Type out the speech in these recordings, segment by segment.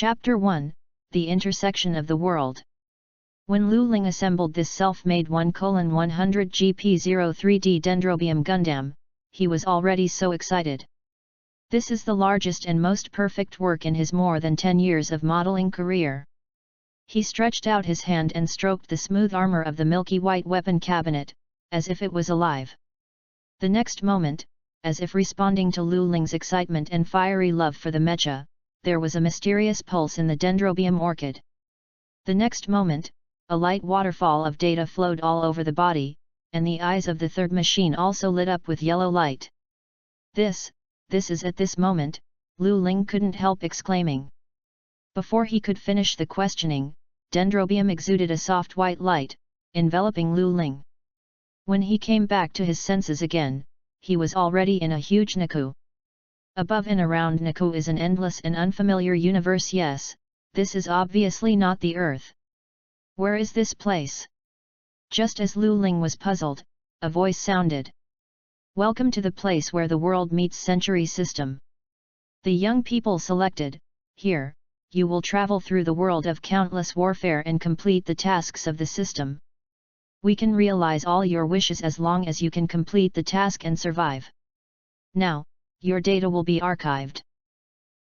Chapter 1, The Intersection of the World. When Lu Ling assembled this self-made 1:100 GP03D Dendrobium Gundam, he was already so excited. This is the largest and most perfect work in his more than 10 years of modeling career. He stretched out his hand and stroked the smooth armor of the milky white weapon cabinet, as if it was alive. The next moment, as if responding to Lu Ling's excitement and fiery love for the mecha, there was a mysterious pulse in the Dendrobium orchid. The next moment, a light waterfall of data flowed all over the body, and the eyes of the third machine also lit up with yellow light. This is at this moment, Lu Ling couldn't help exclaiming. Before he could finish the questioning, Dendrobium exuded a soft white light, enveloping Lu Ling. When he came back to his senses again, he was already in a huge Naku. Above and around Naku is an endless and unfamiliar universe. Yes, this is obviously not the Earth. Where is this place? Just as Lu Ling was puzzled, a voice sounded. Welcome to the place where the world meets century system. The young people selected, here, you will travel through the world of countless warfare and complete the tasks of the system. We can realize all your wishes as long as you can complete the task and survive. Now, your data will be archived.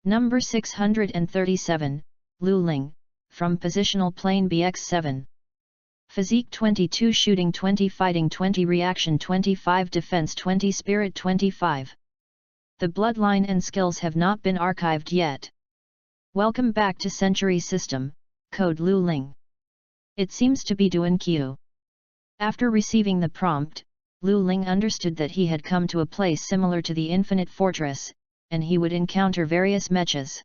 Number 637, Lu Ling, from Positional Plane BX7. Physique 22, Shooting 20, Fighting 20, Reaction 25, Defense 20, Spirit 25. The bloodline and skills have not been archived yet. Welcome back to Century System, Code Lu Ling. It seems to be Duan Qiu. After receiving the prompt, Lu Ling understood that he had come to a place similar to the Infinite Fortress, and he would encounter various mechas.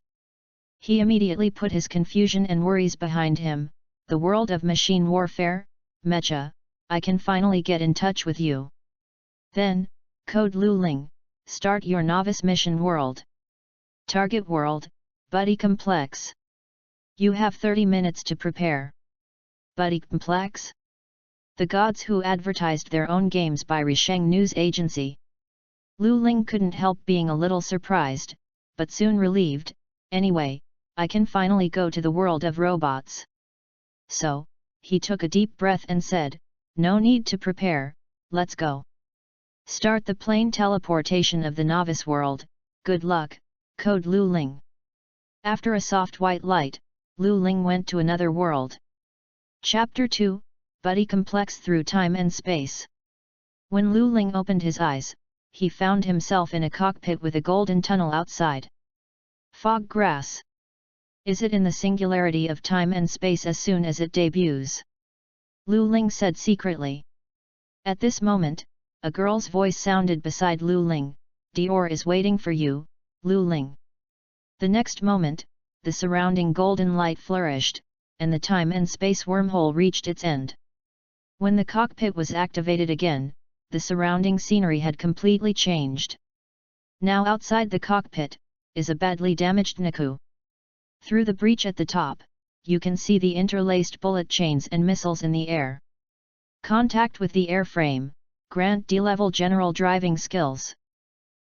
He immediately put his confusion and worries behind him. The world of machine warfare, mecha, I can finally get in touch with you. Then, Code Lu Ling, start your novice mission world. Target world, Buddy Complex. You have 30 minutes to prepare. Buddy Complex? The gods who advertised their own games by Risheng News Agency. Lu Ling couldn't help being a little surprised, but soon relieved. Anyway, I can finally go to the world of robots. So, he took a deep breath and said, no need to prepare, let's go. Start the plane teleportation of the novice world, good luck, Code Lu Ling. After a soft white light, Lu Ling went to another world. Chapter 2, Buddy Complex Through Time and Space. When Lu Ling opened his eyes, he found himself in a cockpit with a golden tunnel outside. Fog grass. Is it in the singularity of time and space as soon as it debuts? Lu Ling said secretly. At this moment, a girl's voice sounded beside Lu Ling. Dior is waiting for you, Lu Ling. The next moment, the surrounding golden light flourished, and the time and space wormhole reached its end. When the cockpit was activated again, the surrounding scenery had completely changed. Now outside the cockpit, is a badly damaged Naku. Through the breach at the top, you can see the interlaced bullet chains and missiles in the air. Contact with the airframe, grant D-level general driving skills.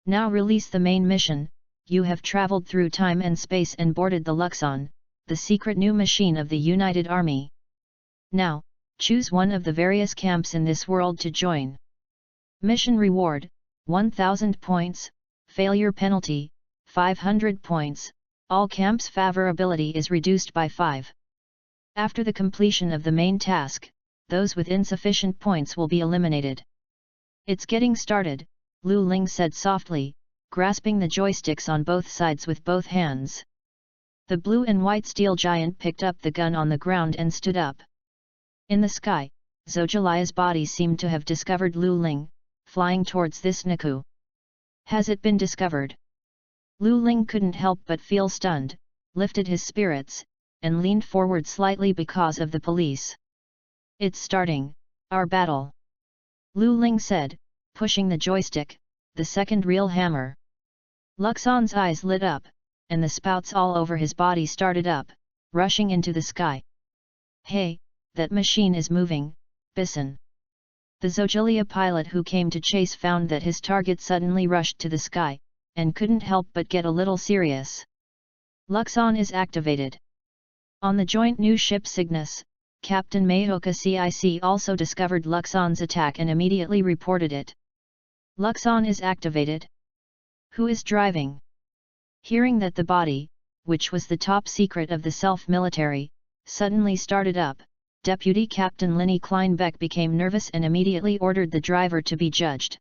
Now release the main mission. You have traveled through time and space and boarded the Luxon, the secret new machine of the United Army. Now, choose one of the various camps in this world to join. Mission reward, 1000 points, failure penalty, 500 points, all camps' favorability is reduced by 5. After the completion of the main task, those with insufficient points will be eliminated. It's getting started, Lu Ling said softly, grasping the joysticks on both sides with both hands. The blue and white steel giant picked up the gun on the ground and stood up. In the sky, Zojalia's body seemed to have discovered Lu Ling, flying towards this Naku. Has it been discovered? Lu Ling couldn't help but feel stunned, lifted his spirits, and leaned forward slightly because of the police. It's starting, our battle. Lu Ling said, pushing the joystick, the second real hammer. Luxon's eyes lit up, and the spouts all over his body started up, rushing into the sky. Hey, that machine is moving, Bison. The Zojalia pilot who came to chase found that his target suddenly rushed to the sky, and couldn't help but get a little serious. Luxon is activated. On the joint new ship Cygnus, Captain Mahoka CIC also discovered Luxon's attack and immediately reported it. Luxon is activated. Who is driving? Hearing that the body, which was the top secret of the self-military, suddenly started up, Deputy Captain Linny Kleinbeck became nervous and immediately ordered the driver to be judged.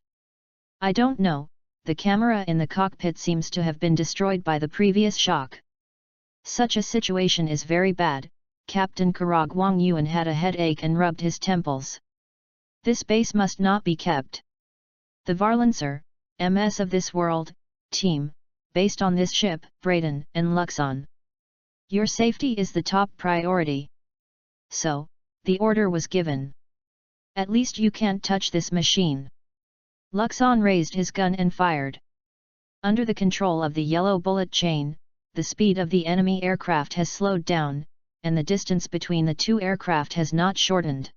I don't know, the camera in the cockpit seems to have been destroyed by the previous shock. Such a situation is very bad. Captain Karag Wang Yuan had a headache and rubbed his temples. This base must not be kept. The Varlancer, MS of this world, team, based on this ship, Braden and Luxon. Your safety is the top priority. So, the order was given. At least you can't touch this machine. Luxon raised his gun and fired. Under the control of the yellow bullet chain, the speed of the enemy aircraft has slowed down, and the distance between the two aircraft has not shortened.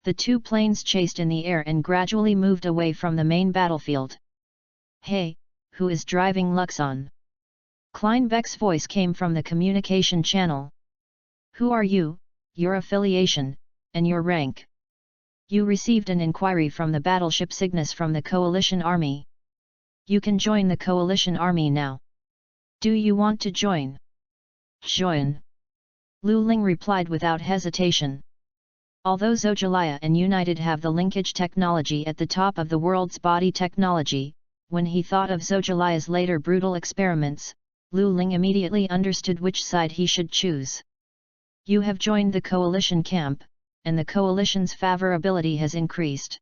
The two planes chased in the air and gradually moved away from the main battlefield. Hey, who is driving Luxon? Kleinbeck's voice came from the communication channel. Who are you, your affiliation, and your rank? You received an inquiry from the battleship Cygnus from the Coalition Army. You can join the Coalition Army now. Do you want to join? Join. Lu Ling replied without hesitation. Although Zojalaya and United have the linkage technology at the top of the world's body technology, when he thought of Zojalaya's later brutal experiments, Lu Ling immediately understood which side he should choose. You have joined the coalition camp, and the coalition's favorability has increased.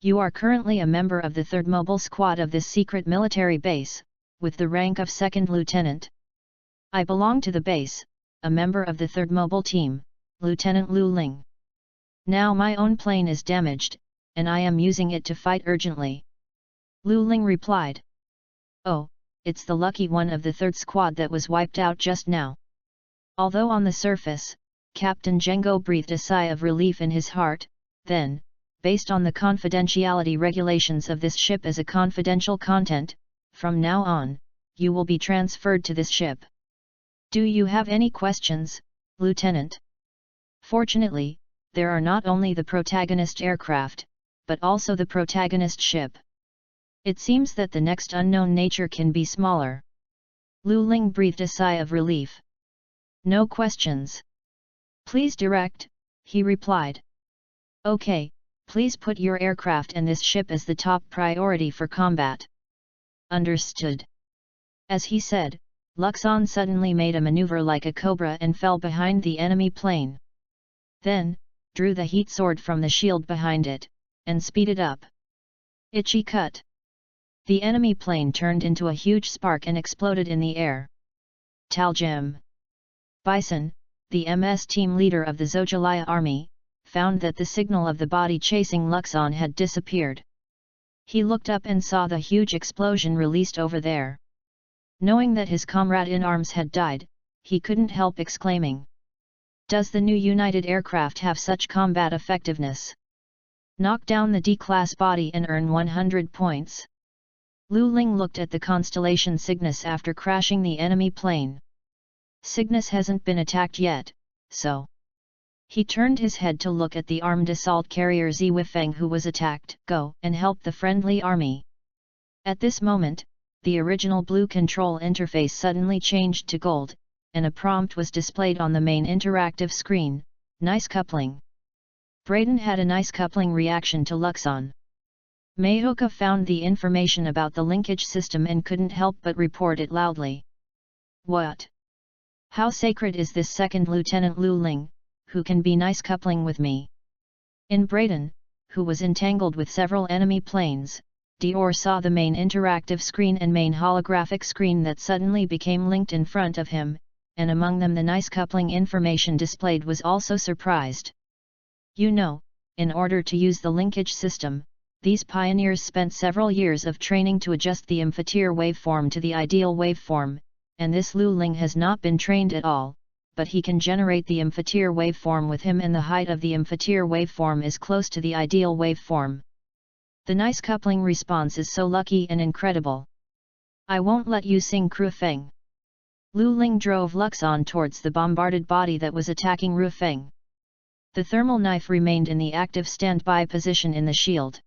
You are currently a member of the 3rd Mobile Squad of this secret military base, with the rank of 2nd Lieutenant. I belong to the base, a member of the 3rd Mobile Team, Lieutenant Lu Ling. Now my own plane is damaged, and I am using it to fight urgently. Lu Ling replied. Oh, it's the lucky one of the 3rd Squad that was wiped out just now. Although on the surface, Captain Zhengo breathed a sigh of relief in his heart, then, based on the confidentiality regulations of this ship as a confidential content, from now on, you will be transferred to this ship. Do you have any questions, Lieutenant? Fortunately, there are not only the protagonist aircraft, but also the protagonist ship. It seems that the next unknown nature can be smaller. Lu Ling breathed a sigh of relief. No questions. Please direct, he replied. Okay, please put your aircraft and this ship as the top priority for combat. Understood. As he said, Luxon suddenly made a maneuver like a cobra and fell behind the enemy plane. Then, drew the heat sword from the shield behind it, and speeded up. Itchy cut. The enemy plane turned into a huge spark and exploded in the air. Taljim. Bison, the MS team leader of the Zojalaya army, found that the signal of the body chasing Luxon had disappeared. He looked up and saw the huge explosion released over there. Knowing that his comrade in arms had died, he couldn't help exclaiming. Does the new United aircraft have such combat effectiveness? Knock down the D-class body and earn 100 points. Lu Ling looked at the constellation Cygnus after crashing the enemy plane. Cygnus hasn't been attacked yet, so... He turned his head to look at the armed assault carrier Ziwifeng who was attacked. Go and help the friendly army. At this moment, the original blue control interface suddenly changed to gold, and a prompt was displayed on the main interactive screen, nice coupling. Braden had a nice coupling reaction to Luxon. Mahoka found the information about the linkage system and couldn't help but report it loudly. What? How sacred is this 2nd Lieutenant Lu Ling, who can be nice coupling with me? In Braden, who was entangled with several enemy planes, Dior saw the main interactive screen and main holographic screen that suddenly became linked in front of him, and among them the nice coupling information displayed was also surprised. You know, in order to use the linkage system, these pioneers spent several years of training to adjust the Amphitheater waveform to the ideal waveform, and this Lu Ling has not been trained at all, but he can generate the Amphitheater waveform with him and the height of the Amphitheater waveform is close to the ideal waveform. The nice coupling response is so lucky and incredible. I won't let you sing Krufeng. Lu Ling drove Luxon towards the bombarded body that was attacking Ru Feng. The thermal knife remained in the active standby position in the shield.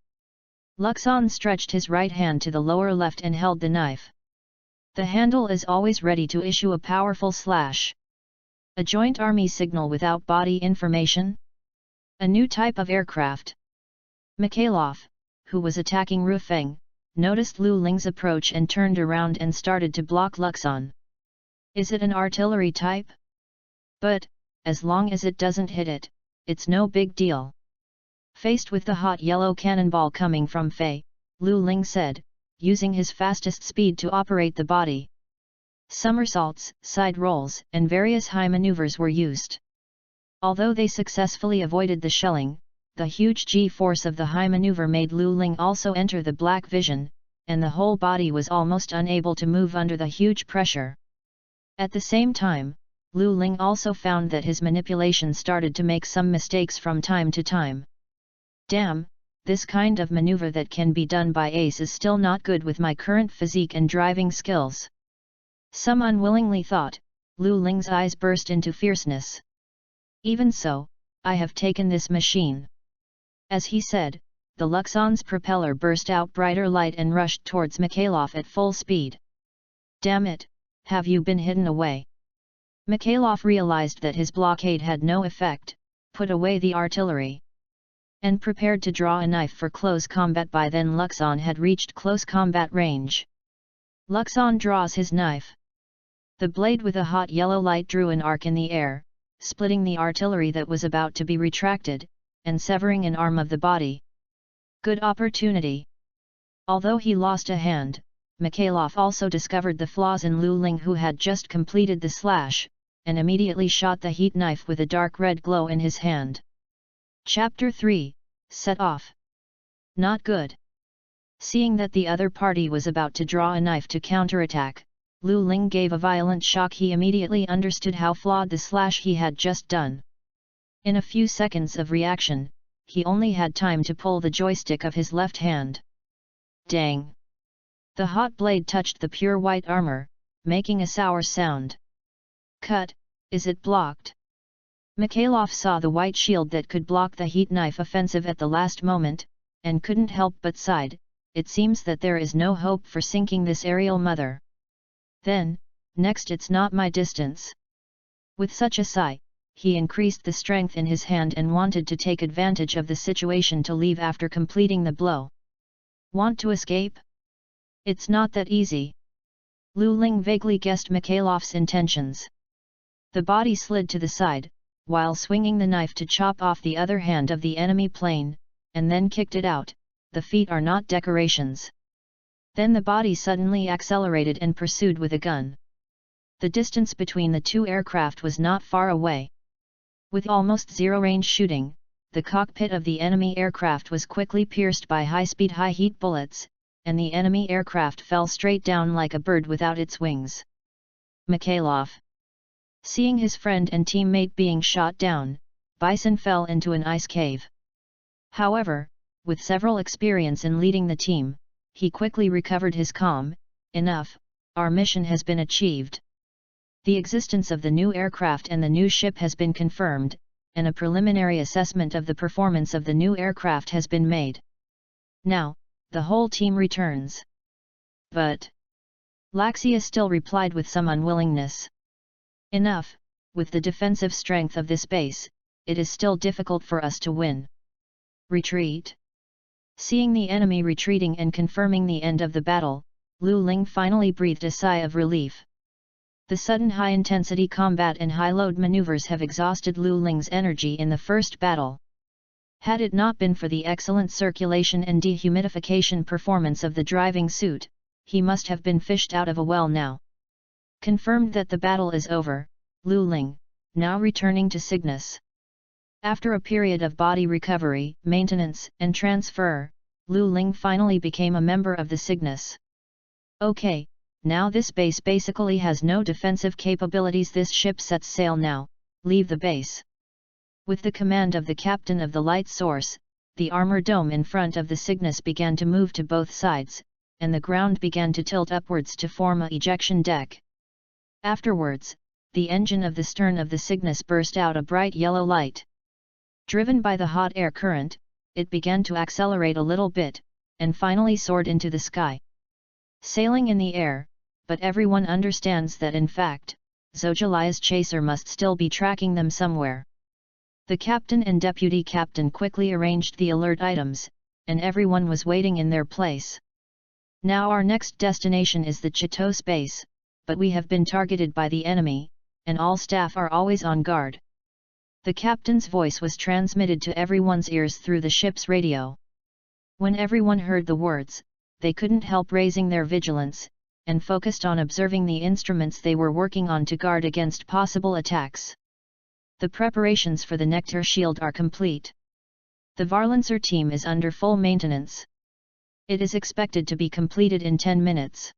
Luxon stretched his right hand to the lower left and held the knife. The handle is always ready to issue a powerful slash. A joint army signal without body information? A new type of aircraft. Mikhailov, who was attacking Ru Feng, noticed Lu Ling's approach and turned around and started to block Luxon. Is it an artillery type? But, as long as it doesn't hit it, it's no big deal. Faced with the hot yellow cannonball coming from Fei, Lu Ling said, using his fastest speed to operate the body. Somersaults, side rolls, and various high maneuvers were used. Although they successfully avoided the shelling, the huge G-force of the high maneuver made Lu Ling also enter the black vision, and the whole body was almost unable to move under the huge pressure. At the same time, Lu Ling also found that his manipulation started to make some mistakes from time to time. Damn, this kind of maneuver that can be done by Ace is still not good with my current physique and driving skills. Some unwillingly thought. Lu Ling's eyes burst into fierceness. Even so, I have taken this machine. As he said, the Luxon's propeller burst out brighter light and rushed towards Mikhailov at full speed. Damn it, have you been hidden away? Mikhailov realized that his blockade had no effect, put away the artillery, and prepared to draw a knife for close combat. By then Luxon had reached close combat range. Luxon draws his knife. The blade with a hot yellow light drew an arc in the air, splitting the artillery that was about to be retracted, and severing an arm of the body. Good opportunity. Although he lost a hand, Mikhailov also discovered the flaws in Lu Ling, who had just completed the slash, and immediately shot the heat knife with a dark red glow in his hand. Chapter 3, Set Off. Not good. Seeing that the other party was about to draw a knife to counterattack, Lu Ling gave a violent shock. He immediately understood how flawed the slash he had just done. In a few seconds of reaction, he only had time to pull the joystick of his left hand. Dang! The hot blade touched the pure white armor, making a sour sound. Cut, is it blocked? Mikhailov saw the white shield that could block the heat knife offensive at the last moment, and couldn't help but sighed. It seems that there is no hope for sinking this aerial mother. Then, next it's not my distance. With such a sigh, he increased the strength in his hand and wanted to take advantage of the situation to leave after completing the blow. Want to escape? It's not that easy. Lu Ling vaguely guessed Mikhailov's intentions. The body slid to the side, while swinging the knife to chop off the other hand of the enemy plane, and then kicked it out. The feet are not decorations. Then the body suddenly accelerated and pursued with a gun. The distance between the two aircraft was not far away. With almost zero range shooting, the cockpit of the enemy aircraft was quickly pierced by high-speed high-heat bullets, and the enemy aircraft fell straight down like a bird without its wings. Mikhailov. Seeing his friend and teammate being shot down, Bison fell into an ice cave. However, with several experience in leading the team, he quickly recovered his calm. Enough, our mission has been achieved. The existence of the new aircraft and the new ship has been confirmed, and a preliminary assessment of the performance of the new aircraft has been made. Now, the whole team returns. But Laxia still replied with some unwillingness. Enough, with the defensive strength of this base, it is still difficult for us to win. Retreat. Seeing the enemy retreating and confirming the end of the battle, Lu Ling finally breathed a sigh of relief. The sudden high-intensity combat and high-load maneuvers have exhausted Lu Ling's energy in the first battle. Had it not been for the excellent circulation and dehumidification performance of the driving suit, he must have been fished out of a well now. Confirmed that the battle is over, Lu Ling, now returning to Cygnus. After a period of body recovery, maintenance, and transfer, Lu Ling finally became a member of the Cygnus. Okay, now this base basically has no defensive capabilities. This ship sets sail now, leave the base. With the command of the captain of the light source, the armor dome in front of the Cygnus began to move to both sides, and the ground began to tilt upwards to form a ejection deck. Afterwards, the engine of the stern of the Cygnus burst out a bright yellow light. Driven by the hot air current, it began to accelerate a little bit, and finally soared into the sky. Sailing in the air, but everyone understands that in fact, Zojalia's chaser must still be tracking them somewhere. The captain and deputy captain quickly arranged the alert items, and everyone was waiting in their place. Now our next destination is the Chateau space, but we have been targeted by the enemy, and all staff are always on guard. The captain's voice was transmitted to everyone's ears through the ship's radio. When everyone heard the words, they couldn't help raising their vigilance, and focused on observing the instruments they were working on to guard against possible attacks. The preparations for the Nectar Shield are complete. The Varlancer team is under full maintenance. It is expected to be completed in 10 minutes.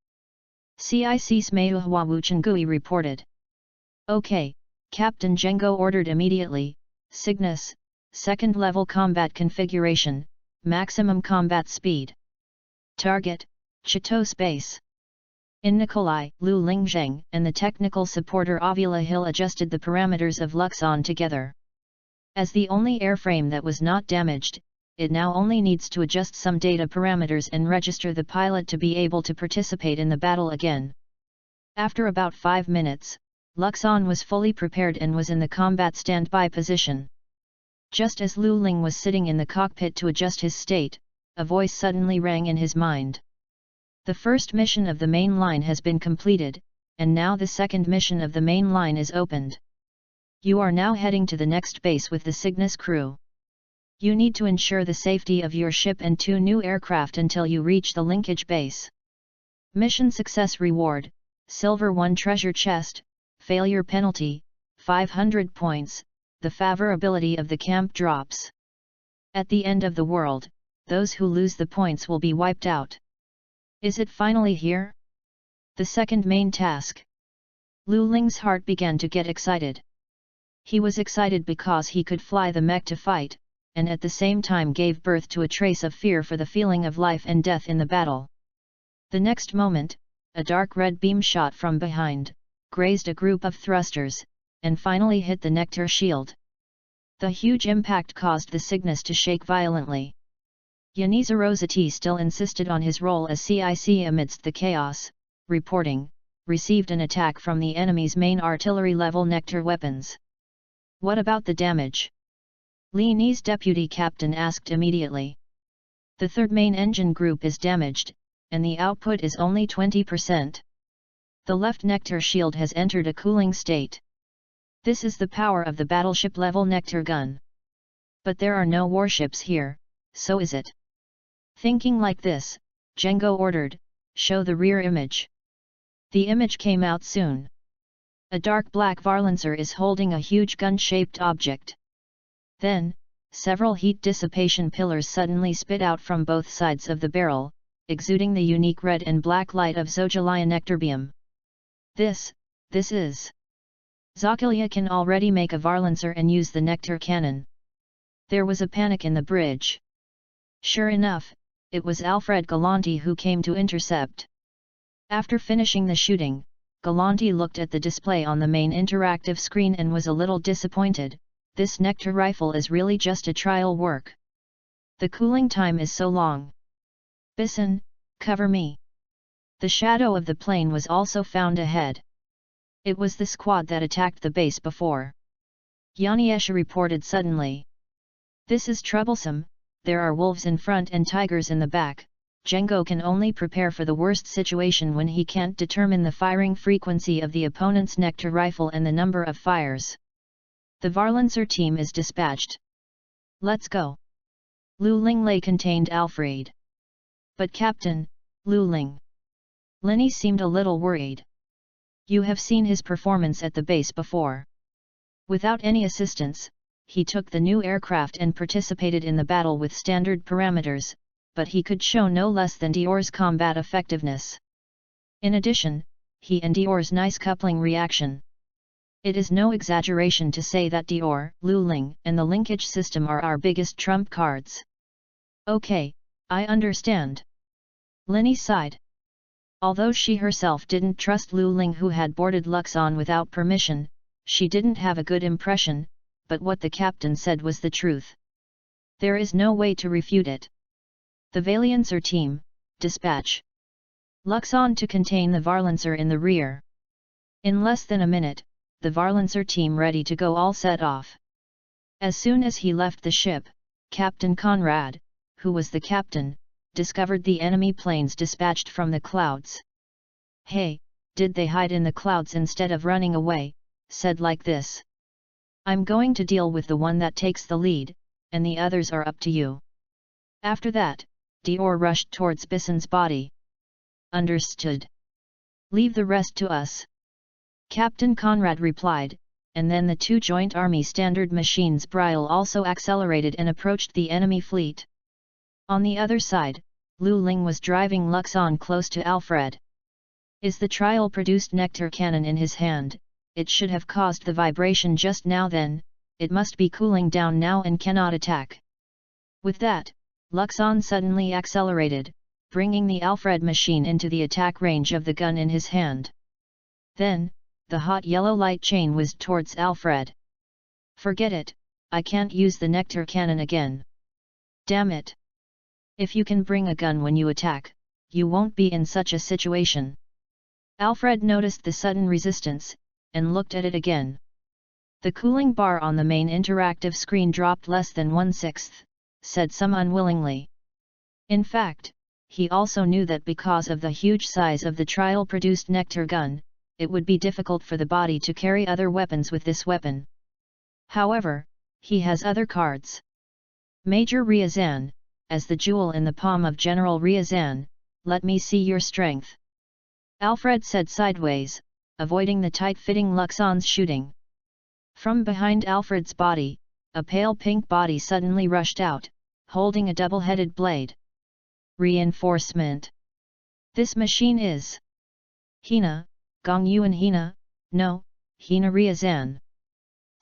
CIC Smayuhwa Wuchengui reported. Okay, Captain Jengo ordered immediately. Cygnus, second level combat configuration, maximum combat speed. Target, Chateau space. In Nikolai, Lu Lingzheng and the technical supporter Avila Hill adjusted the parameters of Luxon together. As the only airframe that was not damaged, it now only needs to adjust some data parameters and register the pilot to be able to participate in the battle again. After about 5 minutes, Luxon was fully prepared and was in the combat standby position. Just as Lu Ling was sitting in the cockpit to adjust his state, a voice suddenly rang in his mind. The first mission of the main line has been completed, and now the second mission of the main line is opened. You are now heading to the next base with the Cygnus crew. You need to ensure the safety of your ship and 2 new aircraft until you reach the linkage base. Mission success reward, Silver 1 treasure chest, failure penalty, 500 points, the favorability of the camp drops. At the end of the world, those who lose the points will be wiped out. Is it finally here? The second main task. Lu Ling's heart began to get excited. He was excited because he could fly the mech to fight, and at the same time gave birth to a trace of fear for the feeling of life and death in the battle. The next moment, a dark red beam shot from behind, grazed a group of thrusters, and finally hit the Nectar Shield. The huge impact caused the Cygnus to shake violently. Yanisa Rosati still insisted on his role as CIC amidst the chaos, reporting, received an attack from the enemy's main artillery-level Nectar weapons. What about the damage? Li Ni's deputy captain asked immediately. The third main engine group is damaged, and the output is only 20%. The left Nectar Shield has entered a cooling state. This is the power of the battleship-level Nectar gun. But there are no warships here, so is it? Thinking like this, Jengo ordered, show the rear image. The image came out soon. A dark black Varlancer is holding a huge gun-shaped object. Then, several heat dissipation pillars suddenly spit out from both sides of the barrel, exuding the unique red and black light of Zojalia Nectarbium. This is... Zokilia can already make a Varlancer and use the Nectar cannon. There was a panic in the bridge. Sure enough, it was Alfred Galanti who came to intercept. After finishing the shooting, Galanti looked at the display on the main interactive screen and was a little disappointed. This Nectar rifle is really just a trial work. The cooling time is so long. Bison, cover me. The shadow of the plane was also found ahead. It was the squad that attacked the base before. Yaniesha reported suddenly. This is troublesome. There are wolves in front and tigers in the back. Jengo can only prepare for the worst situation when he can't determine the firing frequency of the opponent's Nectar rifle and the number of fires. The Varlancer team is dispatched. Let's go. Lu Ling lay contained Alfred. But Captain, Lu Ling. Lenny seemed a little worried. You have seen his performance at the base before. Without any assistance, he took the new aircraft and participated in the battle with standard parameters, but he could show no less than Dior's combat effectiveness. In addition, he and Dior's nice coupling reaction. It is no exaggeration to say that Dior, Lu Ling, and the linkage system are our biggest trump cards. Okay, I understand. Lenny sighed. Although she herself didn't trust Lu Ling, who had boarded Luxon without permission, she didn't have a good impression, but what the captain said was the truth. There is no way to refute it. The Valancer team, dispatch Luxon to contain the Varlancer in the rear. In less than a minute, the Varlancer team ready to go all set off. As soon as he left the ship, Captain Conrad, who was the captain, discovered the enemy planes dispatched from the clouds. "Hey, did they hide in the clouds instead of running away?" said like this. "I'm going to deal with the one that takes the lead, and the others are up to you." After that, Dior rushed towards Bison's body. "Understood. Leave the rest to us," Captain Conrad replied, and then the two Joint Army Standard machines Brielle also accelerated and approached the enemy fleet. On the other side, Lu Ling was driving Luxon close to Alfred. Is the trial-produced nectar cannon in his hand? It should have caused the vibration just now then, it must be cooling down now and cannot attack. With that, Luxon suddenly accelerated, bringing the Alfred machine into the attack range of the gun in his hand. Then, the hot yellow light chain whizzed towards Alfred. "Forget it, I can't use the nectar cannon again. Damn it! If you can bring a gun when you attack, you won't be in such a situation." Alfred noticed the sudden resistance, and looked at it again. The cooling bar on the main interactive screen dropped less than 1/6, said some unwillingly. In fact, he also knew that because of the huge size of the trial-produced nectar gun, it would be difficult for the body to carry other weapons with this weapon. However, he has other cards. Major Riazan, as the jewel in the palm of General Riazan, let me see your strength. Alfred said sideways, avoiding the tight-fitting Luxon's shooting. From behind Alfred's body, a pale pink body suddenly rushed out, holding a double-headed blade. Reinforcement. This machine is Hina, Gong Yuan Hina, no, Hina Riazan.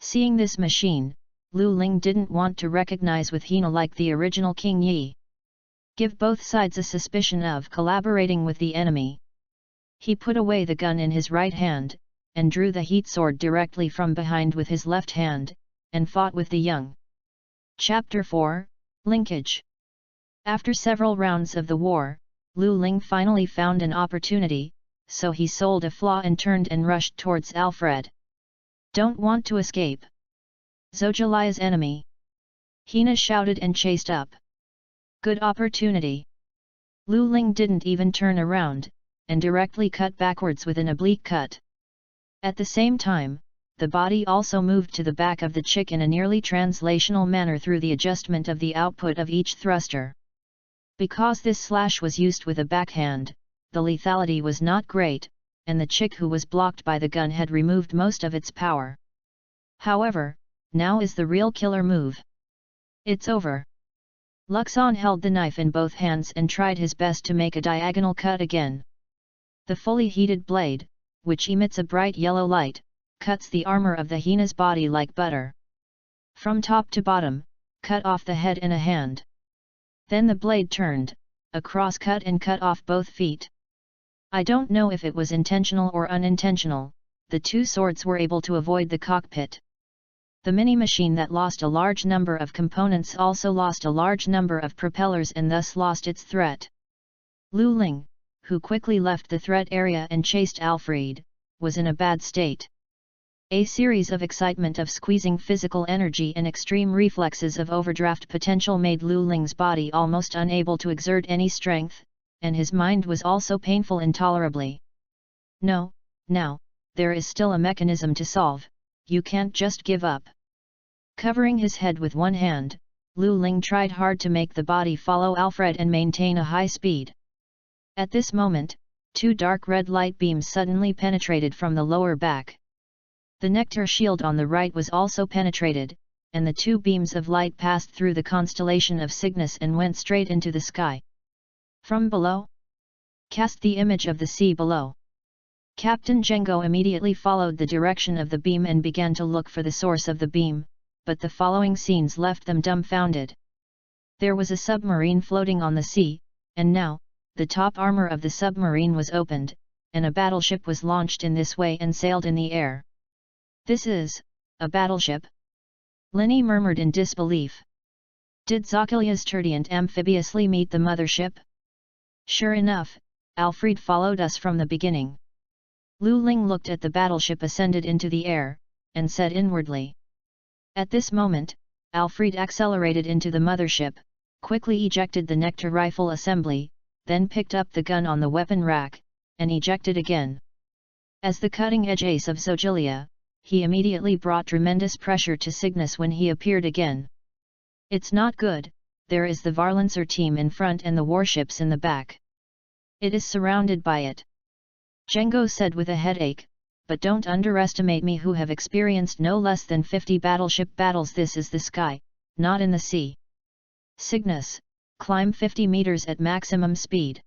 Seeing this machine, Lu Ling didn't want to recognize with Hina like the original King Yi. Give both sides a suspicion of collaborating with the enemy. He put away the gun in his right hand, and drew the heat sword directly from behind with his left hand, and fought with the young. Chapter 4, Linkage. After several rounds of the war, Lu Ling finally found an opportunity, so he sold a flaw and turned and rushed towards Alfred. "Don't want to escape. Zojalia's enemy!" Hina shouted and chased up. "Good opportunity." Lu Ling didn't even turn around, and directly cut backwards with an oblique cut. At the same time, the body also moved to the back of the chick in a nearly translational manner through the adjustment of the output of each thruster. Because this slash was used with a backhand, the lethality was not great, and the chick who was blocked by the gun had removed most of its power. However, now is the real killer move. It's over. Luxon held the knife in both hands and tried his best to make a diagonal cut again. The fully heated blade, which emits a bright yellow light, cuts the armor of the Hina's body like butter. From top to bottom, cut off the head and a hand. Then the blade turned, a cross cut and cut off both feet. I don't know if it was intentional or unintentional, the two swords were able to avoid the cockpit. The mini-machine that lost a large number of components also lost a large number of propellers and thus lost its threat. Lu Ling, who quickly left the threat area and chased Alfred, was in a bad state. A series of excitement of squeezing physical energy and extreme reflexes of overdraft potential made Lu Ling's body almost unable to exert any strength, and his mind was also painful intolerably. "No, now, there is still a mechanism to solve, you can't just give up." Covering his head with one hand, Lu Ling tried hard to make the body follow Alfred and maintain a high speed. At this moment, two dark red light beams suddenly penetrated from the lower back. The nectar shield on the right was also penetrated, and the two beams of light passed through the constellation of Cygnus and went straight into the sky. From below? Cast the image of the sea below. Captain Zhengo immediately followed the direction of the beam and began to look for the source of the beam, but the following scenes left them dumbfounded. There was a submarine floating on the sea, and now, the top armor of the submarine was opened, and a battleship was launched in this way and sailed in the air. "This is a battleship?" Linny murmured in disbelief. "Did Zochilia's Turdiant amphibiously meet the mothership?" "Sure enough, Alfred followed us from the beginning." Lu Ling looked at the battleship ascended into the air, and said inwardly. At this moment, Alfred accelerated into the mothership, quickly ejected the Nectar rifle assembly, then picked up the gun on the weapon rack, and ejected again. As the cutting-edge ace of Zogilia, he immediately brought tremendous pressure to Cygnus when he appeared again. "It's not good, there is the Varlancer team in front and the warships in the back. It is surrounded by it," Django said with a headache, "but don't underestimate me who have experienced no less than 50 battleship battles. This is the sky, not in the sea. Cygnus, climb 50 meters at maximum speed."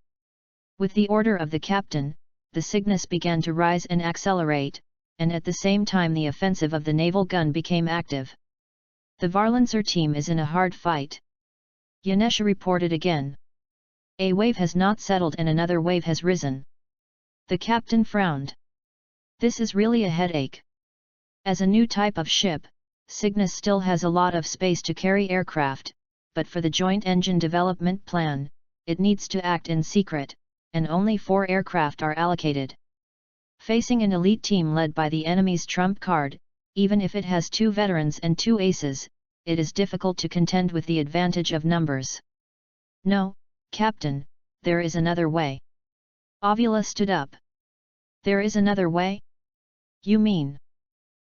With the order of the captain, the Cygnus began to rise and accelerate, and at the same time the offensive of the naval gun became active. "The Varlancer team is in a hard fight," Yanesha reported again. "A wave has not settled and another wave has risen." The captain frowned. "This is really a headache. As a new type of ship, Cygnus still has a lot of space to carry aircraft, but for the joint engine development plan, it needs to act in secret, and only 4 aircraft are allocated. Facing an elite team led by the enemy's trump card, even if it has 2 veterans and 2 aces, it is difficult to contend with the advantage of numbers." "No, Captain, there is another way." Avila stood up. "There is another way? You mean?"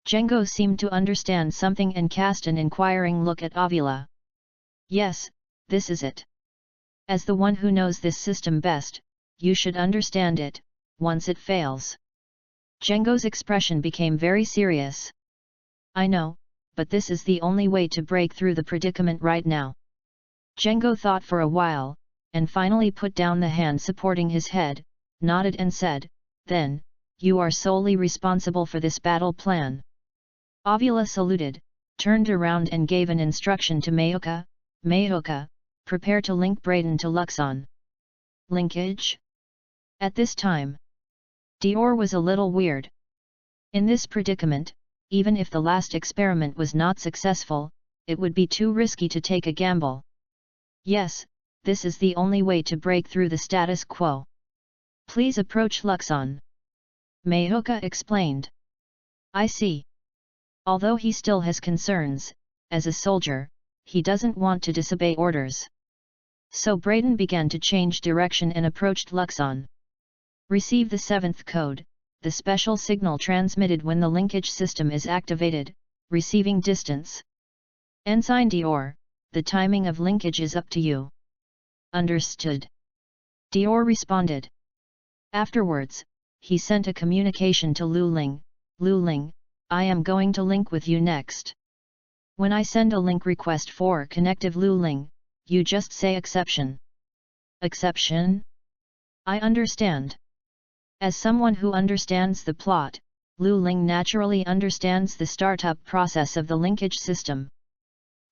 Django seemed to understand something and cast an inquiring look at Avila. "Yes, this is it. As the one who knows this system best, you should understand it, once it fails." Django's expression became very serious. "I know, but this is the only way to break through the predicament right now." Django thought for a while, and finally put down the hand supporting his head, nodded and said, "Then, you are solely responsible for this battle plan." Avila saluted, turned around and gave an instruction to Mayoka. "Mayoka, prepare to link Braden to Luxon." "Linkage?" At this time, Dior was a little weird. In this predicament, even if the last experiment was not successful, it would be too risky to take a gamble. "Yes, this is the only way to break through the status quo. Please approach Luxon," Mayoka explained. "I see." Although he still has concerns, as a soldier, he doesn't want to disobey orders. So Braden began to change direction and approached Luxon. "Receive the 7th code, the special signal transmitted when the linkage system is activated, receiving distance. Ensign Dior, the timing of linkage is up to you." "Understood," Dior responded. Afterwards, he sent a communication to Lu Ling. "Lu Ling, I am going to link with you next. When I send a link request for connective Lu Ling, you just say exception." "Exception? I understand." As someone who understands the plot, Lu Ling naturally understands the startup process of the linkage system.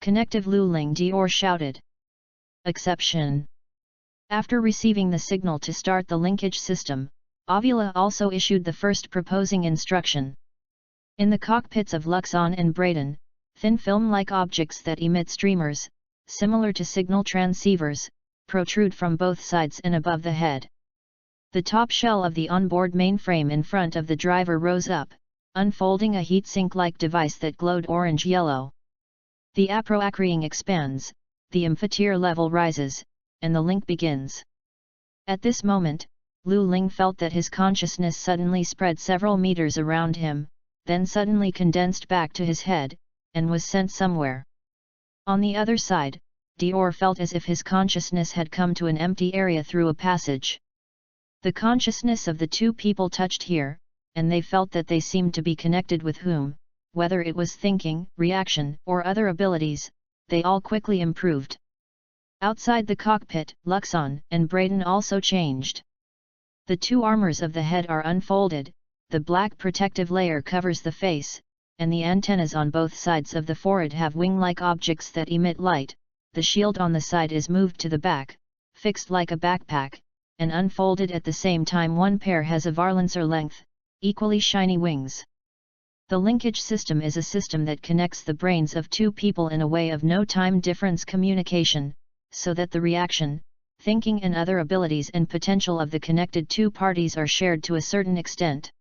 "Connective Lu Ling," Dior shouted. "Exception." After receiving the signal to start the linkage system, Avila also issued the first proposing instruction. In the cockpits of Luxon and Braden, thin film-like objects that emit streamers, similar to signal transceivers, protrude from both sides and above the head. The top shell of the onboard mainframe in front of the driver rose up, unfolding a heatsink-like device that glowed orange-yellow. The aproacreing expands, the amphitheater level rises, and the link begins. At this moment, Lu Ling felt that his consciousness suddenly spread several meters around him, then suddenly condensed back to his head, and was sent somewhere. On the other side, Dior felt as if his consciousness had come to an empty area through a passage. The consciousness of the two people touched here, and they felt that they seemed to be connected with whom, whether it was thinking, reaction, or other abilities, they all quickly improved. Outside the cockpit, Luxon and Braden also changed. The two armors of the head are unfolded, the black protective layer covers the face, and the antennas on both sides of the forehead have wing-like objects that emit light. The shield on the side is moved to the back, fixed like a backpack, and unfolded at the same time. One pair has a varlancer length, equally shiny wings. The linkage system is a system that connects the brains of two people in a way of no time difference communication, so that the reaction, thinking and other abilities and potential of the connected two parties are shared to a certain extent.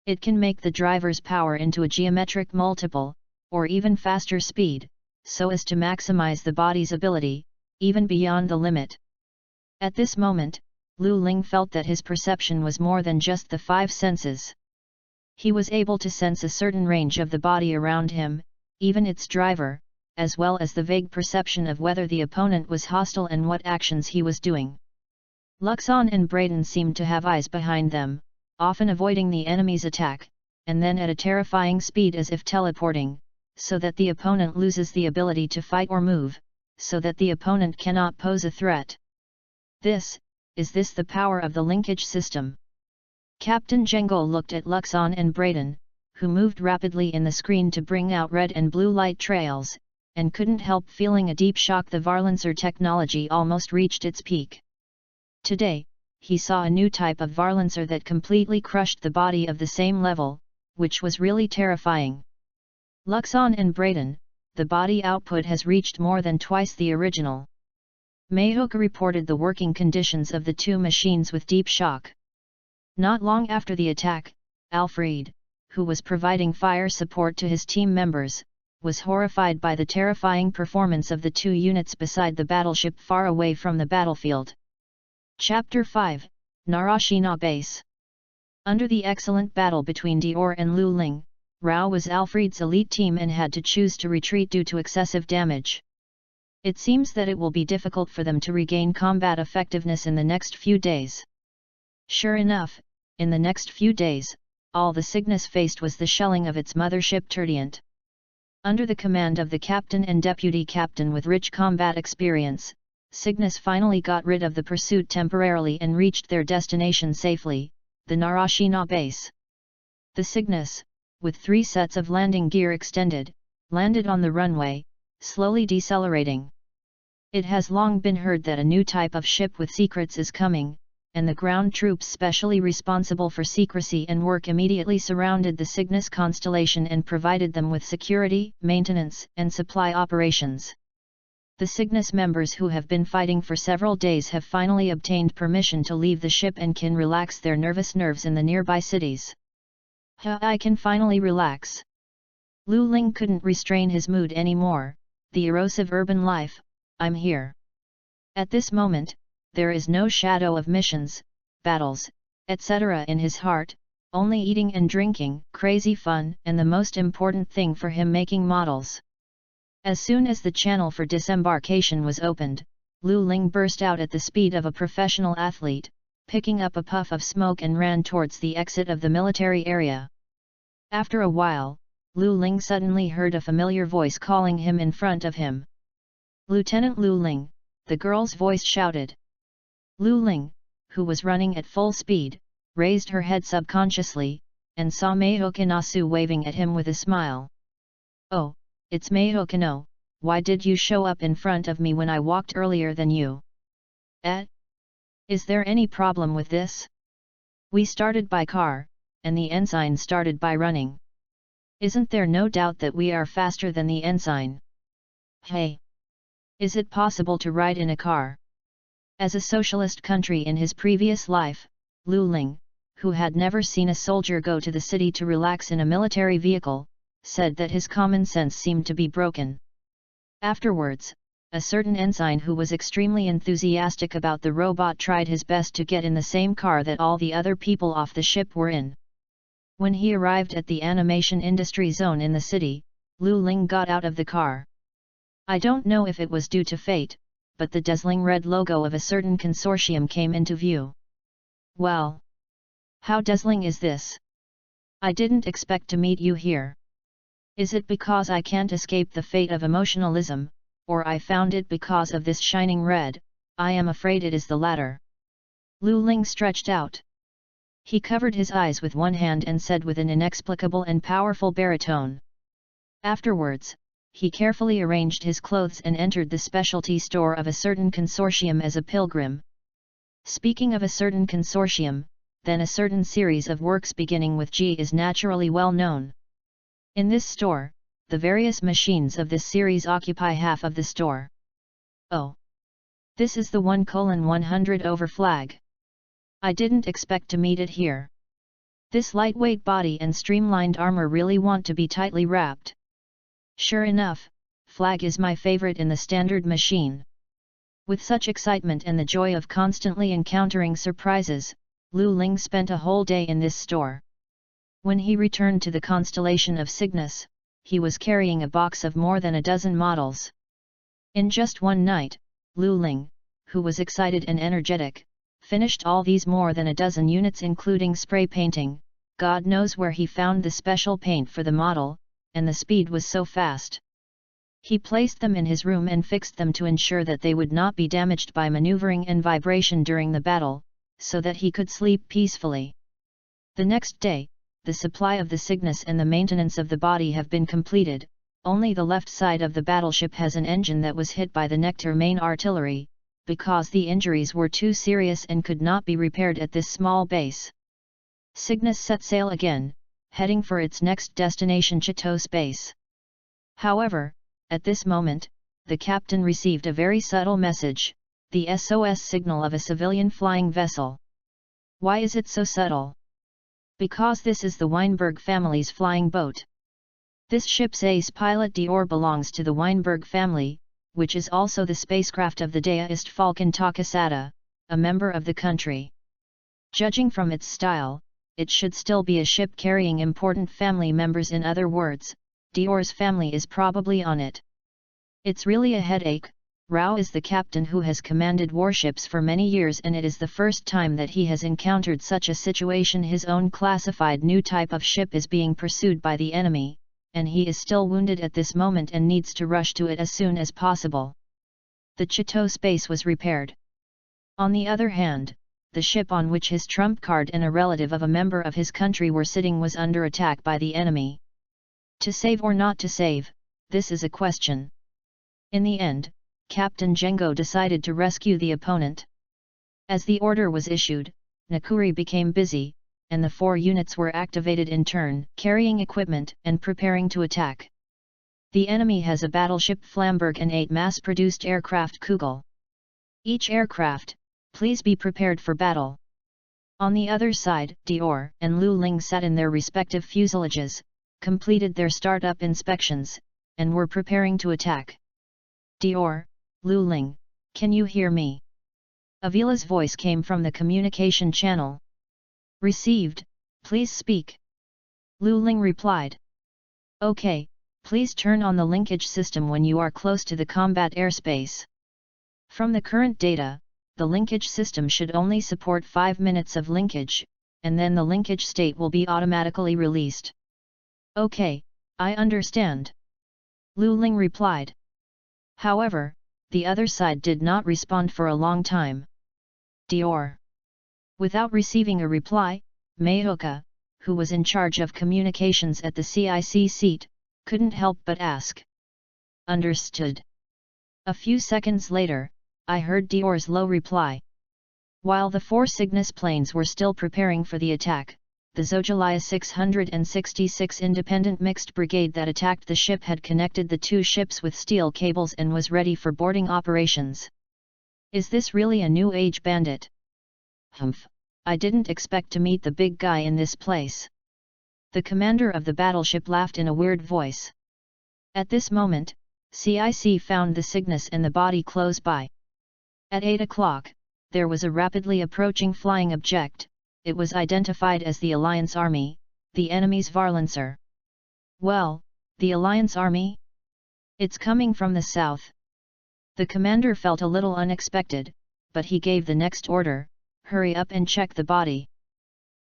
It can make the driver's power into a geometric multiple, or even faster speed, so as to maximize the body's ability, even beyond the limit. At this moment, Lu Ling felt that his perception was more than just the five senses. He was able to sense a certain range of the body around him, even its driver, as well as the vague perception of whether the opponent was hostile and what actions he was doing. Luxon and Braden seemed to have eyes behind them, often avoiding the enemy's attack, and then at a terrifying speed as if teleporting, so that the opponent loses the ability to fight or move, so that the opponent cannot pose a threat. Is this the power of the linkage system? Captain Jengol looked at Luxon and Braden, who moved rapidly in the screen to bring out red and blue light trails, and couldn't help feeling a deep shock. The varlancer technology almost reached its peak. Today, he saw a new type of varlancer that completely crushed the body of the same level, which was really terrifying. Luxon and Braden, the body output has reached more than twice the original. Mahoka reported the working conditions of the two machines with deep shock. Not long after the attack, Alfred, who was providing fire support to his team members, was horrified by the terrifying performance of the two units beside the battleship far away from the battlefield. Chapter 5, Narashina Base. Under the excellent battle between Dior and Lu Ling, Rao was Alfred's elite team and had to choose to retreat due to excessive damage. It seems that it will be difficult for them to regain combat effectiveness in the next few days. Sure enough, in the next few days, all the Cygnus faced was the shelling of its mothership Turdient. Under the command of the captain and deputy captain with rich combat experience, Cygnus finally got rid of the pursuit temporarily and reached their destination safely, the Narashina base. The Cygnus, with 3 sets of landing gear extended, landed on the runway, slowly decelerating. It has long been heard that a new type of ship with secrets is coming, and the ground troops specially responsible for secrecy and work immediately surrounded the Cygnus constellation and provided them with security, maintenance, and supply operations. The Cygnus members who have been fighting for several days have finally obtained permission to leave the ship and can relax their nervous nerves in the nearby cities. I can finally relax. Lu Ling couldn't restrain his mood anymore. The erosive urban life, I'm here. At this moment, there is no shadow of missions, battles, etc. in his heart, only eating and drinking, crazy fun, and the most important thing for him, making models. As soon as the channel for disembarkation was opened, Lu Ling burst out at the speed of a professional athlete, picking up a puff of smoke and ran towards the exit of the military area. After a while, Lu Ling suddenly heard a familiar voice calling him in front of him. "Lieutenant Lu Ling," the girl's voice shouted. Lu Ling, who was running at full speed, raised her head subconsciously, and saw Mahokanasu waving at him with a smile. "Oh, it's Mahokano, why did you show up in front of me when I walked earlier than you? Is there any problem with this? We started by car, and the ensign started by running. Isn't there no doubt that we are faster than the ensign? Hey! Is it possible to ride in a car?" As a socialist country in his previous life, Lu Ling, who had never seen a soldier go to the city to relax in a military vehicle, said that his common sense seemed to be broken. Afterwards, a certain ensign who was extremely enthusiastic about the robot tried his best to get in the same car that all the other people off the ship were in. When he arrived at the animation industry zone in the city, Lu Ling got out of the car. I don't know if it was due to fate, but the dazzling red logo of a certain consortium came into view. Well, how dazzling is this? I didn't expect to meet you here. Is it because I can't escape the fate of emotionalism, or I found it because of this shining red? I am afraid it is the latter. Lu Ling stretched out. He covered his eyes with one hand and said with an inexplicable and powerful baritone. Afterwards, he carefully arranged his clothes and entered the specialty store of a certain consortium as a pilgrim. Speaking of a certain consortium, then a certain series of works beginning with G is naturally well known. In this store, the various machines of this series occupy half of the store. Oh! This is the 1:100 over flag. I didn't expect to meet it here. This lightweight body and streamlined armor really want to be tightly wrapped. Sure enough, flag is my favorite in the standard machine. With such excitement and the joy of constantly encountering surprises, Lu Ling spent a whole day in this store. When he returned to the constellation of Cygnus, he was carrying a box of more than a dozen models. In just one night, Lu Ling, who was excited and energetic, finished all these more than a dozen units including spray painting. God knows where he found the special paint for the model, and the speed was so fast. He placed them in his room and fixed them to ensure that they would not be damaged by maneuvering and vibration during the battle, so that he could sleep peacefully. The next day, the supply of the Cygnus and the maintenance of the body have been completed. Only the left side of the battleship has an engine that was hit by the Nectar main artillery, because the injuries were too serious and could not be repaired at this small base. Cygnus set sail again, heading for its next destination, Chateau Space. However, at this moment, the captain received a very subtle message, the SOS signal of a civilian flying vessel. Why is it so subtle? Because this is the Weinberg family's flying boat. This ship's ace pilot Dior belongs to the Weinberg family, which is also the spacecraft of the deist Falcon Takasada, a member of the country. Judging from its style, it should still be a ship carrying important family members. In other words, Dior's family is probably on it. It's really a headache. Rao is the captain who has commanded warships for many years, and it is the first time that he has encountered such a situation. His own classified new type of ship is being pursued by the enemy, and he is still wounded at this moment and needs to rush to it as soon as possible. The Chateau Space was repaired. On the other hand, the ship on which his trump card and a relative of a member of his country were sitting was under attack by the enemy. To save or not to save, this is a question. In the end, Captain Jengo decided to rescue the opponent. As the order was issued, Nakuri became busy, and the 4 units were activated in turn, carrying equipment and preparing to attack. The enemy has a battleship Flamberg and 8 mass-produced aircraft Kugel. Each aircraft, please be prepared for battle. On the other side, Dior and Lu Ling sat in their respective fuselages, completed their start-up inspections, and were preparing to attack. Dior, Lu Ling, can you hear me? Avila's voice came from the communication channel. Received, please speak. Lu Ling replied. Okay, please turn on the linkage system when you are close to the combat airspace. From the current data, the linkage system should only support 5 minutes of linkage, and then the linkage state will be automatically released. Okay, I understand. Lu Ling replied. However, the other side did not respond for a long time. Dior. Without receiving a reply, Mayoka, who was in charge of communications at the CIC seat, couldn't help but ask. Understood. A few seconds later, I heard Dior's low reply. While the 4 Cygnus planes were still preparing for the attack, the Zojalia 666 Independent Mixed Brigade that attacked the ship had connected the 2 ships with steel cables and was ready for boarding operations. Is this really a new age bandit? Humph, I didn't expect to meet the big guy in this place. The commander of the battleship laughed in a weird voice. At this moment, CIC found the Cygnus and the body close by. At 8 o'clock, there was a rapidly approaching flying object. It was identified as the Alliance Army, the enemy's Varlancer. Well, the Alliance Army? It's coming from the south. The commander felt a little unexpected, but he gave the next order, hurry up and check the body.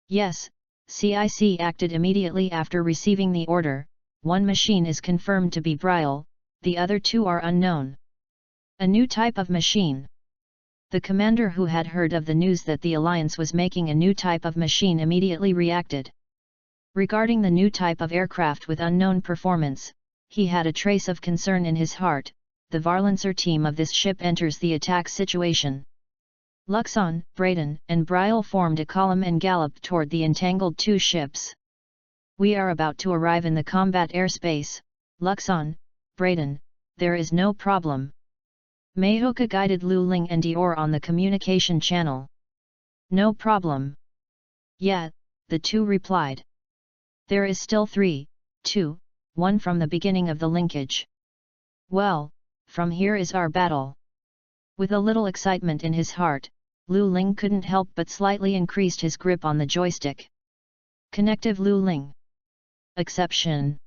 Yes, CIC acted immediately after receiving the order. 1 machine is confirmed to be Brial, the other 2 are unknown. A new type of machine. The commander, who had heard of the news that the Alliance was making a new type of machine, immediately reacted. Regarding the new type of aircraft with unknown performance, he had a trace of concern in his heart. The Varlancer team of this ship enters the attack situation. Luxon, Braden, and Brielle formed a column and galloped toward the entangled two ships. "We are about to arrive in the combat airspace, Luxon, Braden, there is no problem." Mahoka guided Lu Ling and Dior on the communication channel. "No problem." "Yeah," the two replied. "There is still 3, 2, 1 from the beginning of the linkage." "Well, from here is our battle." With a little excitement in his heart, Lu Ling couldn't help but slightly increased his grip on the joystick. Connective Lu Ling. Exception.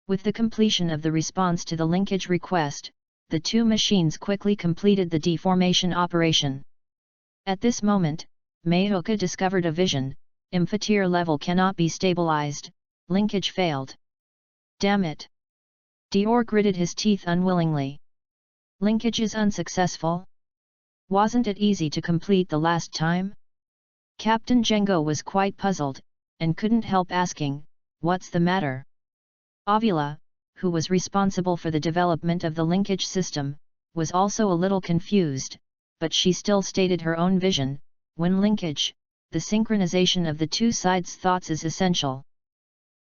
With the completion of the response to the linkage request, the two machines quickly completed the deformation operation. At this moment, Mahoka discovered a vision: Imphatir level cannot be stabilized, linkage failed. "Damn it!" Dior gritted his teeth unwillingly. "Linkage is unsuccessful? Wasn't it easy to complete the last time?" Captain Django was quite puzzled, and couldn't help asking, "What's the matter?" Avila, who was responsible for the development of the linkage system, was also a little confused, but she still stated her own vision: when linkage, the synchronization of the two sides' thoughts is essential.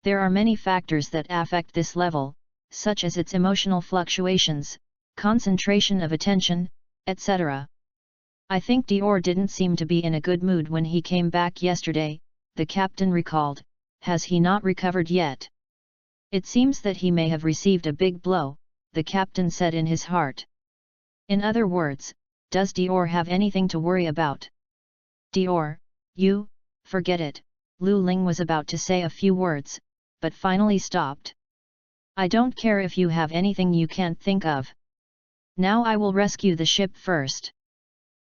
There are many factors that affect this level, such as its emotional fluctuations, concentration of attention, etc. "I think Dior didn't seem to be in a good mood when he came back yesterday," the captain recalled. "Has he not recovered yet?" "It seems that he may have received a big blow," the captain said in his heart. "In other words, does Dior have anything to worry about?" "Dior, you, forget it," Lu Ling was about to say a few words, but finally stopped. "I don't care if you have anything you can't think of. Now I will rescue the ship first."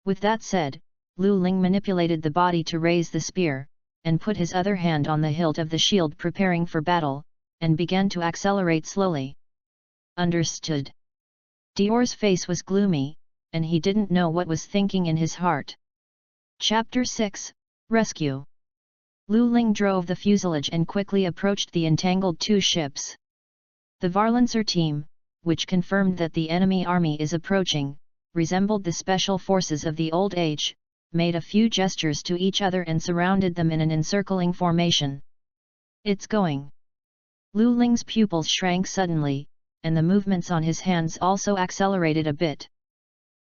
With that said, Lu Ling manipulated the body to raise the spear, and put his other hand on the hilt of the shield preparing for battle, and began to accelerate slowly. "Understood." Dior's face was gloomy, and he didn't know what was thinking in his heart. Chapter 6, Rescue. Lu Ling drove the fuselage and quickly approached the entangled two ships. The Varlancer team, which confirmed that the enemy army is approaching, resembled the special forces of the Old Age, made a few gestures to each other and surrounded them in an encircling formation. "It's going." Lu Ling's pupils shrank suddenly, and the movements on his hands also accelerated a bit.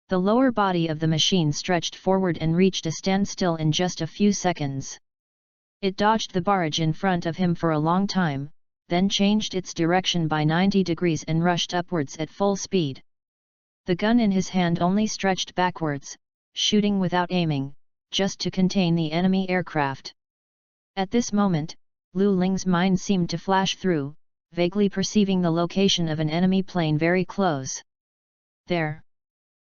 The lower body of the machine stretched forward and reached a standstill in just a few seconds. It dodged the barrage in front of him for a long time, then changed its direction by 90 degrees and rushed upwards at full speed. The gun in his hand only stretched backwards, shooting without aiming, just to contain the enemy aircraft. At this moment, Lu Ling's mind seemed to flash through, vaguely perceiving the location of an enemy plane very close. There!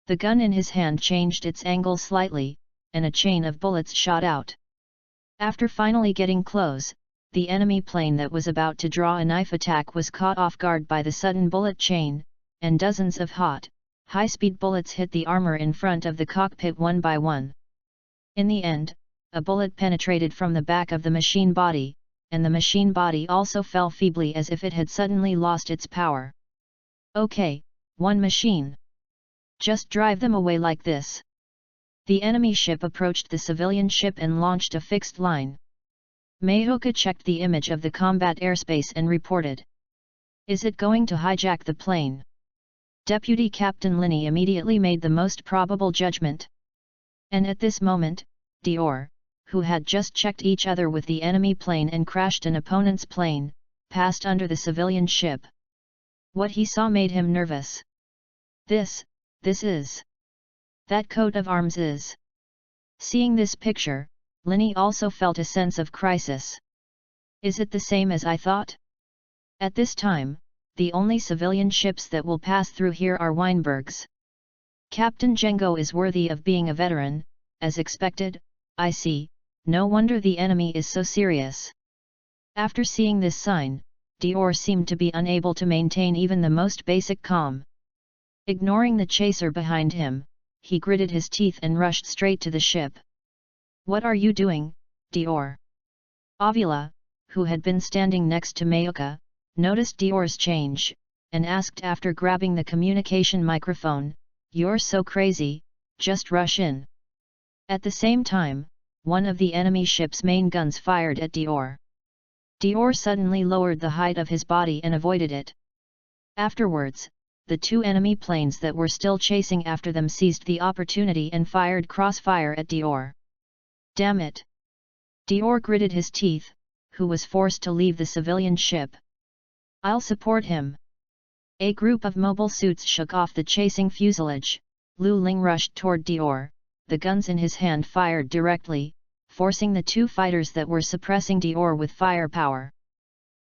The gun in his hand changed its angle slightly, and a chain of bullets shot out. After finally getting close, the enemy plane that was about to draw a knife attack was caught off guard by the sudden bullet chain, and dozens of hot, high-speed bullets hit the armor in front of the cockpit one by one. In the end, a bullet penetrated from the back of the machine body, and the machine body also fell feebly as if it had suddenly lost its power. "Okay, one machine. Just drive them away like this." The enemy ship approached the civilian ship and launched a fixed line. Mahoka checked the image of the combat airspace and reported. "Is it going to hijack the plane?" Deputy Captain Linney immediately made the most probable judgment. And at this moment, Dior, who had just checked each other with the enemy plane and crashed an opponent's plane, passed under the civilian ship. What he saw made him nervous. This is. That coat of arms is. Seeing this picture, Linney also felt a sense of crisis. Is it the same as I thought? At this time, the only civilian ships that will pass through here are Weinberg's. Captain Django is worthy of being a veteran, as expected. I see, no wonder the enemy is so serious. After seeing this sign, Dior seemed to be unable to maintain even the most basic calm. Ignoring the chaser behind him, he gritted his teeth and rushed straight to the ship. "What are you doing, Dior?" Avila, who had been standing next to Mahoka, noticed Dior's change, and asked after grabbing the communication microphone, "You're so crazy, just rush in." At the same time, one of the enemy ship's main guns fired at Dior. Dior suddenly lowered the height of his body and avoided it. Afterwards, the two enemy planes that were still chasing after them seized the opportunity and fired crossfire at Dior. Damn it! Dior gritted his teeth, who was forced to leave the civilian ship. I'll support him. A group of mobile suits shook off the chasing fuselage. Lu Ling rushed toward Dior, the guns in his hand fired directly, forcing the two fighters that were suppressing Dior with firepower.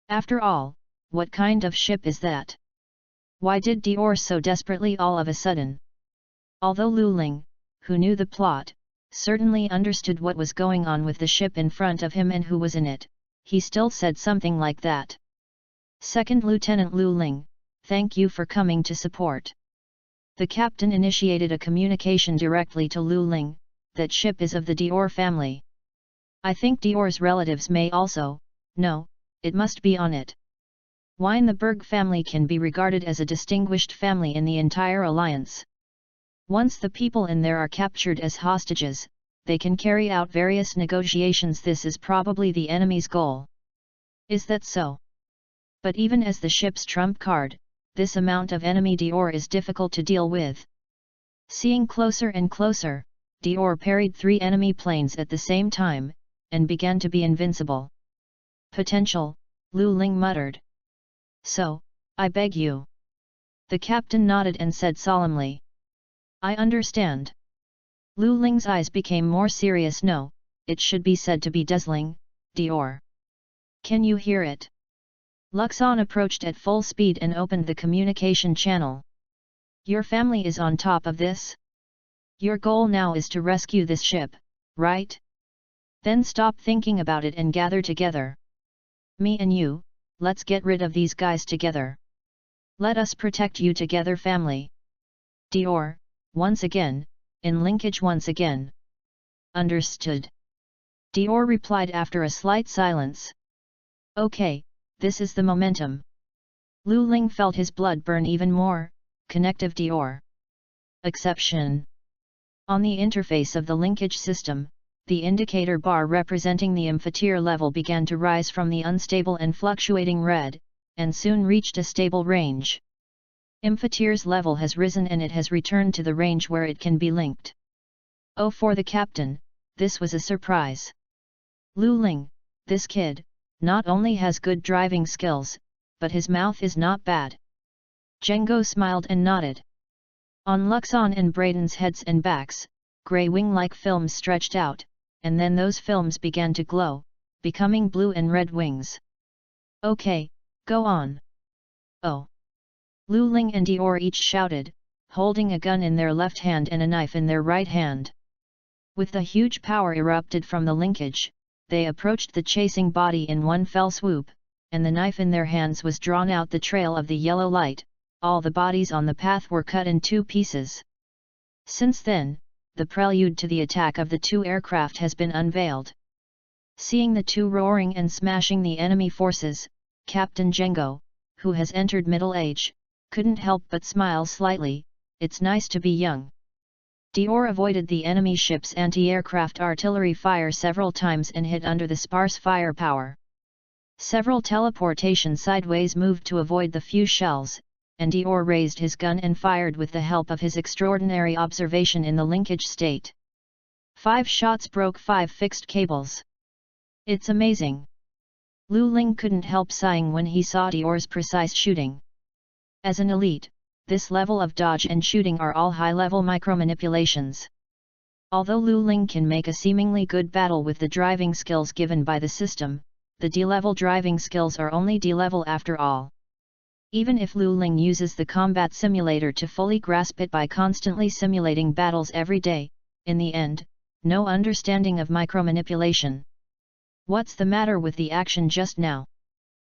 After all, what kind of ship is that? Why did Dior so desperately all of a sudden? Although Lu Ling, who knew the plot, certainly understood what was going on with the ship in front of him and who was in it, he still said something like that. Second Lieutenant Lu Ling, thank you for coming to support. The captain initiated a communication directly to Lu Ling. That ship is of the Dior family. I think Dior's relatives may also. No, it must be on it. Weinberg family can be regarded as a distinguished family in the entire alliance. Once the people in there are captured as hostages, they can carry out various negotiations. This is probably the enemy's goal. Is that so? But even as the ship's trump card, this amount of enemy Dior is difficult to deal with. Seeing closer and closer, Dior parried 3 enemy planes at the same time, and began to be invincible. Potential, Lu Ling muttered. So, I beg you. The captain nodded and said solemnly. I understand. Lu Ling's eyes became more serious. No, it should be said to be dazzling, Dior. Can you hear it? Luxon approached at full speed and opened the communication channel. Your family is on top of this? Your goal now is to rescue this ship, right? Then stop thinking about it and gather together. Me and you, let's get rid of these guys together. Let us protect you together, family. Dior, once again, in linkage once again. Understood. Dior replied after a slight silence. Okay, this is the momentum. Lu Ling felt his blood burn even more. Connective Dior. Exception. On the interface of the linkage system, the indicator bar representing the amphitheater level began to rise from the unstable and fluctuating red, and soon reached a stable range. Amphitheater's level has risen and it has returned to the range where it can be linked. Oh, for the captain, this was a surprise. Lu Ling, this kid, not only has good driving skills, but his mouth is not bad. Django smiled and nodded. On Luxon and Braden's heads and backs, grey wing-like films stretched out, and then those films began to glow, becoming blue and red wings. Okay, go on. Oh! Lu Ling and Dior each shouted, holding a gun in their left hand and a knife in their right hand. With the huge power erupted from the linkage, they approached the chasing body in one fell swoop, and the knife in their hands was drawn out the trail of the yellow light. All the bodies on the path were cut in 2 pieces. Since then, the prelude to the attack of the 2 aircraft has been unveiled. Seeing the 2 roaring and smashing the enemy forces, Captain Django, who has entered middle age, couldn't help but smile slightly. It's nice to be young. Dior avoided the enemy ship's anti-aircraft artillery fire several times and hid under the sparse firepower. Several teleportation sideways moved to avoid the few shells, and Dior raised his gun and fired with the help of his extraordinary observation in the linkage state. 5 shots broke 5 fixed cables. It's amazing. Lu Ling couldn't help sighing when he saw Dior's precise shooting. As an elite, this level of dodge and shooting are all high-level micromanipulations. Although Lu Ling can make a seemingly good battle with the driving skills given by the system, the D-level driving skills are only D-level after all. Even if Lu Ling uses the combat simulator to fully grasp it by constantly simulating battles every day, in the end, no understanding of micromanipulation. What's the matter with the action just now?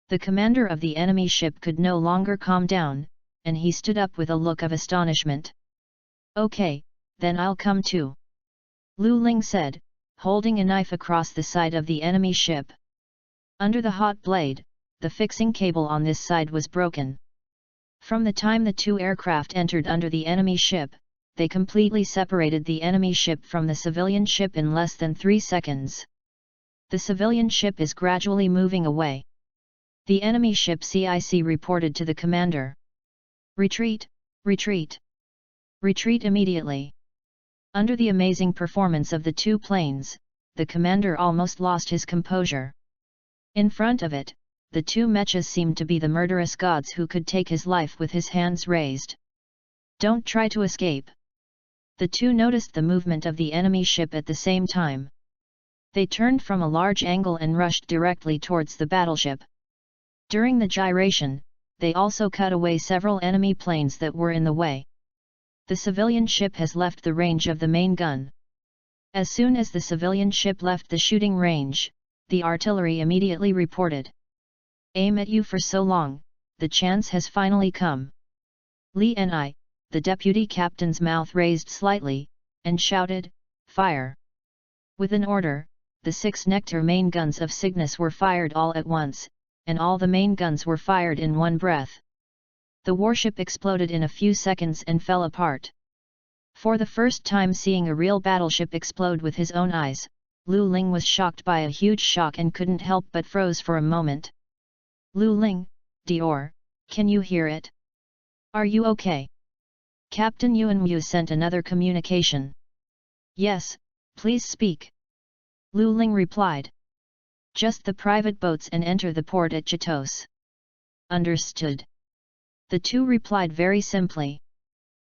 The commander of the enemy ship could no longer calm down, and he stood up with a look of astonishment. Okay, then I'll come too. Lu Ling said, holding a knife across the side of the enemy ship. Under the hot blade, the fixing cable on this side was broken. From the time the 2 aircraft entered under the enemy ship, they completely separated the enemy ship from the civilian ship in less than 3 seconds. The civilian ship is gradually moving away. The enemy ship CIC reported to the commander. Retreat, retreat. Retreat immediately. Under the amazing performance of the two planes, the commander almost lost his composure. In front of it, the two mechas seemed to be the murderous gods who could take his life with his hands raised. Don't try to escape. The two noticed the movement of the enemy ship at the same time. They turned from a large angle and rushed directly towards the battleship. During the gyration, they also cut away several enemy planes that were in the way. The civilian ship has left the range of the main gun. As soon as the civilian ship left the shooting range, the artillery immediately reported. Aim at you for so long, the chance has finally come. Li Ni, the deputy captain's mouth raised slightly, and shouted, "Fire!" With an order, the 6 Nectar main guns of Cygnus were fired all at once, and all the main guns were fired in one breath. The warship exploded in a few seconds and fell apart. For the first time seeing a real battleship explode with his own eyes, Lu Ling was shocked by a huge shock and couldn't help but froze for a moment. Lu Ling, Dior, can you hear it? Are you okay? Captain Yuan Mu sent another communication. Yes, please speak. Lu Ling replied. Just the private boats and enter the port at Chitos. Understood. The two replied very simply.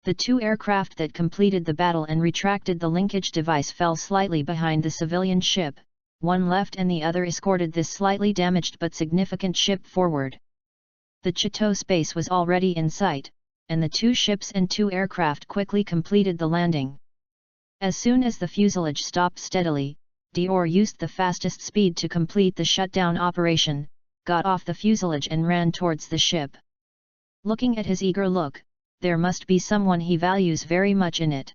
The 2 aircraft that completed the battle and retracted the linkage device fell slightly behind the civilian ship, one left and the other escorted this slightly damaged but significant ship forward. The Chitos base was already in sight, and the 2 ships and 2 aircraft quickly completed the landing. As soon as the fuselage stopped steadily, Dior used the fastest speed to complete the shutdown operation, got off the fuselage and ran towards the ship. Looking at his eager look, there must be someone he values very much in it.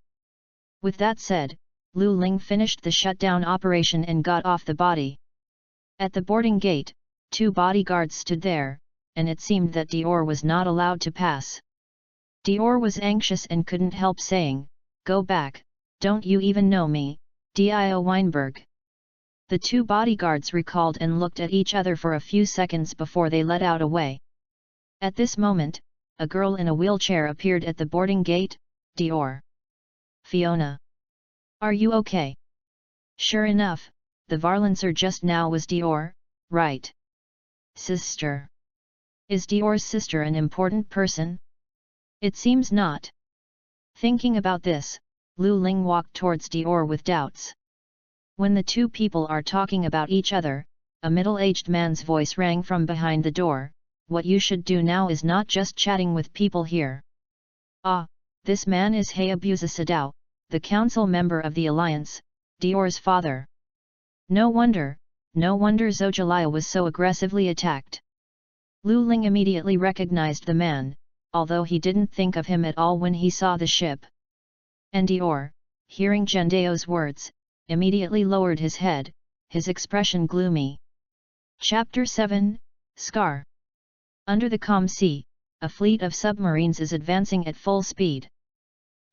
With that said, Lu Ling finished the shutdown operation and got off the body. At the boarding gate, 2 bodyguards stood there, and it seemed that Dior was not allowed to pass. Dior was anxious and couldn't help saying, "Go back, don't you even know me, Dio Weinberg?" The 2 bodyguards recalled and looked at each other for a few seconds before they let out a way. At this moment, a girl in a wheelchair appeared at the boarding gate. Dior. Fiona. Are you okay? Sure enough, the Varlancer just now was Dior, right? Sister. Is Dior's sister an important person? It seems not. Thinking about this, Lu Ling walked towards Dior with doubts. When the 2 people are talking about each other, a middle-aged man's voice rang from behind the door. What you should do now is not just chatting with people here. Ah, this man is Hayabusa Sadao, the council member of the alliance, Dior's father. No wonder Zojaliya was so aggressively attacked. Lu Ling immediately recognized the man, although he didn't think of him at all when he saw the ship. And Dior, hearing Gendao's words, immediately lowered his head, his expression gloomy. Chapter 7, Scar. Under the calm sea, a fleet of submarines is advancing at full speed.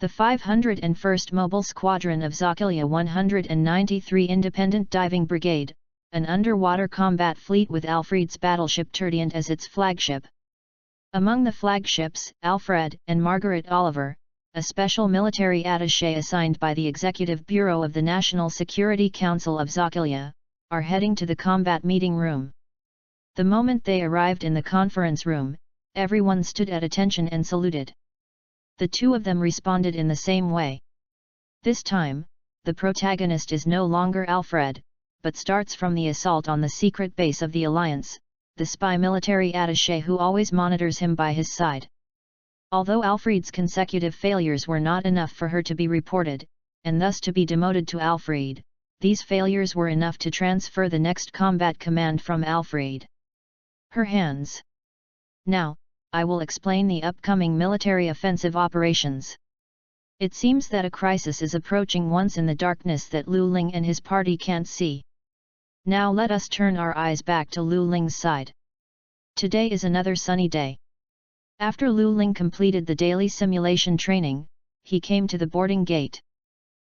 The 501st Mobile Squadron of Zocchia 193 Independent Diving Brigade, an underwater combat fleet with Alfred's battleship Turdient as its flagship. Among the flagships, Alfred and Margaret Oliver, a special military attaché assigned by the Executive Bureau of the National Security Council of Zocchia, are heading to the combat meeting room. The moment they arrived in the conference room, everyone stood at attention and saluted. The 2 of them responded in the same way. This time, the protagonist is no longer Alfred, but starts from the assault on the secret base of the Alliance, the spy military attaché who always monitors him by his side. Although Alfred's consecutive failures were not enough for her to be reported, and thus to be demoted to Alfred, these failures were enough to transfer the next combat command from Alfred. Her hands. Now, I will explain the upcoming military offensive operations. It seems that a crisis is approaching once in the darkness that Lu Ling and his party can't see. Now let us turn our eyes back to Lu Ling's side. Today is another sunny day. After Lu Ling completed the daily simulation training, he came to the boarding gate.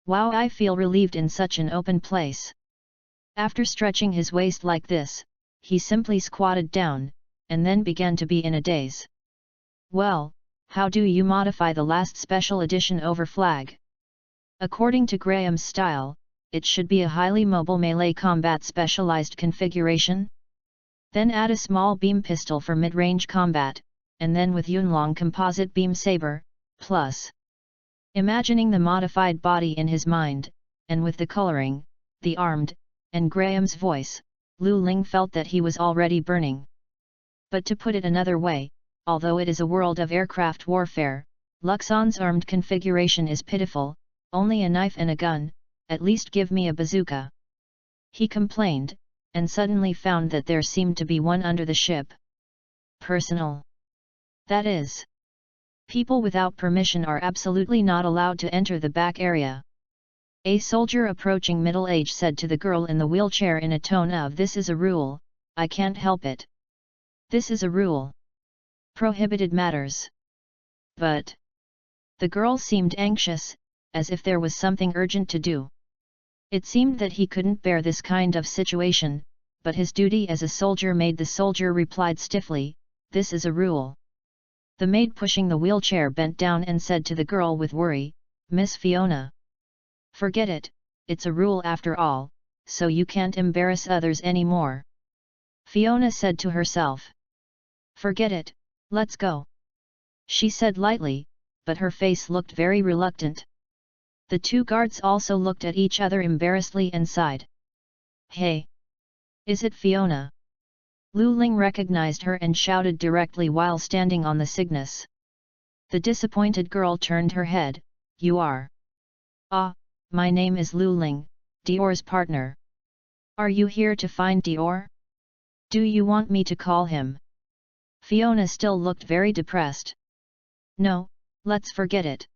Wow, I feel relieved in such an open place. After stretching his waist like this, he simply squatted down, and then began to be in a daze. Well, how do you modify the last special edition over flag? According to Graham's style, it should be a highly mobile melee combat specialized configuration. Then add a small beam pistol for mid-range combat, and then with Yunlong composite beam saber, plus. Imagining the modified body in his mind, and with the coloring, the armed, and Graham's voice, Lu Ling felt that he was already burning. But to put it another way, although it is a world of aircraft warfare, Luxon's armed configuration is pitiful, only a knife and a gun, at least give me a bazooka. He complained, and suddenly found that there seemed to be one under the ship. Personal. That is. People without permission are absolutely not allowed to enter the back area. A soldier approaching middle age said to the girl in the wheelchair in a tone of, "This is a rule, I can't help it. This is a rule. Prohibited matters." But the girl seemed anxious, as if there was something urgent to do. It seemed that he couldn't bear this kind of situation, but his duty as a soldier made the soldier replied stiffly, "This is a rule." The maid pushing the wheelchair bent down and said to the girl with worry, "Miss Fiona. Forget it, it's a rule after all, so you can't embarrass others anymore." Fiona said to herself. "Forget it, let's go," she said lightly, but her face looked very reluctant. The two guards also looked at each other embarrassedly and sighed. "Hey! Is it Fiona?" Lu Ling recognized her and shouted directly while standing on the Cygnus. The disappointed girl turned her head. "You are?" "Ah, my name is Lu Ling, Dior's partner. Are you here to find Dior? Do you want me to call him?" Fiona still looked very depressed. "No, let's forget it.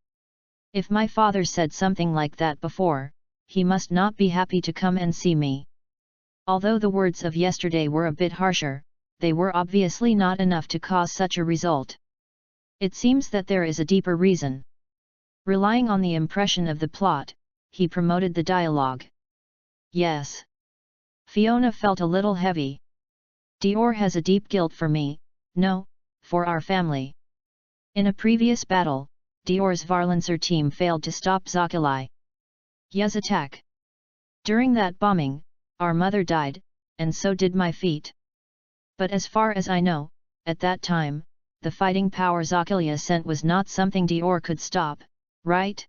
If my father said something like that before, he must not be happy to come and see me." Although the words of yesterday were a bit harsher, they were obviously not enough to cause such a result. It seems that there is a deeper reason. Relying on the impression of the plot, he promoted the dialogue. "Yes." Fiona felt a little heavy. "Dior has a deep guilt for me, no, for our family. In a previous battle, Dior's Varlancer team failed to stop Zokili Ya's attack. During that bombing, our mother died, and so did my feet. But as far as I know, at that time, the fighting power Zokilia sent was not something Dior could stop, right?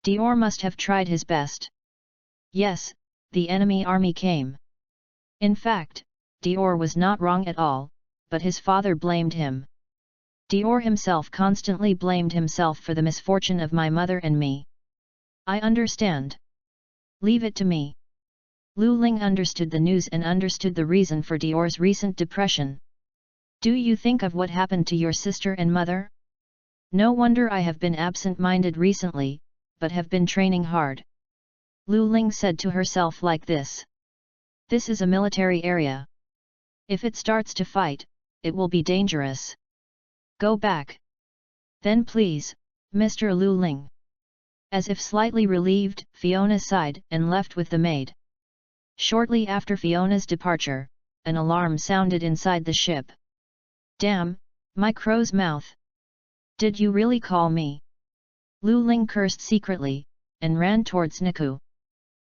Dior must have tried his best. Yes, the enemy army came. In fact, Dior was not wrong at all, but his father blamed him. Dior himself constantly blamed himself for the misfortune of my mother and me. I understand. Leave it to me." Lu Ling understood the news and understood the reason for Dior's recent depression. "Do you think of what happened to your sister and mother? No wonder I have been absent-minded recently, but have been training hard." Lu Ling said to herself like this. "This is a military area. If it starts to fight, it will be dangerous. Go back. Then please, Mr. Lu Ling." As if slightly relieved, Fiona sighed and left with the maid. Shortly after Fiona's departure, an alarm sounded inside the ship. "Damn, my crow's mouth! Did you really call me?" Lu Ling cursed secretly, and ran towards Niku.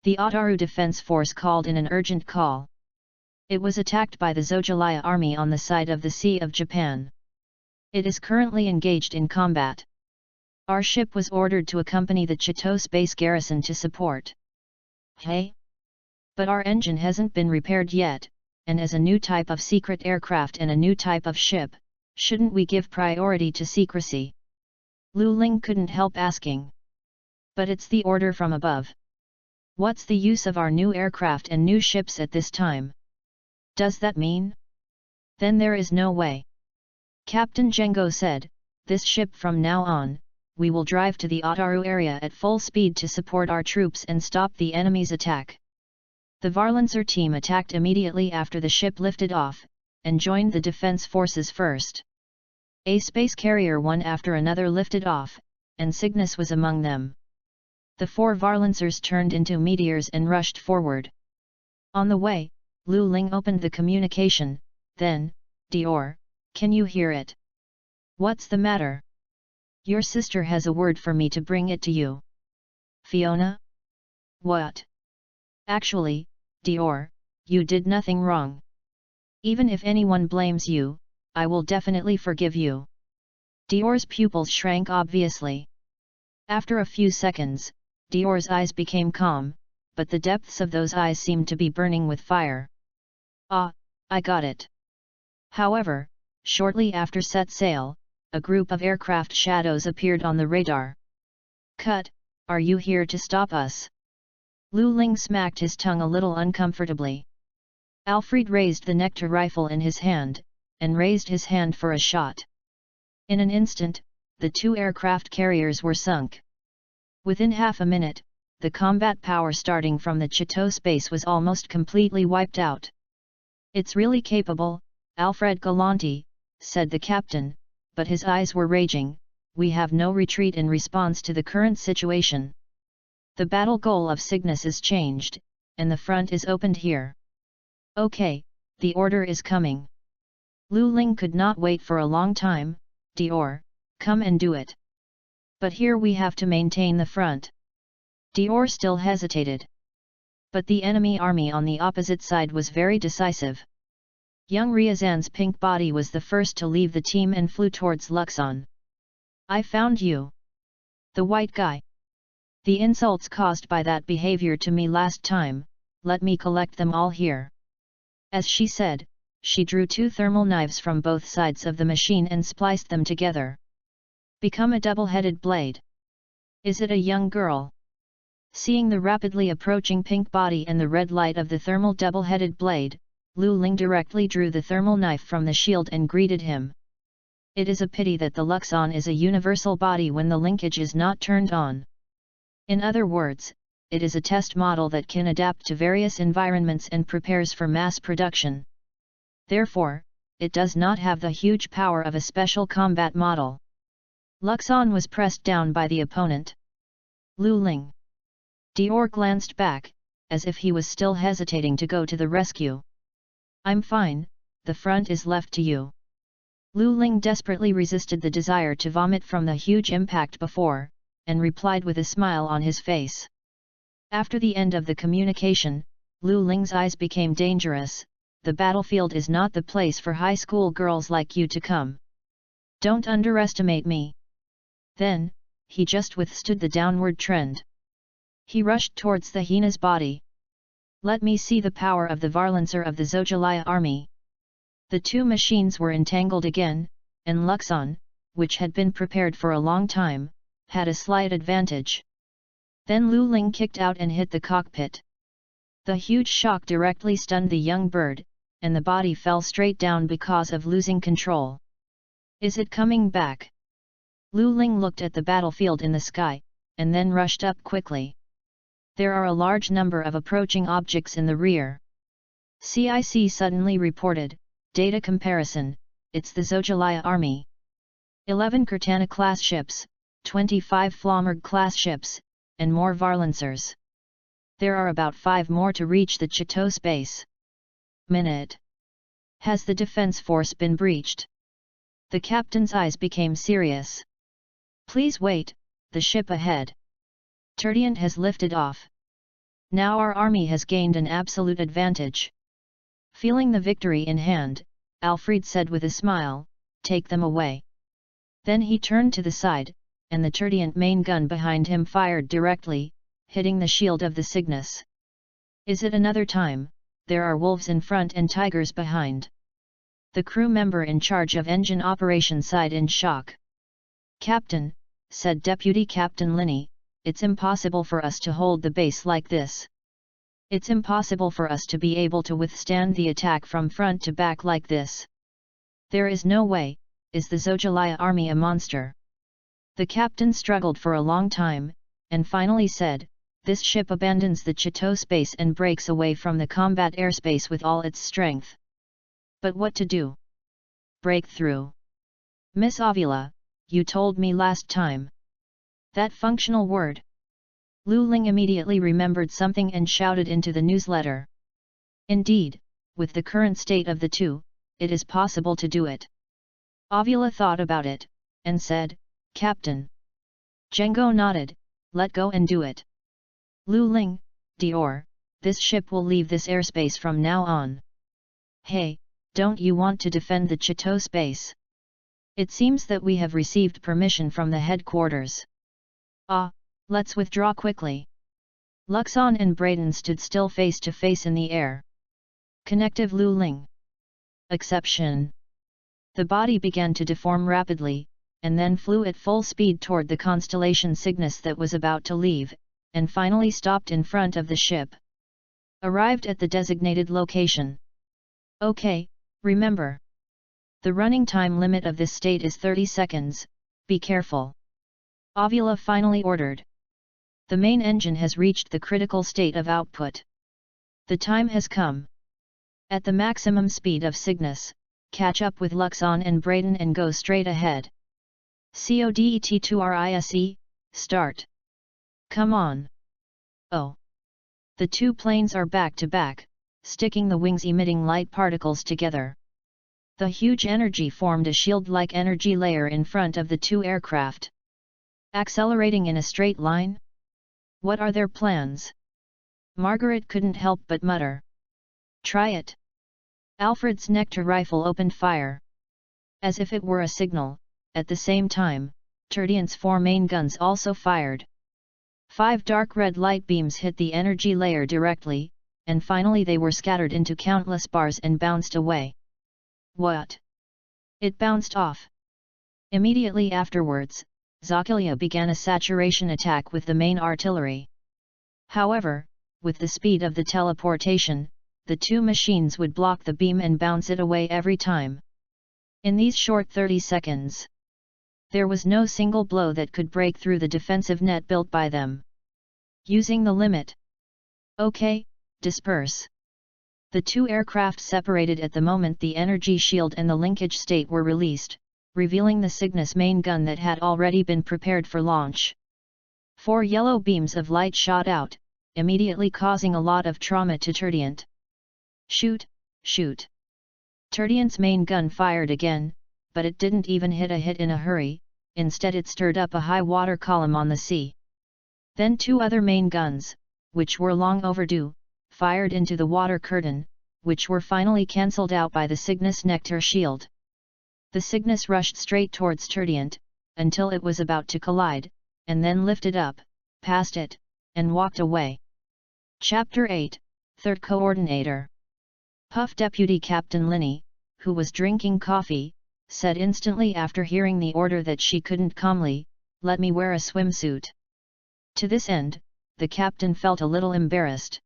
The Otaru Defense Force called in an urgent call. It was attacked by the Zojalaya army on the side of the Sea of Japan. It is currently engaged in combat. Our ship was ordered to accompany the Chitose Space Garrison to support. Hey? But our engine hasn't been repaired yet, and as a new type of secret aircraft and a new type of ship, shouldn't we give priority to secrecy? Lu Ling couldn't help asking. But it's the order from above. What's the use of our new aircraft and new ships at this time? Does that mean? Then there is no way. Captain Jengo said, "This ship from now on, we will drive to the Otaru area at full speed to support our troops and stop the enemy's attack." The Varlancer team attacked immediately after the ship lifted off, and joined the defense forces first. A space carrier one after another lifted off, and Cygnus was among them. The 4 Varlancers turned into meteors and rushed forward. On the way, Lu Ling opened the communication, then, Dior, can you hear it? What's the matter? Your sister has a word for me to bring it to you. Fiona? What? Actually, Dior, you did nothing wrong. Even if anyone blames you, I will definitely forgive you. Dior's pupils shrank obviously. After a few seconds, Dior's eyes became calm, but the depths of those eyes seemed to be burning with fire. Ah, I got it. However, shortly after set sail, a group of aircraft shadows appeared on the radar. Cut, are you here to stop us? Lu Ling smacked his tongue a little uncomfortably. Alfred raised the nectar rifle in his hand, and raised his hand for a shot. In an instant, the 2 aircraft carriers were sunk. Within half a minute, the combat power starting from the Chateau space was almost completely wiped out. It's really capable, Alfred Galanti, said the captain, but his eyes were raging. We have no retreat in response to the current situation. The battle goal of Cygnus is changed, and the front is opened here. Okay, the order is coming. Lu Ling could not wait for a long time. Dior, come and do it. But here we have to maintain the front. Dior still hesitated. But the enemy army on the opposite side was very decisive. Young Ryazan's pink body was the first to leave the team and flew towards Luxon. I found you. The white guy. The insults caused by that behavior to me last time, let me collect them all here. As she said, she drew 2 thermal knives from both sides of the machine and spliced them together. Become a double-headed blade. Is it a young girl? Seeing the rapidly approaching pink body and the red light of the thermal double-headed blade, Lu Ling directly drew the thermal knife from the shield and greeted him. It is a pity that the Luxon is a universal body when the linkage is not turned on. In other words, it is a test model that can adapt to various environments and prepares for mass production. Therefore, it does not have the huge power of a special combat model. Luxon was pressed down by the opponent. Lu Ling. Dior glanced back, as if he was still hesitating to go to the rescue. I'm fine, the front is left to you. Lu Ling desperately resisted the desire to vomit from the huge impact before, and replied with a smile on his face. After the end of the communication, Lu Ling's eyes became dangerous. The battlefield is not the place for high school girls like you to come. Don't underestimate me. Then, he just withstood the downward trend. He rushed towards the hyena's body. Let me see the power of the Varlancer of the Zojalaya army. The 2 machines were entangled again, and Luxon, which had been prepared for a long time, had a slight advantage. Then Lu Ling kicked out and hit the cockpit. The huge shock directly stunned the young bird, and the body fell straight down because of losing control. Is it coming back? Lu Ling looked at the battlefield in the sky, and then rushed up quickly. There are a large number of approaching objects in the rear. CIC suddenly reported, data comparison, it's the Zojalaya army. 11 Cortana-class ships, 25 Flommerg-class ships, and more Varlancers. There are about 5 more to reach the Chateau space. Minute. Has the defense force been breached? The captain's eyes became serious. Please wait, the ship ahead. Terdiant has lifted off. Now our army has gained an absolute advantage. Feeling the victory in hand, Alfred said with a smile, take them away. Then he turned to the side, and the Terdiant main gun behind him fired directly, hitting the shield of the Cygnus. Is it another time? There are wolves in front and tigers behind. The crew member in charge of engine operation sighed in shock. Captain, said Deputy Captain Linney, it's impossible for us to hold the base like this. It's impossible for us to be able to withstand the attack from front to back like this. There is no way. Is the Zojalaya army a monster? The captain struggled for a long time, and finally said, this ship abandons the Chateau space and breaks away from the combat airspace with all its strength. But what to do? Break through. Miss Avila, you told me last time. That functional word. Lu Ling immediately remembered something and shouted into the newsletter. Indeed, with the current state of the two, it is possible to do it. Avila thought about it, and said, Captain. Django nodded, let go and do it. Lu Ling, Dior, this ship will leave this airspace from now on. Hey, don't you want to defend the Chateau space? It seems that we have received permission from the headquarters. Let's withdraw quickly. Luxon and Braden stood still face to face in the air. Connective Lu Ling. Exception. The body began to deform rapidly, and then flew at full speed toward the constellation Cygnus that was about to leave, and finally stopped in front of the ship. Arrived at the designated location. Okay, remember. The running time limit of this state is 30 seconds, be careful. Avila finally ordered. The main engine has reached the critical state of output. The time has come. At the maximum speed of Cygnus, catch up with Luxon and Braden and go straight ahead. CODET2RISE, start. Come on. Oh. The two planes are back to back, sticking the wings emitting light particles together. The huge energy formed a shield-like energy layer in front of the two aircraft. Accelerating in a straight line? What are their plans? Margaret couldn't help but mutter. Try it. Alfred's Nectar rifle opened fire. As if it were a signal, at the same time, Turdian's 4 main guns also fired. 5 dark red light beams hit the energy layer directly, and finally they were scattered into countless bars and bounced away. What? It bounced off. Immediately afterwards, Zakilia began a saturation attack with the main artillery. However, with the speed of the teleportation, the two machines would block the beam and bounce it away every time. In these short 30 seconds, there was no single blow that could break through the defensive net built by them. Using the limit. Okay, disperse. The two aircraft separated at the moment the energy shield and the linkage state were released, revealing the Cygnus main gun that had already been prepared for launch. 4 yellow beams of light shot out, immediately causing a lot of trauma to Turdiant. Shoot, shoot. Turdiant's main gun fired again, but it didn't even hit in a hurry, instead it stirred up a high water column on the sea. Then 2 other main guns, which were long overdue, fired into the water curtain, which were finally cancelled out by the Cygnus Nectar shield. The Cygnus rushed straight towards Turdiant, until it was about to collide, and then lifted up, passed it, and walked away. Chapter 8, Third Coordinator. Puff Deputy Captain Linny, who was drinking coffee, said instantly after hearing the order that she couldn't calmly, let me wear a swimsuit. To this end, the captain felt a little embarrassed.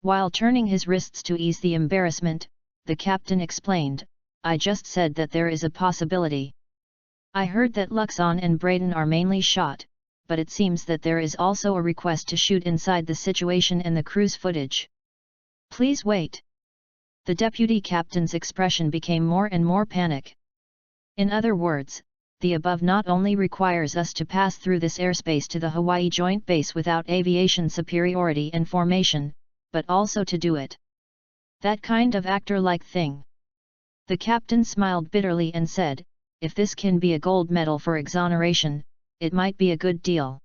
While turning his wrists to ease the embarrassment, the captain explained, I just said that there is a possibility. I heard that Luxon and Braden are mainly shot, but it seems that there is also a request to shoot inside the situation and the cruise footage. Please wait. The deputy captain's expression became more and more panic. In other words, the above not only requires us to pass through this airspace to the Hawaii Joint Base without aviation superiority and formation, but also to do it. That kind of actor-like thing. The captain smiled bitterly and said, if this can be a gold medal for exoneration, it might be a good deal.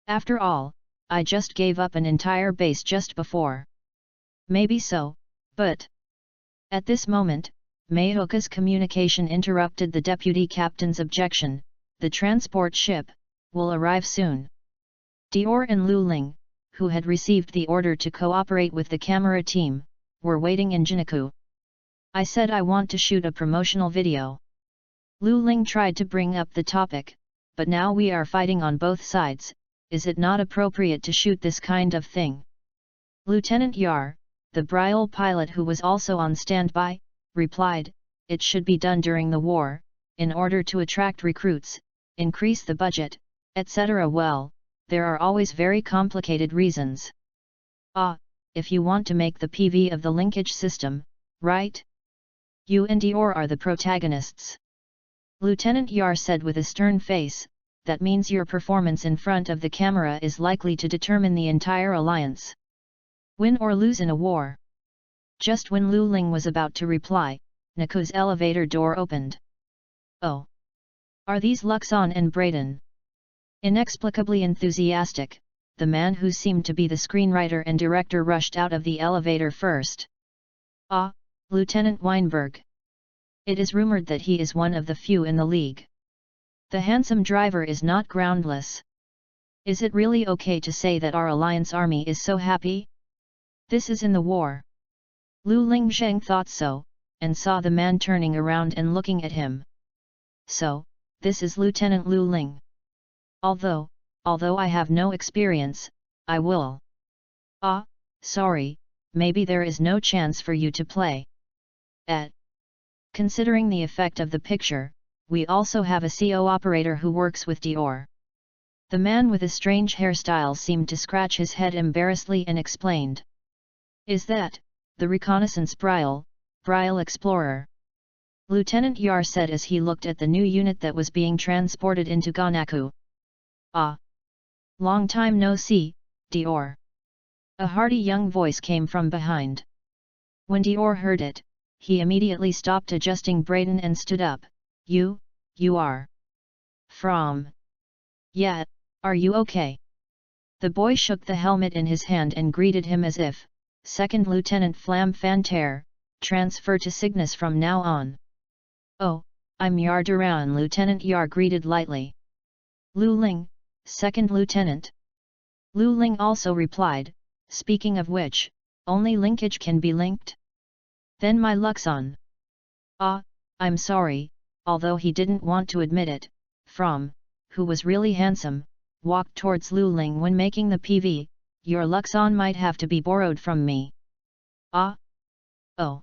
After all, I just gave up an entire base just before. Maybe so, but... At this moment, Mayoka's communication interrupted the deputy captain's objection, the transport ship will arrive soon. Dior and Lu Ling, who had received the order to cooperate with the camera team, were waiting in Jinaku. I said I want to shoot a promotional video. Lu Ling tried to bring up the topic, but now we are fighting on both sides, is it not appropriate to shoot this kind of thing? Lieutenant Yar, the Briol pilot who was also on standby, replied, it should be done during the war, in order to attract recruits, increase the budget, etc. Well, there are always very complicated reasons. If you want to make the PV of the linkage system, right? You and Dior are the protagonists. Lieutenant Yar said with a stern face, that means your performance in front of the camera is likely to determine the entire alliance. Win or lose in a war. Just when Lu Ling was about to reply, Naku's elevator door opened. Oh! Are these Luxon and Brayden? Inexplicably enthusiastic, the man who seemed to be the screenwriter and director rushed out of the elevator first. Ah, Lieutenant Weinberg. It is rumored that he is one of the few in the league. The handsome driver is not groundless. Is it really okay to say that our alliance army is so happy? This is in the war. Lu Lingzheng thought so, and saw the man turning around and looking at him. So, this is Lieutenant Lu Ling. Although I have no experience, I will. Ah, sorry, maybe there is no chance for you to play. Considering the effect of the picture, we also have a CO operator who works with Dior. The man with a strange hairstyle seemed to scratch his head embarrassedly and explained. Is that the reconnaissance Brial Explorer? Lieutenant Yar said as he looked at the new unit that was being transported into Ganaku. Ah! Long time no see, Dior. A hearty young voice came from behind. When Dior heard it, he immediately stopped adjusting Brayden and stood up. You are from... Yeah, are you okay? The boy shook the helmet in his hand and greeted him as if, Second Lieutenant Flam Fanter, transfer to Cygnus from now on. Oh, I'm Yar Duran. Lieutenant Yar greeted lightly. Lu Ling, Second Lieutenant. Lu Ling also replied, speaking of which, only linkage can be linked? Then my Luxon. Ah, I'm sorry, although he didn't want to admit it, From, who was really handsome, walked towards Lu Ling when making the PV, your Luxon might have to be borrowed from me. Ah? Oh.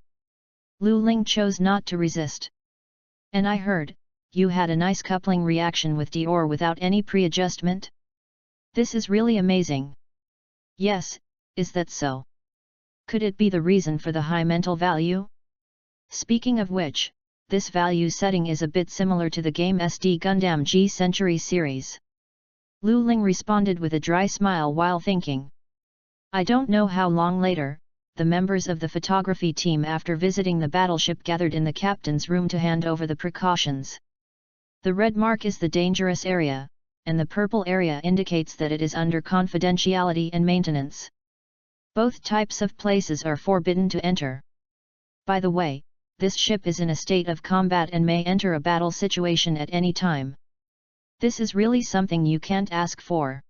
Lu Ling chose not to resist. And I heard, you had a nice coupling reaction with Dior without any pre-adjustment? This is really amazing. Yes, is that so? Could it be the reason for the high mental value? Speaking of which, this value setting is a bit similar to the game SD Gundam G Century series. Lu Ling responded with a dry smile while thinking. I don't know how long later, the members of the photography team after visiting the battleship gathered in the captain's room to hand over the precautions. The red mark is the dangerous area, and the purple area indicates that it is under confidentiality and maintenance. Both types of places are forbidden to enter. By the way, this ship is in a state of combat and may enter a battle situation at any time. This is really something you can't ask for.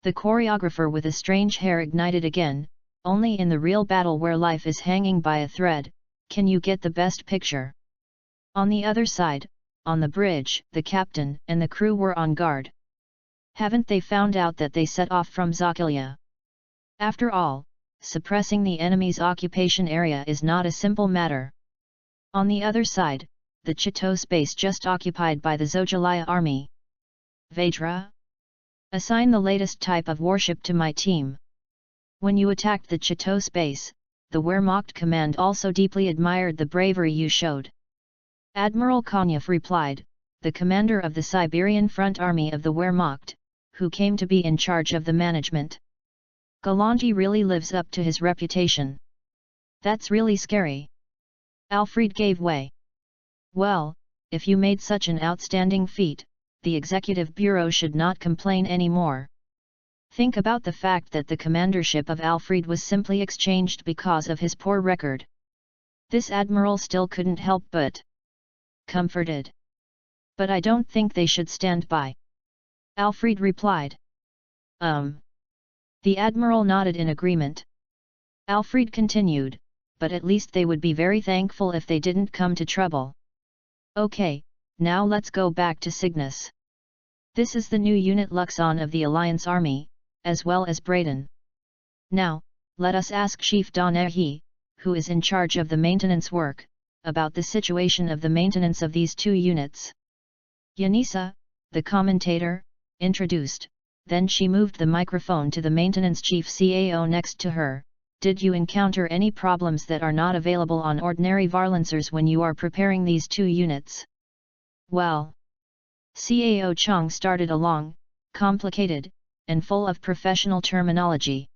The choreographer with a strange hair ignited again. Only in the real battle where life is hanging by a thread, can you get the best picture. On the other side, on the bridge, the captain and the crew were on guard. Haven't they found out that they set off from Zakilia? After all, suppressing the enemy's occupation area is not a simple matter. On the other side, the Chitto space just occupied by the Zojalaya army. Vedra? Assign the latest type of warship to my team. When you attacked the Chitto space, the Wehrmacht command also deeply admired the bravery you showed. Admiral Konyev replied, the commander of the Siberian Front Army of the Wehrmacht, who came to be in charge of the management. Galanti really lives up to his reputation. That's really scary. Alfred gave way. Well, if you made such an outstanding feat, the Executive Bureau should not complain anymore. Think about the fact that the commandership of Alfred was simply exchanged because of his poor record. This admiral still couldn't help but comforted. But I don't think they should stand by. Alfred replied. The admiral nodded in agreement. Alfred continued, but at least they would be very thankful if they didn't come to trouble. Okay, now let's go back to Cygnus. This is the new unit Luxon of the Alliance Army, as well as Brayden. Now, let us ask Chief Donahi, who is in charge of the maintenance work, about the situation of the maintenance of these two units. Yanisa, the commentator, introduced, then she moved the microphone to the maintenance chief CAO next to her. Did you encounter any problems that are not available on ordinary Varlancers when you are preparing these two units? Well, Cao Chong started a long, complicated, and full of professional terminology.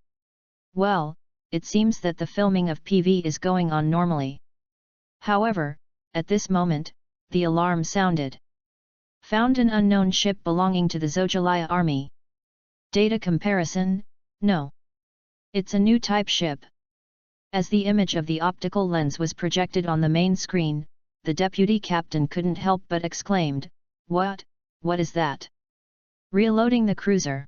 Well, it seems that the filming of PV is going on normally. However, at this moment, the alarm sounded. Found an unknown ship belonging to the Zojalaya army. Data comparison, no. It's a new type ship. As the image of the optical lens was projected on the main screen, the deputy captain couldn't help but exclaimed, "What? What is that?" Reloading the cruiser.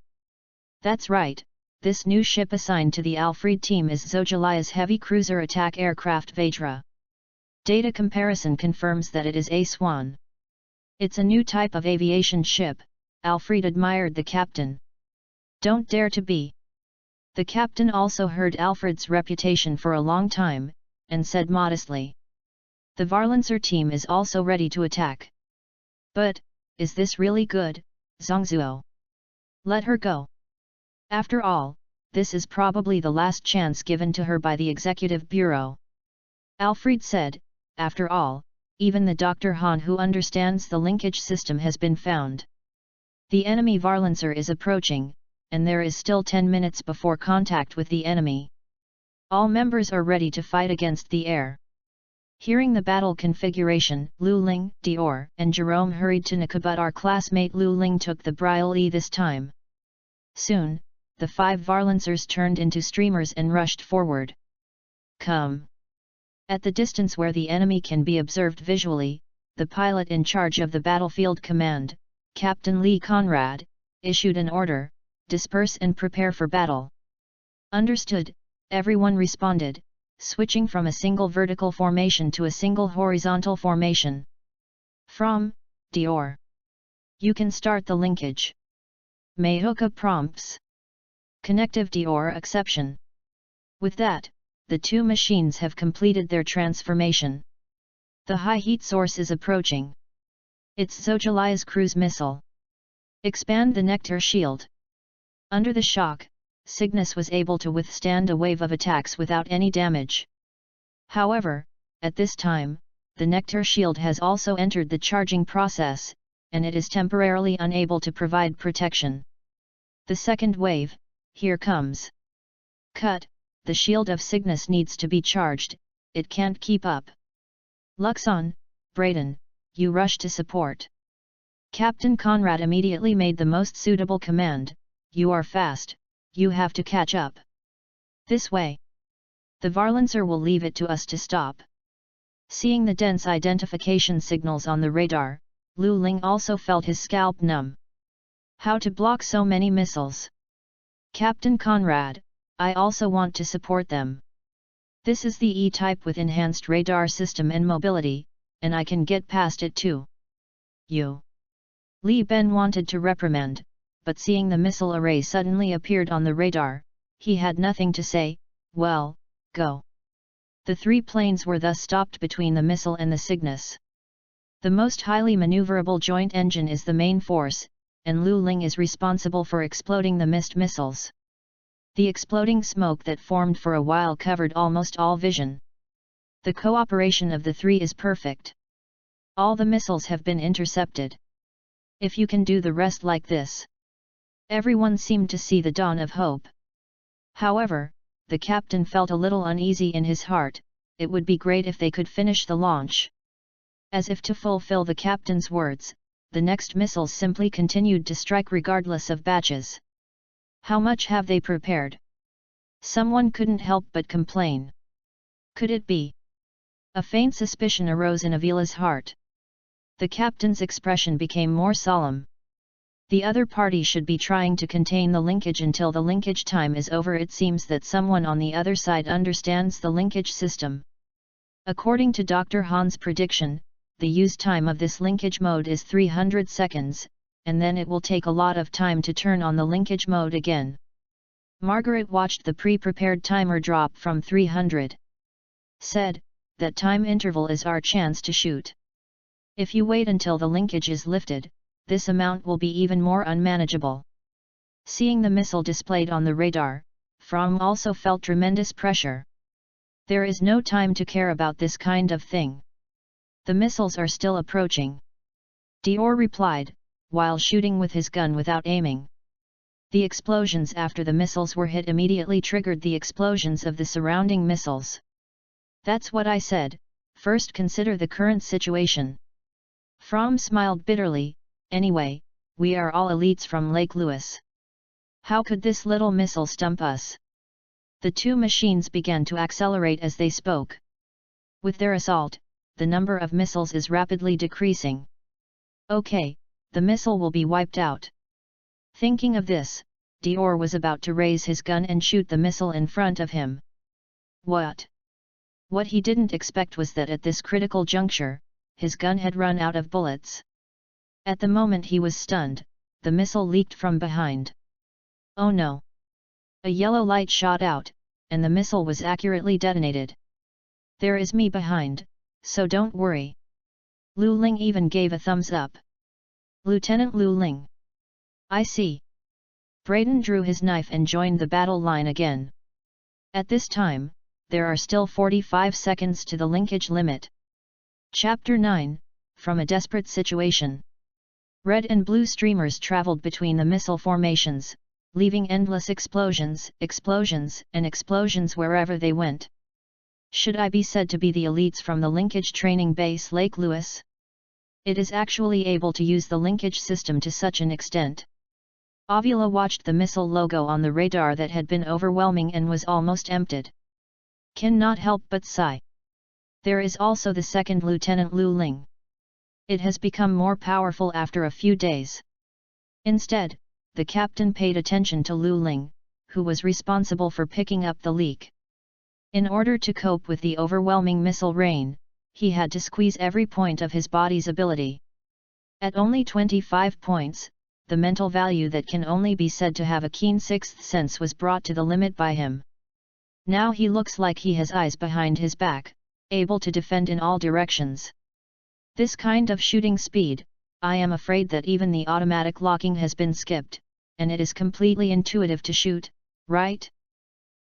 That's right, this new ship assigned to the Alfred team is Zojalaya's heavy cruiser attack aircraft Vajra. Data comparison confirms that it is a Swan. It's a new type of aviation ship, Alfred admired the captain. Don't dare to be. The captain also heard Alfred's reputation for a long time, and said modestly. The Varlancer team is also ready to attack. But, is this really good, Zhongzuo? Let her go. After all, this is probably the last chance given to her by the Executive Bureau. Alfred said, after all, even the Dr. Han who understands the linkage system has been found. The enemy Varlancer is approaching, and there is still 10 minutes before contact with the enemy. All members are ready to fight against the air. Hearing the battle configuration, Lu Ling, Dior, and Jerome hurried to Nika, but our classmate Lu Ling took the brile this time. Soon, the 5 Varlancers turned into streamers and rushed forward. Come! At the distance where the enemy can be observed visually, the pilot in charge of the battlefield command, Captain Lee Conrad, issued an order, disperse and prepare for battle. Understood, everyone responded, switching from a single vertical formation to a single horizontal formation. From, Dior. You can start the linkage. Mahoka prompts. Connective Dior exception. With that, the 2 machines have completed their transformation. The high heat source is approaching. It's Zojalaya's cruise missile. Expand the Nectar shield. Under the shock, Cygnus was able to withstand a wave of attacks without any damage. However, at this time, the Nectar shield has also entered the charging process, and it is temporarily unable to provide protection. The second wave, here comes. Cut, the shield of Cygnus needs to be charged, it can't keep up. Luxon, Braden, you rush to support. Captain Conrad immediately made the most suitable command, you are fast, you have to catch up. This way. The Varlancer will leave it to us to stop. Seeing the dense identification signals on the radar, Lu Ling also felt his scalp numb. How to block so many missiles? Captain Conrad, I also want to support them. This is the E-type with enhanced radar system and mobility, and I can get past it too. You. Li Ben wanted to reprimand, but seeing the missile array suddenly appeared on the radar, he had nothing to say. Well, go. The 3 planes were thus stopped between the missile and the Cygnus. The most highly maneuverable joint engine is the main force, and Lu Ling is responsible for exploding the missed missiles. The exploding smoke that formed for a while covered almost all vision. The cooperation of the 3 is perfect. All the missiles have been intercepted. If you can do the rest like this. Everyone seemed to see the dawn of hope. However, the captain felt a little uneasy in his heart, it would be great if they could finish the launch. As if to fulfill the captain's words, the next missiles simply continued to strike regardless of batches. How much have they prepared? Someone couldn't help but complain. Could it be? A faint suspicion arose in Avila's heart. The captain's expression became more solemn. The other party should be trying to contain the linkage until the linkage time is over. It seems that someone on the other side understands the linkage system. According to Dr. Han's prediction, the use time of this linkage mode is 300 seconds, and then it will take a lot of time to turn on the linkage mode again. Margaret watched the pre-prepared timer drop from 300. Said, that time interval is our chance to shoot. If you wait until the linkage is lifted, this amount will be even more unmanageable. Seeing the missile displayed on the radar, From also felt tremendous pressure. There is no time to care about this kind of thing. The missiles are still approaching. Dior replied, while shooting with his gun without aiming. The explosions after the missiles were hit immediately triggered the explosions of the surrounding missiles. That's what I said, first consider the current situation. Fromm smiled bitterly, anyway, we are all elites from Lake Louis. How could this little missile stump us? The two machines began to accelerate as they spoke. With their assault, the number of missiles is rapidly decreasing. Okay, the missile will be wiped out. Thinking of this, Dior was about to raise his gun and shoot the missile in front of him. What? What he didn't expect was that at this critical juncture, his gun had run out of bullets. At the moment he was stunned, the missile leaked from behind. Oh no! A yellow light shot out, and the missile was accurately detonated. There is me behind, so don't worry. Lu Ling even gave a thumbs up. Lieutenant Lu Ling. I see. Brayden drew his knife and joined the battle line again. At this time, there are still 45 seconds to the linkage limit. Chapter 9, From a Desperate Situation. Red and blue streamers traveled between the missile formations, leaving endless explosions, and explosions wherever they went. Should I be said to be the elites from the linkage training base Lake Louis? It is actually able to use the linkage system to such an extent. Avila watched the missile logo on the radar that had been overwhelming and was almost emptied. Cannot help but sigh. There is also the second Lieutenant Lu Ling. It has become more powerful after a few days. Instead, the captain paid attention to Lu Ling, who was responsible for picking up the leak. In order to cope with the overwhelming missile rain, he had to squeeze every point of his body's ability. At only 25 points, the mental value that can only be said to have a keen sixth sense was brought to the limit by him. Now he looks like he has eyes behind his back, able to defend in all directions. This kind of shooting speed, I am afraid that even the automatic locking has been skipped, and it is completely intuitive to shoot, right?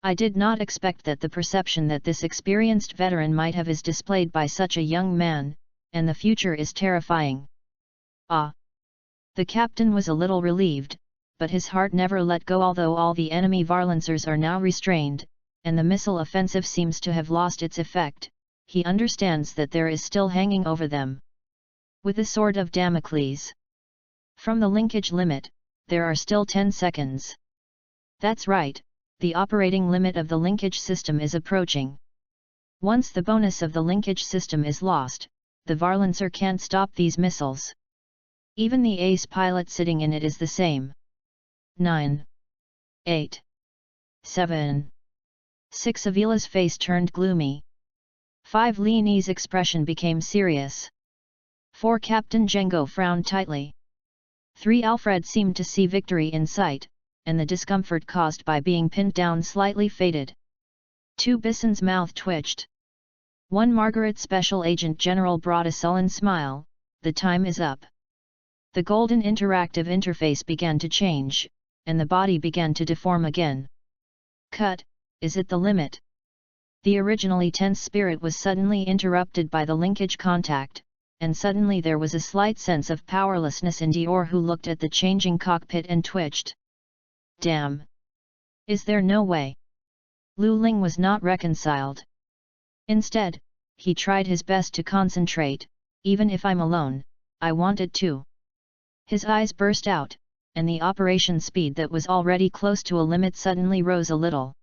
I did not expect that the perception that this experienced veteran might have is displayed by such a young man, and the future is terrifying. Ah! The captain was a little relieved, but his heart never let go. Although all the enemy Varlancers are now restrained, and the missile offensive seems to have lost its effect, he understands that there is still hanging over them. With the sword of Damocles. From the linkage limit, there are still 10 seconds. That's right, the operating limit of the linkage system is approaching. Once the bonus of the linkage system is lost, the Varlancer can't stop these missiles. Even the ace pilot sitting in it is the same. 9. 8. 7. 6. Avila's face turned gloomy. 5. Leonie's expression became serious. 4. Captain Django frowned tightly. 3. Alfred seemed to see victory in sight, and the discomfort caused by being pinned down slightly faded. 2. Bisson's mouth twitched. 1. Margaret Special Agent General brought a sullen smile. The time is up. The golden interactive interface began to change, and the body began to deform again. Cut, is it the limit? The originally tense spirit was suddenly interrupted by the linkage contact, and suddenly there was a slight sense of powerlessness in Dior, who looked at the changing cockpit and twitched. Damn! Is there no way? Lu Ling was not reconciled. Instead, he tried his best to concentrate. Even if I'm alone, I wanted to. His eyes burst out, and the operation speed that was already close to a limit suddenly rose a little.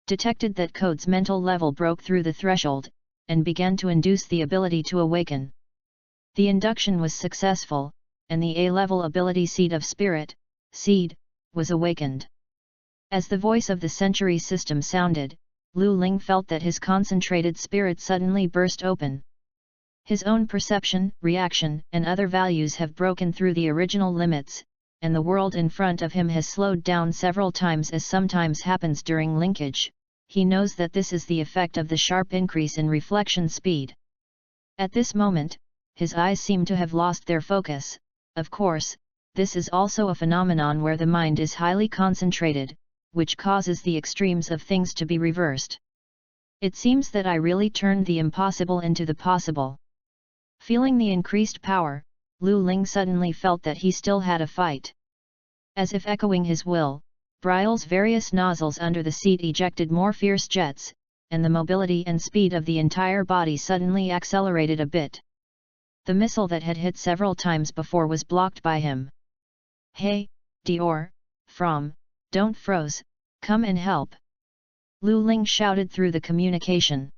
Detected that Code's mental level broke through the threshold, and began to induce the ability to awaken. The induction was successful, and the A-level ability Seed of Spirit, Seed, was awakened. As the voice of the Century system sounded, Lu Ling felt that his concentrated spirit suddenly burst open. His own perception, reaction, and other values have broken through the original limits, and the world in front of him has slowed down several times, as sometimes happens during linkage. He knows that this is the effect of the sharp increase in reflection speed. At this moment, his eyes seem to have lost their focus. Of course, this is also a phenomenon where the mind is highly concentrated, which causes the extremes of things to be reversed. It seems that I really turned the impossible into the possible. Feeling the increased power, Lu Ling suddenly felt that he still had a fight. As if echoing his will, Brile's various nozzles under the seat ejected more fierce jets, and the mobility and speed of the entire body suddenly accelerated a bit. The missile that had hit several times before was blocked by him. "Hey, Dior, don't froze, come and help!" Lu Ling shouted through the communication.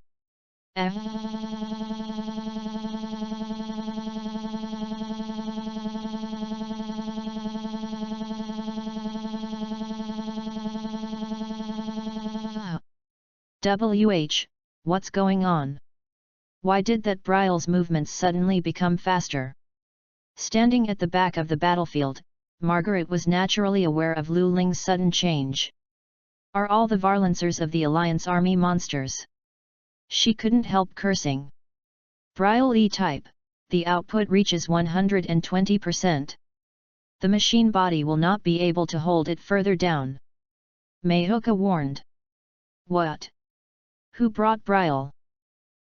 What's going on? Why did that Brile's movements suddenly become faster? Standing at the back of the battlefield, Margaret was naturally aware of Lu Ling's sudden change. Are all the Varlancers of the Alliance army monsters? She couldn't help cursing. Brile E-type, the output reaches 120%. The machine body will not be able to hold it further down. Mahoka warned. What? Who brought Brile?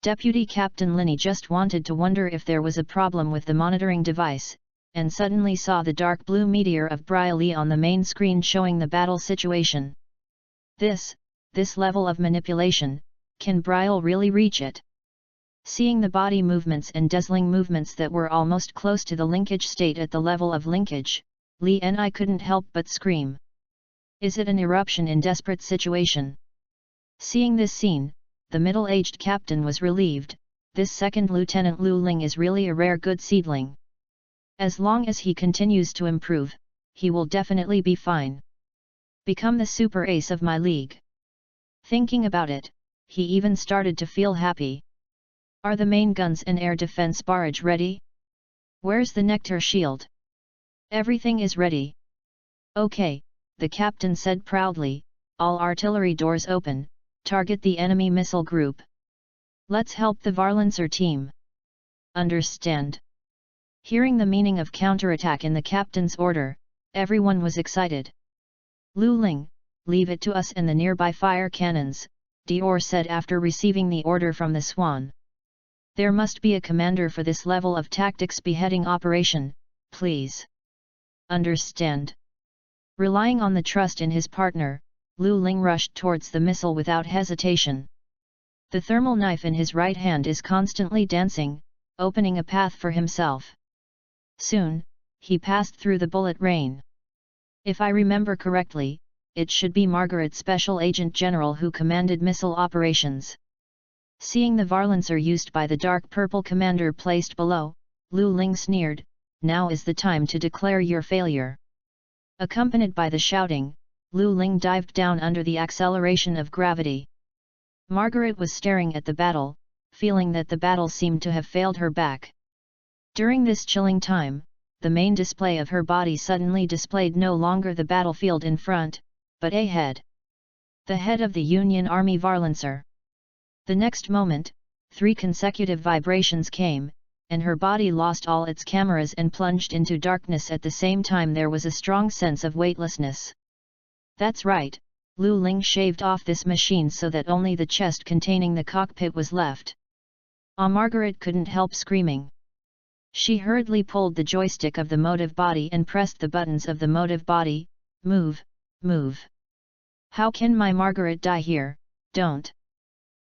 Deputy Captain Linny just wanted to wonder if there was a problem with the monitoring device, and suddenly saw the dark blue meteor of Brile on the main screen showing the battle situation. This level of manipulation, can Brile really reach it? Seeing the body movements and dazzling movements that were almost close to the linkage state at the level of linkage, Li and I couldn't help but scream. Is it an eruption in desperate situation? Seeing this scene, the middle-aged captain was relieved. This second Lieutenant Lu Ling is really a rare good seedling. As long as he continues to improve, he will definitely be fine. Become the super ace of my league. Thinking about it, he even started to feel happy. Are the main guns and air defense barrage ready? Where's the nectar shield? Everything is ready. Okay, the captain said proudly, all artillery doors open, target the enemy missile group. Let's help the Varlancer team. Understand? Hearing the meaning of counterattack in the captain's order, everyone was excited. Lu Ling, leave it to us and the nearby fire cannons, Dior said after receiving the order from the Swan. There must be a commander for this level of tactics beheading operation, please. Understand? Relying on the trust in his partner, Lu Ling rushed towards the missile without hesitation. The thermal knife in his right hand is constantly dancing, opening a path for himself. Soon, he passed through the bullet rain. If I remember correctly, it should be Margaret Special Agent General who commanded missile operations. Seeing the Varlancer used by the dark purple commander placed below, Lu Ling sneered, now is the time to declare your failure. Accompanied by the shouting, Lu Ling dived down under the acceleration of gravity. Margaret was staring at the battle, feeling that the battle seemed to have failed her back. During this chilling time, the main display of her body suddenly displayed no longer the battlefield in front, but a head. The head of the Union Army Varlancer. The next moment, 3 consecutive vibrations came, and her body lost all its cameras and plunged into darkness. At the same time there was a strong sense of weightlessness. That's right, Lu Ling shaved off this machine so that only the chest containing the cockpit was left. Margaret couldn't help screaming. She hurriedly pulled the joystick of the motive body and pressed the buttons of the motive body. Move, move. How can my Margaret die here? Don't.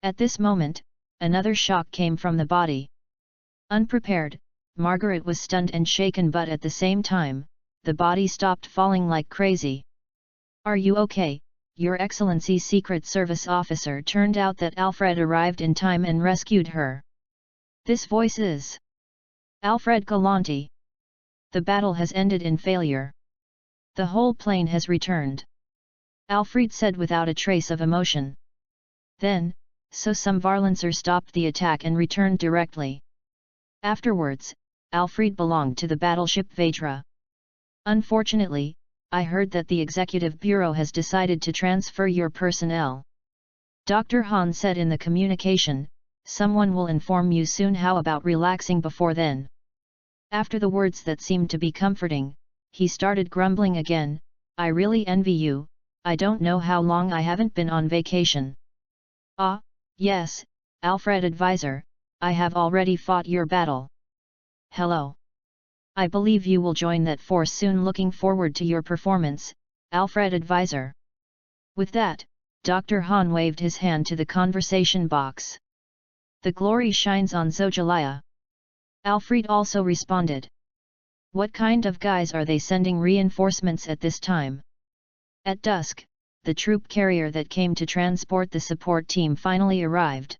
At this moment, another shock came from the body. Unprepared, Margaret was stunned and shaken, but at the same time, the body stopped falling like crazy. Are you okay, Your Excellency? Secret Service officer turned out that Alfred arrived in time and rescued her. This voice is Alfred Galanti. The battle has ended in failure. The whole plane has returned. Alfred said without a trace of emotion. Then, so some Varlancer stopped the attack and returned directly. Afterwards, Alfred belonged to the battleship Vajra. Unfortunately, I heard that the Executive Bureau has decided to transfer your personnel. Dr. Han said in the communication, someone will inform you soon. How about relaxing before then? After the words that seemed to be comforting, he started grumbling again, I really envy you, I don't know how long I haven't been on vacation. Ah, yes, Alfred advisor, I have already fought your battle. Hello. I believe you will join that force soon. Looking forward to your performance, Alfred advisor. With that, Dr. Han waved his hand to the conversation box. The glory shines on Zojalia. Alfred also responded. What kind of guys are they sending reinforcements at this time? At dusk, the troop carrier that came to transport the support team finally arrived.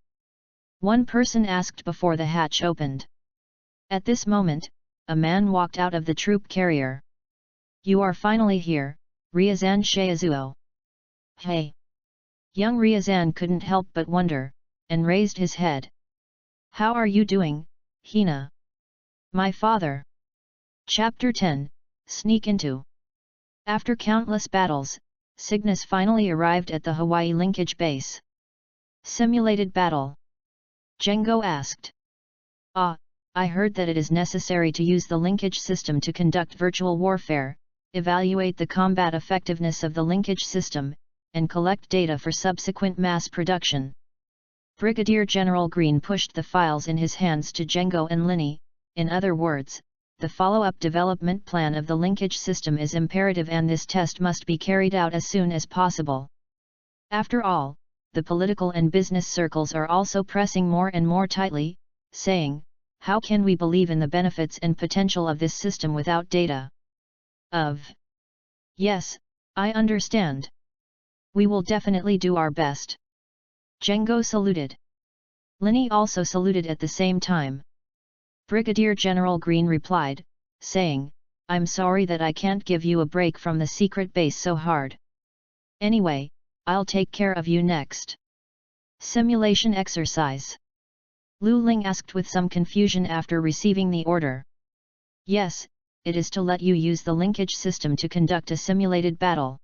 One person asked before the hatch opened. At this moment, a man walked out of the troop carrier. You are finally here, Ryazan Shayazuo. Hey! Young Ryazan couldn't help but wonder, and raised his head. How are you doing, Hina? My father. Chapter 10, Sneak Into. After countless battles, Cygnus finally arrived at the Hawaii linkage base. Simulated battle. Django asked. I heard that it is necessary to use the linkage system to conduct virtual warfare, evaluate the combat effectiveness of the linkage system, and collect data for subsequent mass production. Brigadier General Green pushed the files in his hands to Django and Linny. In other words, the follow-up development plan of the linkage system is imperative and this test must be carried out as soon as possible. After all, the political and business circles are also pressing more and more tightly, saying, how can we believe in the benefits and potential of this system without data? Yes, I understand. We will definitely do our best. Django saluted. Linny also saluted at the same time. Brigadier General Green replied, saying, I'm sorry that I can't give you a break from the secret base so hard. Anyway, I'll take care of you next. Simulation exercise. Lu Ling asked with some confusion after receiving the order. Yes, it is to let you use the linkage system to conduct a simulated battle.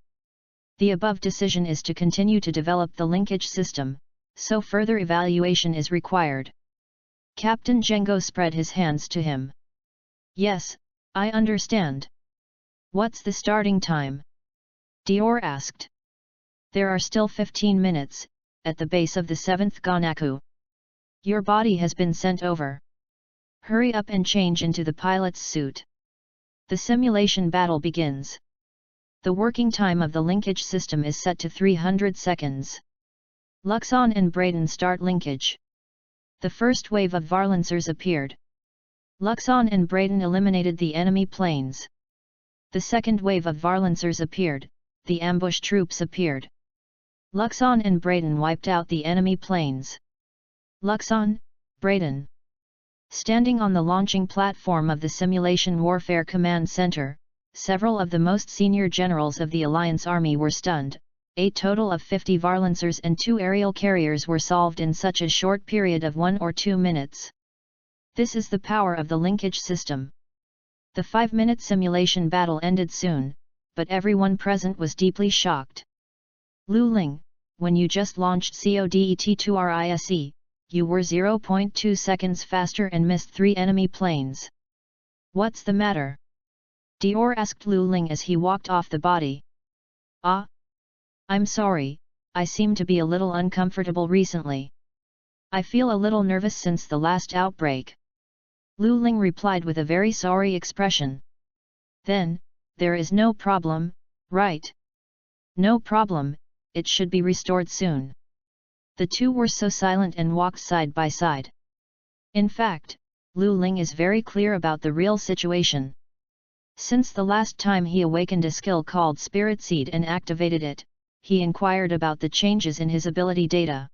The above decision is to continue to develop the linkage system, so further evaluation is required. Captain Django spread his hands to him. Yes, I understand. What's the starting time? Dior asked. There are still 15 minutes, at the base of the 7th Ganaku. Your body has been sent over. Hurry up and change into the pilot's suit. The simulation battle begins. The working time of the linkage system is set to 300 seconds. Luxon and Braden start linkage. The first wave of Varlancers appeared. Luxon and Braden eliminated the enemy planes. The second wave of Varlancers appeared, the ambush troops appeared. Luxon and Braden wiped out the enemy planes. Luxon, Braden. Standing on the launching platform of the Simulation Warfare Command Center, several of the most senior generals of the Alliance Army were stunned. A total of 50 Varlancers and 2 aerial carriers were solved in such a short period of 1 or 2 minutes. This is the power of the linkage system. The 5-minute simulation battle ended soon, but everyone present was deeply shocked. Lu Ling, when you just launched CODET-2RISE, you were 0.2 seconds faster and missed 3 enemy planes. What's the matter? Dior asked Lu Ling as he walked off the body. I'm sorry, I seem to be a little uncomfortable recently. I feel a little nervous since the last outbreak. Lu Ling replied with a very sorry expression. Then, there is no problem, right? No problem, it should be restored soon. The two were so silent and walked side by side. In fact, Lu Ling is very clear about the real situation. Since the last time he awakened a skill called Spirit Seed and activated it, he inquired about the changes in his ability data.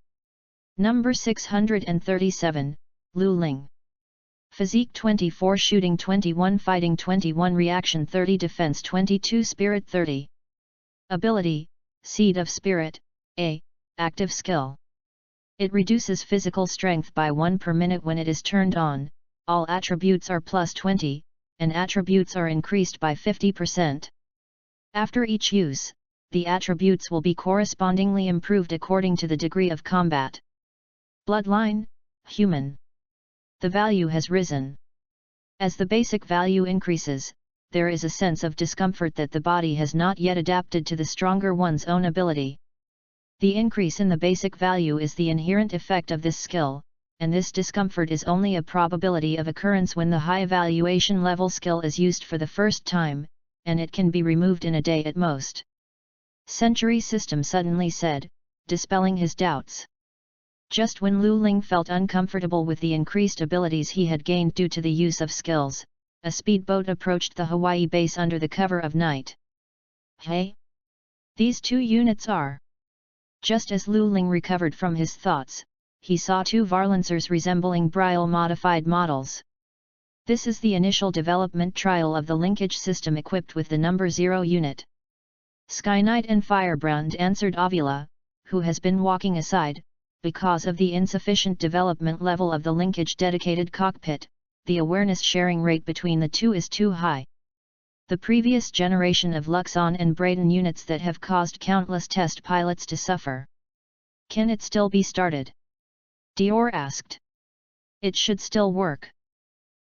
Number 637, Lu Ling. Physique 24, Shooting 21, Fighting 21, Reaction 30, Defense 22, Spirit 30. Ability, Seed of Spirit, A, active skill. It reduces physical strength by 1 per minute when it is turned on, all attributes are plus 20, and attributes are increased by 50%. After each use, the attributes will be correspondingly improved according to the degree of combat. Bloodline, Human. The value has risen. As the basic value increases, there is a sense of discomfort that the body has not yet adapted to the stronger one's own ability. The increase in the basic value is the inherent effect of this skill, and this discomfort is only a probability of occurrence when the high evaluation level skill is used for the first time, and it can be removed in a day at most. Century System suddenly said, dispelling his doubts. Just when Lu Ling felt uncomfortable with the increased abilities he had gained due to the use of skills, a speedboat approached the Hawaii base under the cover of night. Hey? These 2 units are... Just as Lu Ling recovered from his thoughts, he saw 2 Varlancers resembling Brial-modified models. This is the initial development trial of the linkage system equipped with the number 0 unit. Sky Knight and Firebrand, answered Avila, who has been walking aside. Because of the insufficient development level of the linkage dedicated cockpit, the awareness sharing rate between the two is too high. The previous generation of Luxon and Braden units that have caused countless test pilots to suffer. Can it still be started? Dior asked. It should still work.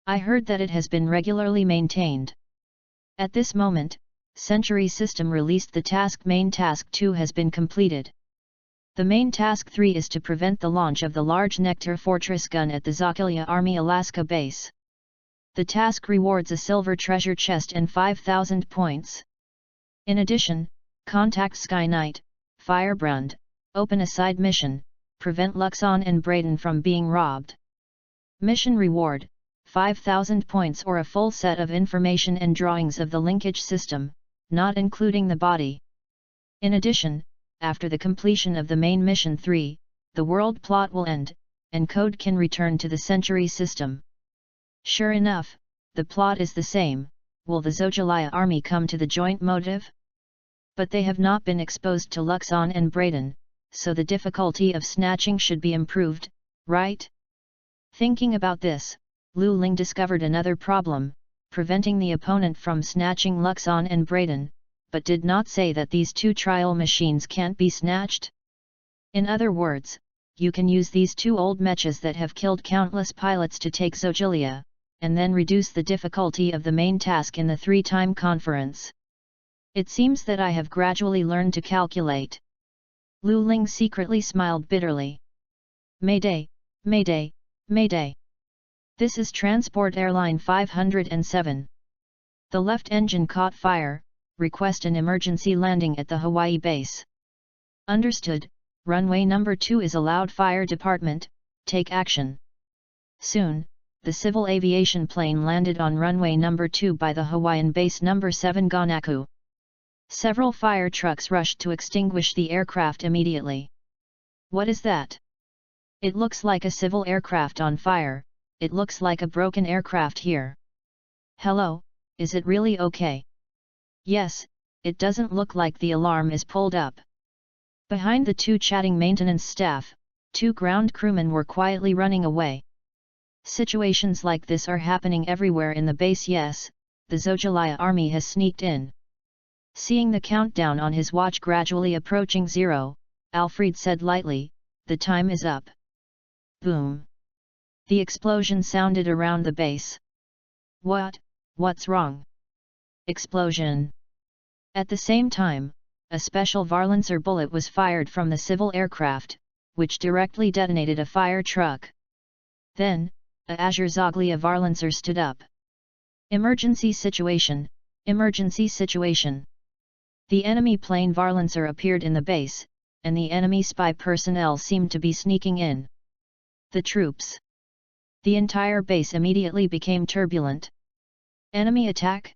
I heard that it has been regularly maintained. At this moment, Century System released the task Main Task 2 has been completed. The main task 3 is to prevent the launch of the large Nectar Fortress gun at the Zokilia Army Alaska base. The task rewards a silver treasure chest and 5,000 points. In addition, contact Sky Knight, Firebrand, open a side mission, prevent Luxon and Braden from being robbed. Mission reward, 5,000 points or a full set of information and drawings of the linkage system, not including the body. In addition, after the completion of the main mission 3, the world plot will end, and code can return to the Century System. Sure enough, the plot is the same. Will the Zojalia army come to the joint motive? But they have not been exposed to Luxon and Braden, so the difficulty of snatching should be improved, right? Thinking about this, Lu Ling discovered another problem, preventing the opponent from snatching Luxon and Braden, but did not say that these 2 trial machines can't be snatched. In other words, you can use these 2 old mechas that have killed countless pilots to take Zojilia, and then reduce the difficulty of the main task in the 3-time conference. It seems that I have gradually learned to calculate. Lu Ling secretly smiled bitterly. Mayday, Mayday, Mayday. This is Transport Airline 507. The left engine caught fire. Request an emergency landing at the Hawaii base. Understood. Runway number 2 is allowed. Fire department, take action. Soon, the civil aviation plane landed on runway number 2 by the Hawaiian base number 7 Ganaku. Several fire trucks rushed to extinguish the aircraft immediately. What is that? It looks like a civil aircraft on fire. It looks like a broken aircraft here. Hello, is it really okay? Yes, it doesn't look like the alarm is pulled up. Behind the 2 chatting maintenance staff, 2 ground crewmen were quietly running away. Situations like this are happening everywhere in the base. Yes, the Zojalia army has sneaked in. Seeing the countdown on his watch gradually approaching 0, Alfred said lightly, the time is up. Boom. The explosion sounded around the base. What's wrong? Explosion. At the same time, a special Varlancer bullet was fired from the civil aircraft, which directly detonated a fire truck. Then, a Azure Zoglia Varlancer stood up. Emergency situation, emergency situation. The enemy plane Varlancer appeared in the base, and the enemy spy personnel seemed to be sneaking in. The troops. The entire base immediately became turbulent. Enemy attack?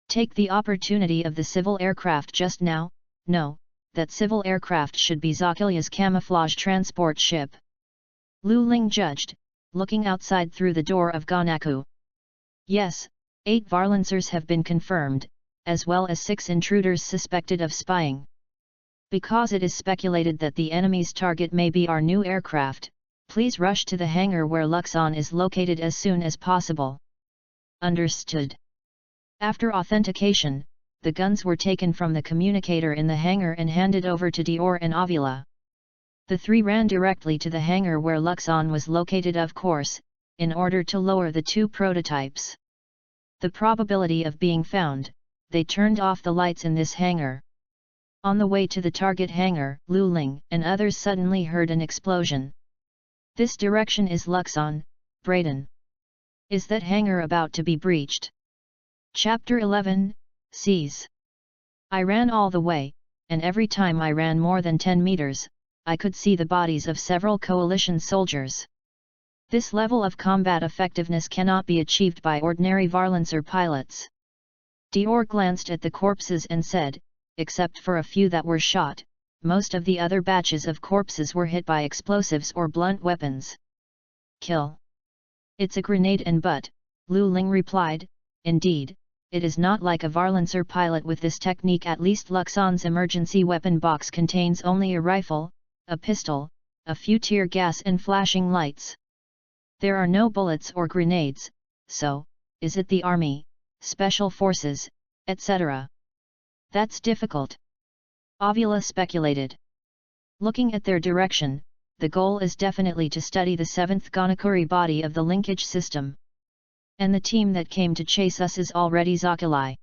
Take the opportunity of the civil aircraft just now. No, that civil aircraft should be Zokilia's camouflage transport ship. Lu Ling judged, looking outside through the door of Ganaku. Yes, 8 Varlancers have been confirmed, as well as 6 intruders suspected of spying. Because it is speculated that the enemy's target may be our new aircraft, please rush to the hangar where Luxon is located as soon as possible. Understood. After authentication, the guns were taken from the communicator in the hangar and handed over to Dior and Avila. The 3 ran directly to the hangar where Luxon was located, of course, in order to lower the 2 prototypes. The probability of being found, they turned off the lights in this hangar. On the way to the target hangar, Lu Ling and others suddenly heard an explosion. This direction is Luxon, Braden. Is that hangar about to be breached? Chapter 11, Seize. I ran all the way, and every time I ran more than 10 meters, I could see the bodies of several coalition soldiers. This level of combat effectiveness cannot be achieved by ordinary Varlancer pilots. Dior glanced at the corpses and said, except for a few that were shot, most of the other batches of corpses were hit by explosives or blunt weapons. Kill. It's a grenade and butt, Lu Ling replied. Indeed, it is not like a Varlancer pilot with this technique. At least Luxon's emergency weapon box contains only a rifle, a pistol, a few tear gas and flashing lights. There are no bullets or grenades, so, is it the army, special forces, etc.? That's difficult. Avila speculated. Looking at their direction, the goal is definitely to study the 7th Gonakuri body of the linkage system. And the team that came to chase us is already Zoculi.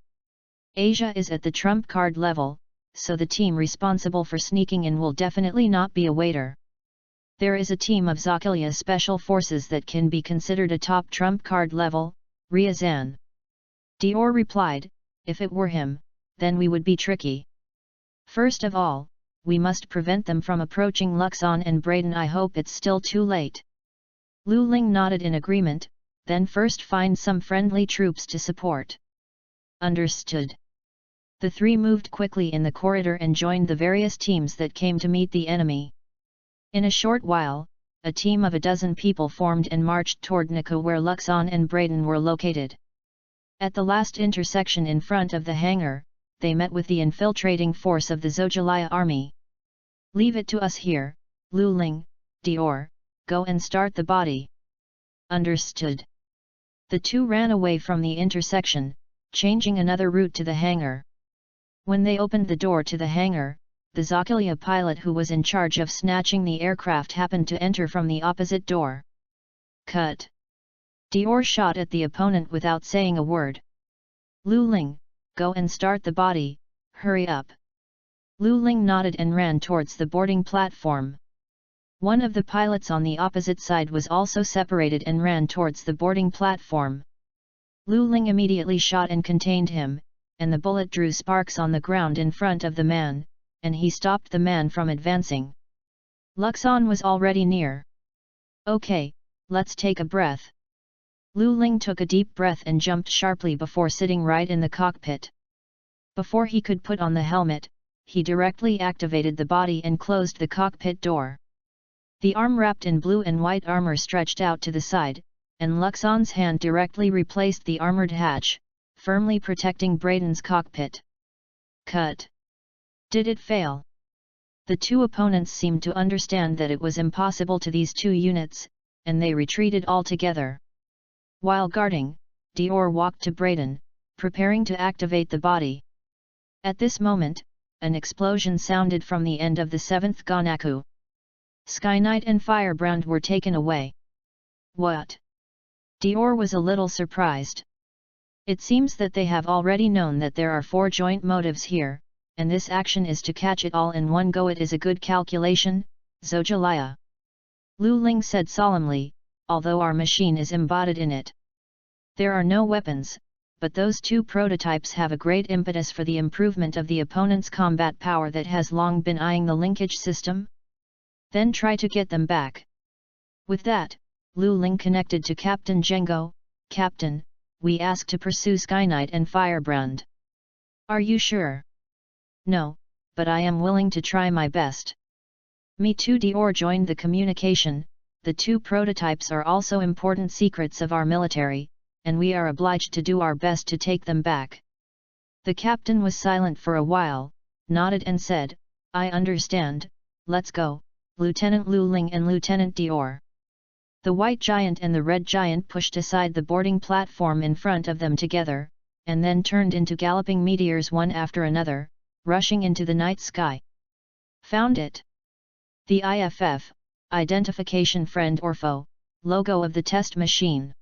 Asia is at the trump card level, so the team responsible for sneaking in will definitely not be a waiter. There is a team of Zokilia special forces that can be considered a top trump card level, Riazan. Dior replied, if it were him, then we would be tricky. First of all, we must prevent them from approaching Luxon and Braden. I hope it's still too late. Lu Ling nodded in agreement, then first find some friendly troops to support. Understood. The three moved quickly in the corridor and joined the various teams that came to meet the enemy. In a short while, a team of a dozen people formed and marched toward Nika where Luxon and Braden were located. At the last intersection in front of the hangar, they met with the infiltrating force of the Zojalaya army. Leave it to us here, Lu Ling, Dior, go and start the body. Understood. The two ran away from the intersection, changing another route to the hangar. When they opened the door to the hangar, the Zokilia pilot who was in charge of snatching the aircraft happened to enter from the opposite door. Cut. Dior shot at the opponent without saying a word. Lu Ling, go and start the body, hurry up. Lu Ling nodded and ran towards the boarding platform. One of the pilots on the opposite side was also separated and ran towards the boarding platform. Lu Ling immediately shot and contained him, and the bullet drew sparks on the ground in front of the man, and he stopped the man from advancing. Luxon was already near. Okay, let's take a breath. Lu Ling took a deep breath and jumped sharply before sitting right in the cockpit. Before he could put on the helmet, he directly activated the body and closed the cockpit door. The arm wrapped in blue and white armor stretched out to the side, and Luxon's hand directly replaced the armored hatch, firmly protecting Braden's cockpit. Cut. Did it fail? The two opponents seemed to understand that it was impossible to these two units, and they retreated altogether. While guarding, Dior walked to Braden, preparing to activate the body. At this moment, an explosion sounded from the end of the 7th Gonaku. Sky Knight and Firebrand were taken away. What? Dior was a little surprised. It seems that they have already known that there are 4 joint motives here, and this action is to catch it all in one go. It is a good calculation, Zojalaya. Lu Ling said solemnly, although our machine is embodied in it. There are no weapons, but those 2 prototypes have a great impetus for the improvement of the opponent's combat power that has long been eyeing the linkage system. Then try to get them back. With that, Lu Ling connected to Captain Jengo. Captain, we ask to pursue Sky Knight and Firebrand. Are you sure? No, but I am willing to try my best. Me too. Dior joined the communication. The 2 prototypes are also important secrets of our military, and we are obliged to do our best to take them back. The captain was silent for a while, nodded and said, I understand, let's go, Lieutenant Lu Ling and Lieutenant Dior. The white giant and the red giant pushed aside the boarding platform in front of them together, and then turned into galloping meteors one after another, rushing into the night sky. Found it! The IFF, Identification Friend or Foe, logo of the test machine.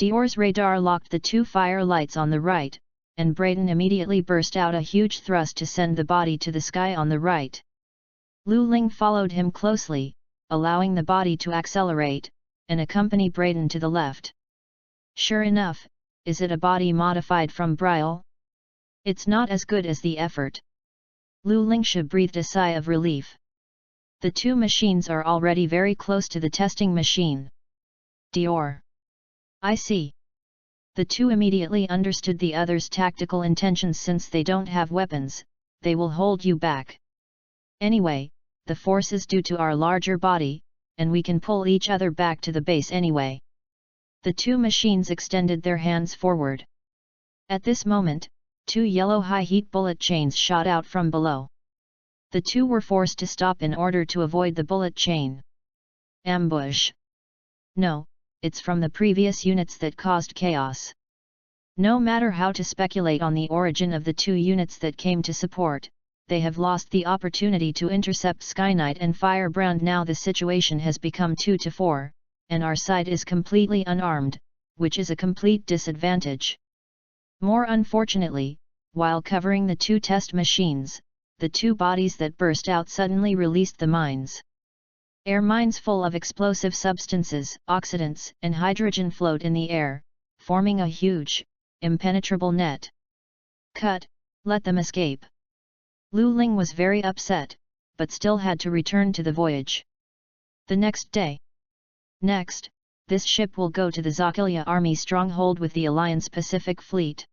Dior's radar locked the 2 fire lights on the right, and Braden immediately burst out a huge thrust to send the body to the sky on the right. Lu Ling followed him closely, allowing the body to accelerate, and accompany Braden to the left. Sure enough, is it a body modified from Brielle? It's not as good as the effort. Lu Lingsha breathed a sigh of relief. The two machines are already very close to the testing machine. Dior. I see. The two immediately understood the other's tactical intentions. Since they don't have weapons, they will hold you back. Anyway, the force is due to our larger body, and we can pull each other back to the base anyway. The two machines extended their hands forward. At this moment, two yellow high-heat bullet chains shot out from below. The two were forced to stop in order to avoid the bullet chain. Ambush. No, it's from the previous units that caused chaos. No matter how to speculate on the origin of the two units that came to support, they have lost the opportunity to intercept Skyknight and Firebrand. Now the situation has become 2-4, and our side is completely unarmed, which is a complete disadvantage. More unfortunately, while covering the two test machines, the two bodies that burst out suddenly released the mines. Air mines full of explosive substances, oxidants, and hydrogen float in the air, forming a huge, impenetrable net. Cut, let them escape. Lu Ling was very upset, but still had to return to the voyage. The next day. Next, this ship will go to the Zakilia Army stronghold with the Alliance Pacific Fleet.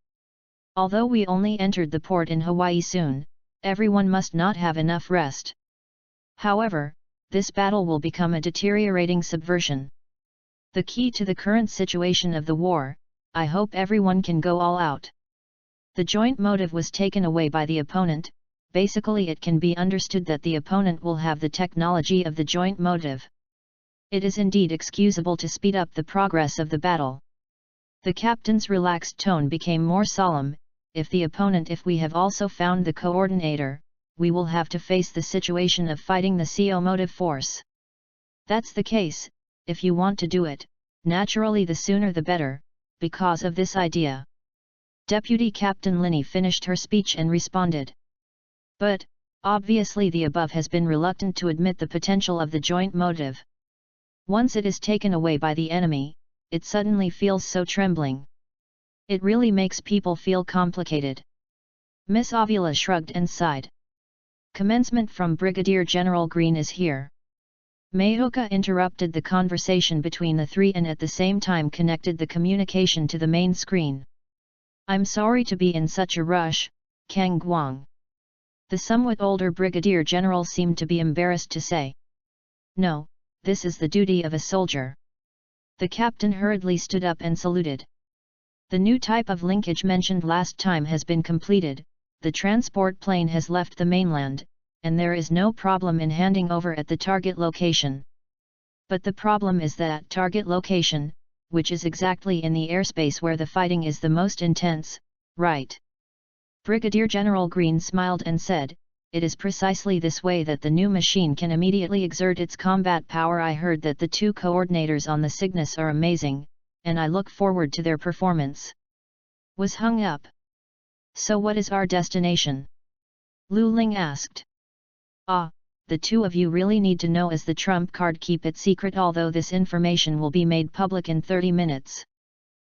Although we only entered the port in Hawaii soon, everyone must not have enough rest. However, this battle will become a deteriorating subversion. The key to the current situation of the war, I hope everyone can go all out. The joint motive was taken away by the opponent. Basically it can be understood that the opponent will have the technology of the joint motive. It is indeed excusable to speed up the progress of the battle. The captain's relaxed tone became more solemn. If we have also found the coordinator, we will have to face the situation of fighting the CO motive force. That's the case, if you want to do it, naturally the sooner the better, because of this idea. Deputy Captain Linny finished her speech and responded. But, obviously the above has been reluctant to admit the potential of the joint motive. Once it is taken away by the enemy, it suddenly feels so trembling. It really makes people feel complicated. Miss Avila shrugged and sighed. Commencement from Brigadier General Green is here. Mahoka interrupted the conversation between the three and at the same time connected the communication to the main screen. I'm sorry to be in such a rush, Kang Guang. The somewhat older Brigadier General seemed to be embarrassed to say. No, this is the duty of a soldier. The captain hurriedly stood up and saluted. The new type of linkage mentioned last time has been completed, the transport plane has left the mainland, and there is no problem in handing over at the target location. But the problem is that target location, which is exactly in the airspace where the fighting is the most intense, right? Brigadier General Green smiled and said, it is precisely this way that the new machine can immediately exert its combat power. I heard that the two coordinators on the Cygnus are amazing, and I look forward to their performance. Was hung up. So what is our destination? Lu Ling asked. The two of you really need to know as the trump card. Keep it secret, although this information will be made public in 30 minutes.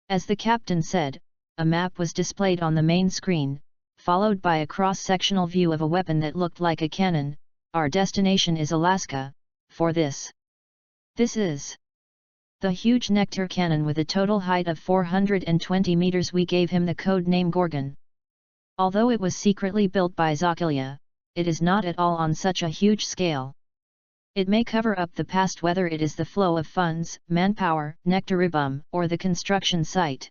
As the captain said, a map was displayed on the main screen, followed by a cross-sectional view of a weapon that looked like a cannon. Our destination is Alaska, for this. This is the huge Nectar cannon with a total height of 420 meters. We gave him the code name Gorgon. Although it was secretly built by Zakilia, it is not at all on such a huge scale. It may cover up the past, whether it is the flow of funds, manpower, nectaribum, or the construction site.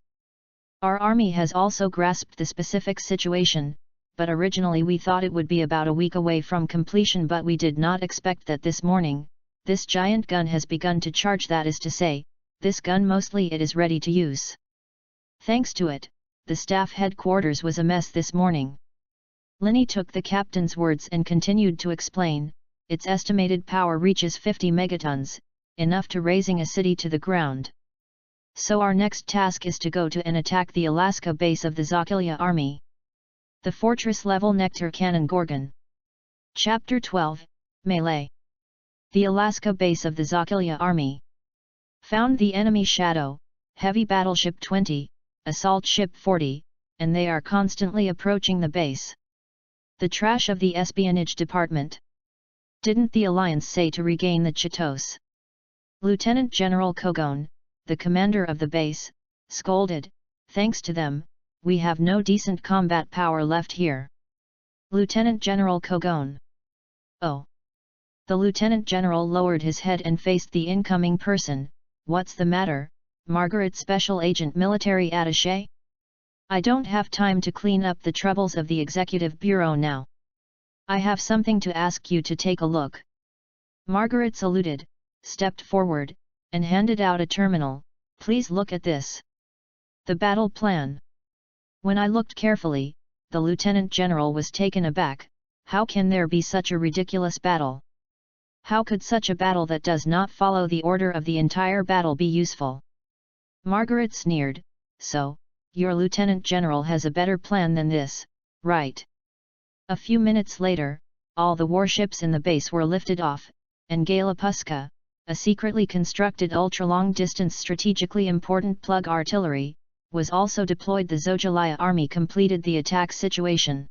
Our army has also grasped the specific situation, but originally we thought it would be about a week away from completion, but we did not expect that this morning, this giant gun has begun to charge. That is to say, this gun mostly it is ready to use. Thanks to it, the staff headquarters was a mess this morning. Linny took the captain's words and continued to explain, its estimated power reaches 50 megatons, enough to razing a city to the ground. So our next task is to go to and attack the Alaska base of the Zakilia army. The fortress-level Nectar cannon Gorgon. Chapter 12, Melee. The Alaska base of the Zokilya Army. Found the enemy Shadow, heavy battleship 20, assault ship 40, and they are constantly approaching the base. The trash of the espionage department. Didn't the Alliance say to regain the Chitos? Lieutenant General Kogon, the commander of the base, scolded, thanks to them, we have no decent combat power left here. Lieutenant General Kogon. Oh. The Lieutenant General lowered his head and faced the incoming person. What's the matter, Margaret Special Agent Military Attaché? I don't have time to clean up the troubles of the Executive Bureau now. I have something to ask you to take a look. Margaret saluted, stepped forward, and handed out a terminal. Please look at this. The battle plan. When I looked carefully, the Lieutenant General was taken aback. How can there be such a ridiculous battle? How could such a battle that does not follow the order of the entire battle be useful? Margaret sneered, so, your Lieutenant General has a better plan than this, right? A few minutes later, all the warships in the base were lifted off, and Galapuska, a secretly constructed ultra-long-distance strategically important plug artillery, was also deployed. The Zokilya Army completed the attack situation.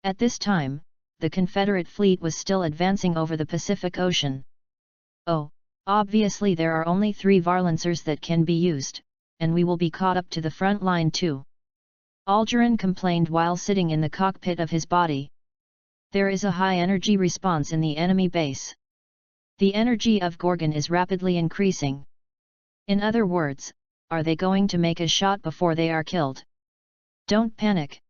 At this time, the Confederate fleet was still advancing over the Pacific Ocean. Oh, obviously there are only 3 Varlancers that can be used, and we will be caught up to the front line too. Algerin complained while sitting in the cockpit of his body. There is a high energy response in the enemy base. The energy of Gorgon is rapidly increasing. In other words, are they going to make a shot before they are killed? Don't panic.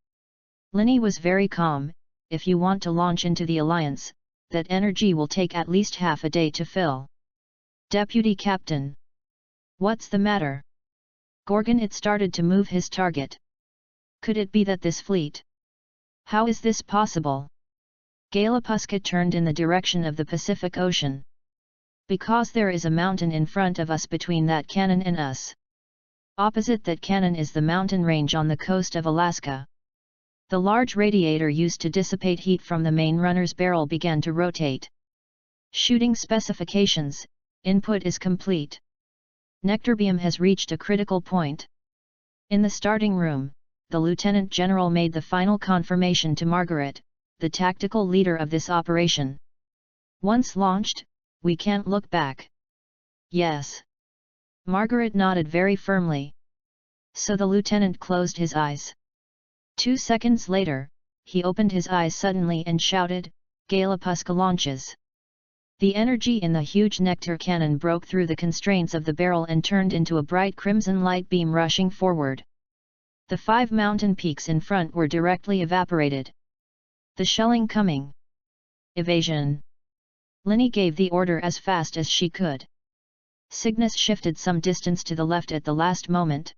Linny was very calm. If you want to launch into the Alliance, that energy will take at least half a day to fill. Deputy Captain. What's the matter? Gorgon it started to move his target. Could it be that this fleet? How is this possible? Galapuska turned in the direction of the Pacific Ocean. Because there is a mountain in front of us between that cannon and us. Opposite that cannon is the mountain range on the coast of Alaska. The large radiator used to dissipate heat from the main runner's barrel began to rotate. Shooting specifications, input is complete. Nectarbium has reached a critical point. In the starting room, the Lieutenant General made the final confirmation to Margaret, the tactical leader of this operation. Once launched, we can't look back. Yes. Margaret nodded very firmly. So the lieutenant closed his eyes. 2 seconds later, he opened his eyes suddenly and shouted, Galapuska launches. The energy in the huge nectar cannon broke through the constraints of the barrel and turned into a bright crimson light beam rushing forward. The 5 mountain peaks in front were directly evaporated. The shelling coming. Evasion. Linny gave the order as fast as she could. Cygnus shifted some distance to the left at the last moment.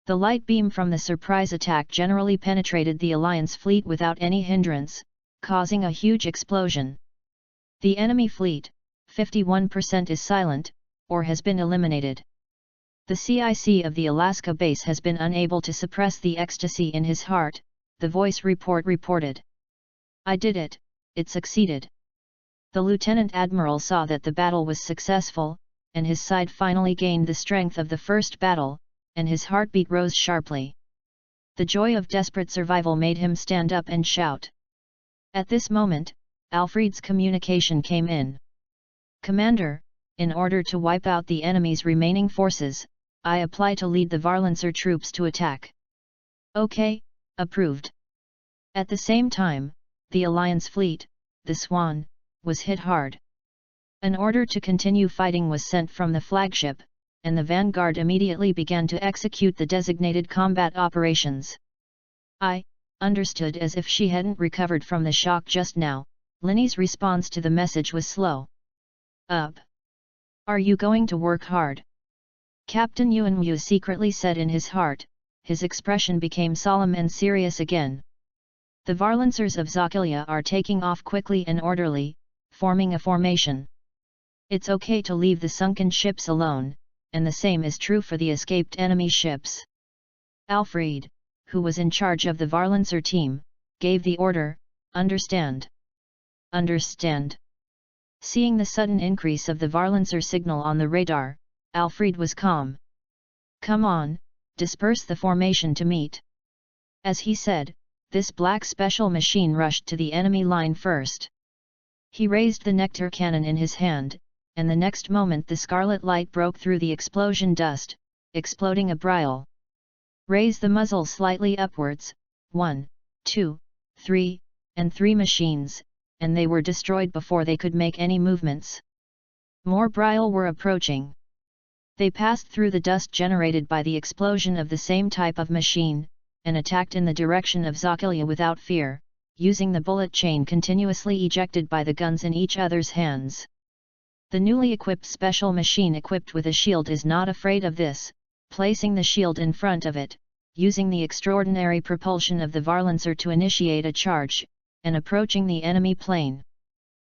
The light beam from the surprise attack generally penetrated the Alliance fleet without any hindrance, causing a huge explosion. The enemy fleet, 51% is silent, or has been eliminated. The CIC of the Alaska base has been unable to suppress the ecstasy in his heart, the voice report reported. I did it, it succeeded. The Lieutenant Admiral saw that the battle was successful, and his side finally gained the strength of the first battle, and his heartbeat rose sharply. The joy of desperate survival made him stand up and shout. At this moment, Alfred's communication came in. Commander, in order to wipe out the enemy's remaining forces, I apply to lead the Varlancer troops to attack. Okay, approved. At the same time, the Alliance fleet, the Swan, was hit hard. An order to continue fighting was sent from the flagship, and the vanguard immediately began to execute the designated combat operations. I understood as if she hadn't recovered from the shock just now. Linny's response to the message was slow. Up. Are you going to work hard? Captain Yuanwu secretly said in his heart. His expression became solemn and serious again. The Varlancers of Zokilya are taking off quickly and orderly, forming a formation. It's okay to leave the sunken ships alone, and the same is true for the escaped enemy ships. Alfred, who was in charge of the Varlancer team, gave the order, understand. Understand. Seeing the sudden increase of the Varlancer signal on the radar, Alfred was calm. "Come on, disperse the formation to meet." As he said, this black special machine rushed to the enemy line first. He raised the nectar cannon in his hand, and the next moment the scarlet light broke through the explosion dust, exploding a brile. "Raise the muzzle slightly upwards, 1, 2, 3, and 3 machines, and they were destroyed before they could make any movements. More brile were approaching. They passed through the dust generated by the explosion of the same type of machine, and attacked in the direction of Zakilia without fear, using the bullet chain continuously ejected by the guns in each other's hands. The newly equipped special machine equipped with a shield is not afraid of this, placing the shield in front of it, using the extraordinary propulsion of the Varlancer to initiate a charge, and approaching the enemy plane.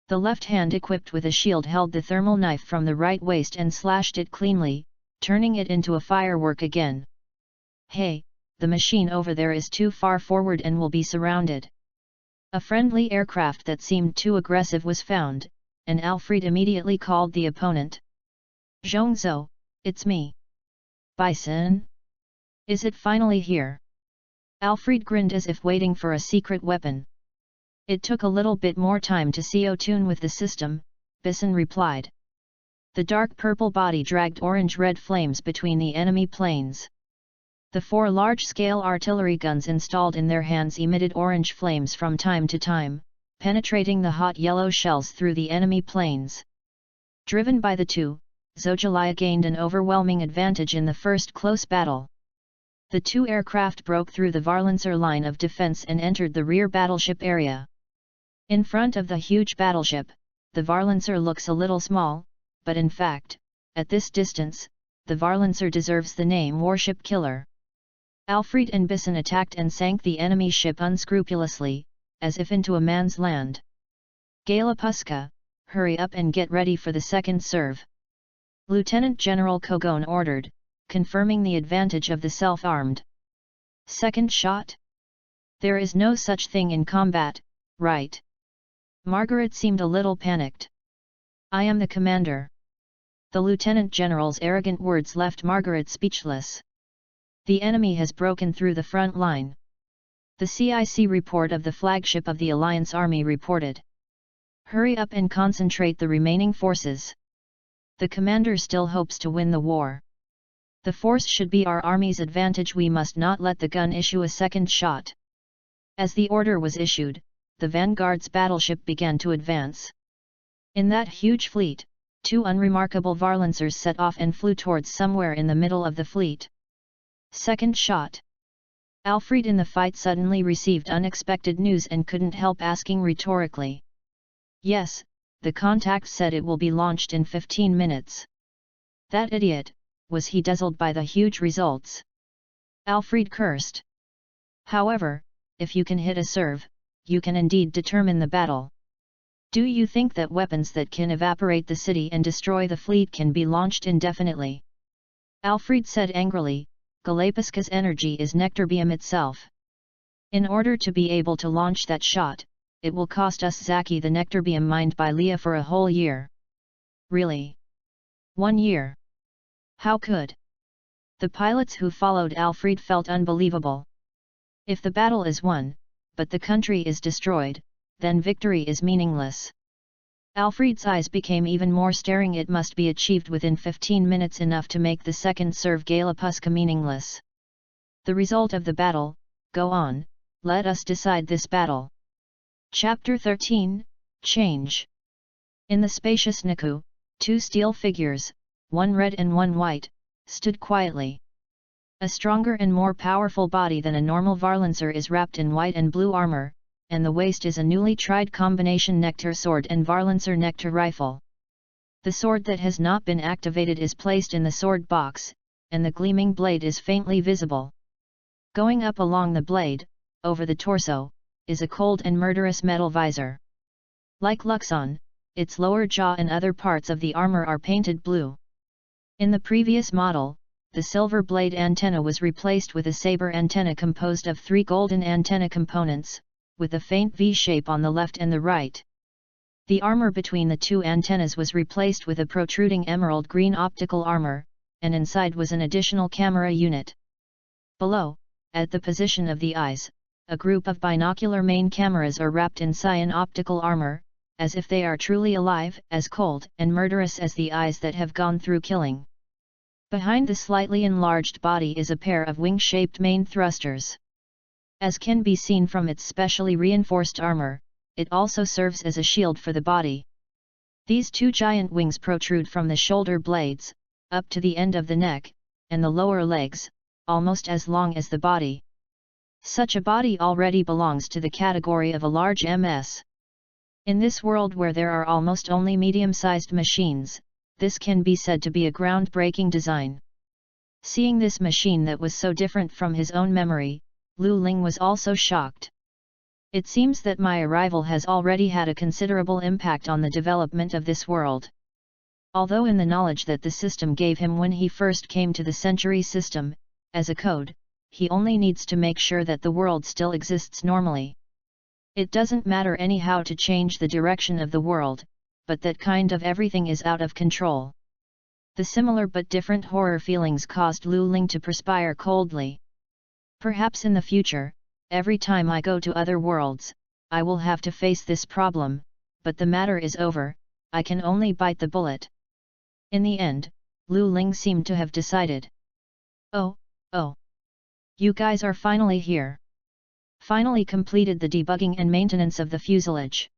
The left hand equipped with a shield held the thermal knife from the right waist and slashed it cleanly, turning it into a firework again. "Hey, the machine over there is too far forward and will be surrounded." A friendly aircraft that seemed too aggressive was found, and Alfred immediately called the opponent. "Zhongzhou, it's me. Bison? Is it finally here?" Alfred grinned as if waiting for a secret weapon. "It took a little bit more time to CO-tune with the system," Bison replied. The dark purple body dragged orange-red flames between the enemy planes. The 4 large-scale artillery guns installed in their hands emitted orange flames from time to time, penetrating the hot yellow shells through the enemy planes. Driven by the 2, Zojalia gained an overwhelming advantage in the first close battle. The 2 aircraft broke through the Varlancer line of defense and entered the rear battleship area. In front of the huge battleship, the Varlancer looks a little small, but in fact, at this distance, the Varlancer deserves the name Warship Killer. Alfred and Bison attacked and sank the enemy ship unscrupulously, as if into a man's land. "Galapuska, hurry up and get ready for the second serve," Lieutenant General Kogon ordered, confirming the advantage of the self-armed. "Second shot? There is no such thing in combat, right?" Margaret seemed a little panicked. "I am the commander." The Lieutenant General's arrogant words left Margaret speechless. "The enemy has broken through the front line." The CIC report of the flagship of the Alliance Army reported. "Hurry up and concentrate the remaining forces. The commander still hopes to win the war. The force should be our army's advantage. We must not let the gun issue a second shot." As the order was issued, the Vanguard's battleship began to advance. In that huge fleet, 2 unremarkable Varlancers set off and flew towards somewhere in the middle of the fleet. Second shot. Alfred in the fight suddenly received unexpected news and couldn't help asking rhetorically. "Yes, the contact said it will be launched in 15 minutes. That idiot, was he dazzled by the huge results?" Alfred cursed. "However, if you can hit a serve, you can indeed determine the battle. Do you think that weapons that can evaporate the city and destroy the fleet can be launched indefinitely?" Alfred said angrily, "Galapuska's energy is nectarbium itself. In order to be able to launch that shot, it will cost us Zaki the nectarbium mined by Leah for a whole year." "Really? 1 year? How could?" The pilots who followed Alfred felt unbelievable. If the battle is won, but the country is destroyed, then victory is meaningless. Alfred's eyes became even more staring. It must be achieved within 15 minutes, enough to make the second serve Galapuska meaningless. The result of the battle, go on, let us decide this battle. Chapter 13, Change. In the spacious Niku, 2 steel figures, one red and one white, stood quietly. A stronger and more powerful body than a normal Varlancer is wrapped in white and blue armor, and the waist is a newly tried combination nectar sword and Varlancer nectar rifle. The sword that has not been activated is placed in the sword box, and the gleaming blade is faintly visible. Going up along the blade, over the torso, is a cold and murderous metal visor. Like Luxon, its lower jaw and other parts of the armor are painted blue. In the previous model, the silver blade antenna was replaced with a saber antenna composed of 3 golden antenna components, with a faint V shape on the left and the right. The armor between the two antennas was replaced with a protruding emerald green optical armor, and inside was an additional camera unit. Below, at the position of the eyes, a group of binocular main cameras are wrapped in cyan optical armor, as if they are truly alive, as cold and murderous as the eyes that have gone through killing. Behind the slightly enlarged body is a pair of wing-shaped main thrusters. As can be seen from its specially reinforced armor, it also serves as a shield for the body. These two giant wings protrude from the shoulder blades, up to the end of the neck, and the lower legs, almost as long as the body. Such a body already belongs to the category of a large MS. In this world where there are almost only medium-sized machines, this can be said to be a groundbreaking design. Seeing this machine that was so different from his own memory, Lu Ling was also shocked. It seems that my arrival has already had a considerable impact on the development of this world. Although in the knowledge that the system gave him when he first came to the Century system, as a code, he only needs to make sure that the world still exists normally. It doesn't matter anyhow to change the direction of the world, but that kind of everything is out of control. The similar but different horror feelings caused Lu Ling to perspire coldly. Perhaps in the future, every time I go to other worlds, I will have to face this problem, but the matter is over, I can only bite the bullet. In the end, Lu Ling seemed to have decided. Oh. You guys are finally here. Finally completed the debugging and maintenance of the fuselage.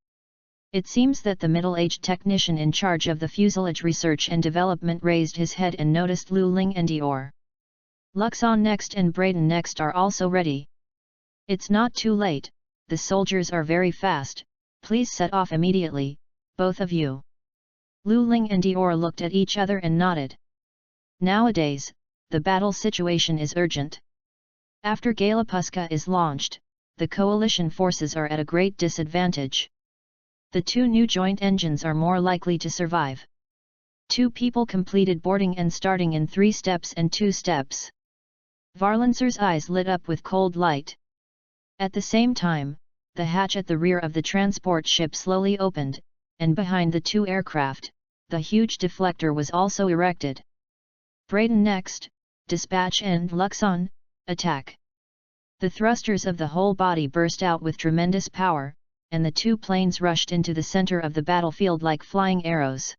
It seems that the middle-aged technician in charge of the fuselage research and development raised his head and noticed Lu Ling and Dior. Luxon next and Braden next are also ready. It's not too late, the soldiers are very fast, please set off immediately, both of you. Lu Ling and Dior looked at each other and nodded. Nowadays, the battle situation is urgent. After Galapuska is launched, the coalition forces are at a great disadvantage. The two new joint engines are more likely to survive. 2 people completed boarding and starting in 3 steps and 2 steps. Varlancer's eyes lit up with cold light. At the same time, the hatch at the rear of the transport ship slowly opened, and behind the 2 aircraft, the huge deflector was also erected. Braden next, dispatch and Luxon, attack. The thrusters of the whole body burst out with tremendous power, and the 2 planes rushed into the center of the battlefield like flying arrows.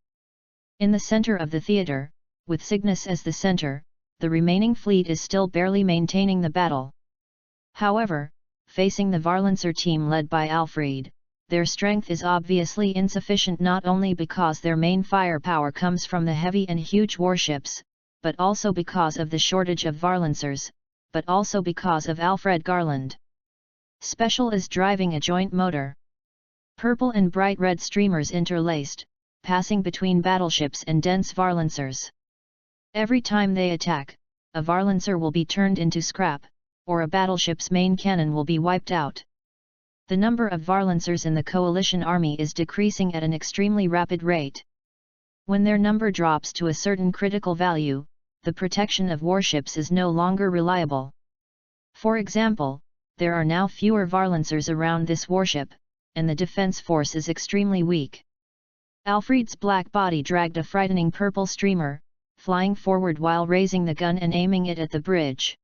In the center of the theater, with Cygnus as the center, the remaining fleet is still barely maintaining the battle. However, facing the Varlancer team led by Alfred, their strength is obviously insufficient not only because their main firepower comes from the heavy and huge warships, but also because of the shortage of Varlancers, but also because of Alfred Garland. Special is driving a joint motor. Purple and bright red streamers interlaced, passing between battleships and dense Varlancers. Every time they attack, a Varlancer will be turned into scrap, or a battleship's main cannon will be wiped out. The number of Varlancers in the coalition army is decreasing at an extremely rapid rate. When their number drops to a certain critical value, the protection of warships is no longer reliable. For example, there are now fewer Varlancers around this warship, and the defense force is extremely weak. Alfred's black body dragged a frightening purple streamer, flying forward while raising the gun and aiming it at the bridge.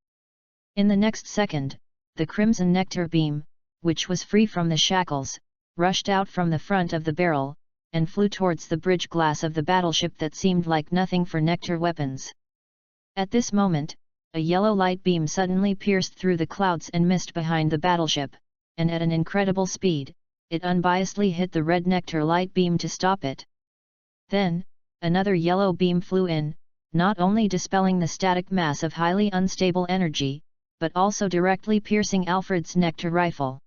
In the next second, the crimson nectar beam, which was free from the shackles, rushed out from the front of the barrel, and flew towards the bridge glass of the battleship that seemed like nothing for nectar weapons. At this moment, a yellow light beam suddenly pierced through the clouds and mist behind the battleship, and at an incredible speed, it unbiasedly hit the red nectar light beam to stop it. Then, another yellow beam flew in, not only dispelling the static mass of highly unstable energy, but also directly piercing Alfred's nectar rifle.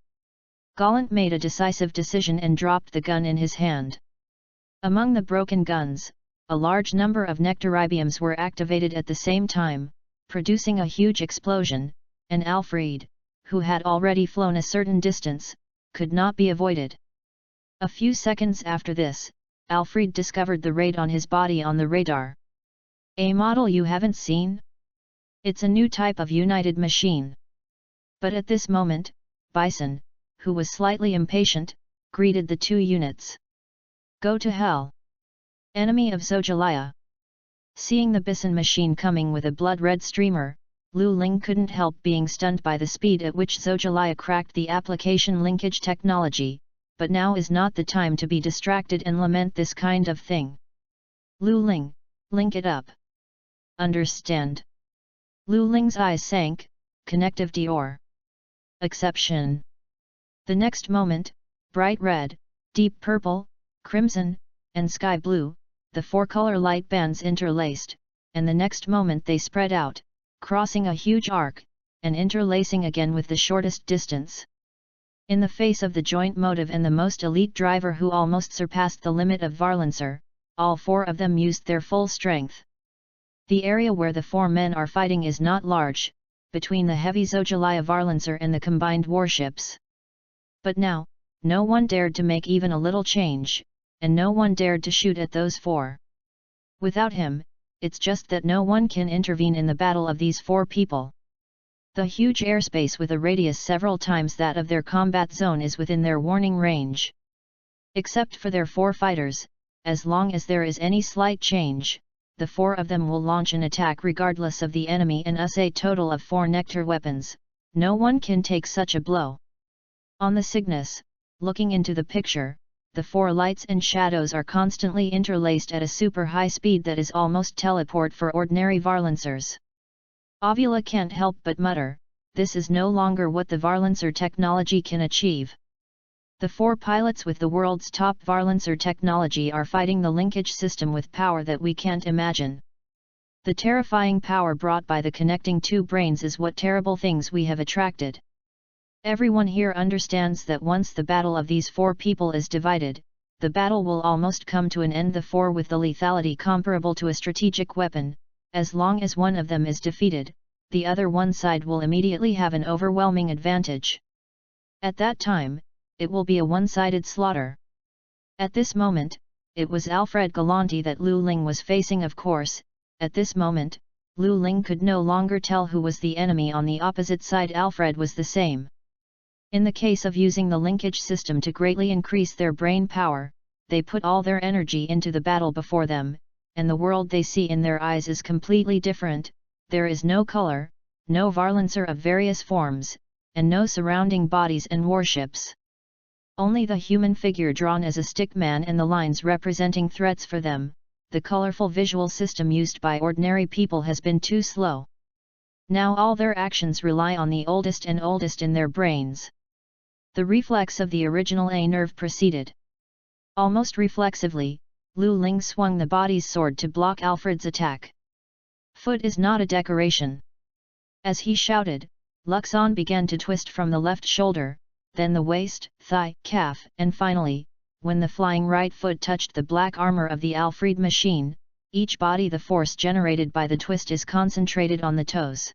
Gallant made a decisive decision and dropped the gun in his hand. Among the broken guns, a large number of nectaribiums were activated at the same time, producing a huge explosion, and Alfred, who had already flown a certain distance, could not be avoided. A few seconds after this, Alfred discovered the raid on his body on the radar. A model you haven't seen? It's a new type of United machine. But at this moment, Bison, who was slightly impatient, greeted the 2 units. Go to hell! Enemy of Zojaliya! Seeing the Bison machine coming with a blood-red streamer, Lu Ling couldn't help being stunned by the speed at which Zojaliya cracked the application linkage technology, but now is not the time to be distracted and lament this kind of thing. Lu Ling, link it up. Understand? Lu Ling's eyes sank, connective Dior. Exception. The next moment, bright red, deep purple, crimson, and sky blue, the four-color light bands interlaced, and the next moment they spread out, crossing a huge arc, and interlacing again with the shortest distance. In the face of the joint motive and the most elite driver who almost surpassed the limit of Varlancer, all four of them used their full strength. The area where the four men are fighting is not large, between the heavy Zojaliya Varlancer and the combined warships. But now, no one dared to make even a little change, and no one dared to shoot at those four. Without him, it's just that no one can intervene in the battle of these four people. The huge airspace with a radius several times that of their combat zone is within their warning range. Except for their four fighters, as long as there is any slight change, the four of them will launch an attack regardless of the enemy and us a total of 4 nectar weapons. No one can take such a blow. On the Cygnus, looking into the picture, the four lights and shadows are constantly interlaced at a super high speed that is almost teleport for ordinary Varlancers. Ovula can't help but mutter, this is no longer what the Varlancer technology can achieve. The four pilots with the world's top Varlancer technology are fighting the linkage system with power that we can't imagine. The terrifying power brought by the connecting two brains is what terrible things we have attracted. Everyone here understands that once the battle of these four people is divided, the battle will almost come to an end. The four with the lethality comparable to a strategic weapon, as long as one of them is defeated, the other one side will immediately have an overwhelming advantage. At that time, it will be a one-sided slaughter. At this moment, it was Alfred Galanti that Lu Ling was facing. Of course, at this moment, Lu Ling could no longer tell who was the enemy on the opposite side. Alfred was the same. In the case of using the linkage system to greatly increase their brain power, they put all their energy into the battle before them, and the world they see in their eyes is completely different. There is no color, no Varlancer of various forms, and no surrounding bodies and warships. Only the human figure drawn as a stickman and the lines representing threats for them. The colorful visual system used by ordinary people has been too slow. Now all their actions rely on the oldest and oldest in their brains. The reflex of the original A nerve proceeded. Almost reflexively, Lu Ling swung the body's sword to block Alfred's attack. Foot is not a decoration. As he shouted, Luxon began to twist from the left shoulder, then the waist, thigh, calf, and finally, when the flying right foot touched the black armor of the Alfred machine, each body the force generated by the twist is concentrated on the toes.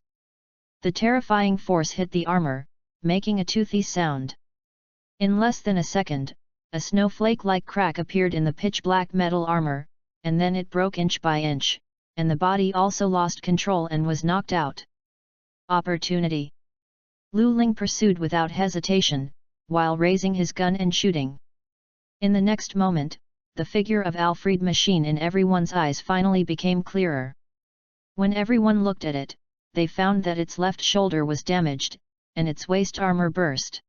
The terrifying force hit the armor, making a toothy sound. In less than a second, a snowflake-like crack appeared in the pitch-black metal armor, and then it broke inch by inch, and the body also lost control and was knocked out. Opportunity. Lu Ling pursued without hesitation, while raising his gun and shooting. In the next moment, the figure of Alfred machine in everyone's eyes finally became clearer. When everyone looked at it, they found that its left shoulder was damaged, and its waist armor burst.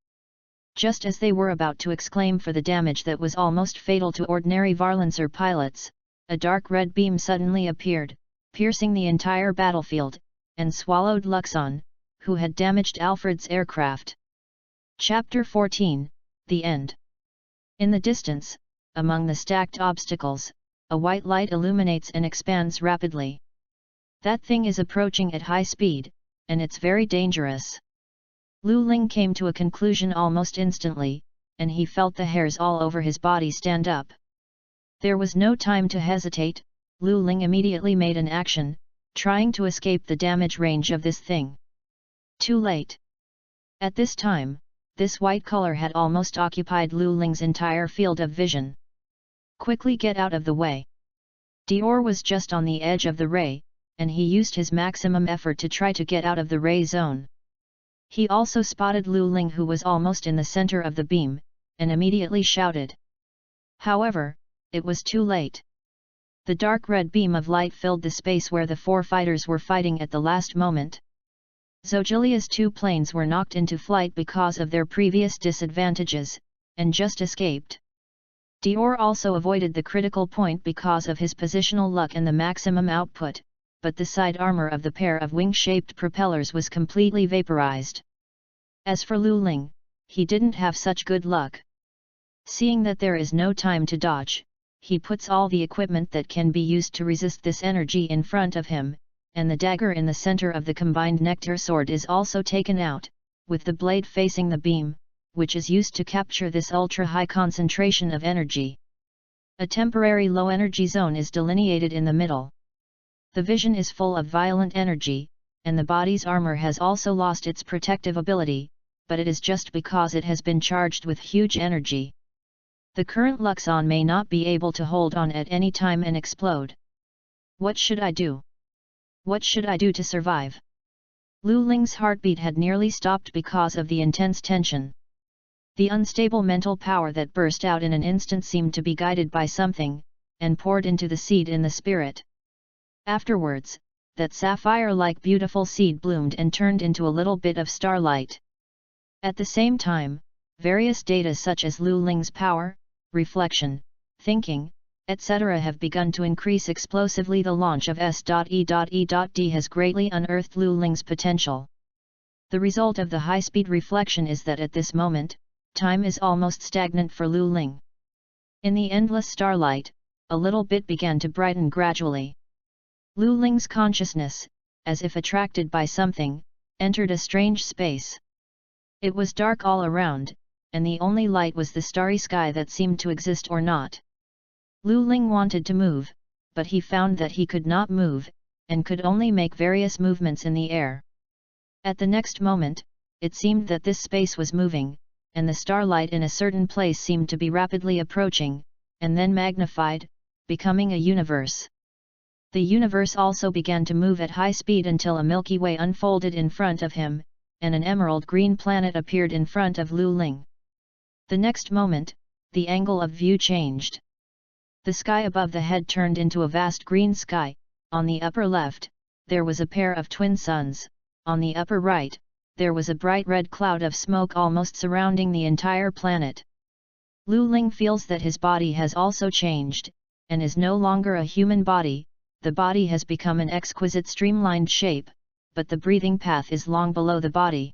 Just as they were about to exclaim for the damage that was almost fatal to ordinary Varlancer pilots, a dark red beam suddenly appeared, piercing the entire battlefield, and swallowed Luxon, who had damaged Alfred's aircraft. Chapter 14, The End. In the distance, among the stacked obstacles, a white light illuminates and expands rapidly. That thing is approaching at high speed, and it's very dangerous. Lu Ling came to a conclusion almost instantly, and he felt the hairs all over his body stand up. There was no time to hesitate. Lu Ling immediately made an action, trying to escape the damage range of this thing. Too late. At this time, this white color had almost occupied Lu Ling's entire field of vision. Quickly get out of the way. Dior was just on the edge of the ray, and he used his maximum effort to try to get out of the ray zone. He also spotted Lu Ling, who was almost in the center of the beam, and immediately shouted. However, it was too late. The dark red beam of light filled the space where the four fighters were fighting at the last moment. Zojilia's two planes were knocked into flight because of their previous disadvantages, and just escaped. Dior also avoided the critical point because of his positional luck and the maximum output, but the side armor of the pair of wing-shaped propellers was completely vaporized. As for Lu Ling, he didn't have such good luck. Seeing that there is no time to dodge, he puts all the equipment that can be used to resist this energy in front of him, and the dagger in the center of the combined nectar sword is also taken out, with the blade facing the beam, which is used to capture this ultra-high concentration of energy. A temporary low-energy zone is delineated in the middle. The vision is full of violent energy, and the body's armor has also lost its protective ability, but it is just because it has been charged with huge energy. The current Luxon may not be able to hold on at any time and explode. What should I do? What should I do to survive? Lu Ling's heartbeat had nearly stopped because of the intense tension. The unstable mental power that burst out in an instant seemed to be guided by something, and poured into the seed in the spirit. Afterwards, that sapphire-like beautiful seed bloomed and turned into a little bit of starlight. At the same time, various data such as Lu Ling's power, reflection, thinking, etc. have begun to increase explosively. The launch of S.E.E.D has greatly unearthed Lu Ling's potential. The result of the high-speed reflection is that at this moment, time is almost stagnant for Lu Ling. In the endless starlight, a little bit began to brighten gradually. Lu Ling's consciousness, as if attracted by something, entered a strange space. It was dark all around, and the only light was the starry sky that seemed to exist or not. Lu Ling wanted to move, but he found that he could not move, and could only make various movements in the air. At the next moment, it seemed that this space was moving, and the starlight in a certain place seemed to be rapidly approaching, and then magnified, becoming a universe. The universe also began to move at high speed until a Milky Way unfolded in front of him, and an emerald green planet appeared in front of Lu Ling. The next moment, the angle of view changed. The sky above the head turned into a vast green sky. On the upper left, there was a pair of twin suns. On the upper right, there was a bright red cloud of smoke almost surrounding the entire planet. Lu Ling feels that his body has also changed, and is no longer a human body. The body has become an exquisite streamlined shape, but the breathing path is long below the body.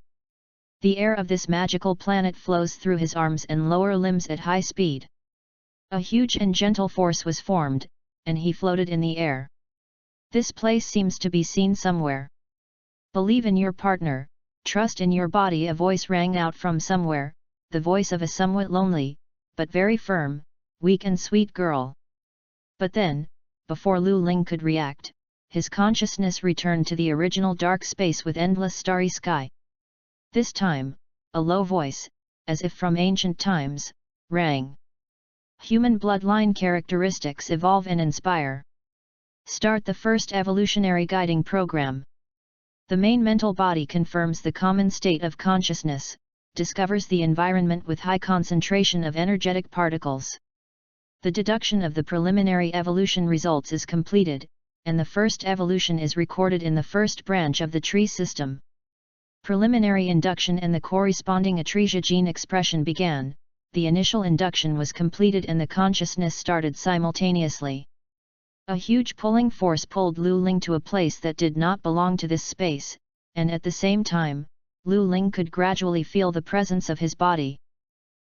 The air of this magical planet flows through his arms and lower limbs at high speed. A huge and gentle force was formed, and he floated in the air. This place seems to be seen somewhere. Believe in your partner, trust in your body. A voice rang out from somewhere, the voice of a somewhat lonely, but very firm, weak and sweet girl. But then, before Lu Ling could react, his consciousness returned to the original dark space with endless starry sky. This time, a low voice, as if from ancient times, rang. Human bloodline characteristics evolve and inspire. Start the first evolutionary guiding program. The main mental body confirms the common state of consciousness, discovers the environment with high concentration of energetic particles. The deduction of the preliminary evolution results is completed, and the first evolution is recorded in the first branch of the tree system. Preliminary induction and the corresponding atresia gene expression began. The initial induction was completed and the consciousness started simultaneously. A huge pulling force pulled Lu Ling to a place that did not belong to this space, and at the same time, Lu Ling could gradually feel the presence of his body.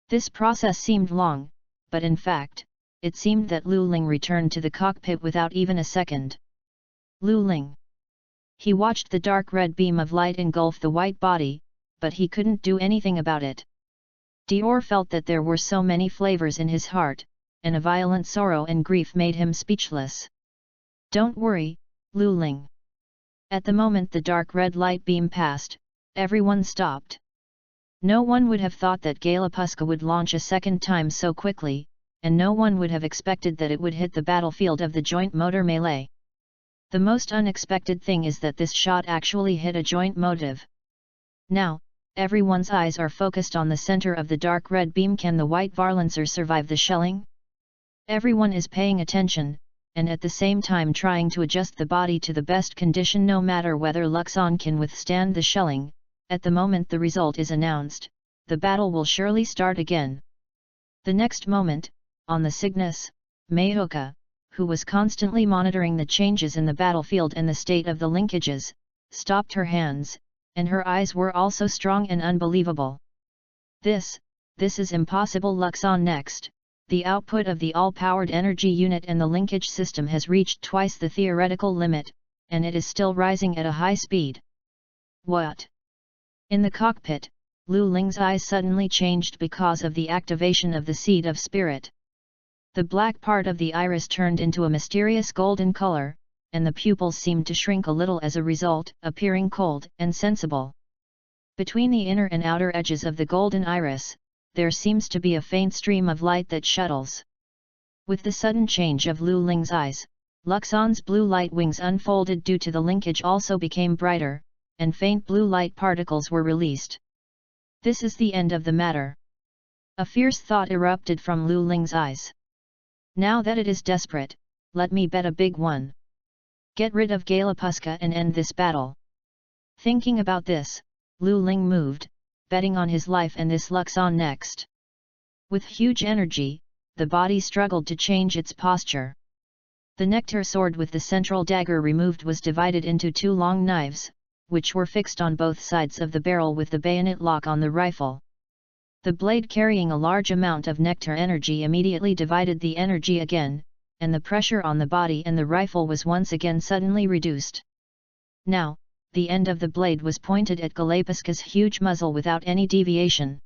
This process seemed long, but in fact, it seemed that Lu Ling returned to the cockpit without even a second. Lu Ling. He watched the dark red beam of light engulf the white body, but he couldn't do anything about it. Dior felt that there were so many flavors in his heart, and a violent sorrow and grief made him speechless. Don't worry, Lu Ling. At the moment the dark red light beam passed, everyone stopped. No one would have thought that Galapuska would launch a second time so quickly, and no one would have expected that it would hit the battlefield of the joint motor melee. The most unexpected thing is that this shot actually hit a joint motive. Now, everyone's eyes are focused on the center of the dark red beam. Can the white Varlancer survive the shelling? Everyone is paying attention, and at the same time trying to adjust the body to the best condition no matter whether Luxon can withstand the shelling. At the moment the result is announced, the battle will surely start again. The next moment, on the Cygnus, Mahoka, who was constantly monitoring the changes in the battlefield and the state of the linkages, stopped her hands, and her eyes were also strong and unbelievable. This is impossible. Luxon next. The output of the all-powered energy unit and the linkage system has reached twice the theoretical limit, and it is still rising at a high speed. What? In the cockpit, Lu Ling's eyes suddenly changed because of the activation of the seed of spirit. The black part of the iris turned into a mysterious golden color, and the pupils seemed to shrink a little as a result, appearing cold and sensible. Between the inner and outer edges of the golden iris, there seems to be a faint stream of light that shuttles. With the sudden change of Lu Ling's eyes, Luxon's blue light wings unfolded due to the linkage also became brighter, and faint blue light particles were released. This is the end of the matter. A fierce thought erupted from Lu Ling's eyes. Now that it is desperate, let me bet a big one. Get rid of Galapuska and end this battle. Thinking about this, Lu Ling moved, betting on his life and this Luxon next. With huge energy, the body struggled to change its posture. The nectar sword with the central dagger removed was divided into two long knives, which were fixed on both sides of the barrel with the bayonet lock on the rifle. The blade carrying a large amount of nectar energy immediately divided the energy again, and the pressure on the body and the rifle was once again suddenly reduced. Now, the end of the blade was pointed at Galapuska's huge muzzle without any deviation.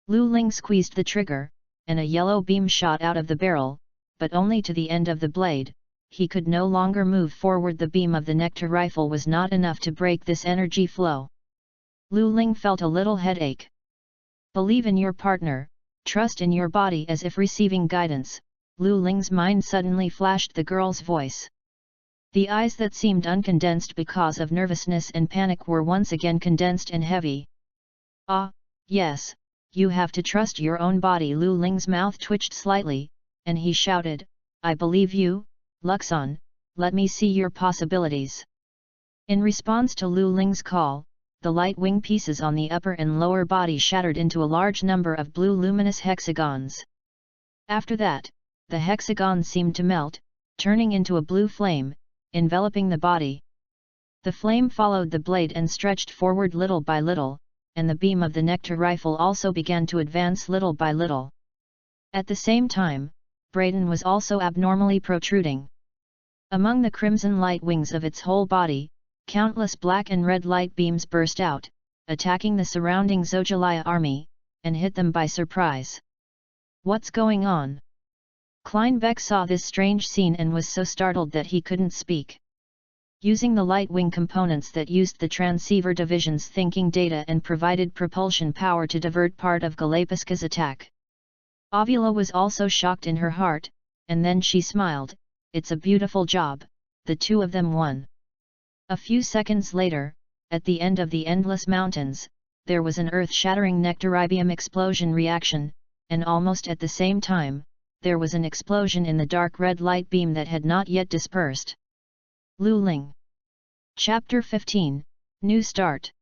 Lu Ling squeezed the trigger, and a yellow beam shot out of the barrel, but only to the end of the blade. He could no longer move forward. The beam of the nectar rifle was not enough to break this energy flow. Lu Ling felt a little headache. Believe in your partner, trust in your body. As if receiving guidance, Lu Ling's mind suddenly flashed the girl's voice. The eyes that seemed uncondensed because of nervousness and panic were once again condensed and heavy. Ah, yes, you have to trust your own body. Lu Ling's mouth twitched slightly, and he shouted, I believe you, Luxon, let me see your possibilities. In response to Lu Ling's call, the light wing pieces on the upper and lower body shattered into a large number of blue luminous hexagons. After that, the hexagons seemed to melt, turning into a blue flame, enveloping the body. The flame followed the blade and stretched forward little by little, and the beam of the nectar rifle also began to advance little by little. At the same time, Braden was also abnormally protruding. Among the crimson light wings of its whole body, countless black and red light beams burst out, attacking the surrounding Zojalaya army, and hit them by surprise. What's going on? Kleinbeck saw this strange scene and was so startled that he couldn't speak. Using the light wing components that used the transceiver division's thinking data and provided propulsion power to divert part of Galapuska's attack. Avila was also shocked in her heart, and then she smiled. It's a beautiful job, the two of them won. A few seconds later, at the end of the Endless Mountains, there was an earth-shattering nectaribium explosion reaction, and almost at the same time, there was an explosion in the dark red light beam that had not yet dispersed. Lu Ling. Chapter 15, New Start.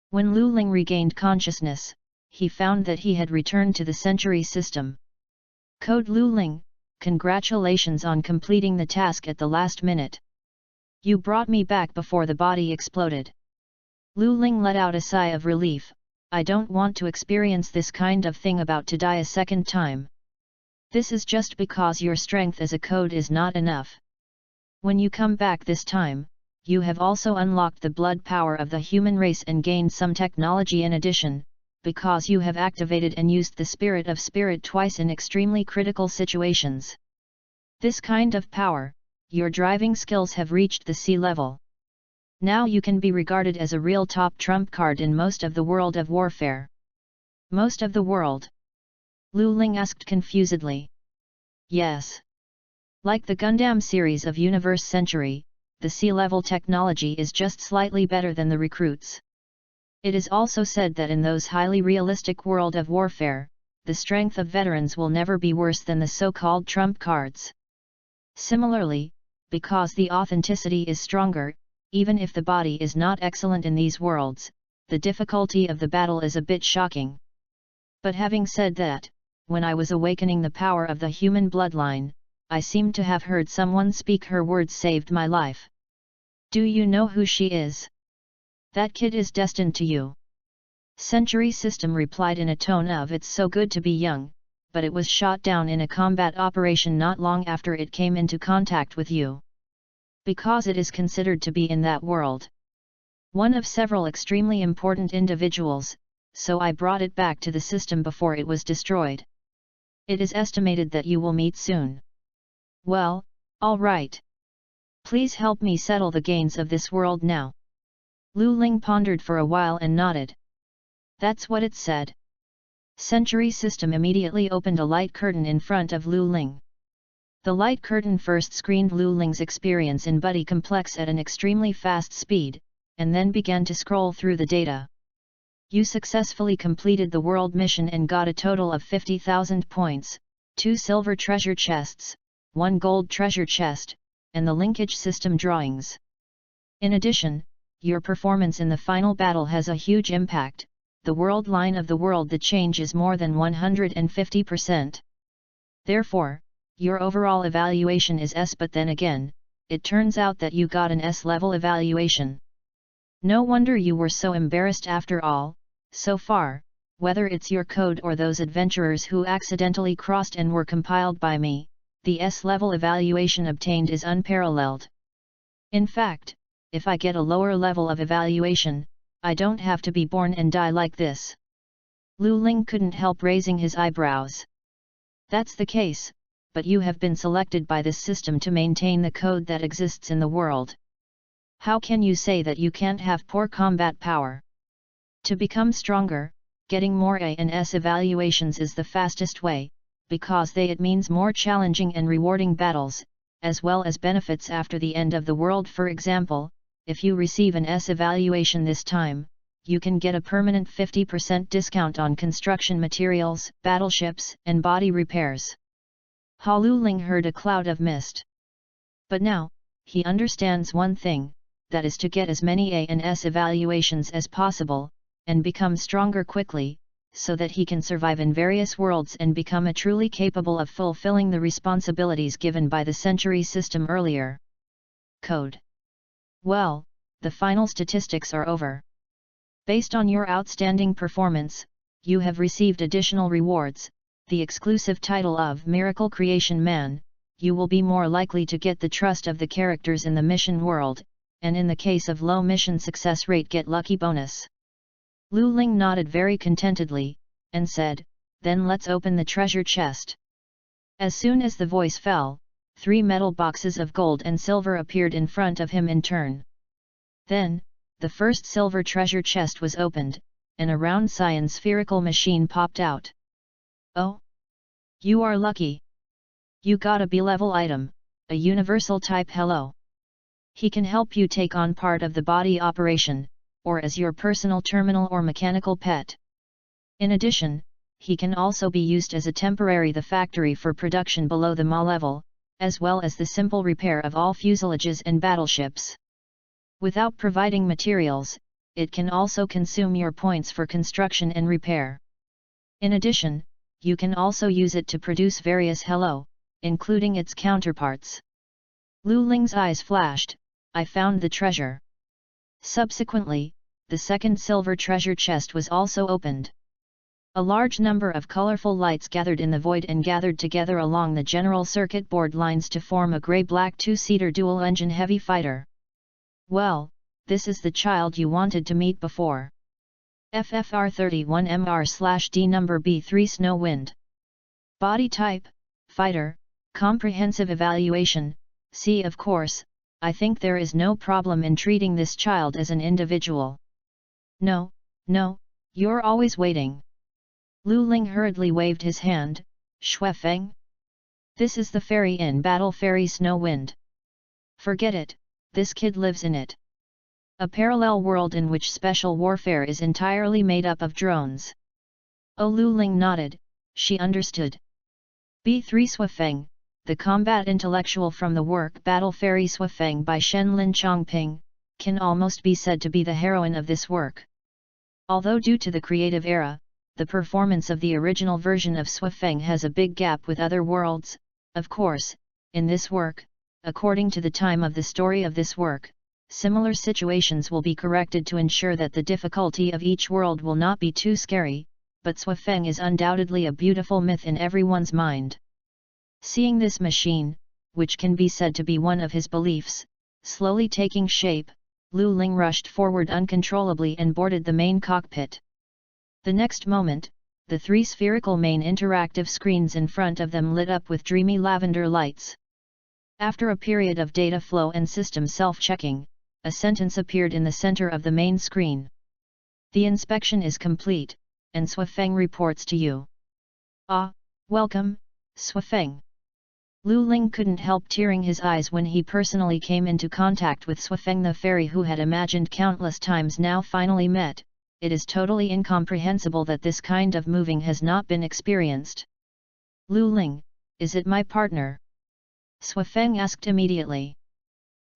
When Lu Ling regained consciousness, he found that he had returned to the Century system. Code Lu Ling, congratulations on completing the task at the last minute. You brought me back before the body exploded. Lu Ling let out a sigh of relief. I don't want to experience this kind of thing about to die a second time. This is just because your strength as a code is not enough. When you come back this time, you have also unlocked the blood power of the human race and gained some technology in addition, because you have activated and used the spirit of spirit twice in extremely critical situations. This kind of power, your driving skills have reached the sea level. Now you can be regarded as a real top trump card in most of the world of warfare. Most of the world? Lu Ling asked confusedly. Yes. Like the Gundam series of Universe Century, the sea-level technology is just slightly better than the recruits. It is also said that in those highly realistic world of warfare, the strength of veterans will never be worse than the so-called trump cards. Similarly, because the authenticity is stronger, even if the body is not excellent in these worlds, the difficulty of the battle is a bit shocking. But having said that, when I was awakening the power of the human bloodline, I seemed to have heard someone speak. Her words saved my life. Do you know who she is? That kid is destined to you. Century System replied in a tone of "It's so good to be young," but it was shot down in a combat operation not long after it came into contact with you. Because it is considered to be in that world one of several extremely important individuals, so I brought it back to the system before it was destroyed. It is estimated that you will meet soon. Well, all right. Please help me settle the gains of this world now. Lu Ling pondered for a while and nodded. That's what it said. Century System immediately opened a light curtain in front of Lu Ling. The light curtain first screened Lu Ling's experience in Buddy Complex at an extremely fast speed, and then began to scroll through the data. You successfully completed the world mission and got a total of 50,000 points, 2 silver treasure chests, 1 gold treasure chest, and the linkage system drawings. In addition, your performance in the final battle has a huge impact. The world line of the world, the change is more than 150%. Therefore, your overall evaluation is S. But then again, it turns out that you got an S level evaluation. No wonder you were so embarrassed after all. So far, whether it's your code or those adventurers who accidentally crossed and were compiled by me, the S-level evaluation obtained is unparalleled. In fact, if I get a lower level of evaluation, I don't have to be born and die like this. Lu Ling couldn't help raising his eyebrows. That's the case, but you have been selected by this system to maintain the code that exists in the world. How can you say that you can't have poor combat power? To become stronger, getting more A and S evaluations is the fastest way, because it means more challenging and rewarding battles, as well as benefits after the end of the world. For example, if you receive an S evaluation this time, you can get a permanent 50% discount on construction materials, battleships, and body repairs. Lu Ling heard a cloud of mist. But now, he understands one thing, that is to get as many A and S evaluations as possible, and become stronger quickly, so that he can survive in various worlds and become a truly capable of fulfilling the responsibilities given by the Century System earlier. Code. Well, the final statistics are over. Based on your outstanding performance, you have received additional rewards, the exclusive title of Miracle Creation Man. You will be more likely to get the trust of the characters in the mission world, and in the case of low mission success rate, get lucky bonus. Lu Ling nodded very contentedly, and said, "Then let's open the treasure chest." As soon as the voice fell, 3 metal boxes of gold and silver appeared in front of him in turn. Then, the first silver treasure chest was opened, and a round cyan spherical machine popped out. Oh! You are lucky! You got a B-level item, a universal type Hello. He can help you take on part of the body operation, or as your personal terminal or mechanical pet. In addition, he can also be used as a temporary the factory for production below the Ma level, as well as the simple repair of all fuselages and battleships. Without providing materials, it can also consume your points for construction and repair. In addition, you can also use it to produce various Hello, including its counterparts. Lu Ling's eyes flashed. I found the treasure. Subsequently, the second silver treasure chest was also opened. A large number of colorful lights gathered in the void and gathered together along the general circuit board lines to form a grey-black 2-seater dual-engine heavy fighter. Well, this is the child you wanted to meet before. FFR 31MR/D number B3 Snow Wind. Body type, fighter, comprehensive evaluation, C. Of course, I think there is no problem in treating this child as an individual. No, you're always waiting. Lu Ling hurriedly waved his hand. Shuefeng? This is the fairy in Battle Fairy Snow Wind. Forget it, this kid lives in it. A parallel world in which special warfare is entirely made up of drones. Oh, Lu Ling nodded, she understood. B3 Swifeng, the combat intellectual from the work Battle Fairy Swifeng by Shenlin Chongping, can almost be said to be the heroine of this work. Although due to the creative era, the performance of the original version of Swifeng has a big gap with other worlds, of course, in this work, according to the time of the story of this work, similar situations will be corrected to ensure that the difficulty of each world will not be too scary, but Swifeng is undoubtedly a beautiful myth in everyone's mind. Seeing this machine, which can be said to be one of his beliefs, slowly taking shape, Lu Ling rushed forward uncontrollably and boarded the main cockpit. The next moment, the three spherical main interactive screens in front of them lit up with dreamy lavender lights. After a period of data flow and system self-checking, a sentence appeared in the center of the main screen. The inspection is complete, and Swifeng reports to you. Ah, welcome, Swifeng. Lu Ling couldn't help tearing his eyes when he personally came into contact with Swifeng the fairy who had imagined countless times now finally met. It is totally incomprehensible that this kind of moving has not been experienced. Lu Ling, is it my partner? Swifeng asked immediately.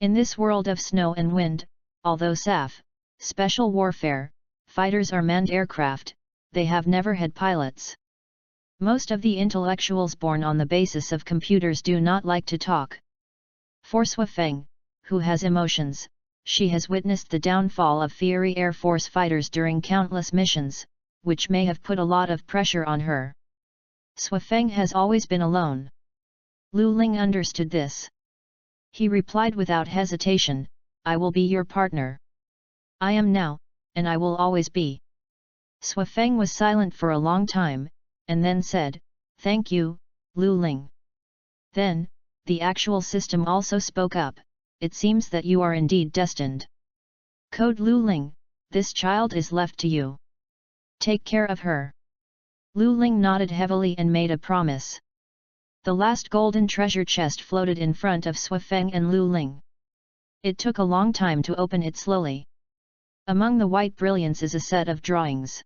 In this world of snow and wind, although SAF, special warfare, fighters are manned aircraft, they have never had pilots. Most of the intellectuals born on the basis of computers do not like to talk. For Swifeng, who has emotions, she has witnessed the downfall of fiery Air Force fighters during countless missions, which may have put a lot of pressure on her. Swifeng has always been alone. Lu Ling understood this. He replied without hesitation, I will be your partner. I am now, and I will always be. Swifeng was silent for a long time, and then said, Thank you, Lu Ling. Then, the actual system also spoke up, It seems that you are indeed destined. Code Lu Ling, this child is left to you. Take care of her. Lu Ling nodded heavily and made a promise. The last golden treasure chest floated in front of Swifeng and Lu Ling. It took a long time to open it slowly. Among the white brilliance is a set of drawings.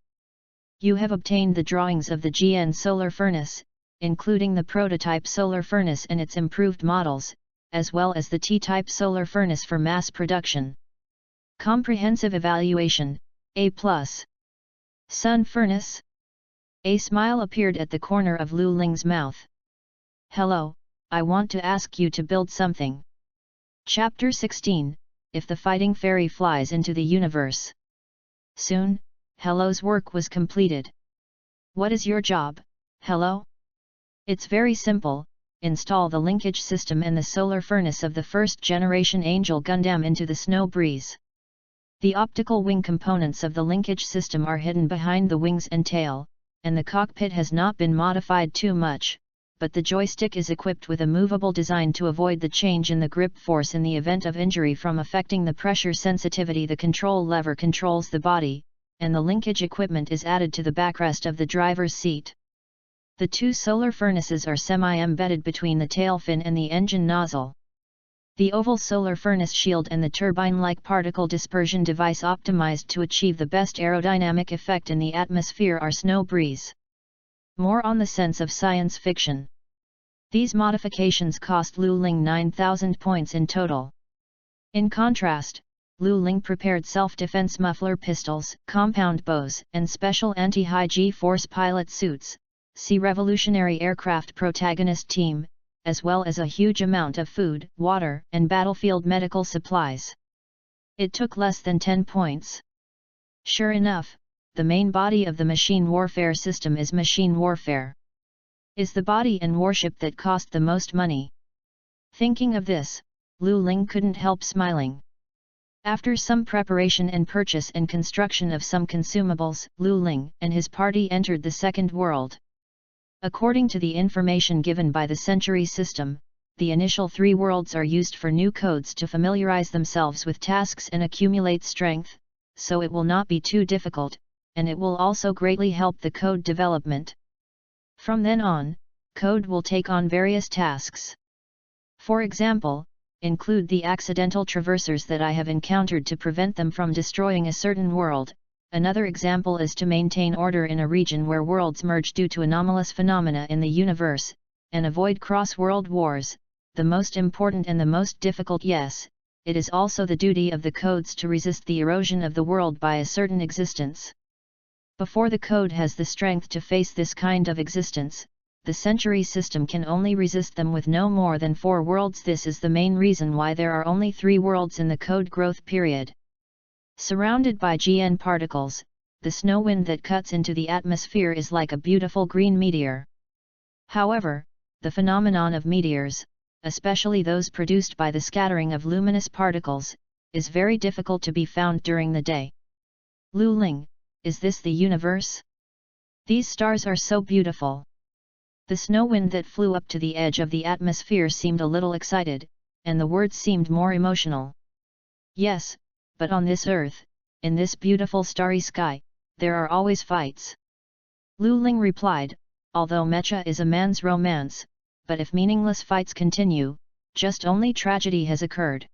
You have obtained the drawings of the GN solar furnace, including the prototype solar furnace and its improved models, as well as the T-type solar furnace for mass production. Comprehensive evaluation, A+. Sun furnace? A smile appeared at the corner of Lu Ling's mouth. Hello, I want to ask you to build something. Chapter 16, If the Fighting Fairy Flies into the Universe. Soon, Hello's work was completed. What is your job, Hello? It's very simple, install the linkage system and the solar furnace of the first generation Angel Gundam into the Snow Breeze. The optical wing components of the linkage system are hidden behind the wings and tail, and the cockpit has not been modified too much, but the joystick is equipped with a movable design to avoid the change in the grip force in the event of injury from affecting the pressure sensitivity. The control lever controls the body, and the linkage equipment is added to the backrest of the driver's seat. The two solar furnaces are semi-embedded between the tail fin and the engine nozzle. The oval solar furnace shield and the turbine-like particle dispersion device optimized to achieve the best aerodynamic effect in the atmosphere are Snow Breeze. More on the sense of science fiction. These modifications cost Lu Ling 9,000 points in total. In contrast, Lu Ling prepared self-defense muffler pistols, compound bows, and special anti-high G-force pilot suits. See Revolutionary Aircraft Protagonist Team, as well as a huge amount of food, water, and battlefield medical supplies. It took less than 10 points. Sure enough, the main body of the machine warfare system is machine warfare. Is the body and warship that cost the most money. Thinking of this, Lu Ling couldn't help smiling. After some preparation and purchase and construction of some consumables, Lu Ling and his party entered the second world. According to the information given by the Century system, the initial 3 worlds are used for new codes to familiarize themselves with tasks and accumulate strength, so it will not be too difficult, and it will also greatly help the code development. From then on, code will take on various tasks. For example, include the accidental traversers that I have encountered to prevent them from destroying a certain world, Another example is to maintain order in a region where worlds merge due to anomalous phenomena in the universe, and avoid cross-world wars. The most important and the most difficult, yes, it is also the duty of the codes to resist the erosion of the world by a certain existence. Before the code has the strength to face this kind of existence, the century system can only resist them with no more than 4 worlds. This is the main reason why there are only 3 worlds in the code growth period. Surrounded by GN particles, the snow wind that cuts into the atmosphere is like a beautiful green meteor. However, the phenomenon of meteors, especially those produced by the scattering of luminous particles, is very difficult to be found during the day. Lu Ling, is this the universe? These stars are so beautiful. The snow wind that flew up to the edge of the atmosphere seemed a little excited, and the words seemed more emotional. Yes, but on this earth, in this beautiful starry sky, there are always fights. Lu Ling replied, although mecha is a man's romance, but if meaningless fights continue, just only tragedy has occurred.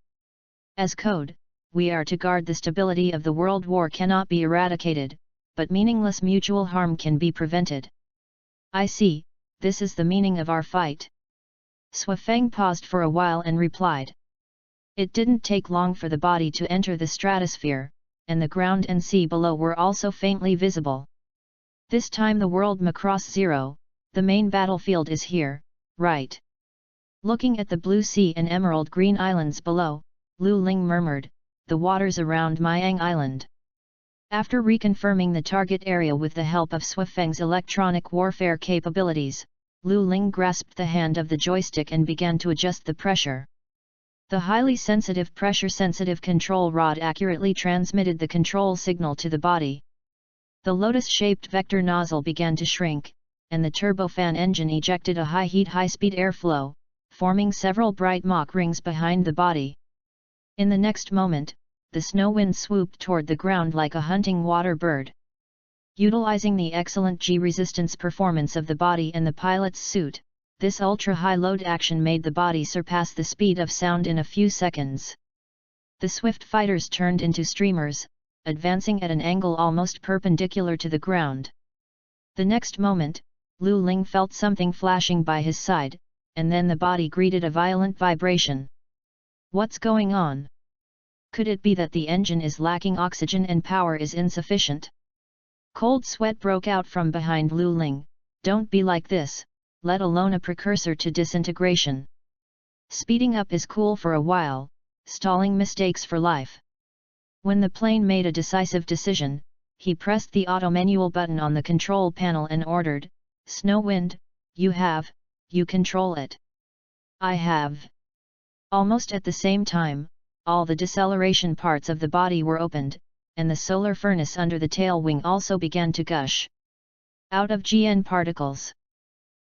As code, we are to guard the stability of the world. War cannot be eradicated, but meaningless mutual harm can be prevented. I see, this is the meaning of our fight. Swafeng paused for a while and replied. It didn't take long for the body to enter the stratosphere, and the ground and sea below were also faintly visible. This time the world Macross Zero, the main battlefield, is here, right? Looking at the blue sea and emerald green islands below, Lu Ling murmured, the waters around Myang Island. After reconfirming the target area with the help of Swafeng's electronic warfare capabilities, Lu Ling grasped the hand of the joystick and began to adjust the pressure. The highly sensitive pressure-sensitive control rod accurately transmitted the control signal to the body. The lotus-shaped vector nozzle began to shrink, and the turbofan engine ejected a high-heat high-speed airflow, forming several bright Mach rings behind the body. In the next moment, the snow wind swooped toward the ground like a hunting water bird. Utilizing the excellent G-resistance performance of the body and the pilot's suit, this ultra-high load action made the body surpass the speed of sound in a few seconds. The swift fighters turned into streamers, advancing at an angle almost perpendicular to the ground. The next moment, Lu Ling felt something flashing by his side, and then the body greeted a violent vibration. What's going on? Could it be that the engine is lacking oxygen and power is insufficient? Cold sweat broke out from behind Lu Ling. Don't be like this, let alone a precursor to disintegration. Speeding up is cool for a while, stalling mistakes for life. When the plane made a decisive decision, he pressed the auto manual button on the control panel and ordered, Snow Wind, you control it. I have. Almost at the same time, all the deceleration parts of the body were opened, and the solar furnace under the tail wing also began to gush out of GN particles.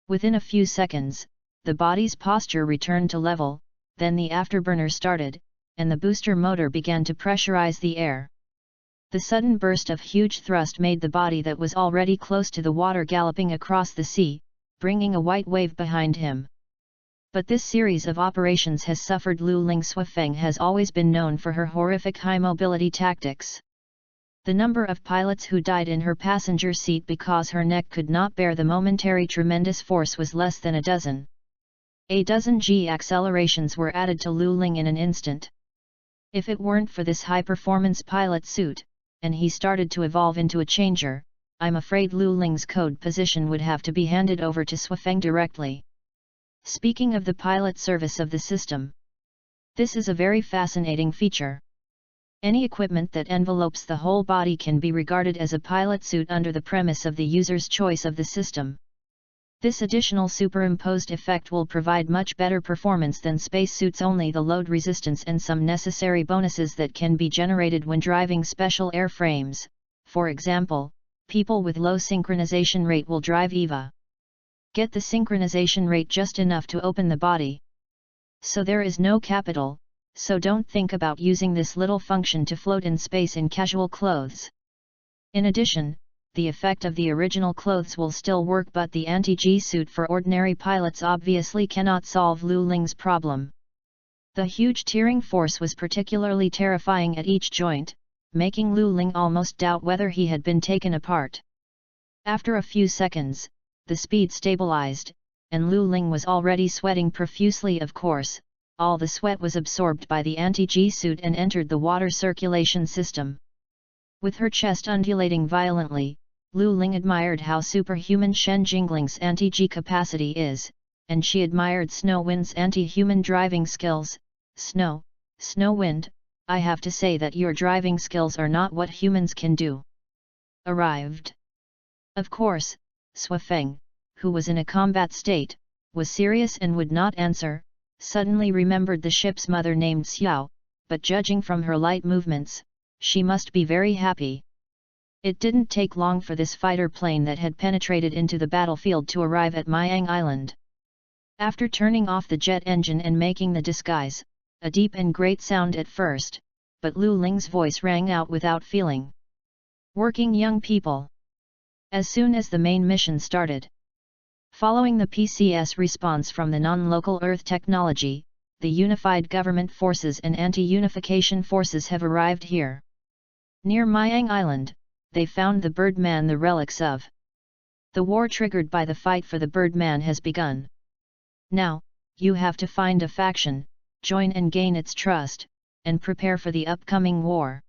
Within a few seconds, the body's posture returned to level, then the afterburner started, and the booster motor began to pressurize the air. The sudden burst of huge thrust made the body that was already close to the water galloping across the sea, bringing a white wave behind him. But this series of operations has suffered. Lu Ling Swafeng has always been known for her horrific high-mobility tactics. The number of pilots who died in her passenger seat because her neck could not bear the momentary tremendous force was less than a dozen. A dozen G accelerations were added to Lu Ling in an instant. If it weren't for this high-performance pilot suit, and he started to evolve into a changer, I'm afraid Lu Ling's code position would have to be handed over to Swafeng directly. Speaking of the pilot service of the system, this is a very fascinating feature. Any equipment that envelopes the whole body can be regarded as a pilot suit under the premise of the user's choice of the system. This additional superimposed effect will provide much better performance than spacesuits. Only the load resistance and some necessary bonuses that can be generated when driving special airframes. For example, people with low synchronization rate will drive EVA. Get the synchronization rate just enough to open the body. So there is no capital, so don't think about using this little function to float in space in casual clothes. In addition, the effect of the original clothes will still work, but the anti-G suit for ordinary pilots obviously cannot solve Lu Ling's problem. The huge tearing force was particularly terrifying at each joint, making Lu Ling almost doubt whether he had been taken apart. After a few seconds, the speed stabilized, and Lu Ling was already sweating profusely. Of course, all the sweat was absorbed by the anti-G suit and entered the water circulation system. With her chest undulating violently, Lu Ling admired how superhuman Shen Jingling's anti-G capacity is, and she admired Snow Wind's anti-human driving skills. Snow Wind, I have to say that your driving skills are not what humans can do. Arrived. Of course, Suifeng, who was in a combat state, was serious and would not answer, suddenly remembered the ship's mother named Xiao, but judging from her light movements, she must be very happy. It didn't take long for this fighter plane that had penetrated into the battlefield to arrive at Myang Island. After turning off the jet engine and making the disguise, a deep and great sound at first, but Lu Ling's voice rang out without feeling. Working young people. As soon as the main mission started. Following the PCS response from the non-local Earth technology, the Unified Government Forces and Anti-Unification Forces have arrived here. Near Myang Island, they found the Birdman. The relics of the war triggered by the fight for the Birdman has begun. Now, you have to find a faction, join and gain its trust, and prepare for the upcoming war.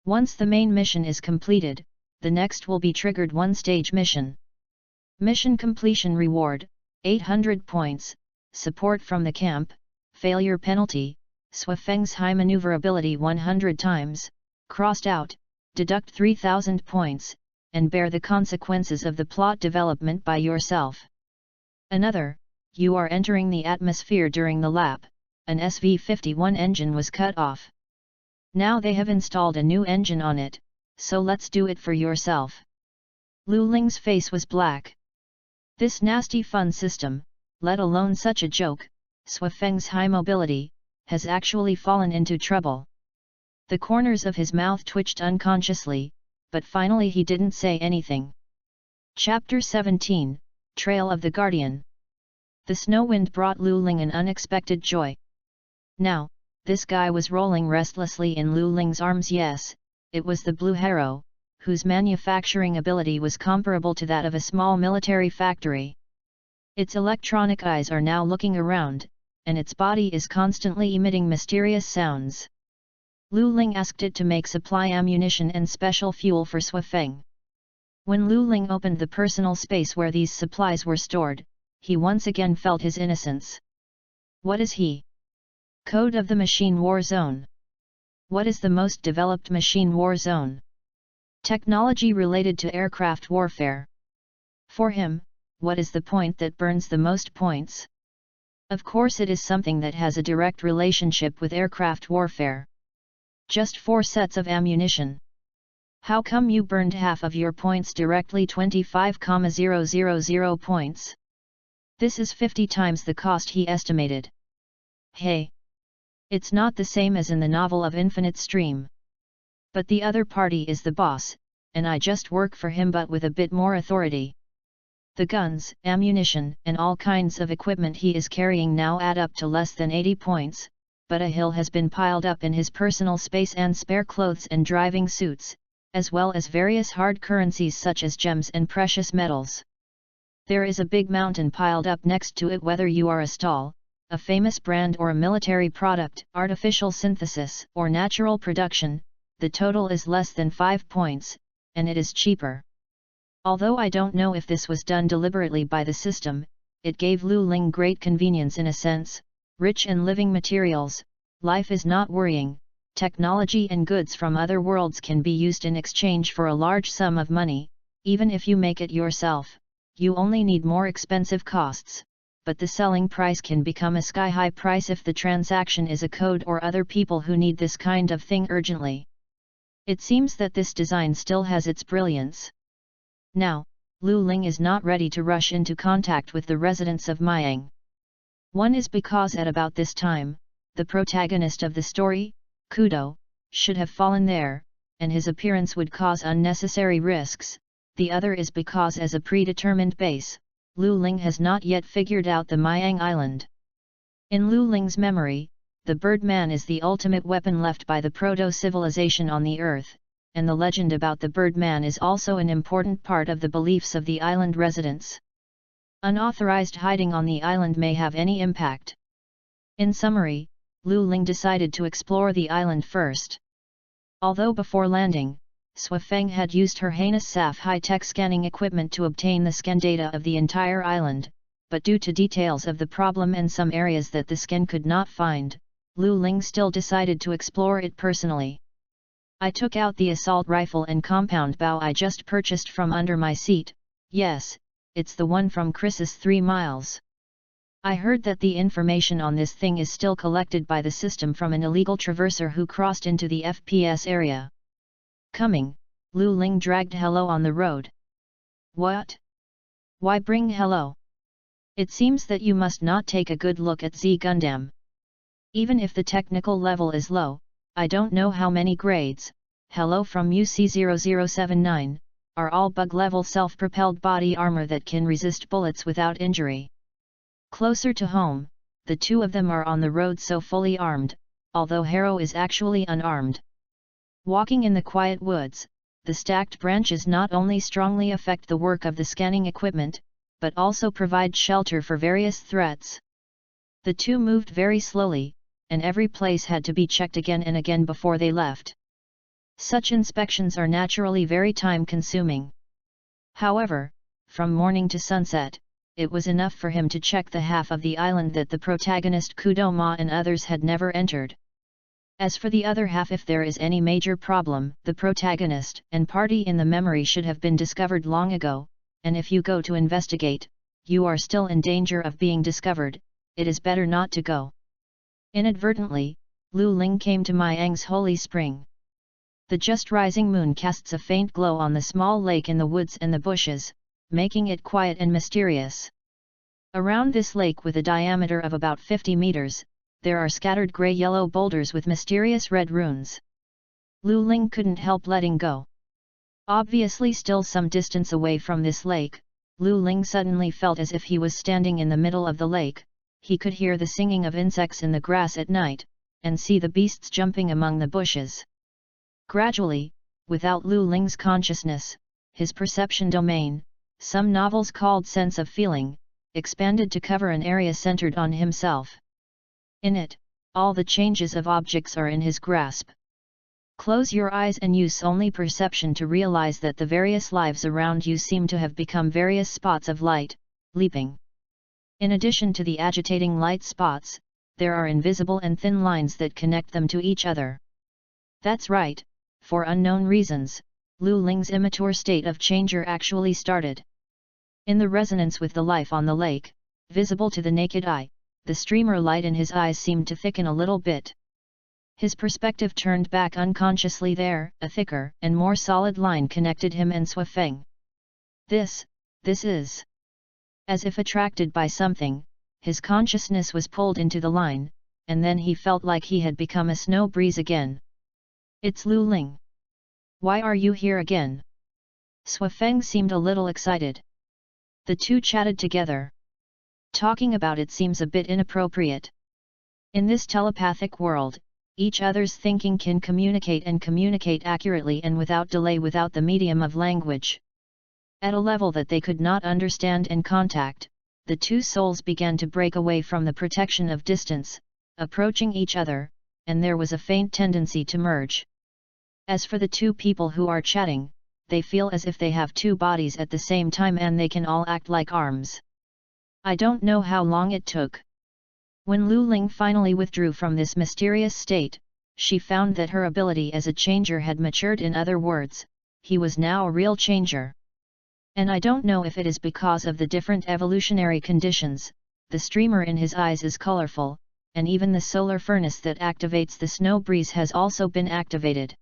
Once the main mission is completed, the next will be triggered one-stage mission. Mission completion reward, 800 points, support from the camp, failure penalty, Suifeng's high maneuverability 100 times, crossed out, deduct 3000 points, and bear the consequences of the plot development by yourself. Another, you are entering the atmosphere during the lap, an SV-51 engine was cut off. Now they have installed a new engine on it, so let's do it for yourself. Lu Ling's face was black. This nasty fun system, let alone such a joke, Suifeng's high mobility, has actually fallen into trouble. The corners of his mouth twitched unconsciously, but finally he didn't say anything. Chapter 17, Trail of the Guardian. The snow wind brought Lu Ling an unexpected joy. Now, this guy was rolling restlessly in Lu Ling's arms. Yes, it was the Blue Harrow, whose manufacturing ability was comparable to that of a small military factory. Its electronic eyes are now looking around, and its body is constantly emitting mysterious sounds. Lu Ling asked it to make supply ammunition and special fuel for Suifeng. When Lu Ling opened the personal space where these supplies were stored, he once again felt his innocence. What is he? Code of the Machine War Zone. What is the most developed machine war zone? Technology related to aircraft warfare. For him, what is the point that burns the most points? Of course it is something that has a direct relationship with aircraft warfare. Just 4 sets of ammunition. How come you burned half of your points directly? 25,000 points. This is 50 times the cost he estimated. Hey! It's not the same as in the novel of Infinite Stream. But the other party is the boss, and I just work for him but with a bit more authority. The guns, ammunition, and all kinds of equipment he is carrying now add up to less than 80 points, but a hill has been piled up in his personal space and spare clothes and driving suits, as well as various hard currencies such as gems and precious metals. There is a big mountain piled up next to it. Whether you are a stall, a famous brand or a military product, artificial synthesis or natural production, the total is less than 5 points, and it is cheaper. Although I don't know if this was done deliberately by the system, it gave Lu Ling great convenience in a sense, rich and living materials, life is not worrying, technology and goods from other worlds can be used in exchange for a large sum of money, even if you make it yourself, you only need more expensive costs, but the selling price can become a sky-high price if the transaction is a code or other people who need this kind of thing urgently. It seems that this design still has its brilliance. Now, Lu Ling is not ready to rush into contact with the residents of Myang. One is because at about this time, the protagonist of the story, Kudo, should have fallen there, and his appearance would cause unnecessary risks. The other is because as a predetermined base, Lu Ling has not yet figured out the Myang Island. In Lu Ling's memory, the Birdman is the ultimate weapon left by the proto-civilization on the Earth, and the legend about the Birdman is also an important part of the beliefs of the island residents. Unauthorized hiding on the island may have any impact. In summary, Lu Ling decided to explore the island first. Although before landing, Shuafeng had used her heinous SAF high-tech scanning equipment to obtain the scan data of the entire island, but due to details of the problem and some areas that the scan could not find, Lu Ling still decided to explore it personally. I took out the assault rifle and compound bow I just purchased from under my seat. Yes, it's the one from Chris's 3 miles. I heard that the information on this thing is still collected by the system from an illegal traverser who crossed into the FPS area. Coming, Lu Ling dragged Hello on the road. What? Why bring Hello? It seems that you must not take a good look at Z Gundam. Even if the technical level is low, I don't know how many grades, Hello from UC0079, are all bug-level self-propelled body armor that can resist bullets without injury. Closer to home, the two of them are on the road so fully armed, although Harrow is actually unarmed. Walking in the quiet woods, the stacked branches not only strongly affect the work of the scanning equipment, but also provide shelter for various threats. The two moved very slowly, and every place had to be checked again and again before they left. Such inspections are naturally very time-consuming. However, from morning to sunset, it was enough for him to check the half of the island that the protagonist Kudo Ma and others had never entered. As for the other half, if there is any major problem, the protagonist and party in the memory should have been discovered long ago, and if you go to investigate, you are still in danger of being discovered, it is better not to go. Inadvertently, Lu Ling came to Myang's holy spring. The just rising moon casts a faint glow on the small lake in the woods and the bushes, making it quiet and mysterious. Around this lake with a diameter of about 50 meters, there are scattered grey-yellow boulders with mysterious red runes. Lu Ling couldn't help letting go. Obviously still some distance away from this lake, Lu Ling suddenly felt as if he was standing in the middle of the lake. He could hear the singing of insects in the grass at night, and see the beasts jumping among the bushes. Gradually, without Lu Ling's consciousness, his perception domain, some novels called sense of feeling, expanded to cover an area centered on himself. In it, all the changes of objects are in his grasp. Close your eyes and use only perception to realize that the various lives around you seem to have become various spots of light, leaping. In addition to the agitating light spots, there are invisible and thin lines that connect them to each other. That's right, for unknown reasons, Lu Ling's immature state of changer actually started. In the resonance with the life on the lake, visible to the naked eye, the streamer light in his eyes seemed to thicken a little bit. His perspective turned back unconsciously there, a thicker and more solid line connected him and Shuafeng. This is... As if attracted by something, his consciousness was pulled into the line, and then he felt like he had become a snow breeze again. It's Lu Ling. Why are you here again? Shuafeng seemed a little excited. The two chatted together. Talking about it seems a bit inappropriate. In this telepathic world, each other's thinking can communicate accurately and without delay without the medium of language. At a level that they could not understand and contact, the two souls began to break away from the protection of distance, approaching each other, and there was a faint tendency to merge. As for the two people who are chatting, they feel as if they have two bodies at the same time and they can all act like arms. I don't know how long it took. When Lu Ling finally withdrew from this mysterious state, she found that her ability as a changer had matured. In other words, he was now a real changer. And I don't know if it is because of the different evolutionary conditions, the streamer in his eyes is colorful, and even the solar furnace that activates the snow breeze has also been activated.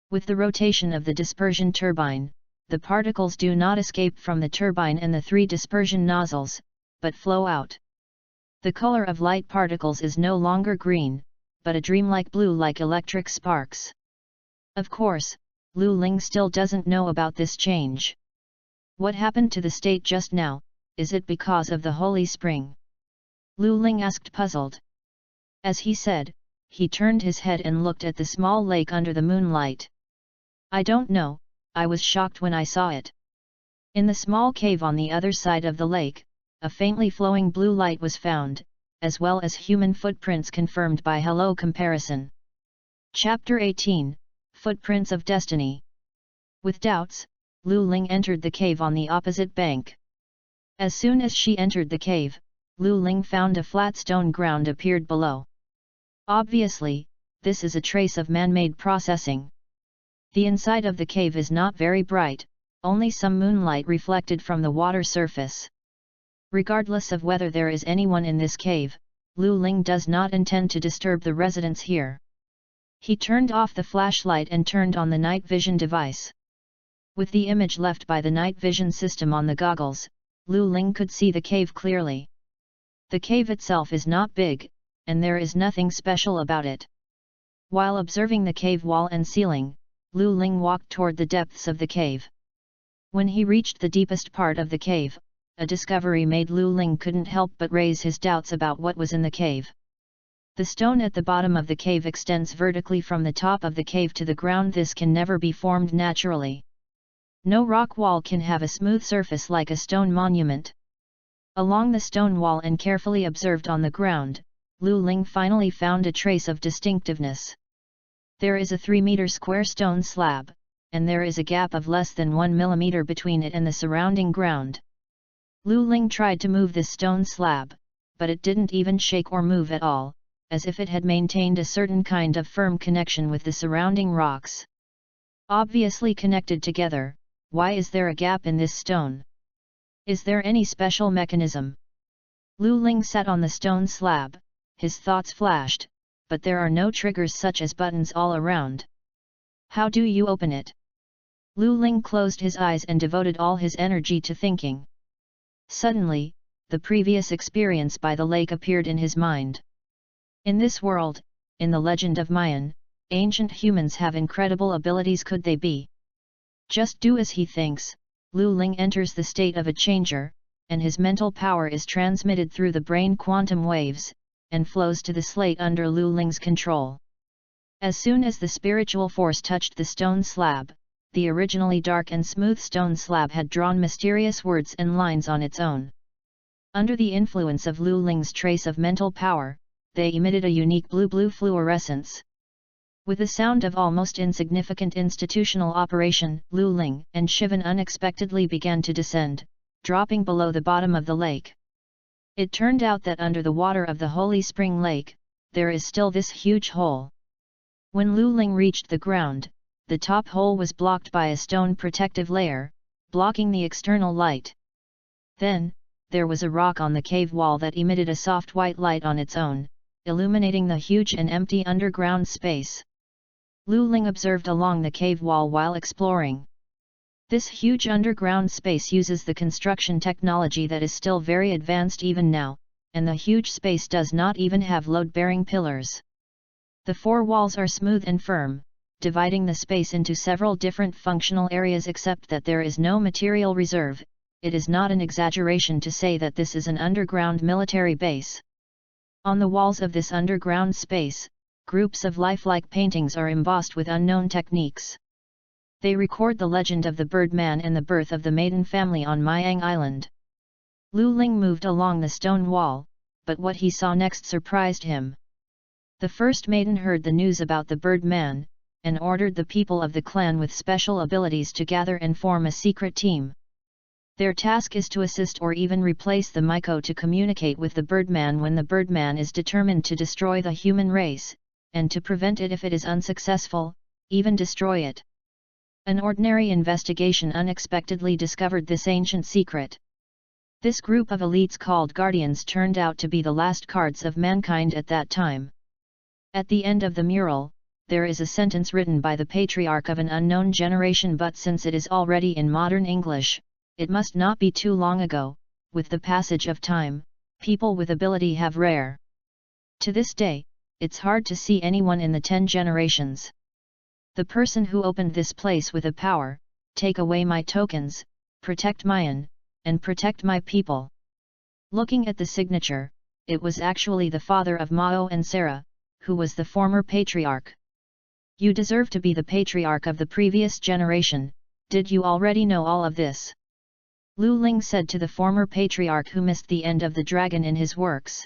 With the rotation of the dispersion turbine, the particles do not escape from the turbine and the 3 dispersion nozzles, but flow out. The color of light particles is no longer green, but a dreamlike blue like electric sparks. Of course, Lu Ling still doesn't know about this change. What happened to the state just now? Is it because of the holy spring? Lu Ling asked, puzzled. As he said, he turned his head and looked at the small lake under the moonlight. I don't know, I was shocked when I saw it. In the small cave on the other side of the lake, a faintly flowing blue light was found, as well as human footprints confirmed by halo comparison. Chapter 18, Footprints of Destiny. With doubts, Lu Ling entered the cave on the opposite bank. As soon as she entered the cave, Lu Ling found a flat stone ground appeared below. Obviously, this is a trace of man-made processing. The inside of the cave is not very bright, only some moonlight reflected from the water surface. Regardless of whether there is anyone in this cave, Lu Ling does not intend to disturb the residents here. He turned off the flashlight and turned on the night vision device. With the image left by the night vision system on the goggles, Lu Ling could see the cave clearly. The cave itself is not big, and there is nothing special about it. While observing the cave wall and ceiling, Lu Ling walked toward the depths of the cave. When he reached the deepest part of the cave, a discovery made Lu Ling couldn't help but raise his doubts about what was in the cave. The stone at the bottom of the cave extends vertically from the top of the cave to the ground. This can never be formed naturally. No rock wall can have a smooth surface like a stone monument. Along the stone wall and carefully observed on the ground, Lu Ling finally found a trace of distinctiveness. There is a 3-meter square stone slab, and there is a gap of less than 1 millimeter between it and the surrounding ground. Lu Ling tried to move this stone slab, but it didn't even shake or move at all, as if it had maintained a certain kind of firm connection with the surrounding rocks. Obviously connected together, why is there a gap in this stone? Is there any special mechanism? Lu Ling sat on the stone slab, his thoughts flashed, but there are no triggers such as buttons all around. How do you open it? Lu Ling closed his eyes and devoted all his energy to thinking. Suddenly, the previous experience by the lake appeared in his mind. In this world, in the legend of Mayan, ancient humans have incredible abilities. Could they be? Just do as he thinks, Lu Ling enters the state of a changer, and his mental power is transmitted through the brain quantum waves, and flows to the slate under Lu Ling's control. As soon as the spiritual force touched the stone slab, the originally dark and smooth stone slab had drawn mysterious words and lines on its own. Under the influence of Lu Ling's trace of mental power, they emitted a unique blue-blue fluorescence. With the sound of almost insignificant institutional operation, Lu Ling and Shivan unexpectedly began to descend, dropping below the bottom of the lake. It turned out that under the water of the Holy Spring Lake, there is still this huge hole. When Lu Ling reached the ground, the top hole was blocked by a stone protective layer, blocking the external light. Then, there was a rock on the cave wall that emitted a soft white light on its own, illuminating the huge and empty underground space. Lu Ling observed along the cave wall while exploring. This huge underground space uses the construction technology that is still very advanced even now, and the huge space does not even have load-bearing pillars. The 4 walls are smooth and firm, dividing the space into several different functional areas. Except that there is no material reserve. It is not an exaggeration to say that this is an underground military base. On the walls of this underground space, groups of lifelike paintings are embossed with unknown techniques. They record the legend of the Birdman and the birth of the maiden family on Myang Island. Lu Ling moved along the stone wall, but what he saw next surprised him. The first maiden heard the news about the Birdman, and ordered the people of the clan with special abilities to gather and form a secret team. Their task is to assist or even replace the Miko to communicate with the Birdman when the Birdman is determined to destroy the human race, and to prevent it if it is unsuccessful, even destroy it. An ordinary investigation unexpectedly discovered this ancient secret. This group of elites called Guardians turned out to be the last cards of mankind at that time. At the end of the mural, there is a sentence written by the patriarch of an unknown generation, but since it is already in modern English, it must not be too long ago. With the passage of time, people with ability have rare. To this day, it's hard to see anyone in the 10 generations. The person who opened this place with a power, take away my tokens, protect Mayan, and protect my people. Looking at the signature, it was actually the father of Mao and Sarah, who was the former patriarch. You deserve to be the patriarch of the previous generation. Did you already know all of this? Lu Ling said to the former patriarch who missed the end of the dragon in his works.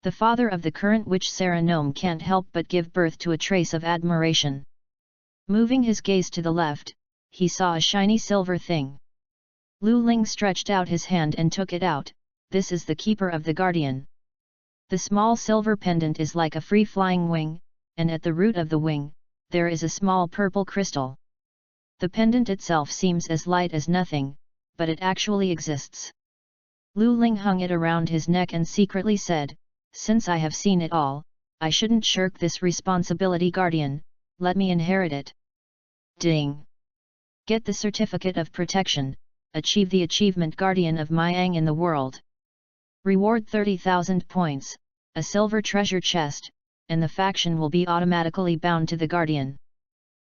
The father of the current witch Sarah Gnome can't help but give birth to a trace of admiration. Moving his gaze to the left, he saw a shiny silver thing. Lu Ling stretched out his hand and took it out. This is the keeper of the guardian. The small silver pendant is like a free-flying wing, and at the root of the wing, there is a small purple crystal. The pendant itself seems as light as nothing, but it actually exists. Lu Ling hung it around his neck and secretly said, "Since I have seen it all, I shouldn't shirk this responsibility, guardian, let me inherit it." Ding! Get the certificate of protection, achieve the achievement guardian of Myang in the world. Reward 30,000 points, a silver treasure chest, and the faction will be automatically bound to the guardian.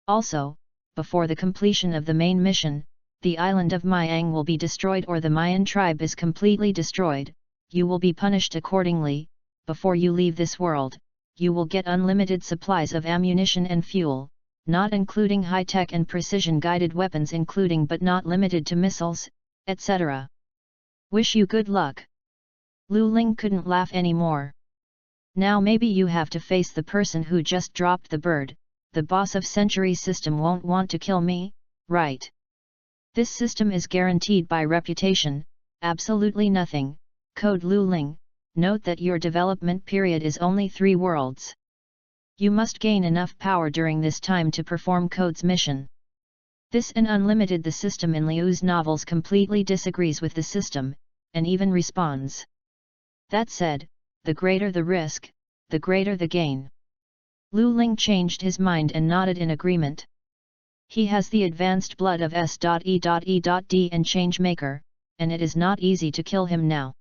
Also, before the completion of the main mission, the island of Myang will be destroyed or the Mayan tribe is completely destroyed. You will be punished accordingly. Before you leave this world, you will get unlimited supplies of ammunition and fuel, not including high-tech and precision-guided weapons including but not limited to missiles, etc. Wish you good luck. Lu Ling couldn't laugh anymore. Now maybe you have to face the person who just dropped the bird. The boss of Century System won't want to kill me, right? This system is guaranteed by reputation, absolutely nothing. Code Lu Ling, note that your development period is only 3 worlds. You must gain enough power during this time to perform Code's mission. This and Unlimited, the system in Liu's novels, completely disagrees with the system, and even responds. That said, the greater the risk, the greater the gain. Lu Ling changed his mind and nodded in agreement. He has the advanced blood of S.E.E.D and Changemaker, and it is not easy to kill him now.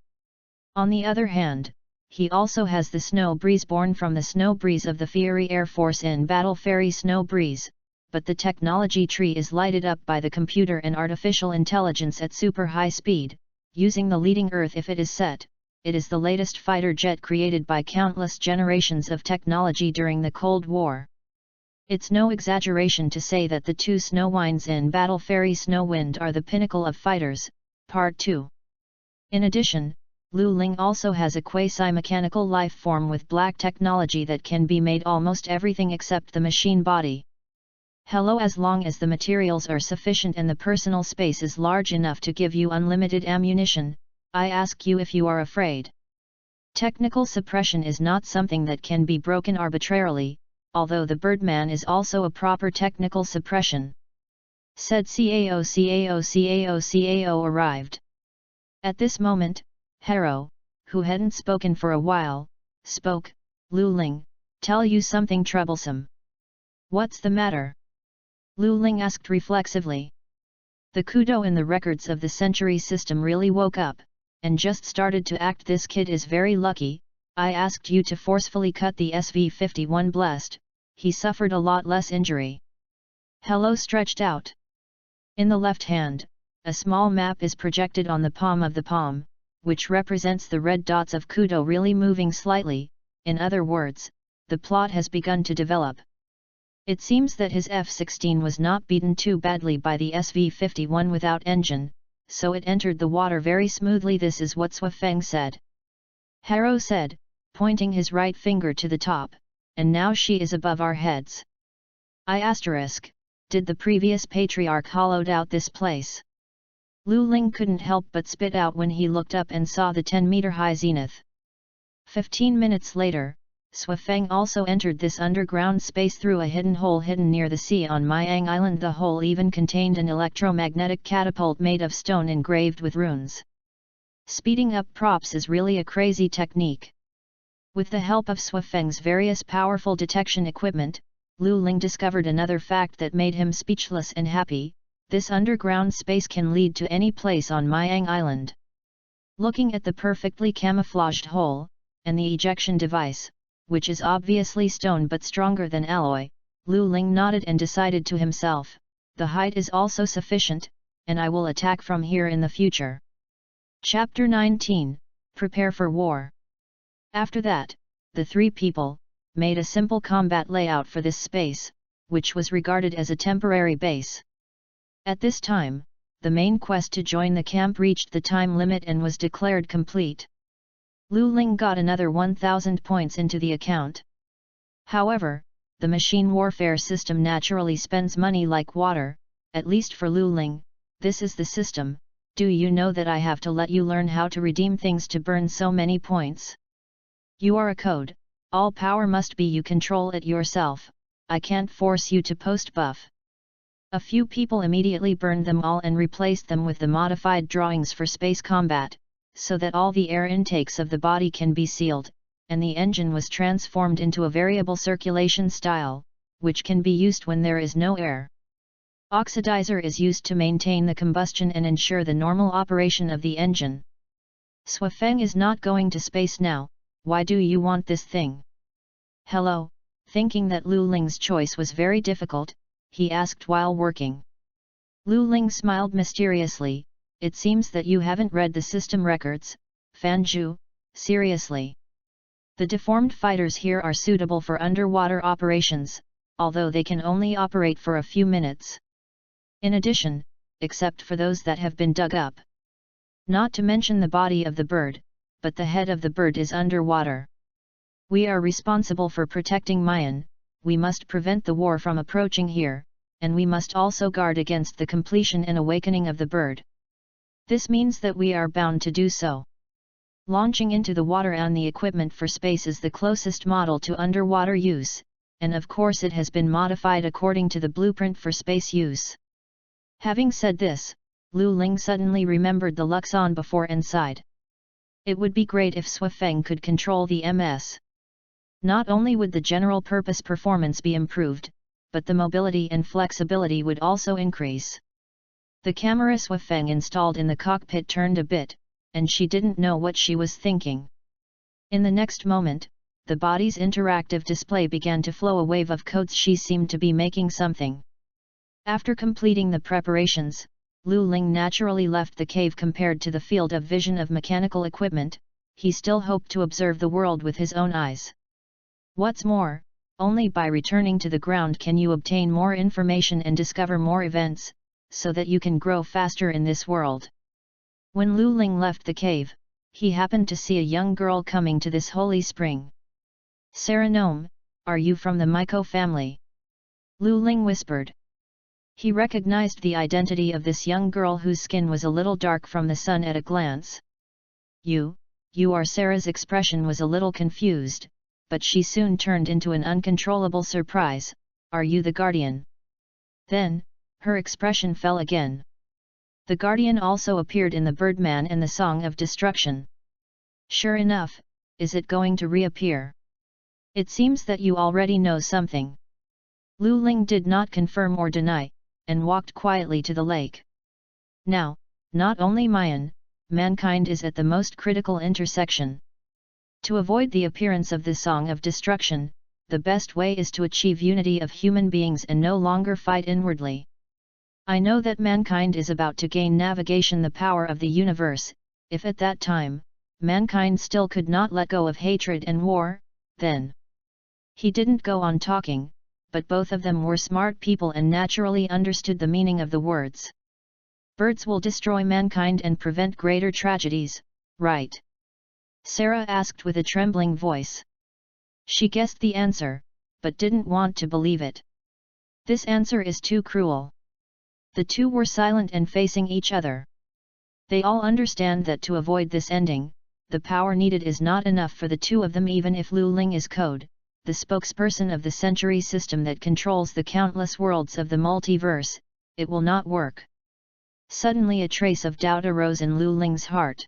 On the other hand, he also has the Snow Breeze born from the Snow Breeze of the Fiery Air Force in Battle Fairy Snow Breeze, but the technology tree is lighted up by the computer and artificial intelligence at super high speed, using the leading Earth if it is set. It is the latest fighter jet created by countless generations of technology during the Cold War. It's no exaggeration to say that the 2 Snow Winds in Battle Fairy Snow Wind are the pinnacle of fighters. Part 2. In addition, Lu Ling also has a quasi-mechanical life form with black technology that can be made almost everything except the machine body. Hello, as long as the materials are sufficient and the personal space is large enough to give you unlimited ammunition, I ask you if you are afraid. Technical suppression is not something that can be broken arbitrarily, although the Birdman is also a proper technical suppression. Said CAO arrived. At this moment, Hero, who hadn't spoken for a while, spoke. Lu Ling, tell you something troublesome. What's the matter? Lu Ling asked reflexively. The Kudo in the records of the Century System really woke up, and just started to act. This kid is very lucky. I asked you to forcefully cut the SV-51 blessed, he suffered a lot less injury. Hello stretched out. In the left hand, a small map is projected on the palm of the palm, which represents the red dots of Kudo really moving slightly. In other words, the plot has begun to develop. It seems that his F-16 was not beaten too badly by the SV-51 without engine, so it entered the water very smoothly. This is what Swafeng said. Haro said, pointing his right finger to the top, and now she is above our heads. Did the previous patriarch hollowed out this place? Lu Ling couldn't help but spit out when he looked up and saw the 10-meter-high zenith. 15 minutes later, Swafeng also entered this underground space through a hidden hole hidden near the sea on Myang Island. The hole even contained an electromagnetic catapult made of stone engraved with runes. Speeding up props is really a crazy technique. With the help of Swafeng's various powerful detection equipment, Lu Ling discovered another fact that made him speechless and happy. This underground space can lead to any place on Myang Island. Looking at the perfectly camouflaged hole, and the ejection device, which is obviously stone but stronger than alloy, Lu Ling nodded and decided to himself, the height is also sufficient, and I will attack from here in the future. Chapter 19, Prepare for War. After that, the three people made a simple combat layout for this space, which was regarded as a temporary base. At this time, the main quest to join the camp reached the time limit and was declared complete. Lu Ling got another 1000 points into the account. However, the machine warfare system naturally spends money like water, at least for Lu Ling. This is the system. Do you know that I have to let you learn how to redeem things to burn so many points? You are a code, all power must be you control it yourself, I can't force you to post buff. A few people immediately burned them all and replaced them with the modified drawings for space combat, so that all the air intakes of the body can be sealed, and the engine was transformed into a variable circulation style, which can be used when there is no air. Oxidizer is used to maintain the combustion and ensure the normal operation of the engine. Swafeng is not going to space now, why do you want this thing? Hello, thinking that Lu Ling's choice was very difficult, he asked while working. Lu Ling smiled mysteriously, it seems that you haven't read the system records, Fanju, seriously. The deformed fighters here are suitable for underwater operations, although they can only operate for a few minutes. In addition, except for those that have been dug up. Not to mention the body of the bird, but the head of the bird is underwater. We are responsible for protecting Mayan, we must prevent the war from approaching here, and we must also guard against the completion and awakening of the bird. This means that we are bound to do so. Launching into the water and the equipment for space is the closest model to underwater use, and of course it has been modified according to the blueprint for space use. Having said this, Lu Ling suddenly remembered the Luxon before and sighed. It would be great if Swafeng could control the MS. Not only would the general purpose performance be improved, but the mobility and flexibility would also increase. The camera Swafeng installed in the cockpit turned a bit, and she didn't know what she was thinking. In the next moment, the body's interactive display began to flow a wave of codes. She seemed to be making something. After completing the preparations, Lu Ling naturally left the cave. Compared to the field of vision of mechanical equipment, he still hoped to observe the world with his own eyes. What's more, only by returning to the ground can you obtain more information and discover more events, so that you can grow faster in this world. When Lu Ling left the cave, he happened to see a young girl coming to this holy spring. Saranome, are you from the Miko family? Lu Ling whispered. He recognized the identity of this young girl whose skin was a little dark from the sun at a glance. You are Sarah's expression was a little confused, but she soon turned into an uncontrollable surprise. Are you the guardian? Then, her expression fell again. The guardian also appeared in the Birdman and the Song of Destruction. Sure enough, is it going to reappear? It seems that you already know something. Lu Ling did not confirm or deny, and walked quietly to the lake. Now, not only mankind is at the most critical intersection. To avoid the appearance of the Song of Destruction, the best way is to achieve unity of human beings and no longer fight inwardly. I know that mankind is about to gain navigation the power of the universe. If at that time, mankind still could not let go of hatred and war, then... He didn't go on talking, but both of them were smart people and naturally understood the meaning of the words. Birds will destroy mankind and prevent greater tragedies, right? Sarah asked with a trembling voice. She guessed the answer, but didn't want to believe it. This answer is too cruel. The two were silent and facing each other. They all understand that to avoid this ending, the power needed is not enough for the two of them. Even if Lu Ling is code, the spokesperson of the century system that controls the countless worlds of the multiverse, it will not work. Suddenly a trace of doubt arose in Lu Ling's heart.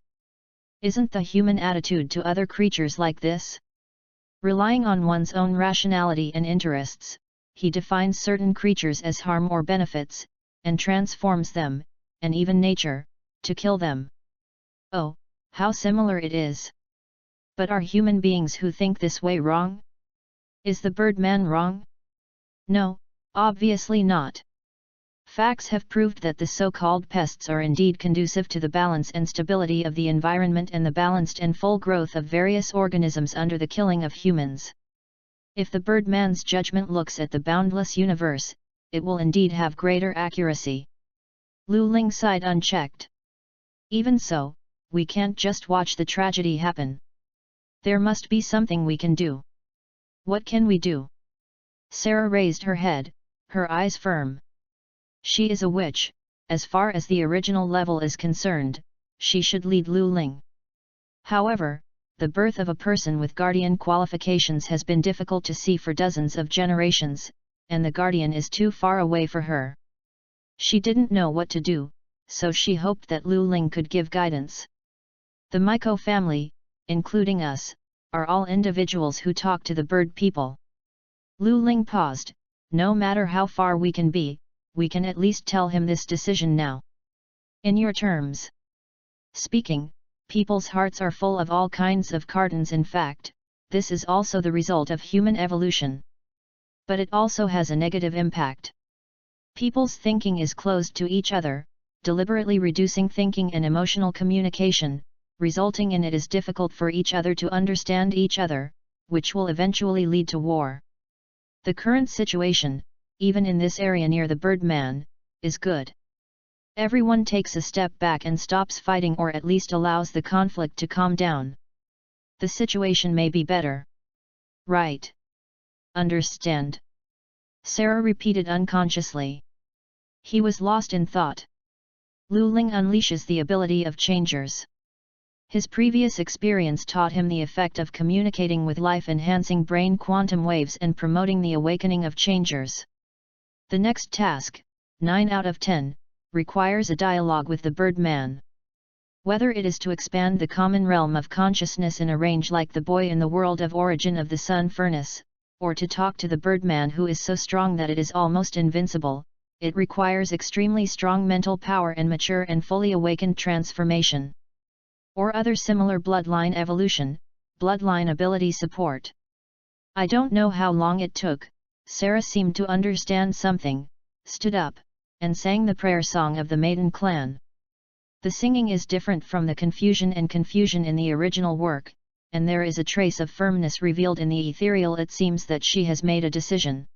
Isn't the human attitude to other creatures like this? Relying on one's own rationality and interests, he defines certain creatures as harm or benefits, and transforms them, and even nature, to kill them. Oh, how similar it is! But are human beings who think this way wrong? Is the Birdman wrong? No, obviously not. Facts have proved that the so-called pests are indeed conducive to the balance and stability of the environment and the balanced and full growth of various organisms under the killing of humans. If the Birdman's judgment looks at the boundless universe, it will indeed have greater accuracy. Lu Ling sighed unchecked. Even so, we can't just watch the tragedy happen. There must be something we can do. What can we do? Sarah raised her head, her eyes firm. She is a witch, as far as the original level is concerned, she should lead Lu Ling. However, the birth of a person with guardian qualifications has been difficult to see for dozens of generations, and the guardian is too far away for her. She didn't know what to do, so she hoped that Lu Ling could give guidance. The Maiko family, including us, are all individuals who talk to the bird people. Lu Ling paused. No matter how far we can be, we can at least tell him this decision now. In your terms. Speaking, people's hearts are full of all kinds of cartons. In fact, this is also the result of human evolution. But it also has a negative impact. People's thinking is closed to each other, deliberately reducing thinking and emotional communication, resulting in it is difficult for each other to understand each other, which will eventually lead to war. The current situation, even in this area near the Birdman, is good. Everyone takes a step back and stops fighting, or at least allows the conflict to calm down. The situation may be better. Right. Understand. Sarah repeated unconsciously. He was lost in thought. Lu Ling unleashes the ability of changers. His previous experience taught him the effect of communicating with life-enhancing brain quantum waves and promoting the awakening of changers. The next task, 9 out of 10, requires a dialogue with the Birdman. Whether it is to expand the common realm of consciousness in a range like the boy in the world of origin of the sun furnace, or to talk to the Birdman who is so strong that it is almost invincible, it requires extremely strong mental power and mature and fully awakened transformation. Or other similar bloodline evolution, bloodline ability support. I don't know how long it took. Sarah seemed to understand something, stood up, and sang the prayer song of the Maiden clan. The singing is different from the confusion in the original work, and there is a trace of firmness revealed in the ethereal. It seems that she has made a decision.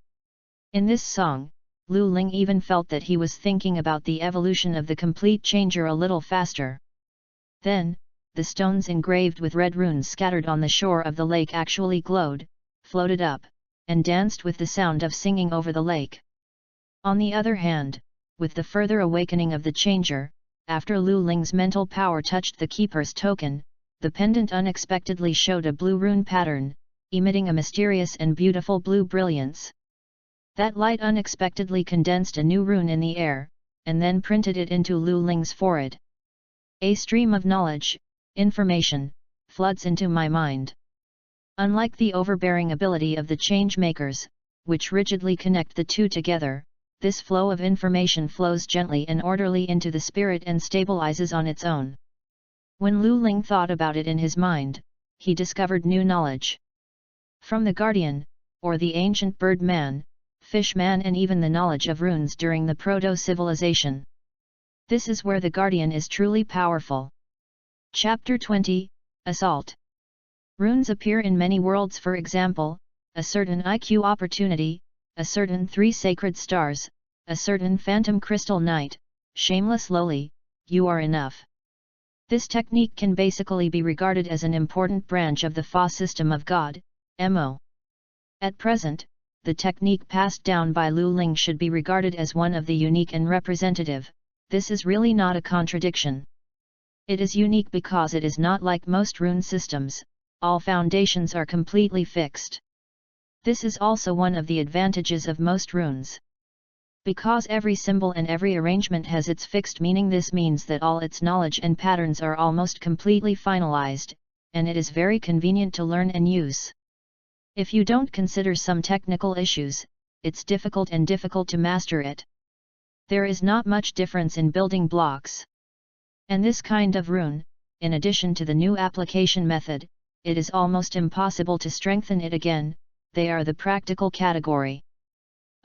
In this song, Lu Ling even felt that he was thinking about the evolution of the complete changer a little faster. Then, the stones engraved with red runes scattered on the shore of the lake actually glowed, floated up, and danced with the sound of singing over the lake. On the other hand, with the further awakening of the changer, after Lu Ling's mental power touched the keeper's token, the pendant unexpectedly showed a blue rune pattern, emitting a mysterious and beautiful blue brilliance. That light unexpectedly condensed a new rune in the air, and then printed it into Lu Ling's forehead. A stream of knowledge, information, floods into my mind. Unlike the overbearing ability of the change-makers, which rigidly connect the two together, this flow of information flows gently and orderly into the spirit and stabilizes on its own. When Lu Ling thought about it in his mind, he discovered new knowledge. From the guardian, or the ancient bird man, fish man, and even the knowledge of runes during the proto-civilization. This is where the guardian is truly powerful. Chapter 20, Assault. Runes appear in many worlds. For example, a certain IQ opportunity, a certain 3 sacred stars, a certain phantom crystal knight, shameless lowly, you are enough. This technique can basically be regarded as an important branch of the Fa system of God, Mo. At present, the technique passed down by Lu Ling should be regarded as one of the unique and representative. This is really not a contradiction. It is unique because it is not like most rune systems, all foundations are completely fixed. This is also one of the advantages of most runes. Because every symbol and every arrangement has its fixed meaning, this means that all its knowledge and patterns are almost completely finalized, and it is very convenient to learn and use. If you don't consider some technical issues, it's difficult to master it. There is not much difference in building blocks. And this kind of rune, in addition to the new application method, it is almost impossible to strengthen it again. They are the practical category.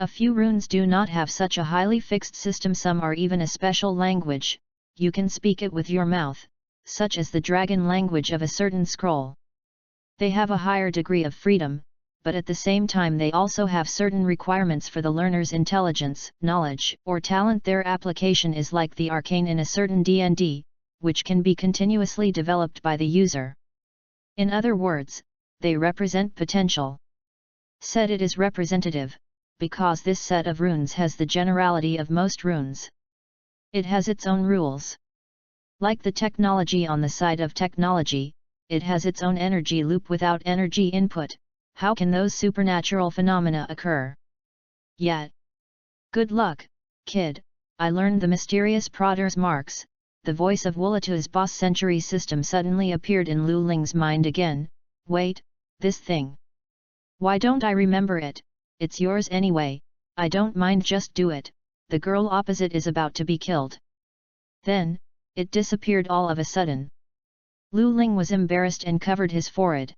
A few runes do not have such a highly fixed system, some are even a special language, you can speak it with your mouth, such as the dragon language of a certain scroll. They have a higher degree of freedom, but at the same time they also have certain requirements for the learner's intelligence, knowledge, or talent. Their application is like the arcane in a certain D&D, which can be continuously developed by the user. In other words, they represent potential. Said it is representative, because this set of runes has the generality of most runes. It has its own rules. Like the technology on the side of technology, it has its own energy loop. Without energy input, how can those supernatural phenomena occur? Yet. Good luck, kid, I learned the mysterious Prader's marks. The voice of Woolatu's boss century system suddenly appeared in Lu Ling's mind again. Wait, this thing. Why don't I remember it? It's yours anyway, I don't mind, just do it. The girl opposite is about to be killed. Then, it disappeared all of a sudden. Lu Ling was embarrassed and covered his forehead.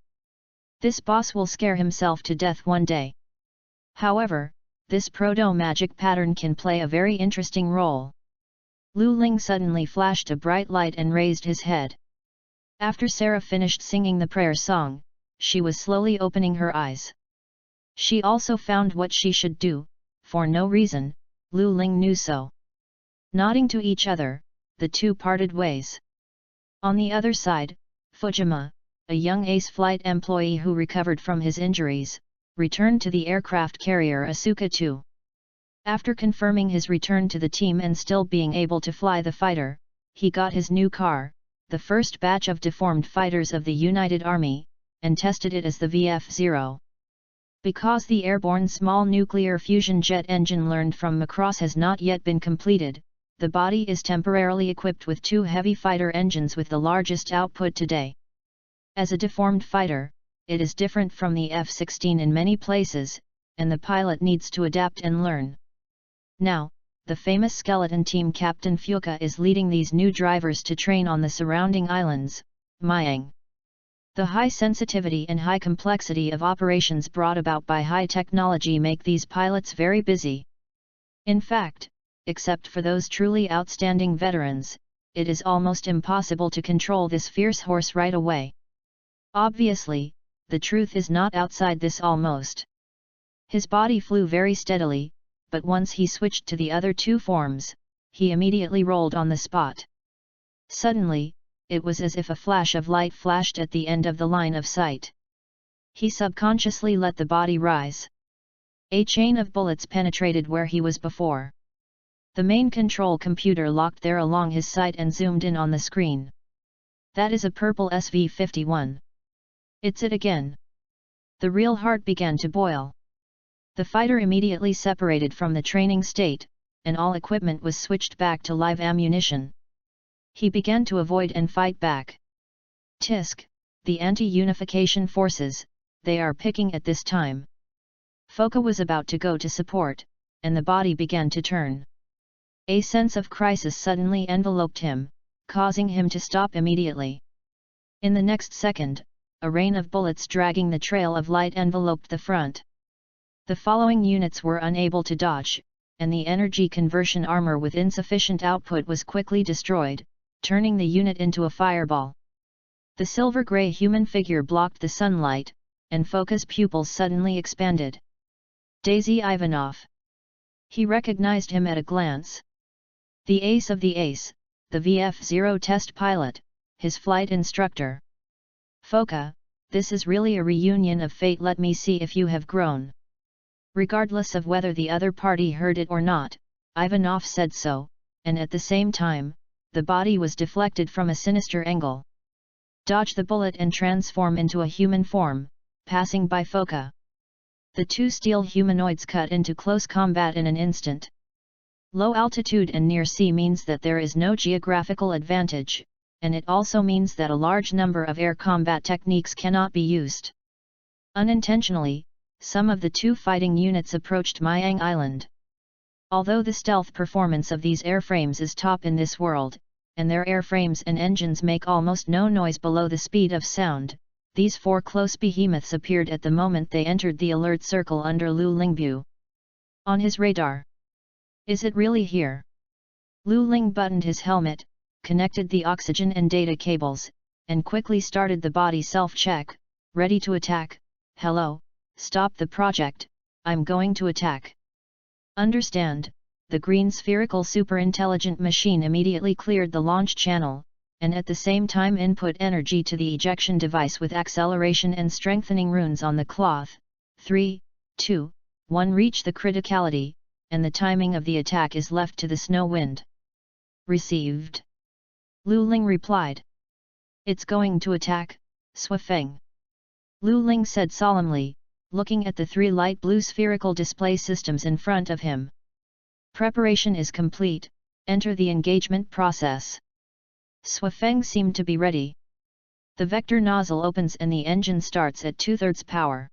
This boss will scare himself to death one day. However, this proto-magic pattern can play a very interesting role. Lu Ling suddenly flashed a bright light and raised his head. After Sarah finished singing the prayer song, she was slowly opening her eyes. She also found what she should do, for no reason, Lu Ling knew so. Nodding to each other, the two parted ways. On the other side, Fujima, a young ace flight employee who recovered from his injuries, returned to the aircraft carrier Asuka II. After confirming his return to the team and still being able to fly the fighter, he got his new car, the first batch of deformed fighters of the United Army, and tested it as the VF-0. Because the airborne small nuclear fusion jet engine learned from Macross has not yet been completed, the body is temporarily equipped with two heavy fighter engines with the largest output today. As a deformed fighter, it is different from the F-16 in many places, and the pilot needs to adapt and learn. Now, the famous skeleton team Captain Fuka is leading these new drivers to train on the surrounding islands, Myang. The high sensitivity and high complexity of operations brought about by high technology make these pilots very busy. In fact, except for those truly outstanding veterans, it is almost impossible to control this fierce horse right away. Obviously, the truth is not outside this almost. His body flew very steadily, but once he switched to the other two forms, he immediately rolled on the spot. Suddenly, it was as if a flash of light flashed at the end of the line of sight. He subconsciously let the body rise. A chain of bullets penetrated where he was before. The main control computer locked there along his sight and zoomed in on the screen. That is a purple SV-51. It's it again. The real heart began to boil. The fighter immediately separated from the training state, and all equipment was switched back to live ammunition. He began to avoid and fight back. Tisk, the anti-unification forces, they are picking at this time. Foka was about to go to support, and the body began to turn. A sense of crisis suddenly enveloped him, causing him to stop immediately. In the next second, a rain of bullets dragging the trail of light enveloped the front. The following units were unable to dodge, and the energy conversion armor with insufficient output was quickly destroyed, turning the unit into a fireball. The silver-gray human figure blocked the sunlight, and Foka's pupils suddenly expanded. Daisy Ivanov. He recognized him at a glance. The ace of the ace, the VF-0 test pilot, his flight instructor. Foka, this is really a reunion of fate. Let me see if you have grown. Regardless of whether the other party heard it or not, Ivanov said so, and at the same time, the body was deflected from a sinister angle. Dodge the bullet and transform into a human form, passing by Foka. The two steel humanoids cut into close combat in an instant. Low altitude and near sea means that there is no geographical advantage, and it also means that a large number of air combat techniques cannot be used. Unintentionally, some of the two fighting units approached Myang Island. Although the stealth performance of these airframes is top in this world, and their airframes and engines make almost no noise below the speed of sound, these four close behemoths appeared at the moment they entered the alert circle under Lu Lingbu. On his radar. Is it really here? Lu Ling buttoned his helmet, connected the oxygen and data cables, and quickly started the body self-check, ready to attack. Hello, stop the project, I'm going to attack. Understand, the green spherical super-intelligent machine immediately cleared the launch channel, and at the same time input energy to the ejection device with acceleration and strengthening runes on the cloth. 3, 2, 1 reach the criticality, and the timing of the attack is left to the snow wind. Received. Lu Ling replied. It's going to attack, Swafeng. Lu Ling said solemnly, looking at the 3 light blue spherical display systems in front of him. Preparation is complete, enter the engagement process. Swafeng seemed to be ready. The vector nozzle opens and the engine starts at 2/3 power.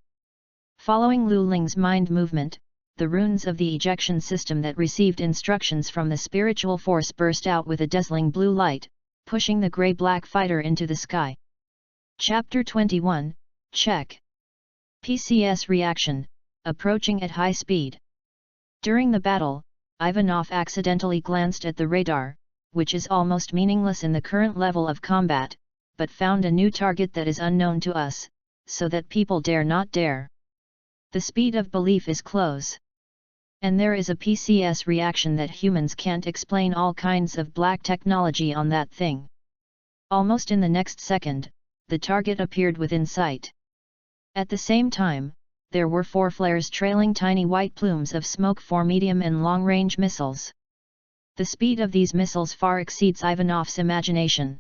Following Lu Ling's mind movement, the runes of the ejection system that received instructions from the spiritual force burst out with a dazzling blue light, pushing the grey-black fighter into the sky. Chapter 21, Check. PCS reaction, approaching at high speed. During the battle, Ivanov accidentally glanced at the radar, which is almost meaningless in the current level of combat, but found a new target that is unknown to us, so that people dare not dare. The speed of belief is close. And there is a PCS reaction that humans can't explain, all kinds of black technology on that thing. Almost in the next second, the target appeared within sight. At the same time, there were 4 flares trailing tiny white plumes of smoke for medium and long-range missiles. The speed of these missiles far exceeds Ivanov's imagination.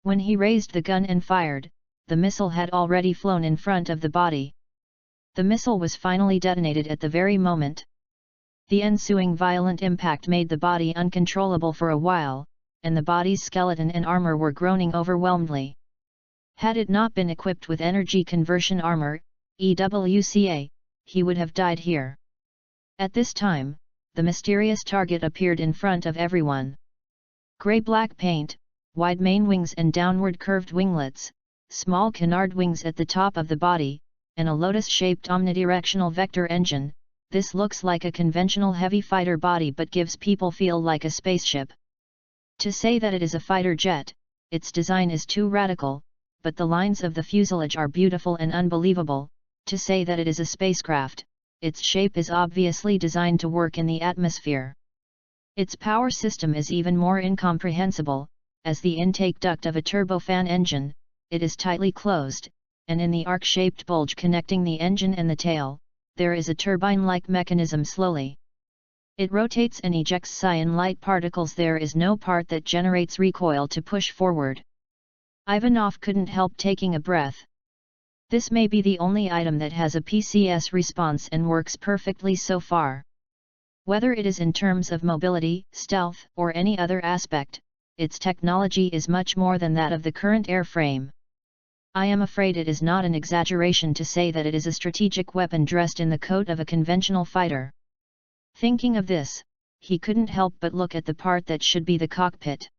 When he raised the gun and fired, the missile had already flown in front of the body. The missile was finally detonated at the very moment. The ensuing violent impact made the body uncontrollable for a while, and the body's skeleton and armor were groaning overwhelmedly. Had it not been equipped with energy conversion armor, EWCA, he would have died here. At this time, the mysterious target appeared in front of everyone. Grey-black paint, wide main wings and downward curved winglets, small canard wings at the top of the body, and a lotus-shaped omnidirectional vector engine. This looks like a conventional heavy fighter body but gives people feel like a spaceship. To say that it is a fighter jet, its design is too radical, but the lines of the fuselage are beautiful and unbelievable. To say that it is a spacecraft, its shape is obviously designed to work in the atmosphere. Its power system is even more incomprehensible, as the intake duct of a turbofan engine, it is tightly closed, and in the arc-shaped bulge connecting the engine and the tail, there is a turbine-like mechanism slowly. It rotates and ejects cyan light particles. There is no part that generates recoil to push forward. Ivanov couldn't help taking a breath. This may be the only item that has a PCS response and works perfectly so far. Whether it is in terms of mobility, stealth, or any other aspect, its technology is much more than that of the current airframe. I am afraid it is not an exaggeration to say that it is a strategic weapon dressed in the coat of a conventional fighter. Thinking of this, he couldn't help but look at the part that should be the cockpit.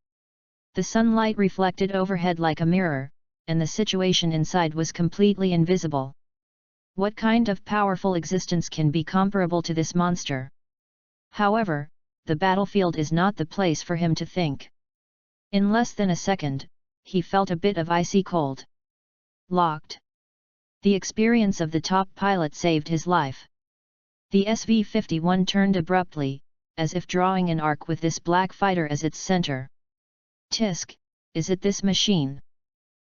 The sunlight reflected overhead like a mirror, and the situation inside was completely invisible. What kind of powerful existence can be comparable to this monster? However, the battlefield is not the place for him to think. In less than a second, he felt a bit of icy cold. Locked. The experience of the top pilot saved his life. The SV-51 turned abruptly, as if drawing an arc with this black fighter as its center. Tisk, is it this machine?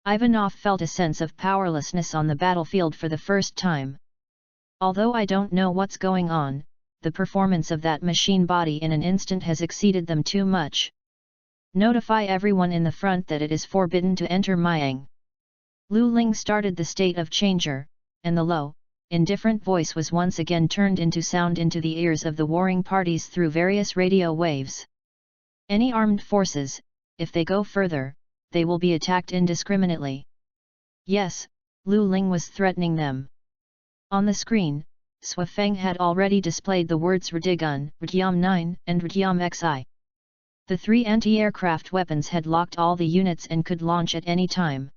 Ivanov felt a sense of powerlessness on the battlefield for the first time. Although I don't know what's going on, the performance of that machine body in an instant has exceeded them too much. Notify everyone in the front that it is forbidden to enter Myang. Lu Ling started the state of changer, and the low, indifferent voice was once again turned into sound into the ears of the warring parties through various radio waves. Any armed forces, if they go further, they will be attacked indiscriminately. Yes, Lu Ling was threatening them. On the screen, Swafeng had already displayed the words Radigun, Radium 9 and Radium XI. The 3 anti-aircraft weapons had locked all the units and could launch at any time.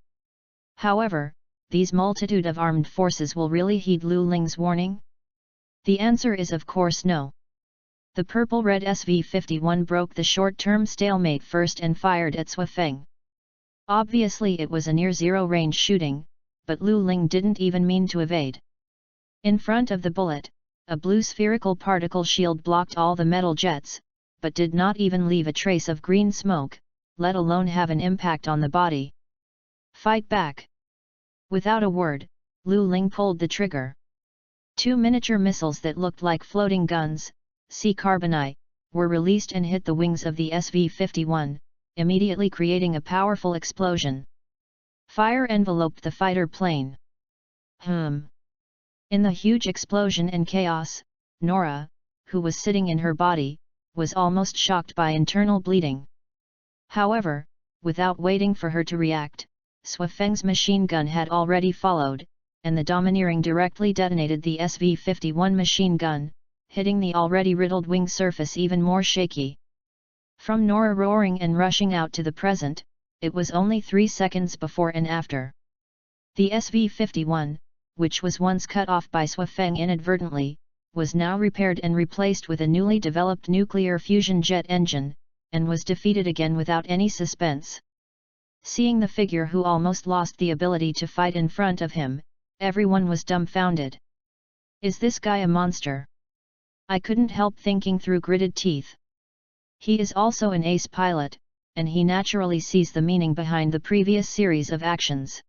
However, these multitude of armed forces will really heed Lu Ling's warning? The answer is of course no. The purple-red SV-51 broke the short-term stalemate first and fired at Swafeng. Obviously it was a near-zero range shooting, but Lu Ling didn't even mean to evade. In front of the bullet, a blue spherical particle shield blocked all the metal jets, but did not even leave a trace of green smoke, let alone have an impact on the body. Fight back! Without a word, Lu Ling pulled the trigger. Two miniature missiles that looked like floating guns, C-carboni, were released and hit the wings of the SV-51, immediately creating a powerful explosion. Fire enveloped the fighter plane. In the huge explosion and chaos, Nora, who was sitting in her body, was almost shocked by internal bleeding. However, without waiting for her to react, Swafeng's machine gun had already followed, and the domineering directly detonated the SV-51 machine gun, hitting the already riddled wing surface even more shaky. From Nora roaring and rushing out to the present, it was only 3 seconds before and after. The SV-51, which was once cut off by Swafeng inadvertently, was now repaired and replaced with a newly developed nuclear fusion jet engine, and was defeated again without any suspense. Seeing the figure who almost lost the ability to fight in front of him, everyone was dumbfounded. Is this guy a monster? I couldn't help thinking through gritted teeth. He is also an ace pilot, and he naturally sees the meaning behind the previous series of actions.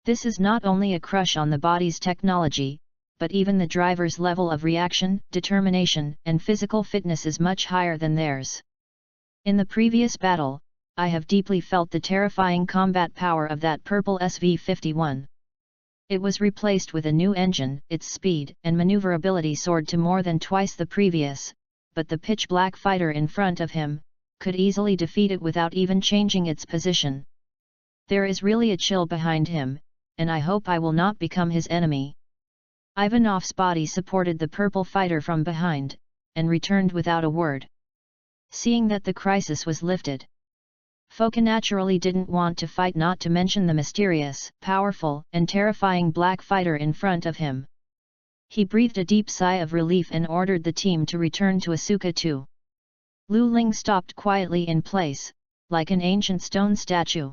This is not only a crush on the body's technology, but even the driver's level of reaction, determination, and physical fitness is much higher than theirs. In the previous battle, I have deeply felt the terrifying combat power of that purple SV-51. It was replaced with a new engine, its speed and maneuverability soared to more than twice the previous, but the pitch-black fighter in front of him could easily defeat it without even changing its position. There is really a chill behind him, and I hope I will not become his enemy. Ivanov's body supported the purple fighter from behind, and returned without a word. Seeing that the crisis was lifted, Foka naturally didn't want to fight, not to mention the mysterious, powerful, and terrifying black fighter in front of him. He breathed a deep sigh of relief and ordered the team to return to Asuka too. Lu Ling stopped quietly in place, like an ancient stone statue.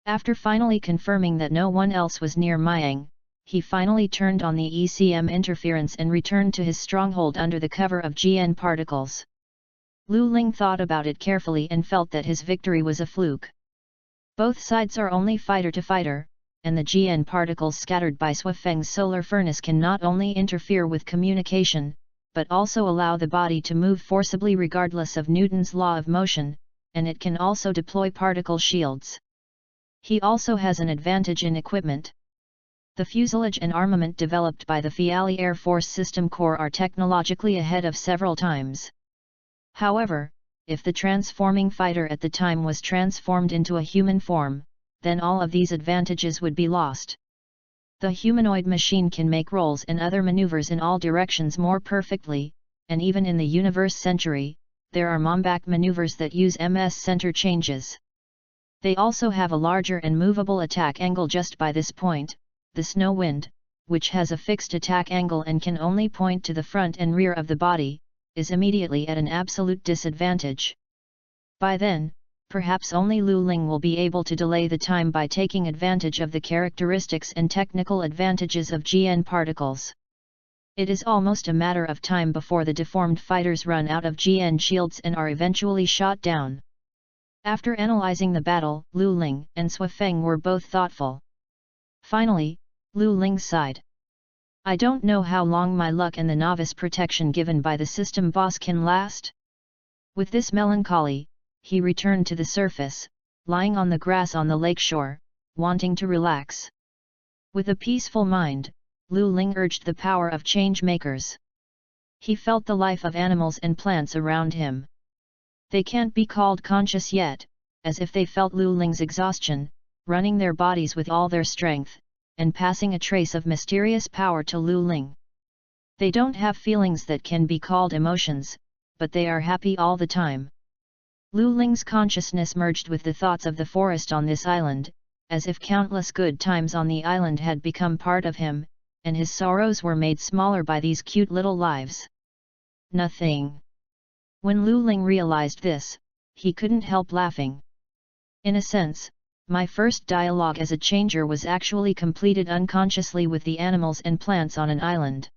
After finally confirming that no one else was near Myang, he finally turned on the ECM interference and returned to his stronghold under the cover of GN particles. Lu Ling thought about it carefully and felt that his victory was a fluke. Both sides are only fighter to fighter, and the GN particles scattered by Swafeng's solar furnace can not only interfere with communication, but also allow the body to move forcibly regardless of Newton's law of motion, and it can also deploy particle shields. He also has an advantage in equipment. The fuselage and armament developed by the Fiali Air Force System Corps are technologically ahead of several times. However, if the transforming fighter at the time was transformed into a human form, then all of these advantages would be lost. The humanoid machine can make rolls and other maneuvers in all directions more perfectly, and even in the universe century, there are Mombak maneuvers that use MS center changes. They also have a larger and movable attack angle. Just by this point, the snow wind, which has a fixed attack angle and can only point to the front and rear of the body, is immediately at an absolute disadvantage. By then, perhaps only Lu Ling will be able to delay the time by taking advantage of the characteristics and technical advantages of GN particles. It is almost a matter of time before the deformed fighters run out of GN shields and are eventually shot down. After analyzing the battle, Lu Ling and Swafeng were both thoughtful. Finally, Lu Ling sighed. I don't know how long my luck and the novice protection given by the system boss can last. With this melancholy, he returned to the surface, lying on the grass on the lakeshore, wanting to relax. With a peaceful mind, Lu Ling urged the power of change makers. He felt the life of animals and plants around him. They can't be called conscious yet, as if they felt Lu Ling's exhaustion, running their bodies with all their strength, and passing a trace of mysterious power to Lu Ling. They don't have feelings that can be called emotions, but they are happy all the time. Lu Ling's consciousness merged with the thoughts of the forest on this island, as if countless good times on the island had become part of him, and his sorrows were made smaller by these cute little lives. Nothing. When Lu Ling realized this, he couldn't help laughing. In a sense, my first dialogue as a changer was actually completed unconsciously with the animals and plants on an island.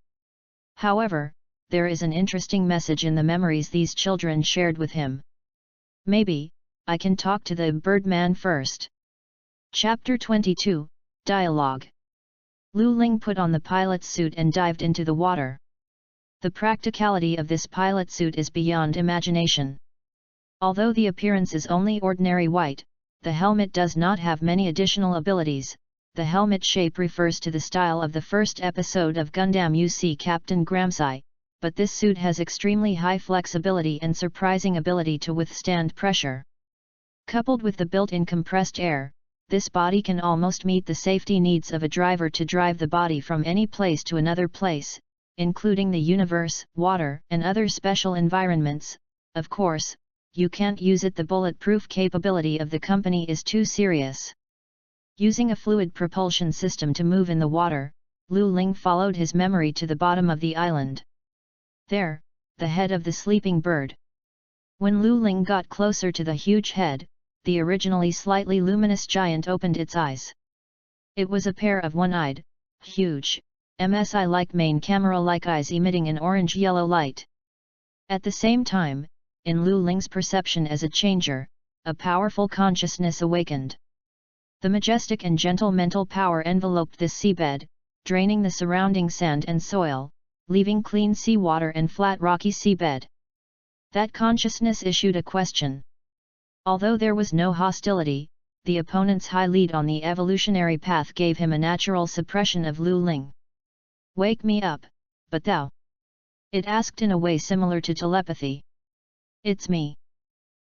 However, there is an interesting message in the memories these children shared with him. Maybe, I can talk to the Birdman first. Chapter 22, Dialogue. Lu Ling put on the pilot's suit and dived into the water. The practicality of this pilot suit is beyond imagination. Although the appearance is only ordinary white, the helmet does not have many additional abilities. The helmet shape refers to the style of the first episode of Gundam UC Captain Gramsci, but this suit has extremely high flexibility and surprising ability to withstand pressure. Coupled with the built-in compressed air, this body can almost meet the safety needs of a driver to drive the body from any place to another place, including the universe, water, and other special environments. Of course, you can't use it. The bulletproof capability of the company is too serious. Using a fluid propulsion system to move in the water, Lu Ling followed his memory to the bottom of the island. There, the head of the sleeping bird. When Lu Ling got closer to the huge head, the originally slightly luminous giant opened its eyes. It was a pair of one-eyed, huge, MSI-like main camera-like eyes emitting an orange-yellow light. At the same time, in Lu Ling's perception as a changer, a powerful consciousness awakened. The majestic and gentle mental power enveloped this seabed, draining the surrounding sand and soil, leaving clean seawater and flat rocky seabed. That consciousness issued a question. Although there was no hostility, the opponent's high lead on the evolutionary path gave him a natural suppression of Lu Ling. "Wake me up, but thou?" it asked in a way similar to telepathy. "It's me."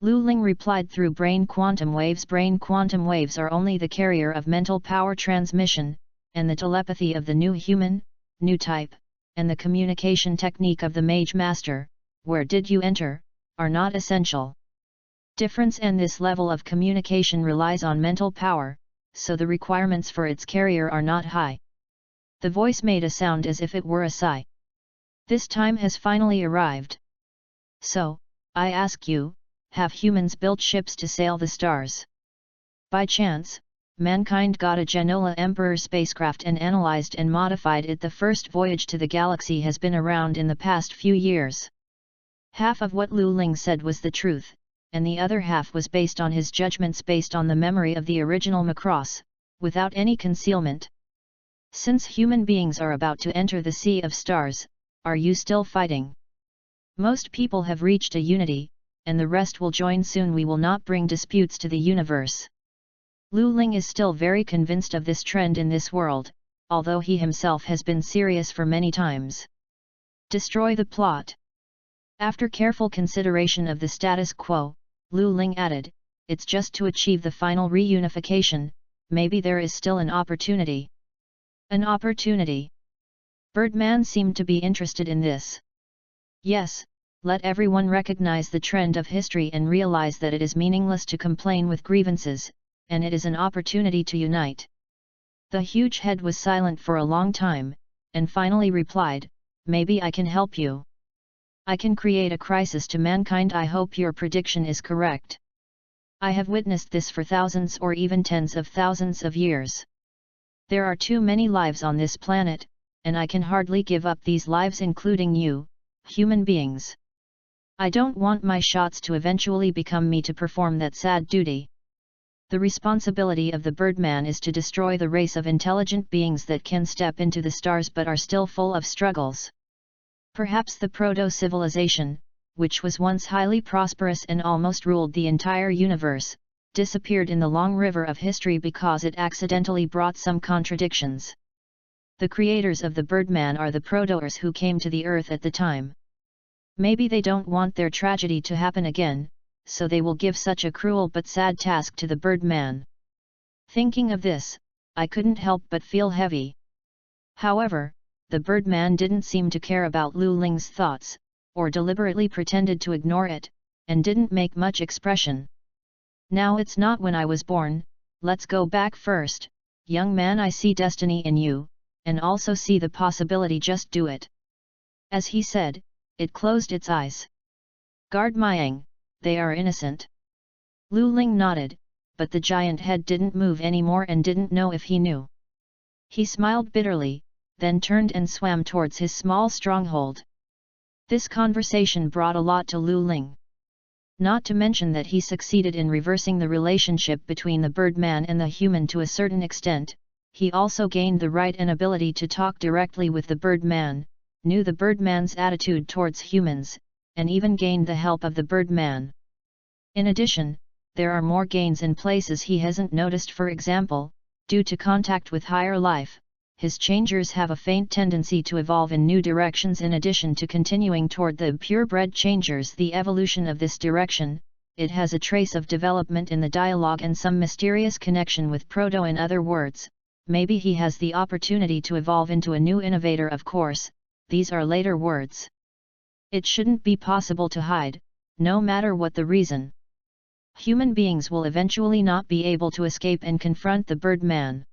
Lu Ling replied through brain quantum waves. Brain quantum waves are only the carrier of mental power transmission, and the telepathy of the new human, new type, and the communication technique of the Mage Master, "Where did you enter?" are not essential. Difference, and this level of communication relies on mental power, so the requirements for its carrier are not high. The voice made a sound as if it were a sigh. "This time has finally arrived. So, I ask you, have humans built ships to sail the stars? By chance, mankind got a Genoa Emperor spacecraft and analyzed and modified it. The first voyage to the galaxy has been around in the past few years." Half of what Lu Ling said was the truth, and the other half was based on his judgments based on the memory of the original Macross, without any concealment. "Since human beings are about to enter the Sea of Stars, are you still fighting? Most people have reached a unity, and the rest will join soon. We will not bring disputes to the universe." Lu Ling is still very convinced of this trend in this world, although he himself has been serious for many times. Destroy the plot. After careful consideration of the status quo, Lu Ling added, "It's just to achieve the final reunification, maybe there is still an opportunity." An opportunity? Birdman seemed to be interested in this. "Yes, let everyone recognize the trend of history and realize that it is meaningless to complain with grievances, and it is an opportunity to unite." The huge head was silent for a long time, and finally replied, "Maybe I can help you. I can create a crisis to mankind. I hope your prediction is correct. I have witnessed this for thousands or even tens of thousands of years. There are too many lives on this planet, and I can hardly give up these lives, including you, human beings. I don't want my shots to eventually become me to perform that sad duty. The responsibility of the Birdman is to destroy the race of intelligent beings that can step into the stars but are still full of struggles. Perhaps the proto-civilization, which was once highly prosperous and almost ruled the entire universe, disappeared in the long river of history because it accidentally brought some contradictions. The creators of the Birdman are the Protoers who came to the Earth at the time. Maybe they don't want their tragedy to happen again, so they will give such a cruel but sad task to the Birdman." Thinking of this, I couldn't help but feel heavy. However, the Birdman didn't seem to care about Lu Ling's thoughts, or deliberately pretended to ignore it, and didn't make much expression. "Now it's not when I was born, let's go back first, young man. I see destiny in you, and also see the possibility, just do it. As he said, it closed its eyes. Guard Myang, they are innocent. Lu Ling nodded, but the giant head didn't move anymore and didn't know if he knew. He smiled bitterly, then turned and swam towards his small stronghold. This conversation brought a lot to Lu Ling. Not to mention that he succeeded in reversing the relationship between the birdman and the human to a certain extent. He also gained the right and ability to talk directly with the birdman, knew the birdman's attitude towards humans, and even gained the help of the birdman. In addition, there are more gains in places he hasn't noticed. For example, due to contact with higher life, his changers have a faint tendency to evolve in new directions. In addition to continuing toward the purebred changers, the evolution of this direction, it has a trace of development in the dialogue and some mysterious connection with Proto. In other words, maybe he has the opportunity to evolve into a new innovator. Of course, these are later words. It shouldn't be possible to hide, no matter what the reason. Human beings will eventually not be able to escape and confront the birdman.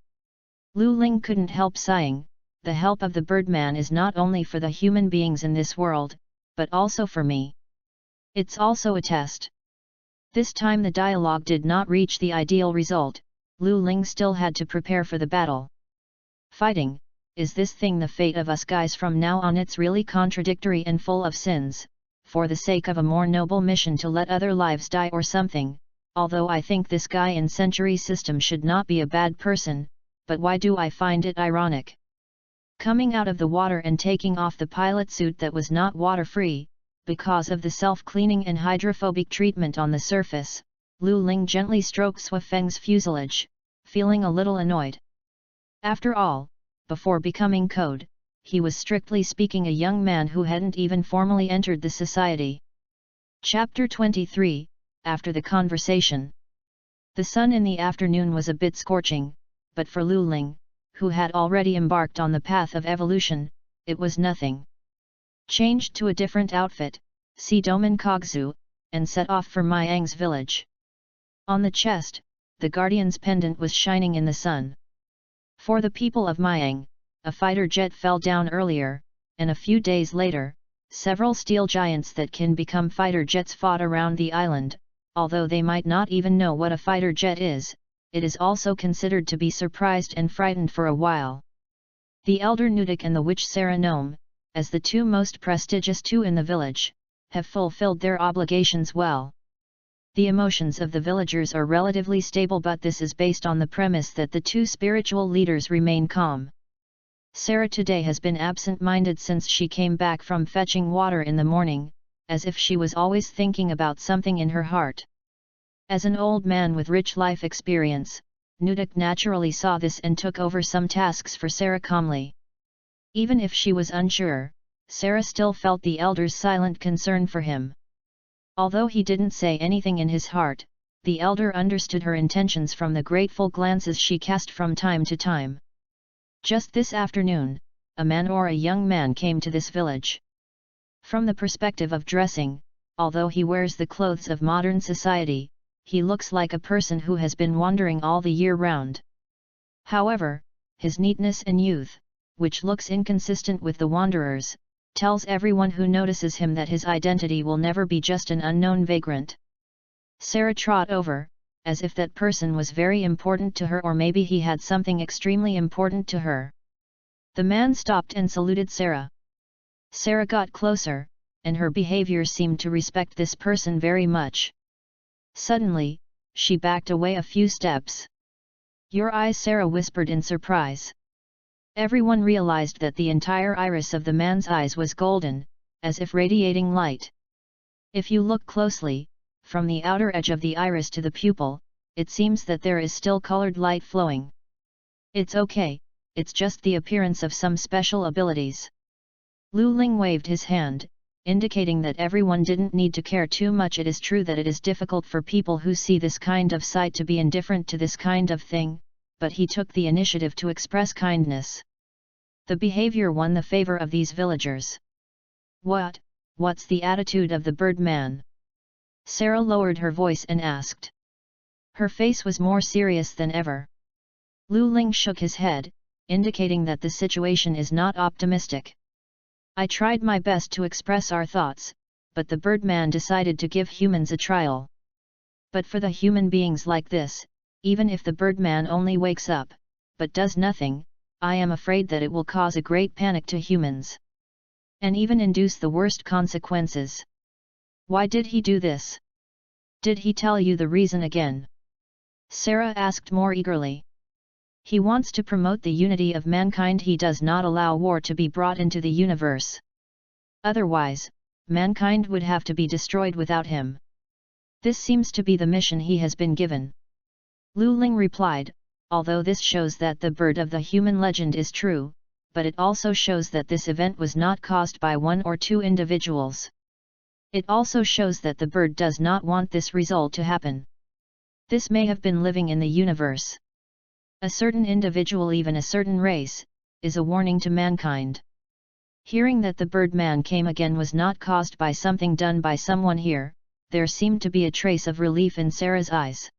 Lu Ling couldn't help sighing. The help of the birdman is not only for the human beings in this world, but also for me. It's also a test. This time the dialogue did not reach the ideal result. Lu Ling still had to prepare for the battle. Fighting, is this thing the fate of us guys from now on? It's really contradictory and full of sins, for the sake of a more noble mission to let other lives die or something. Although I think this guy in Century System should not be a bad person, but why do I find it ironic? Coming out of the water and taking off the pilot suit that was not water-free, because of the self-cleaning and hydrophobic treatment on the surface, Lu Ling gently stroked Sui Feng's fuselage, feeling a little annoyed. After all, before becoming Code, he was strictly speaking a young man who hadn't even formally entered the society. Chapter 23, After the Conversation. The sun in the afternoon was a bit scorching, but for Lu Ling, who had already embarked on the path of evolution, it was nothing. Changed to a different outfit, see Doman Kogzu, and set off for Myang's village. On the chest, the guardian's pendant was shining in the sun. For the people of Myang, a fighter jet fell down earlier, and a few days later, several steel giants that can become fighter jets fought around the island. Although they might not even know what a fighter jet is, it is also considered to be surprised and frightened for a while. The elder Nudik and the witch Sarah Gnome, as the two most prestigious two in the village, have fulfilled their obligations well. The emotions of the villagers are relatively stable, but this is based on the premise that the two spiritual leaders remain calm. Sarah today has been absent-minded since she came back from fetching water in the morning, as if she was always thinking about something in her heart. As an old man with rich life experience, Nudik naturally saw this and took over some tasks for Sarah calmly. Even if she was unsure, Sarah still felt the elder's silent concern for him. Although he didn't say anything in his heart, the elder understood her intentions from the grateful glances she cast from time to time. Just this afternoon, a man or a young man came to this village. From the perspective of dressing, although he wears the clothes of modern society, he looks like a person who has been wandering all the year round. However, his neatness and youth, which looks inconsistent with the wanderers, tells everyone who notices him that his identity will never be just an unknown vagrant. Sarah trod over, as if that person was very important to her, or maybe he had something extremely important to her. The man stopped and saluted Sarah. Sarah got closer, and her behavior seemed to respect this person very much. Suddenly, she backed away a few steps. "Your eyes," Sarah whispered in surprise. Everyone realized that the entire iris of the man's eyes was golden, as if radiating light. If you look closely, from the outer edge of the iris to the pupil, it seems that there is still colored light flowing. "It's okay, it's just the appearance of some special abilities." Lu Ling waved his hand, indicating that everyone didn't need to care too much. It is true that it is difficult for people who see this kind of sight to be indifferent to this kind of thing, but he took the initiative to express kindness. The behavior won the favor of these villagers. What's the attitude of the birdman?" Sarah lowered her voice and asked. Her face was more serious than ever. Lu Ling shook his head, indicating that the situation is not optimistic. I tried my best to express our thoughts, but the Birdman decided to give humans a trial. But for the human beings like this, even if the Birdman only wakes up, but does nothing, I am afraid that it will cause a great panic to humans. And even induce the worst consequences. Why did he do this? Did he tell you the reason again? Sarah asked more eagerly. He wants to promote the unity of mankind. He does not allow war to be brought into the universe. Otherwise, mankind would have to be destroyed without him. This seems to be the mission he has been given. Lu Ling replied, although this shows that the bird of the human legend is true, but it also shows that this event was not caused by one or two individuals. It also shows that the bird does not want this result to happen. This may have been living in the universe. A certain individual, even a certain race, is a warning to mankind. Hearing that the Birdman came again was not caused by something done by someone here, there seemed to be a trace of relief in Sarah's eyes.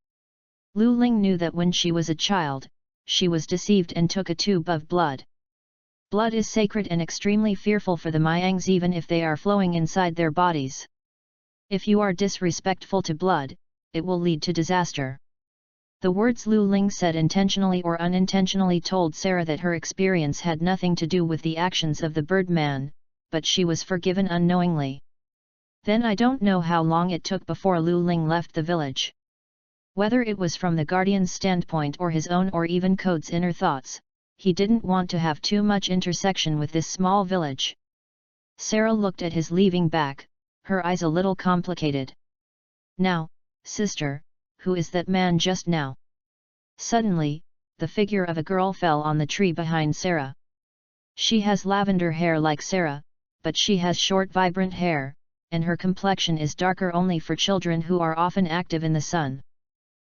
Lu Ling knew that when she was a child, she was deceived and took a tube of blood. Blood is sacred and extremely fearful for the Miangs even if they are flowing inside their bodies. If you are disrespectful to blood, it will lead to disaster. The words Lu Ling said intentionally or unintentionally told Sarah that her experience had nothing to do with the actions of the Birdman, but she was forgiven unknowingly. Then I don't know how long it took before Lu Ling left the village. Whether it was from the guardian's standpoint or his own or even Code's inner thoughts, he didn't want to have too much intersection with this small village. Sarah looked at his leaving back, her eyes a little complicated. Now, sister, who is that man just now? Suddenly, the figure of a girl fell on the tree behind Sarah. She has lavender hair like Sarah, but she has short vibrant hair, and her complexion is darker only for children who are often active in the sun.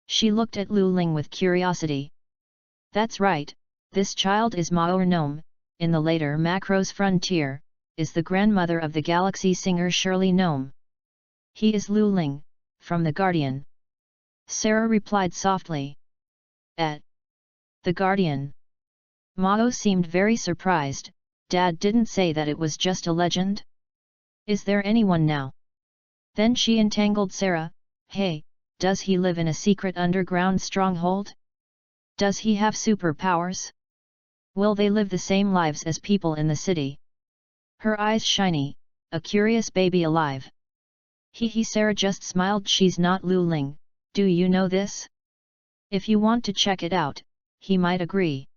She looked at Lu Ling with curiosity. That's right, this child is Mao Gnome, in the later Macross Frontier, is the grandmother of the galaxy singer Shirley Gnome. He is Lu Ling, from the Guardian. Sarah replied softly. The Guardian. Mao seemed very surprised. Dad didn't say that it was just a legend? Is there anyone now? Then she entangled Sarah. Hey, does he live in a secret underground stronghold? Does he have superpowers? Will they live the same lives as people in the city? Her eyes shiny, a curious baby alive. Sarah just smiled. She's not Lu Ling, do you know this? If you want to check it out, he might agree.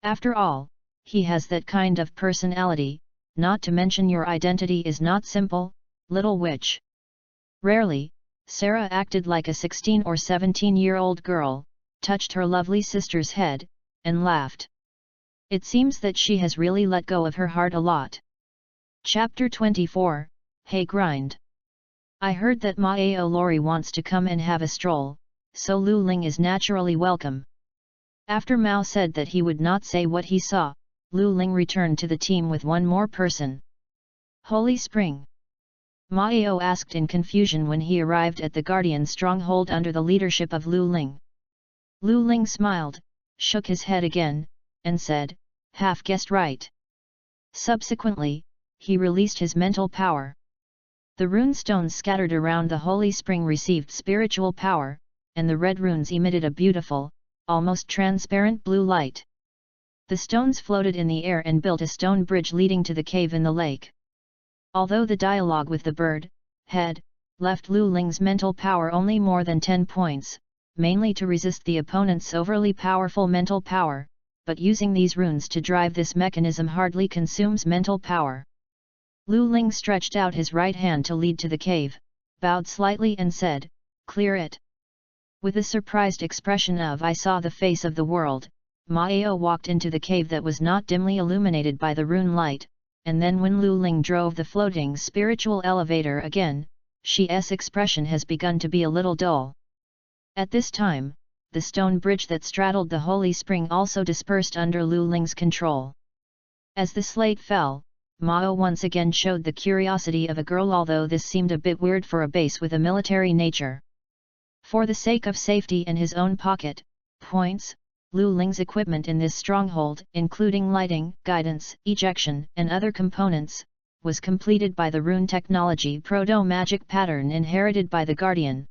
After all, he has that kind of personality, not to mention your identity is not simple, little witch. Rarely, Sarah acted like a 16 or 17-year-old girl, touched her lovely sister's head, and laughed. It seems that she has really let go of her heart a lot. Chapter 24, Hey Grind. I heard that Mao Lori wants to come and have a stroll, so Lu Ling is naturally welcome. After Mao said that he would not say what he saw, Lu Ling returned to the team with one more person. Holy Spring? Mao asked in confusion when he arrived at the Guardian stronghold under the leadership of Lu Ling. Lu Ling smiled, shook his head again, and said, half guessed right. Subsequently, he released his mental power. The rune stones scattered around the holy spring received spiritual power, and the red runes emitted a beautiful, almost transparent blue light. The stones floated in the air and built a stone bridge leading to the cave in the lake. Although the dialogue with the bird had left Lu Ling's mental power only more than 10 points, mainly to resist the opponent's overly powerful mental power, but using these runes to drive this mechanism hardly consumes mental power. Lu Ling stretched out his right hand to lead to the cave, bowed slightly and said, "Clear it." With a surprised expression of "I saw the face of the world," Mao walked into the cave that was not dimly illuminated by the rune light, and then when Lu Ling drove the floating spiritual elevator again, she's expression has begun to be a little dull. At this time, the stone bridge that straddled the holy spring also dispersed under Lu Ling's control. As the slate fell, Mao once again showed the curiosity of a girl, although this seemed a bit weird for a base with a military nature. For the sake of safety and his own pocket points, Lu Ling's equipment in this stronghold, including lighting, guidance, ejection, and other components, was completed by the rune technology proto-magic pattern inherited by the Guardian.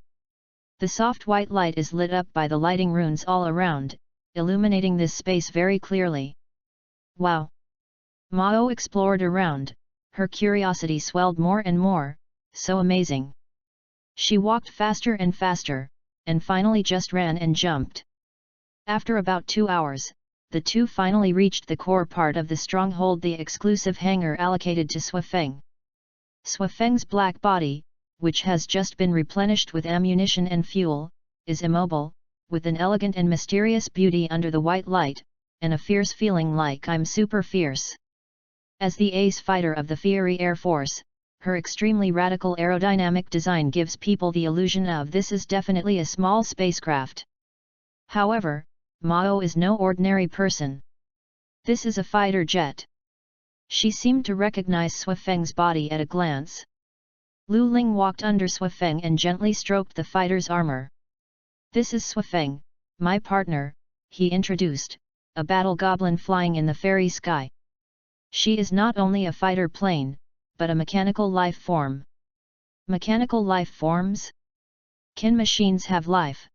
The soft white light is lit up by the lighting runes all around, illuminating this space very clearly. Wow! Mao explored around, her curiosity swelled more and more, so amazing. She walked faster and faster, and finally just ran and jumped. After about 2 hours, the two finally reached the core part of the stronghold, the exclusive hangar allocated to Suifeng. Suifeng's black body, which has just been replenished with ammunition and fuel, is immobile, with an elegant and mysterious beauty under the white light, and a fierce feeling like I'm super fierce. As the ace fighter of the Fiery Air Force, her extremely radical aerodynamic design gives people the illusion of this is definitely a small spacecraft. However, Mao is no ordinary person. This is a fighter jet. She seemed to recognize Suifeng's body at a glance. Lu Ling walked under Suifeng and gently stroked the fighter's armor. This is Suifeng, my partner, he introduced, a battle goblin flying in the fairy sky. She is not only a fighter plane, but a mechanical life form. Mechanical life forms? Can machines have life?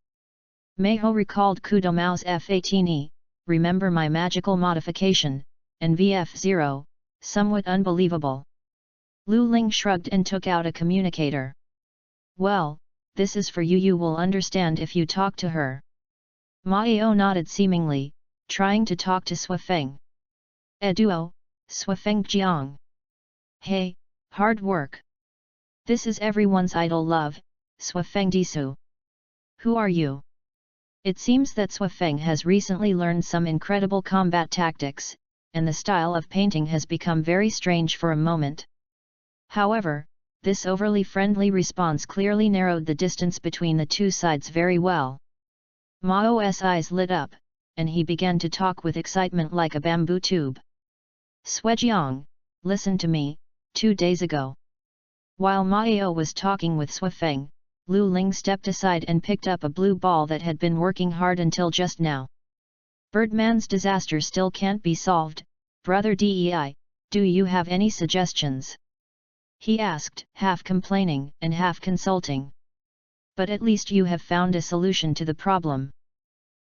Meiho recalled Kudomao's F-18E, remember my magical modification, and VF-0, somewhat unbelievable. Lu Ling shrugged and took out a communicator. Well, this is for you, you will understand if you talk to her. Mao nodded seemingly, trying to talk to Suifeng. Eduo, Suifeng Jiang. Hey, hard work. This is everyone's idol love, Suifeng Disu. Who are you? It seems that Suifeng has recently learned some incredible combat tactics, and the style of painting has become very strange for a moment. However, this overly friendly response clearly narrowed the distance between the two sides very well. Mao's eyes lit up, and he began to talk with excitement like a bamboo tube. Suejiang, listen to me, 2 days ago. While Mao was talking with Suifeng, Lu Ling stepped aside and picked up a blue ball that had been working hard until just now. Birdman's disaster still can't be solved, Brother Dei, do you have any suggestions? He asked, half complaining and half consulting. But at least you have found a solution to the problem.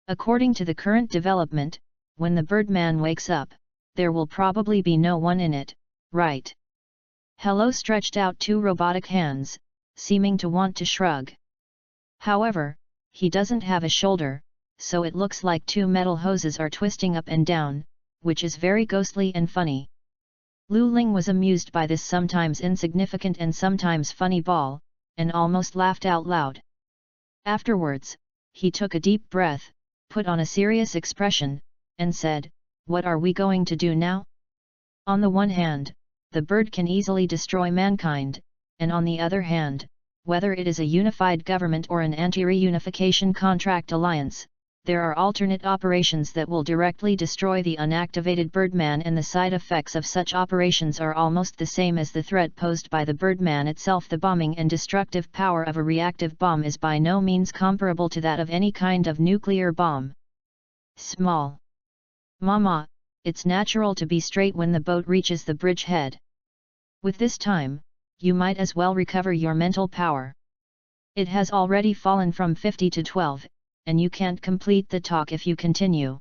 According to the current development, when the Birdman wakes up, there will probably be no one in it, right? Hello stretched out 2 robotic hands, seeming to want to shrug. However, he doesn't have a shoulder, so it looks like 2 metal hoses are twisting up and down, which is very ghostly and funny. Lu Ling was amused by this sometimes insignificant and sometimes funny ball, and almost laughed out loud. Afterwards, he took a deep breath, put on a serious expression, and said, "What are we going to do now? On the one hand, the bird can easily destroy mankind, and on the other hand, whether it is a unified government or an anti-reunification contract alliance, there are alternate operations that will directly destroy the unactivated Birdman, and the side effects of such operations are almost the same as the threat posed by the Birdman itself. The bombing and destructive power of a reactive bomb is by no means comparable to that of any kind of nuclear bomb. Small. Mama, it's natural to be straight when the boat reaches the bridgehead. With this time, you might as well recover your mental power. It has already fallen from 50 to 12, and you can't complete the talk if you continue."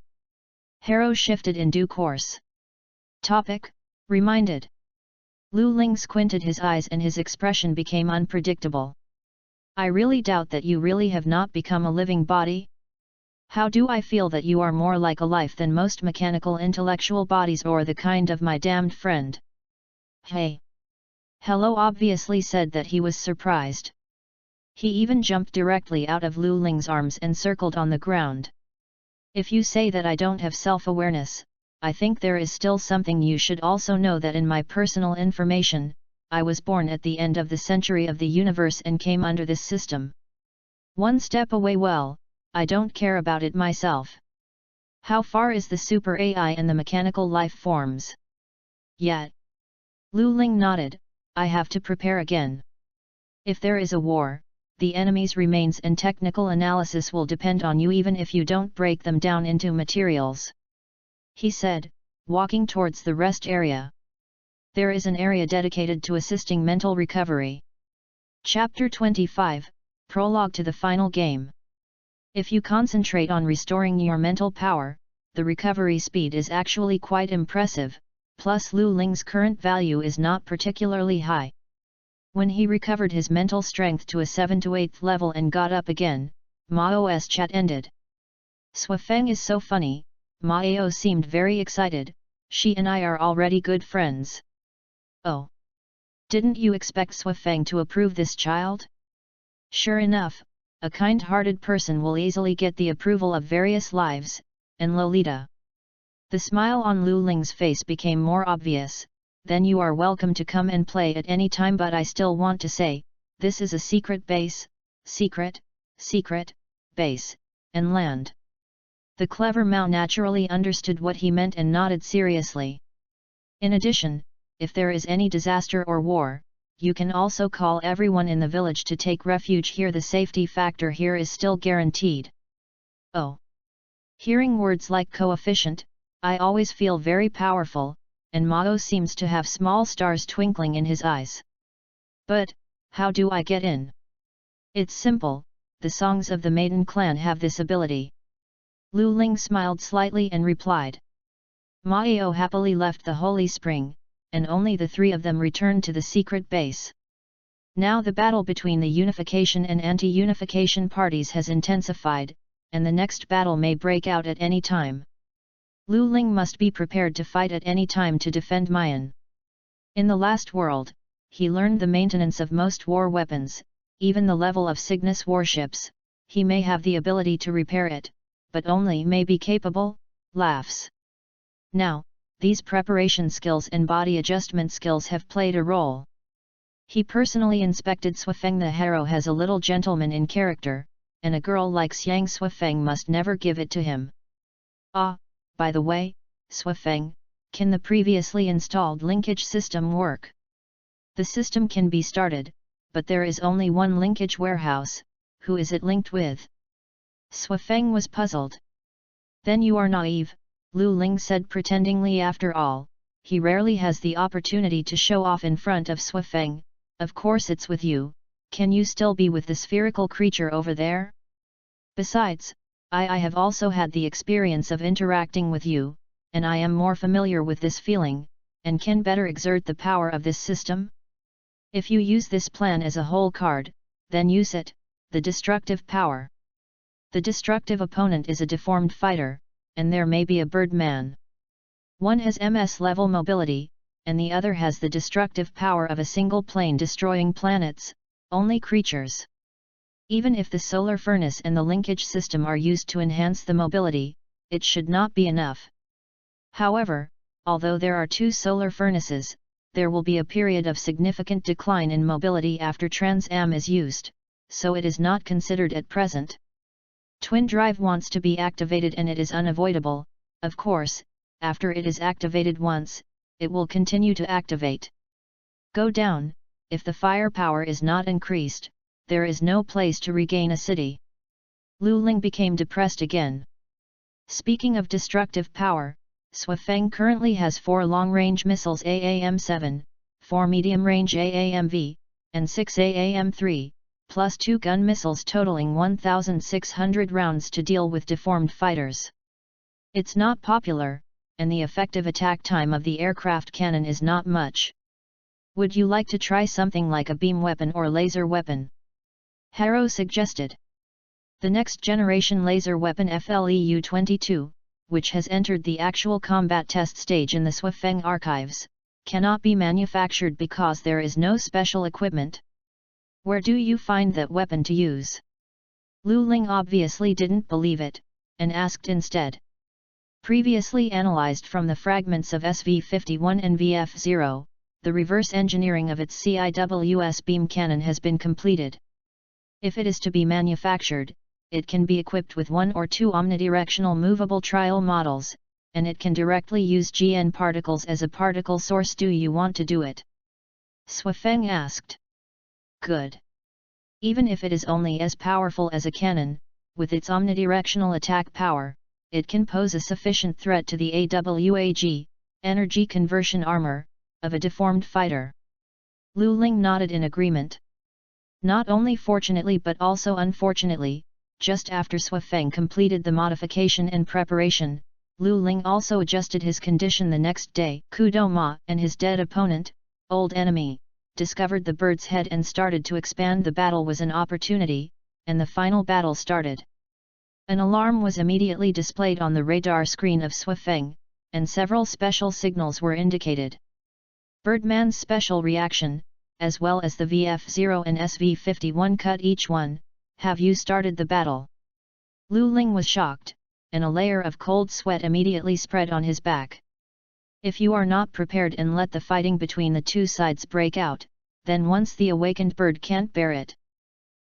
Harrow shifted in due course. Topic, reminded. Lu Ling squinted his eyes and his expression became unpredictable. "I really doubt that you really have not become a living body? How do I feel that you are more like a life than most mechanical intellectual bodies, or the kind of my damned friend?" Hey! Hello obviously said that he was surprised. He even jumped directly out of Lu Ling's arms and circled on the ground. "If you say that I don't have self-awareness, I think there is still something you should also know, that in my personal information, I was born at the end of the century of the universe and came under this system. One step away. Well, I don't care about it myself. How far is the super AI and the mechanical life forms?" "Yet." Lu Ling nodded, "I have to prepare again. If there is a war, the enemy's remains and technical analysis will depend on you even if you don't break them down into materials," he said, walking towards the rest area. There is an area dedicated to assisting mental recovery. Chapter 25, Prologue to the Final Game. If you concentrate on restoring your mental power, the recovery speed is actually quite impressive, plus Lu Ling's current value is not particularly high. When he recovered his mental strength to a 7th to 8th level and got up again, Mao's chat ended. "Swafeng is so funny," Mao seemed very excited, "she and I are already good friends." "Oh. Didn't you expect Swafeng to approve this child?" "Sure enough, a kind-hearted person will easily get the approval of various lives, and Lolita." The smile on Lu Ling's face became more obvious. "Then you are welcome to come and play at any time, but I still want to say, this is a secret base, secret base, and land." The clever Mao naturally understood what he meant and nodded seriously. "In addition, if there is any disaster or war, you can also call everyone in the village to take refuge here. The safety factor here is still guaranteed." "Oh." Hearing words like coefficient, I always feel very powerful, and Mao seems to have small stars twinkling in his eyes. "But, how do I get in?" "It's simple, the songs of the Maiden clan have this ability." Lu Ling smiled slightly and replied. Mao happily left the Holy Spring, and only the three of them returned to the secret base. Now the battle between the unification and anti-unification parties has intensified, and the next battle may break out at any time. Lu Ling must be prepared to fight at any time to defend Mayan. In the last world, he learned the maintenance of most war weapons, even the level of Cygnus warships. He may have the ability to repair it, but only may be capable. Laughs. Now, these preparation skills and body adjustment skills have played a role. He personally inspected Swafeng. The hero has a little gentleman in character, and a girl like Xiang Swafeng must never give it to him. Ah, by the way, Swafeng, can the previously installed linkage system work? The system can be started, but there is only one linkage warehouse. Who is it linked with? Swafeng was puzzled. Then you are naive, Lu Ling said pretendingly. After all, he rarely has the opportunity to show off in front of Swafeng. Of course it's with you. Can you still be with the spherical creature over there? Besides, I have also had the experience of interacting with you, and I am more familiar with this feeling, and can better exert the power of this system. If you use this plan as a whole card, then use it, the destructive power. The destructive opponent is a deformed fighter, and there may be a bird man. One has MS level mobility, and the other has the destructive power of a single plane destroying planets, only creatures. Even if the solar furnace and the linkage system are used to enhance the mobility, it should not be enough. However, although there are two solar furnaces, there will be a period of significant decline in mobility after Trans-Am is used, so it is not considered at present. Twin drive wants to be activated and it is unavoidable. Of course, after it is activated once, it will continue to activate. Go down, if the firepower is not increased, there is no place to regain a city. Lu Ling became depressed again. Speaking of destructive power, Swafeng currently has 4 long-range missiles AAM-7, 4 medium-range AAM-V, and 6 AAM-3, plus 2 gun missiles totaling 1,600 rounds to deal with deformed fighters. It's not popular, and the effective attack time of the aircraft cannon is not much. Would you like to try something like a beam weapon or laser weapon? Haro suggested. The next generation laser weapon FLEU-22, which has entered the actual combat test stage in the Swafeng archives, cannot be manufactured because there is no special equipment. Where do you find that weapon to use? Lu Ling obviously didn't believe it, and asked instead. Previously analyzed from the fragments of SV-51 and VF-0, the reverse engineering of its CIWS beam cannon has been completed. If it is to be manufactured, it can be equipped with 1 or 2 omnidirectional movable trial models, and it can directly use GN particles as a particle source. Do you want to do it? Swafeng asked. Good. Even if it is only as powerful as a cannon, with its omnidirectional attack power, it can pose a sufficient threat to the AWAG, energy conversion armor, of a deformed fighter. Lu Ling nodded in agreement. Not only fortunately but also unfortunately, just after Sui Feng completed the modification and preparation, Lu Ling also adjusted his condition the next day. Kudo Ma and his dead opponent, old enemy, discovered the bird's head and started to expand. The battle was an opportunity, and the final battle started. An alarm was immediately displayed on the radar screen of Sui Feng, and several special signals were indicated. Birdman's special reaction, as well as the VF-0 and SV-51 cut each one. Have you started the battle? Lu Ling was shocked, and a layer of cold sweat immediately spread on his back. If you are not prepared and let the fighting between the two sides break out, then once the awakened bird can't bear it.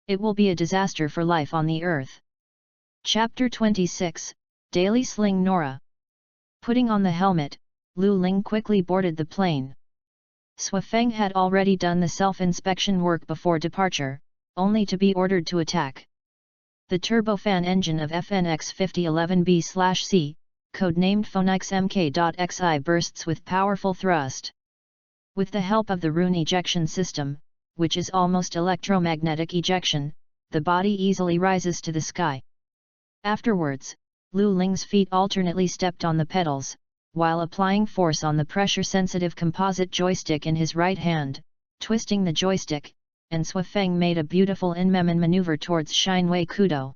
It will be a disaster for life on the earth. Chapter 26, Daily Sling Nora. Putting on the helmet, Lu Ling quickly boarded the plane. Sui Feng had already done the self-inspection work before departure, only to be ordered to attack. The turbofan engine of FNX 5011B/C, codenamed Phoenix MK.XI, bursts with powerful thrust. With the help of the Rune ejection system, which is almost electromagnetic ejection, the body easily rises to the sky. Afterwards, Lu Ling's feet alternately stepped on the pedals, while applying force on the pressure-sensitive composite joystick in his right hand, twisting the joystick, and Sui Feng made a beautiful Inmemen maneuver towards Shinwei Kudo.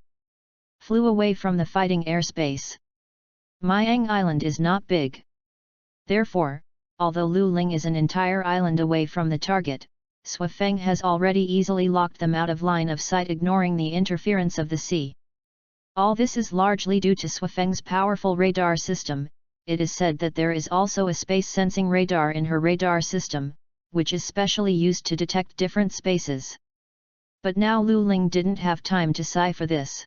Flew away from the fighting airspace. Myang Island is not big. Therefore, although Lu Ling is an entire island away from the target, Sui Feng has already easily locked them out of line of sight, ignoring the interference of the sea. All this is largely due to Sui Feng's powerful radar system. It is said that there is also a space-sensing radar in her radar system, which is specially used to detect different spaces. But now Lu Ling didn't have time to sigh for this.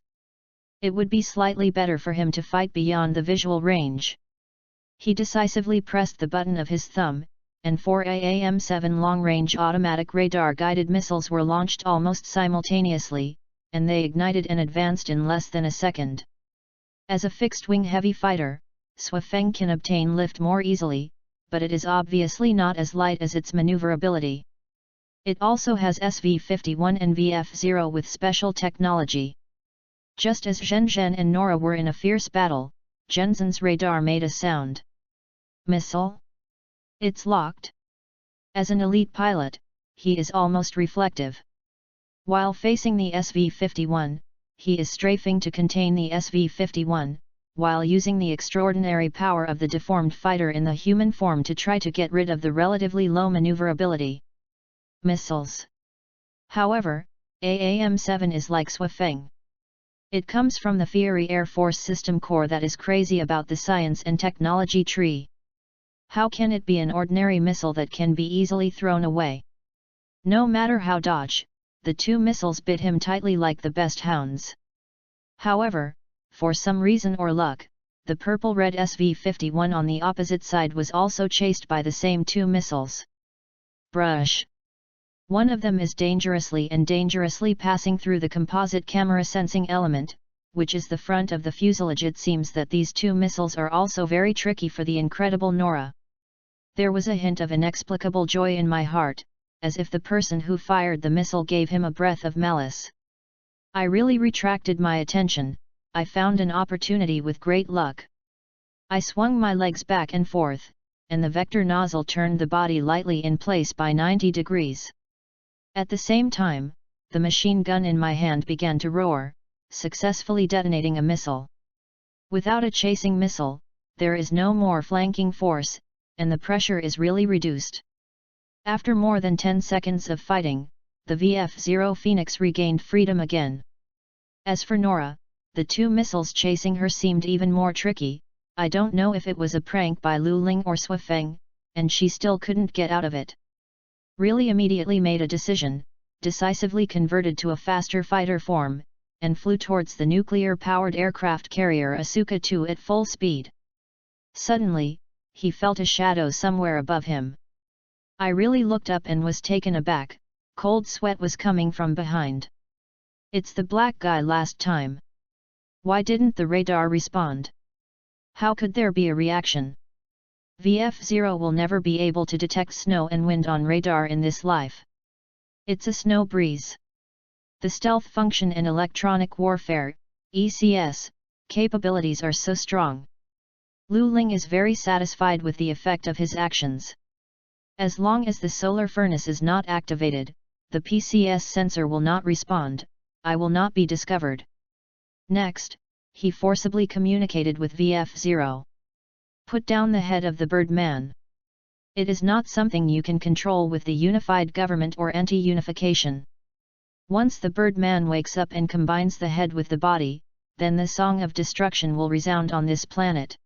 It would be slightly better for him to fight beyond the visual range. He decisively pressed the button of his thumb, and 4 AAM-7 long-range automatic radar-guided missiles were launched almost simultaneously, and they ignited and advanced in less than a second. As a fixed-wing heavy fighter, Sui Feng can obtain lift more easily, but it is obviously not as light as its maneuverability. It also has SV-51 and VF-0 with special technology. Just as Zhen Zhen and Nora were in a fierce battle, Zhenzhen's radar made a sound. Missile? It's locked. As an elite pilot, he is almost reflective. While facing the SV-51, he is strafing to contain the SV-51, while using the extraordinary power of the deformed fighter in the human form to try to get rid of the relatively low maneuverability. Missiles. However, AAM-7 is like Sui Feng. It comes from the Fiery Air Force System Corps that is crazy about the science and technology tree. How can it be an ordinary missile that can be easily thrown away? No matter how dodge, the two missiles bit him tightly like the best hounds. However, for some reason or luck, the purple-red SV-51 on the opposite side was also chased by the same two missiles. Brush. One of them is dangerously passing through the composite camera sensing element, which is the front of the fuselage. It seems that these two missiles are also very tricky for the incredible Nora. There was a hint of inexplicable joy in my heart, as if the person who fired the missile gave him a breath of malice. I really retracted my attention. I found an opportunity with great luck. I swung my legs back and forth, and the vector nozzle turned the body lightly in place by 90 degrees. At the same time, the machine gun in my hand began to roar, successfully detonating a missile. Without a chasing missile, there is no more flanking force, and the pressure is really reduced. After more than 10 seconds of fighting, the VF-0 Phoenix regained freedom again. As for Nora, the two missiles chasing her seemed even more tricky. I don't know if it was a prank by Lu Ling or Sui Feng, and she still couldn't get out of it. Really immediately made a decision, decisively converted to a faster fighter form, and flew towards the nuclear-powered aircraft carrier Asuka II at full speed. Suddenly, he felt a shadow somewhere above him. I really looked up and was taken aback. Cold sweat was coming from behind. It's the black guy last time. Why didn't the radar respond? How could there be a reaction? VF-0 will never be able to detect snow and wind on radar in this life. It's a snow breeze. The stealth function and electronic warfare, ECS, capabilities are so strong. Lu Ling is very satisfied with the effect of his actions. As long as the solar furnace is not activated, the PCS sensor will not respond, I will not be discovered. Next, he forcibly communicated with VF-0. Put down the head of the Birdman. It is not something you can control with the unified government or anti-unification. Once the Birdman wakes up and combines the head with the body, then the song of destruction will resound on this planet.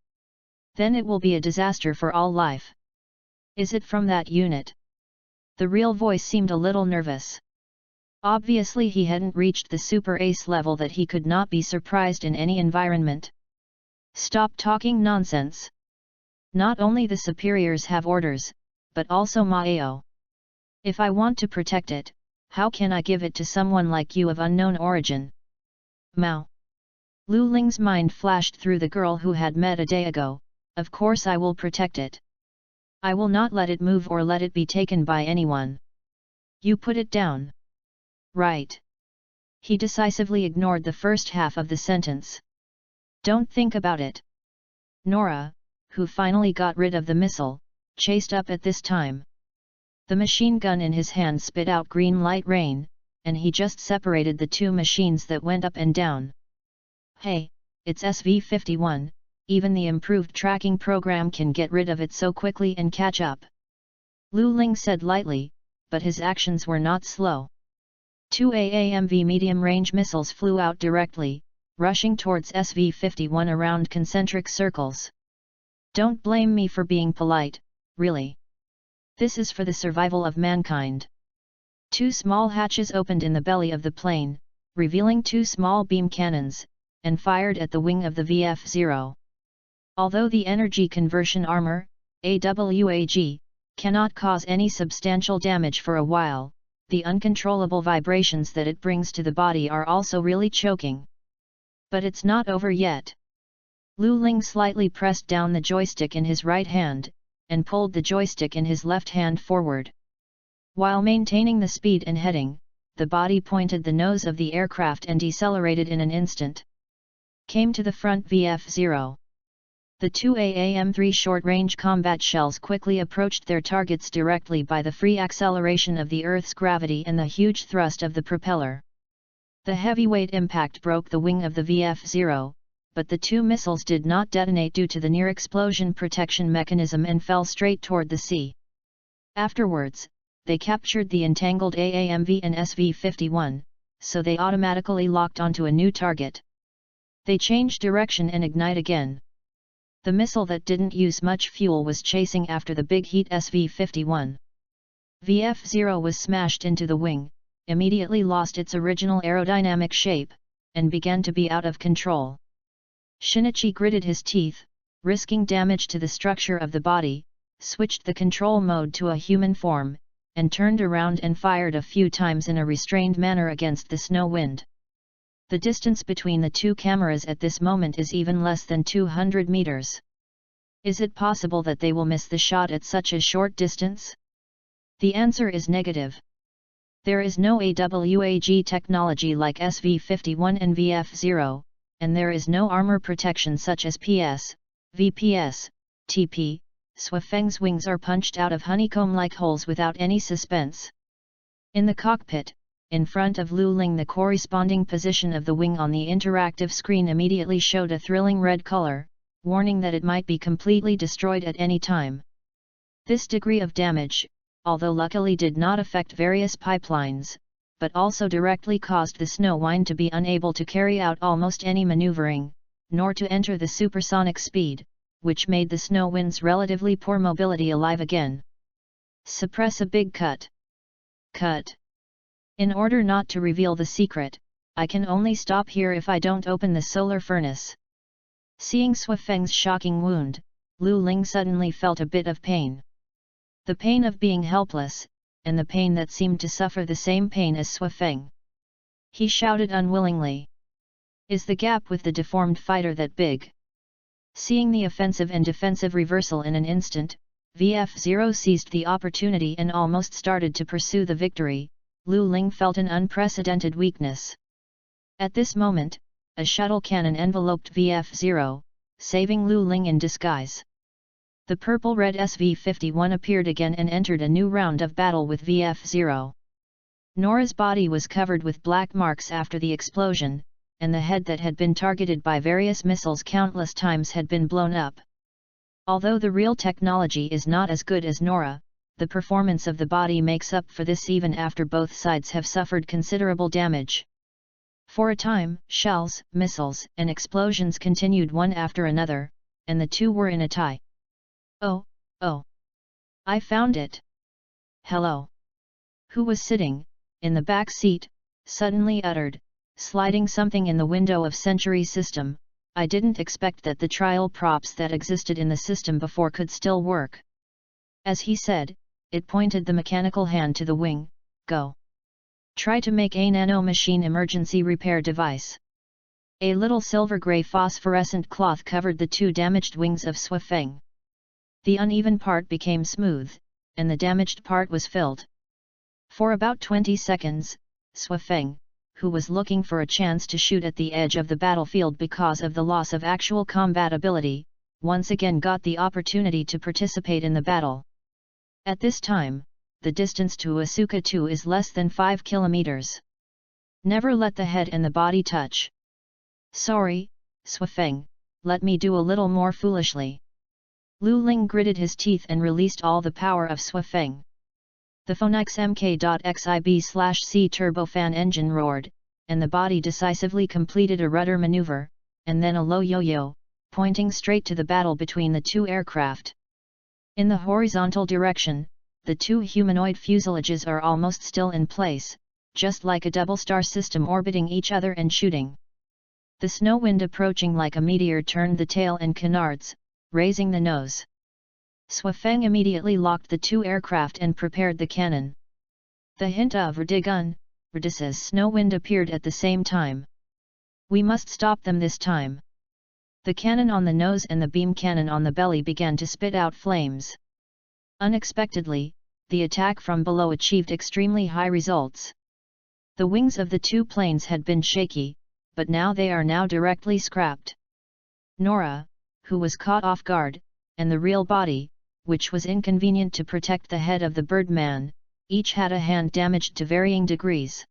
Then it will be a disaster for all life. Is it from that unit? The real voice seemed a little nervous. Obviously he hadn't reached the super ace level that he could not be surprised in any environment. Stop talking nonsense. Not only the superiors have orders, but also Maeo. If I want to protect it, how can I give it to someone like you of unknown origin? Mao. Lu Ling's mind flashed through the girl who had met a day ago. Of course I will protect it. I will not let it move or let it be taken by anyone. You put it down. Right. He decisively ignored the first half of the sentence. Don't think about it. Nora, who finally got rid of the missile, chased up at this time. The machine gun in his hand spit out green light rain, and he just separated the two machines that went up and down. Hey, it's SV-51, even the improved tracking program can get rid of it so quickly and catch up. Lu Ling said lightly, but his actions were not slow. Two AAMV medium-range missiles flew out directly, rushing towards SV-51 around concentric circles. Don't blame me for being polite, really. This is for the survival of mankind. Two small hatches opened in the belly of the plane, revealing two small beam cannons, and fired at the wing of the VF-0. Although the energy conversion armor, AWAG, cannot cause any substantial damage for a while, the uncontrollable vibrations that it brings to the body are also really choking. But it's not over yet. Lu Ling slightly pressed down the joystick in his right hand, and pulled the joystick in his left hand forward. While maintaining the speed and heading, the body pointed the nose of the aircraft and decelerated in an instant. Came to the front VF-0. The two AAM-3 short-range combat shells quickly approached their targets directly by the free acceleration of the Earth's gravity and the huge thrust of the propeller. The heavyweight impact broke the wing of the VF-0, but the two missiles did not detonate due to the near-explosion protection mechanism and fell straight toward the sea. Afterwards, they captured the entangled AAMV and SV-51, so they automatically locked onto a new target. They changed direction and ignite again. The missile that didn't use much fuel was chasing after the big heat SV-51. VF-0 was smashed into the wing, immediately lost its original aerodynamic shape, and began to be out of control. Shinichi gritted his teeth, risking damage to the structure of the body, switched the control mode to a human form, and turned around and fired a few times in a restrained manner against the snow wind. The distance between the two cameras at this moment is even less than 200 meters. Is it possible that they will miss the shot at such a short distance? The answer is negative. There is no AWAG technology like SV-51 and VF-0, and there is no armor protection such as PS, VPS, TP. Swafeng's wings are punched out of honeycomb-like holes without any suspense. In the cockpit, in front of Lu Ling, the corresponding position of the wing on the interactive screen immediately showed a thrilling red color, warning that it might be completely destroyed at any time. This degree of damage, although luckily did not affect various pipelines, but also directly caused the snow wind to be unable to carry out almost any maneuvering, nor to enter the supersonic speed, which made the snow wind's relatively poor mobility alive again. Suppress a big cut. Cut. In order not to reveal the secret, I can only stop here if I don't open the solar furnace. Seeing Swafeng's shocking wound, Lu Ling suddenly felt a bit of pain. The pain of being helpless, and the pain that seemed to suffer the same pain as Swafeng. He shouted unwillingly. Is the gap with the deformed fighter that big? Seeing the offensive and defensive reversal in an instant, VF-0 seized the opportunity and almost started to pursue the victory. Lu Ling felt an unprecedented weakness. At this moment, a shuttle cannon enveloped VF-0, saving Lu Ling in disguise. The purple-red SV-51 appeared again and entered a new round of battle with VF-0. Nora's body was covered with black marks after the explosion, and the head that had been targeted by various missiles countless times had been blown up. Although the real technology is not as good as Nora, the performance of the body makes up for this even after both sides have suffered considerable damage. For a time, shells, missiles, and explosions continued one after another, and the two were in a tie. Oh, oh! I found it! Hello! Who was sitting, in the back seat, suddenly uttered, sliding something in the window of Century system. I didn't expect that the trial props that existed in the system before could still work. As he said, it pointed the mechanical hand to the wing. Go. Try to make a nano-machine emergency repair device. A little silver-grey phosphorescent cloth covered the two damaged wings of Swifeng. The uneven part became smooth, and the damaged part was filled. For about 20 seconds, Swifeng, who was looking for a chance to shoot at the edge of the battlefield because of the loss of actual combat ability, once again got the opportunity to participate in the battle. At this time, the distance to Asuka 2 is less than 5 kilometers. Never let the head and the body touch. Sorry, Swifeng, let me do a little more foolishly. Lu Ling gritted his teeth and released all the power of Swifeng. The Phoenix MK.XIB/C turbofan engine roared, and the body decisively completed a rudder maneuver, and then a low yo-yo, pointing straight to the battle between the two aircraft. In the horizontal direction, the two humanoid fuselages are almost still in place, just like a double-star system orbiting each other and shooting. The snow wind approaching like a meteor turned the tail and canards, raising the nose. Swifeng immediately locked the two aircraft and prepared the cannon. The hint of Radigun, Radis's snow wind appeared at the same time. We must stop them this time. The cannon on the nose and the beam cannon on the belly began to spit out flames. Unexpectedly, the attack from below achieved extremely high results. The wings of the two planes had been shaky, but now they are now directly scrapped. Nora, who was caught off guard, and the real body, which was inconvenient to protect the head of the Birdman, each had a hand damaged to varying degrees.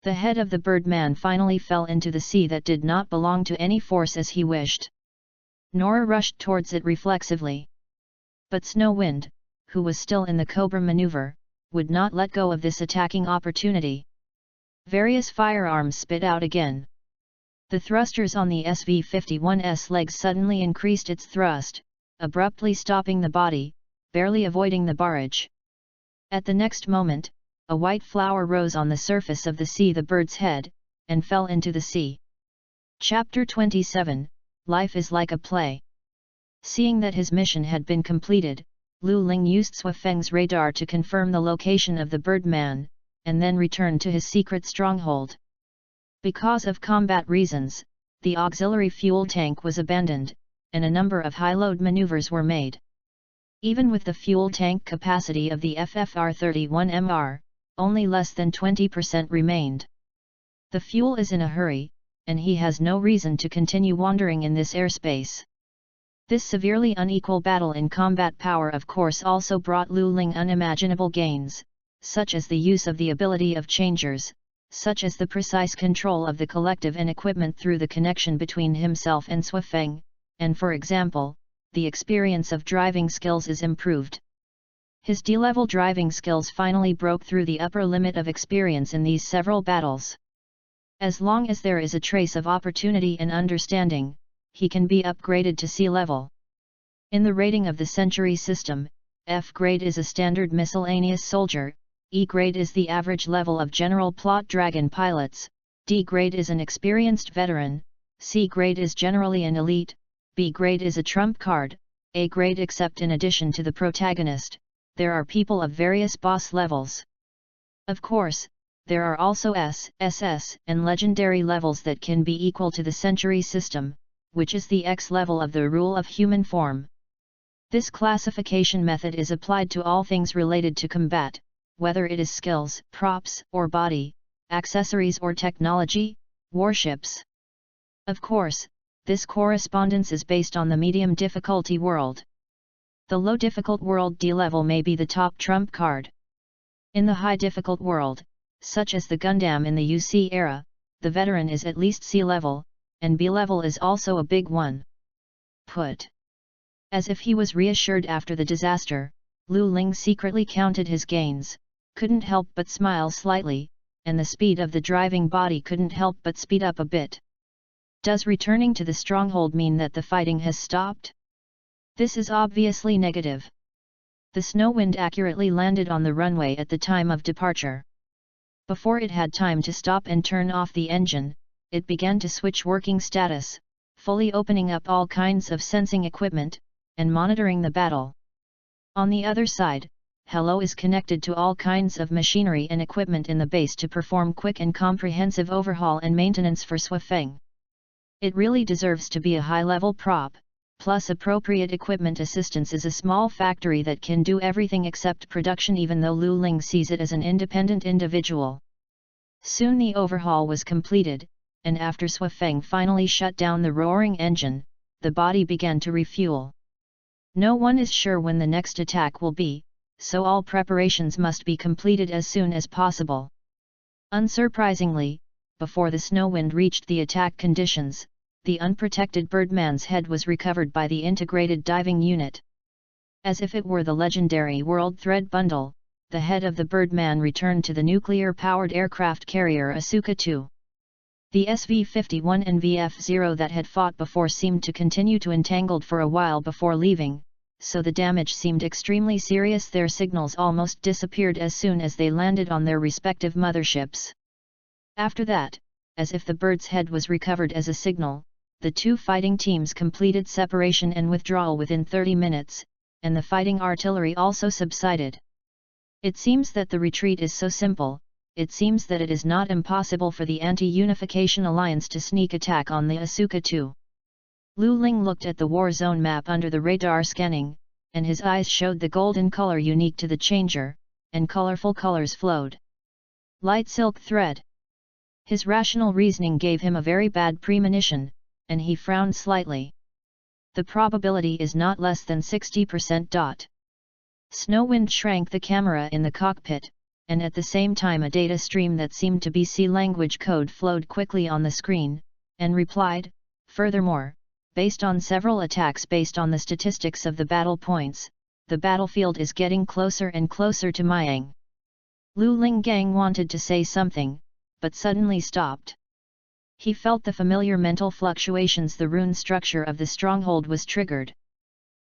The head of the Birdman finally fell into the sea that did not belong to any force as he wished. Nora rushed towards it reflexively. But Snow Wind, who was still in the Cobra maneuver, would not let go of this attacking opportunity. Various firearms spit out again. The thrusters on the SV-51's legs suddenly increased its thrust, abruptly stopping the body, barely avoiding the barrage. At the next moment, a white flower rose on the surface of the sea, the bird's head, and fell into the sea. Chapter 27, Life is like a play. Seeing that his mission had been completed, Lu Ling used Swifeng's radar to confirm the location of the Birdman, and then returned to his secret stronghold. Because of combat reasons, the auxiliary fuel tank was abandoned, and a number of high-load maneuvers were made. Even with the fuel tank capacity of the FFR-31MR, only less than 20% remained. The fuel is in a hurry, and he has no reason to continue wandering in this airspace. This severely unequal battle in combat power of course also brought Lu Ling unimaginable gains, such as the use of the ability of changers, such as the precise control of the collective and equipment through the connection between himself and Swifeng, and for example, the experience of driving skills is improved. His D-level driving skills finally broke through the upper limit of experience in these several battles. As long as there is a trace of opportunity and understanding, he can be upgraded to C-level. In the rating of the Century system, F grade is a standard miscellaneous soldier, E grade is the average level of general plot dragon pilots, D grade is an experienced veteran, C grade is generally an elite, B grade is a trump card, A grade except in addition to the protagonist, there are people of various boss levels. Of course, there are also S, SS, and legendary levels that can be equal to the century system, which is the X level of the rule of human form. This classification method is applied to all things related to combat, whether it is skills, props, or body, accessories or technology, warships. Of course, this correspondence is based on the medium difficulty world. The low difficult world D level may be the top trump card. In the high difficult world, such as the Gundam in the UC era, the veteran is at least C level, and B level is also a big one. Put. As if he was reassured after the disaster, Lu Ling secretly counted his gains, couldn't help but smile slightly, and the speed of the driving body couldn't help but speed up a bit. Does returning to the stronghold mean that the fighting has stopped? This is obviously negative. The snow wind accurately landed on the runway at the time of departure. Before it had time to stop and turn off the engine, it began to switch working status, fully opening up all kinds of sensing equipment, and monitoring the battle. On the other side, Hello is connected to all kinds of machinery and equipment in the base to perform quick and comprehensive overhaul and maintenance for Swifeng. It really deserves to be a high-level prop, plus appropriate equipment assistance is a small factory that can do everything except production, even though Lu Ling sees it as an independent individual. Soon the overhaul was completed, and after Swifeng finally shut down the roaring engine, the body began to refuel. No one is sure when the next attack will be, so all preparations must be completed as soon as possible. Unsurprisingly, before the snow wind reached the attack conditions, the unprotected Birdman's head was recovered by the integrated diving unit. As if it were the legendary World Thread Bundle, the head of the Birdman returned to the nuclear-powered aircraft carrier Asuka II. The SV-51 and VF-0 that had fought before seemed to continue to entangled for a while before leaving, so the damage seemed extremely serious. Their signals almost disappeared as soon as they landed on their respective motherships. After that, as if the bird's head was recovered as a signal, the two fighting teams completed separation and withdrawal within 30 minutes, and the fighting artillery also subsided. It seems that the retreat is so simple, it seems that it is not impossible for the Anti-Unification Alliance to sneak attack on the Asuka II. Lu Ling looked at the war zone map under the radar scanning, and his eyes showed the golden color unique to the changer, and colorful colors flowed. Light silk thread. His rational reasoning gave him a very bad premonition, and he frowned slightly. The probability is not less than 60%. Snowwind shrank the camera in the cockpit, and at the same time a data stream that seemed to be C language code flowed quickly on the screen, and replied, furthermore, based on several attacks based on the statistics of the battle points, the battlefield is getting closer and closer to Myang. Lu Ling Gang wanted to say something, but suddenly stopped. He felt the familiar mental fluctuations. The rune structure of the stronghold was triggered.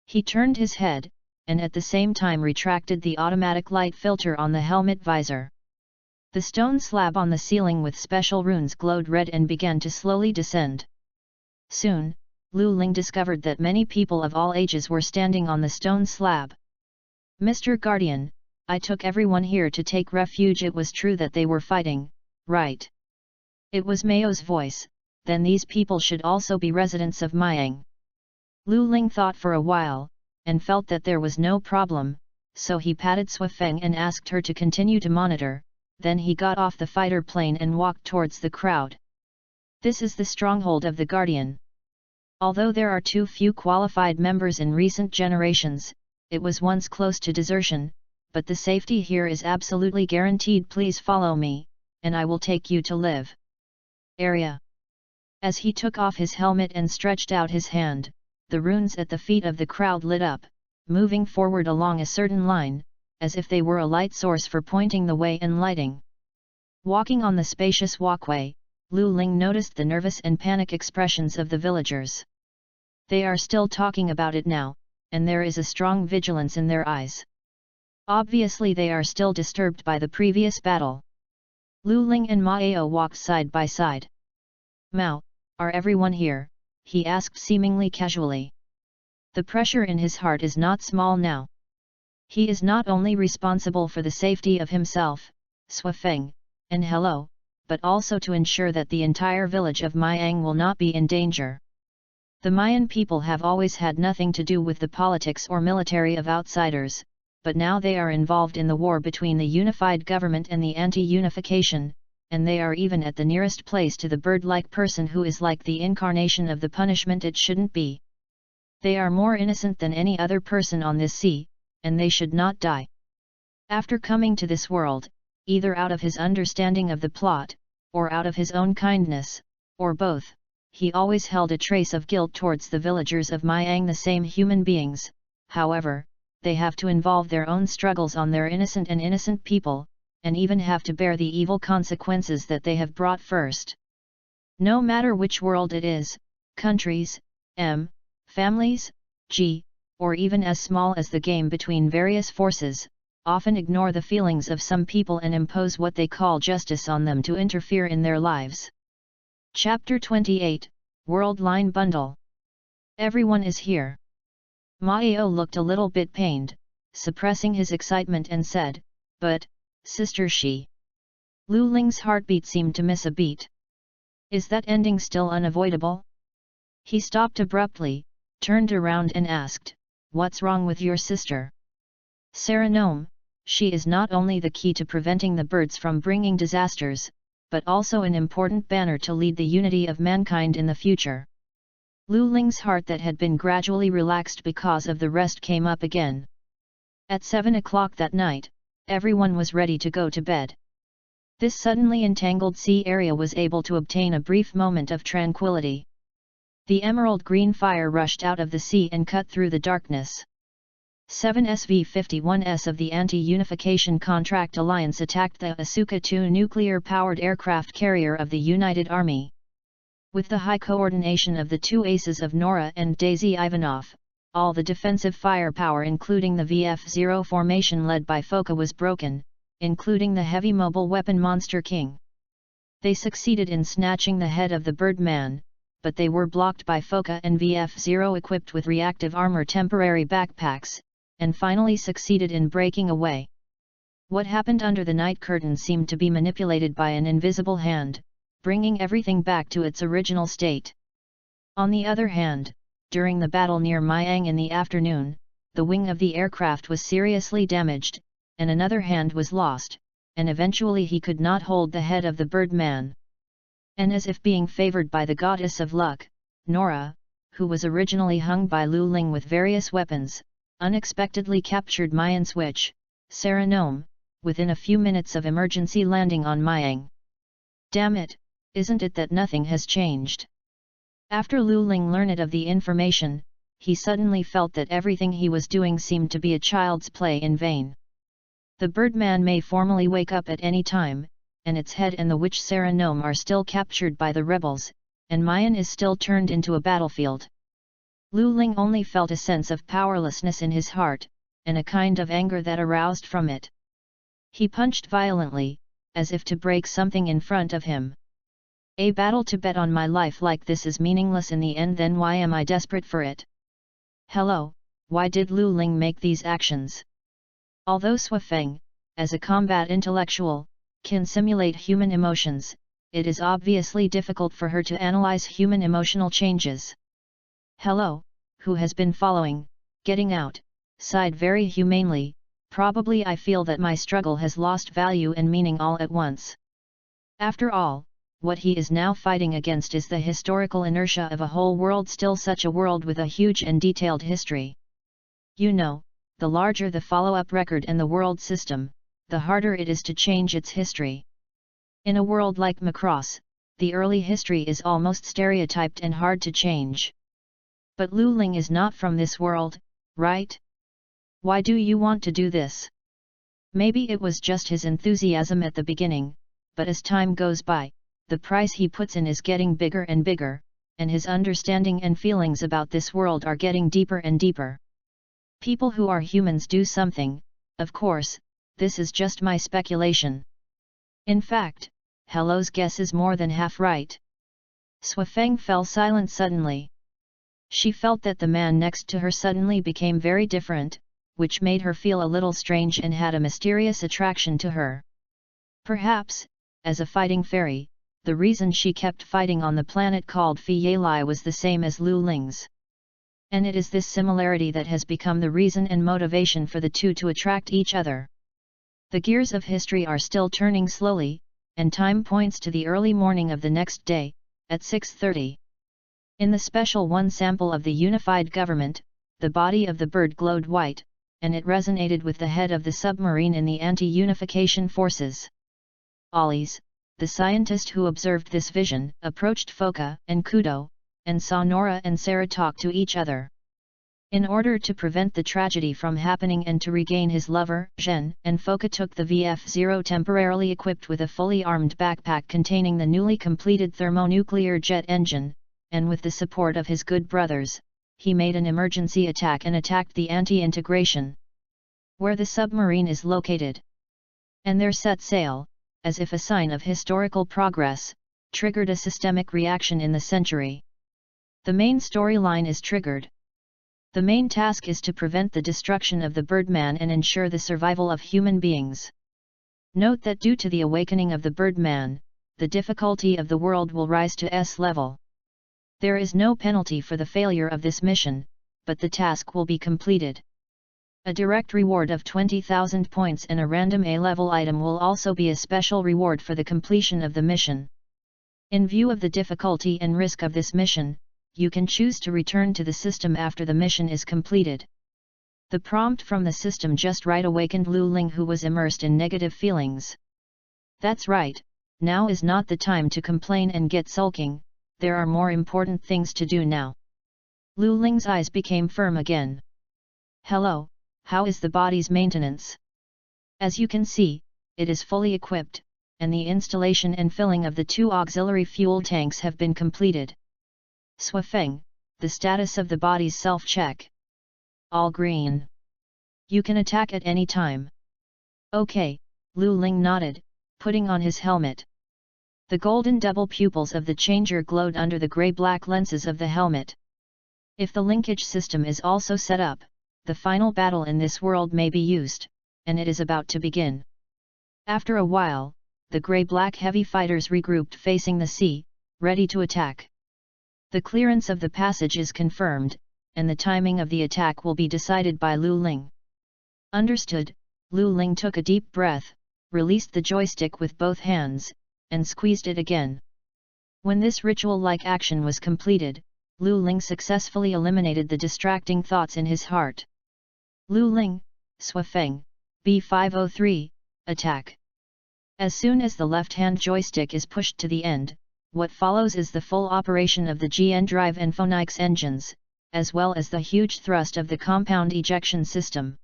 He turned his head, and at the same time retracted the automatic light filter on the helmet visor. The stone slab on the ceiling with special runes glowed red and began to slowly descend. Soon, Lu Ling discovered that many people of all ages were standing on the stone slab. Mr. Guardian, I took everyone here to take refuge. It was true that they were fighting, right? It was Mao's voice. Then these people should also be residents of Myang. Lu Ling thought for a while, and felt that there was no problem, so he patted Swifeng and asked her to continue to monitor. Then he got off the fighter plane and walked towards the crowd. This is the stronghold of the Guardian. Although there are too few qualified members in recent generations, it was once close to desertion, but the safety here is absolutely guaranteed. Please follow me, and I will take you to live area. As he took off his helmet and stretched out his hand, the runes at the feet of the crowd lit up, moving forward along a certain line, as if they were a light source for pointing the way and lighting. Walking on the spacious walkway, Lu Ling noticed the nervous and panic expressions of the villagers. They are still talking about it now, and there is a strong vigilance in their eyes. Obviously they are still disturbed by the previous battle. Lu Ling and Mao walked side by side. Mao, are everyone here? He asked seemingly casually. The pressure in his heart is not small now. He is not only responsible for the safety of himself, Swifeng, and hello, but also to ensure that the entire village of Mayang will not be in danger. The Mayan people have always had nothing to do with the politics or military of outsiders, but now they are involved in the war between the unified government and the anti-unification, and they are even at the nearest place to the bird-like person who is like the incarnation of the punishment it shouldn't be. They are more innocent than any other person on this sea, and they should not die. After coming to this world, either out of his understanding of the plot, or out of his own kindness, or both, he always held a trace of guilt towards the villagers of Mayang, the same human beings. However, they have to involve their own struggles on their innocent people, and even have to bear the evil consequences that they have brought first. No matter which world it is, countries, families, or even as small as the game between various forces, often ignore the feelings of some people and impose what they call justice on them to interfere in their lives. Chapter 28, World Line Bundle. Everyone is here. Maio looked a little bit pained, suppressing his excitement and said, "But, Sister Shi." Lu Ling's heartbeat seemed to miss a beat. Is that ending still unavoidable? He stopped abruptly, turned around and asked, "What's wrong with your sister?" Serenome, she is not only the key to preventing the birds from bringing disasters, but also an important banner to lead the unity of mankind in the future. Lu Ling's heart that had been gradually relaxed because of the rest came up again. At 7 o'clock that night, everyone was ready to go to bed. This suddenly entangled sea area was able to obtain a brief moment of tranquility. The emerald green fire rushed out of the sea and cut through the darkness. 7 SV-51S of the Anti-Unification Contract Alliance attacked the Asuka-2 nuclear-powered aircraft carrier of the United Army. With the high coordination of the two aces of Nora and Daisy Ivanov, all the defensive firepower including the VF-0 formation led by Foka was broken, including the heavy mobile weapon Monster King. They succeeded in snatching the head of the Birdman, but they were blocked by Foka and VF-0 equipped with reactive armor temporary backpacks, and finally succeeded in breaking away. What happened under the night curtain seemed to be manipulated by an invisible hand, bringing everything back to its original state. On the other hand, during the battle near Mayang in the afternoon, the wing of the aircraft was seriously damaged, and another hand was lost, and eventually he could not hold the head of the Birdman. And as if being favored by the goddess of luck, Nora, who was originally hung by Lu Ling with various weapons, unexpectedly captured Mayan Switch, Serenome, within a few minutes of emergency landing on Mayang. Damn it, isn't it that nothing has changed? After Lu Ling learned of the information, he suddenly felt that everything he was doing seemed to be a child's play in vain. The Birdman may formally wake up at any time, and its head and the witch Serenome are still captured by the rebels, and Mayan is still turned into a battlefield. Lu Ling only felt a sense of powerlessness in his heart, and a kind of anger that aroused from it. He punched violently, as if to break something in front of him. A battle to bet on my life like this is meaningless in the end, then why am I desperate for it? Hello, why did Lu Ling make these actions? Although Suifeng, as a combat intellectual, can simulate human emotions, it is obviously difficult for her to analyze human emotional changes. Hello, who has been following, getting out, sighed very humanely, probably I feel that my struggle has lost value and meaning all at once. After all, what he is now fighting against is the historical inertia of a whole world, still such a world with a huge and detailed history. You know, the larger the follow-up record and the world system, the harder it is to change its history. In a world like Macross, the early history is almost stereotyped and hard to change. But Lu Ling is not from this world, right? Why do you want to do this? Maybe it was just his enthusiasm at the beginning, but as time goes by, the price he puts in is getting bigger and bigger, and his understanding and feelings about this world are getting deeper and deeper. People who are humans do something, of course, this is just my speculation. In fact, Hello's guess is more than half right. Suifeng fell silent suddenly. She felt that the man next to her suddenly became very different, which made her feel a little strange and had a mysterious attraction to her. Perhaps, as a fighting fairy, the reason she kept fighting on the planet called Fiyali was the same as Lu Ling's. And it is this similarity that has become the reason and motivation for the two to attract each other. The gears of history are still turning slowly, and time points to the early morning of the next day, at 6:30. In the Special 1 sample of the unified government, the body of the bird glowed white, and it resonated with the head of the submarine in the anti-unification forces. Ollie's, the scientist who observed this vision, approached Foka and Kudo, and saw Nora and Sarah talk to each other. In order to prevent the tragedy from happening and to regain his lover, Zhen, and Foka took the VF-0 temporarily equipped with a fully armed backpack containing the newly completed thermonuclear jet engine, and with the support of his good brothers, he made an emergency attack and attacked the anti-integration, where the submarine is located. And there set sail, as if a sign of historical progress, triggered a systemic reaction in the century. The main storyline is triggered. The main task is to prevent the destruction of the Birdman and ensure the survival of human beings. Note that due to the awakening of the Birdman, the difficulty of the world will rise to S level. There is no penalty for the failure of this mission, but the task will be completed. A direct reward of 20,000 points and a random A-level item will also be a special reward for the completion of the mission. In view of the difficulty and risk of this mission, you can choose to return to the system after the mission is completed. The prompt from the system just right awakened Lu Ling, who was immersed in negative feelings. That's right, now is not the time to complain and get sulking, there are more important things to do now. Lu Ling's eyes became firm again. Hello, how is the body's maintenance? As you can see, it is fully equipped, and the installation and filling of the 2 auxiliary fuel tanks have been completed. Swafeng, the status of the body's self-check. All green. You can attack at any time. Okay, Lu Ling nodded, putting on his helmet. The golden double pupils of the changer glowed under the grey-black lenses of the helmet. If the linkage system is also set up, the final battle in this world may be used, and it is about to begin. After a while, the grey-black heavy fighters regrouped facing the sea, ready to attack. The clearance of the passage is confirmed, and the timing of the attack will be decided by Lu Ling. Understood. Lu Ling took a deep breath, released the joystick with both hands, and squeezed it again. When this ritual-like action was completed, Lu Ling successfully eliminated the distracting thoughts in his heart. Lu Ling, Swafeng, B503, attack. As soon as the left-hand joystick is pushed to the end, what follows is the full operation of the GN drive and Phonix engines, as well as the huge thrust of the compound ejection system.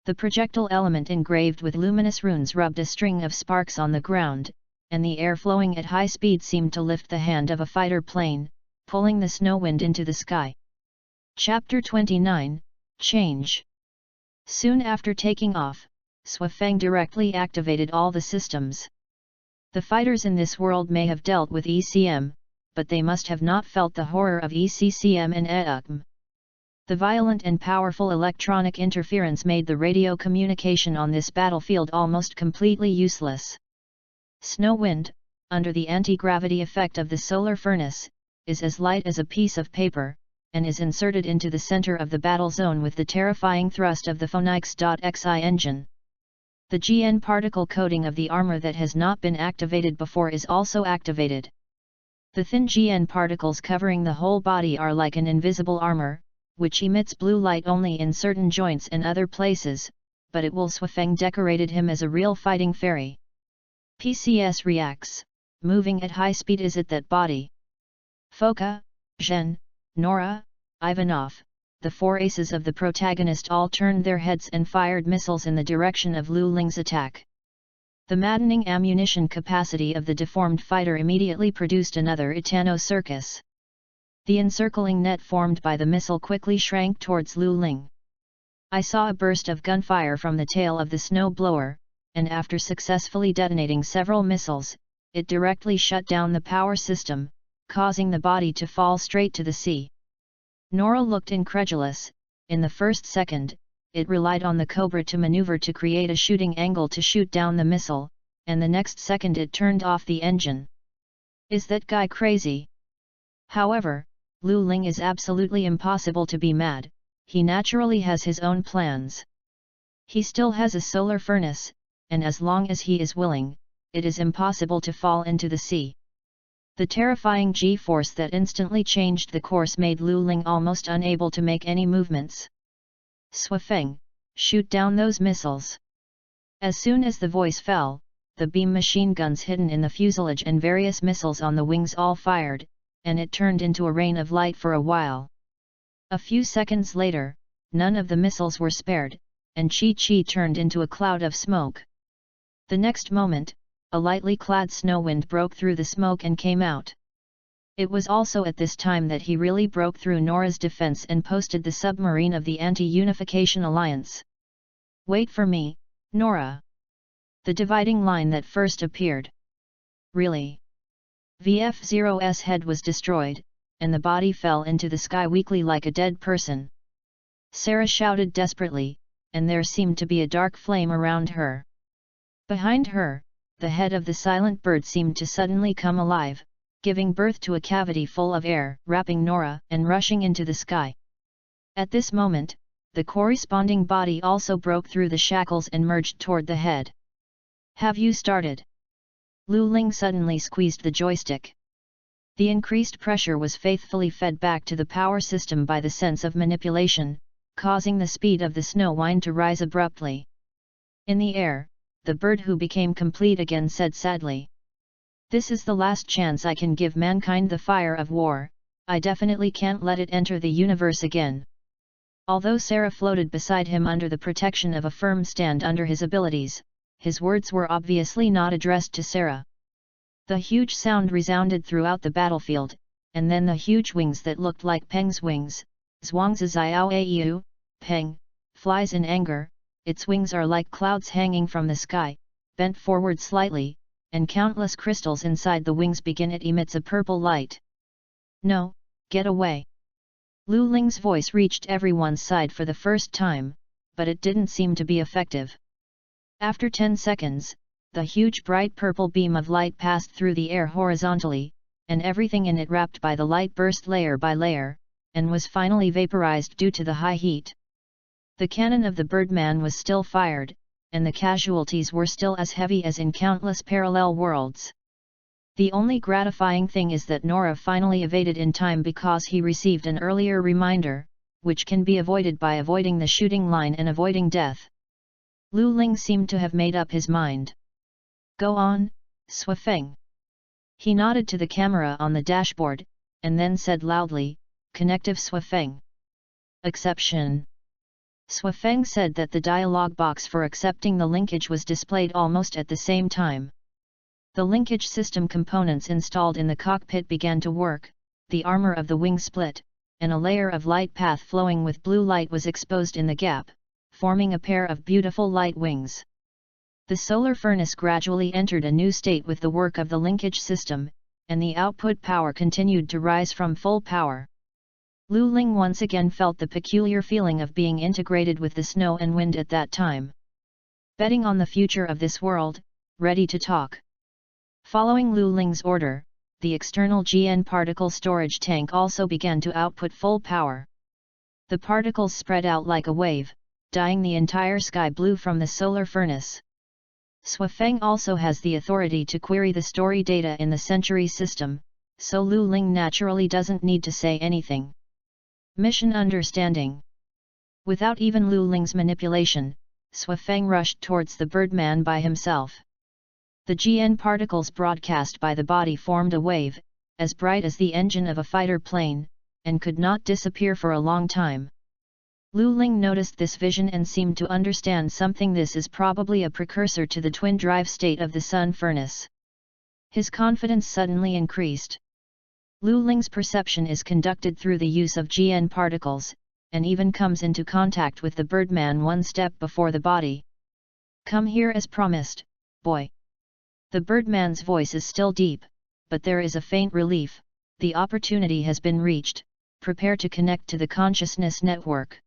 The projectile element engraved with luminous runes rubbed a string of sparks on the ground, and the air flowing at high speed seemed to lift the hand of a fighter plane, pulling the snow wind into the sky. Chapter 29, Change. Soon after taking off, Swafeng directly activated all the systems. The fighters in this world may have dealt with ECM, but they must have not felt the horror of ECCM and EUCM. The violent and powerful electronic interference made the radio communication on this battlefield almost completely useless. Snow wind, under the anti-gravity effect of the solar furnace, is as light as a piece of paper, and is inserted into the center of the battle zone with the terrifying thrust of the Phonix.xi engine. The GN particle coating of the armor that has not been activated before is also activated. The thin GN particles covering the whole body are like an invisible armor, which emits blue light only in certain joints and other places, but it will Swafeng decorated him as a real fighting fairy. PCS reacts, moving at high speed is it that body. Foka, Zhen, Nora, Ivanov, the 4 aces of the protagonist all turned their heads and fired missiles in the direction of Lu Ling's attack. The maddening ammunition capacity of the deformed fighter immediately produced another Itano circus. The encircling net formed by the missile quickly shrank towards Lu Ling. I saw a burst of gunfire from the tail of the snow blower, and after successfully detonating several missiles, it directly shut down the power system, causing the body to fall straight to the sea. Nora looked incredulous. In the first second, it relied on the Cobra to maneuver to create a shooting angle to shoot down the missile, and the next second it turned off the engine. Is that guy crazy? However, Lu Ling is absolutely impossible to be mad, he naturally has his own plans. He still has a solar furnace, and as long as he is willing, it is impossible to fall into the sea. The terrifying G-force that instantly changed the course made Lu Ling almost unable to make any movements. Swafeng, shoot down those missiles. As soon as the voice fell, the beam machine guns hidden in the fuselage and various missiles on the wings all fired, and it turned into a rain of light for a while. A few seconds later, none of the missiles were spared, and Chi-Chi turned into a cloud of smoke. The next moment, a lightly clad snow wind broke through the smoke and came out. It was also at this time that he really broke through Nora's defense and posted the submarine of the Anti-Unification Alliance. Wait for me, Nora. The dividing line that first appeared. Really? VF-0's head was destroyed, and the body fell into the sky weakly like a dead person. Sarah shouted desperately, and there seemed to be a dark flame around her. Behind her, the head of the silent bird seemed to suddenly come alive, giving birth to a cavity full of air, wrapping Nora and rushing into the sky. At this moment, the corresponding body also broke through the shackles and merged toward the head. Have you started? Lu Ling suddenly squeezed the joystick. The increased pressure was faithfully fed back to the power system by the sense of manipulation, causing the speed of the snow wind to rise abruptly. In the air, the bird who became complete again said sadly. This is the last chance I can give mankind the fire of war, I definitely can't let it enter the universe again. Although Sarah floated beside him under the protection of a firm stand under his abilities, his words were obviously not addressed to Sarah. The huge sound resounded throughout the battlefield, and then the huge wings that looked like Peng's wings, Zhuangzi Peng, flies in anger, its wings are like clouds hanging from the sky, bent forward slightly, and countless crystals inside the wings begin. It emits a purple light. No, get away. Lu Ling's voice reached everyone's side for the first time, but it didn't seem to be effective. After 10 seconds, the huge bright purple beam of light passed through the air horizontally, and everything in it wrapped by the light burst layer by layer, and was finally vaporized due to the high heat. The cannon of the Birdman was still fired, and the casualties were still as heavy as in countless parallel worlds. The only gratifying thing is that Nora finally evaded in time because he received an earlier reminder, which can be avoided by avoiding the shooting line and avoiding death. Lu Ling seemed to have made up his mind. Go on, Swafeng. He nodded to the camera on the dashboard, and then said loudly, Connective Swafeng. Exception. Swafeng said that the dialog box for accepting the linkage was displayed almost at the same time. The linkage system components installed in the cockpit began to work, the armor of the wing split, and a layer of light path flowing with blue light was exposed in the gap, forming a pair of beautiful light wings. The solar furnace gradually entered a new state with the work of the linkage system, and the output power continued to rise from full power. Lu Ling once again felt the peculiar feeling of being integrated with the snow and wind at that time. Betting on the future of this world, ready to talk. Following Lu Ling's order, the external GN particle storage tank also began to output full power. The particles spread out like a wave, dyeing the entire sky blue from the solar furnace. Swafeng also has the authority to query the story data in the Century system, so Lu Ling naturally doesn't need to say anything. Mission understanding. Without even Lu Ling's manipulation, Swafeng rushed towards the Birdman by himself. The GN particles broadcast by the body formed a wave, as bright as the engine of a fighter plane, and could not disappear for a long time. Lu Ling noticed this vision and seemed to understand something. This is probably a precursor to the twin drive state of the sun furnace. His confidence suddenly increased. Lu Ling's perception is conducted through the use of GN particles, and even comes into contact with the Birdman one step before the body. Come here as promised, boy. The Birdman's voice is still deep, but there is a faint relief. The opportunity has been reached, prepare to connect to the consciousness network.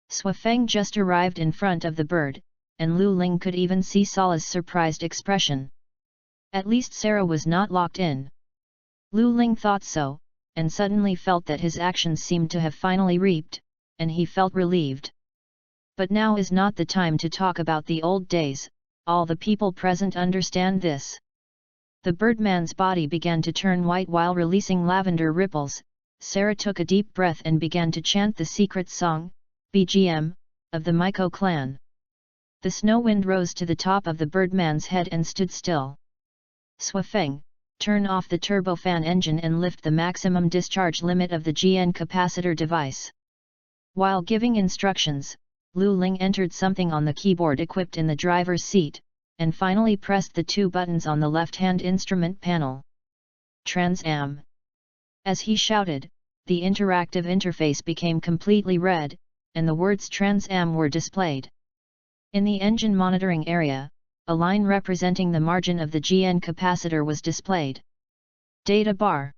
Swafeng just arrived in front of the bird, and Lu Ling could even see Sala's surprised expression. At least Sarah was not locked in. Lu Ling thought so, and suddenly felt that his actions seemed to have finally reaped, and he felt relieved. But now is not the time to talk about the old days, all the people present understand this. The birdman's body began to turn white while releasing lavender ripples. Sarah took a deep breath and began to chant the secret song, BGM, of the Miko clan. The snow wind rose to the top of the birdman's head and stood still. Swafeng, turn off the turbofan engine and lift the maximum discharge limit of the GN capacitor device. While giving instructions, Lu Ling entered something on the keyboard equipped in the driver's seat, and finally pressed the two buttons on the left-hand instrument panel. Trans-Am. As he shouted, the interactive interface became completely red, and the words Trans-Am were displayed. In the engine monitoring area, a line representing the margin of the GN capacitor was displayed. Data bar.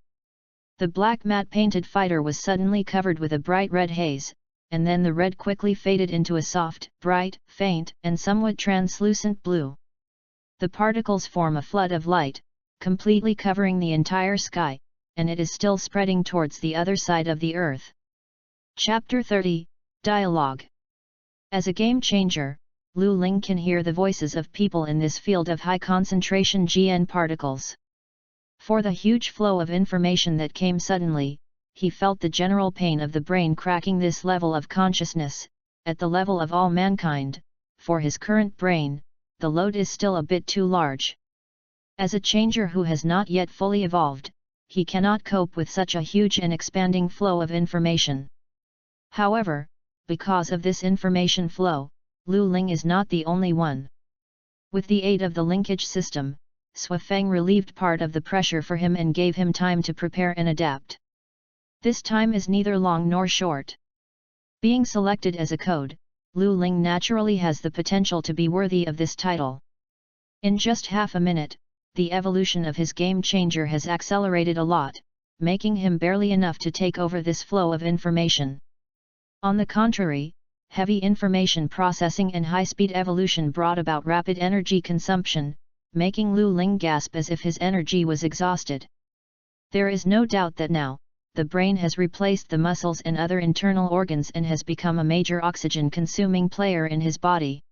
The black matte-painted fighter was suddenly covered with a bright red haze, and then the red quickly faded into a soft, bright, faint, and somewhat translucent blue. The particles form a flood of light, completely covering the entire sky, and it is still spreading towards the other side of the Earth. Chapter 30, Dialogue. As a game changer, Lu Ling can hear the voices of people in this field of high-concentration GN particles. For the huge flow of information that came suddenly, he felt the general pain of the brain cracking this level of consciousness. At the level of all mankind, for his current brain, the load is still a bit too large. As a changer who has not yet fully evolved, he cannot cope with such a huge and expanding flow of information. However, because of this information flow, Lu Ling is not the only one. With the aid of the linkage system, Swafeng relieved part of the pressure for him and gave him time to prepare and adapt. This time is neither long nor short. Being selected as a code, Lu Ling naturally has the potential to be worthy of this title. In just half a minute, the evolution of his game changer has accelerated a lot, making him barely enough to take over this flow of information. On the contrary, heavy information processing and high-speed evolution brought about rapid energy consumption, making Lu Ling gasp as if his energy was exhausted. There is no doubt that now, the brain has replaced the muscles and other internal organs and has become a major oxygen-consuming player in his body.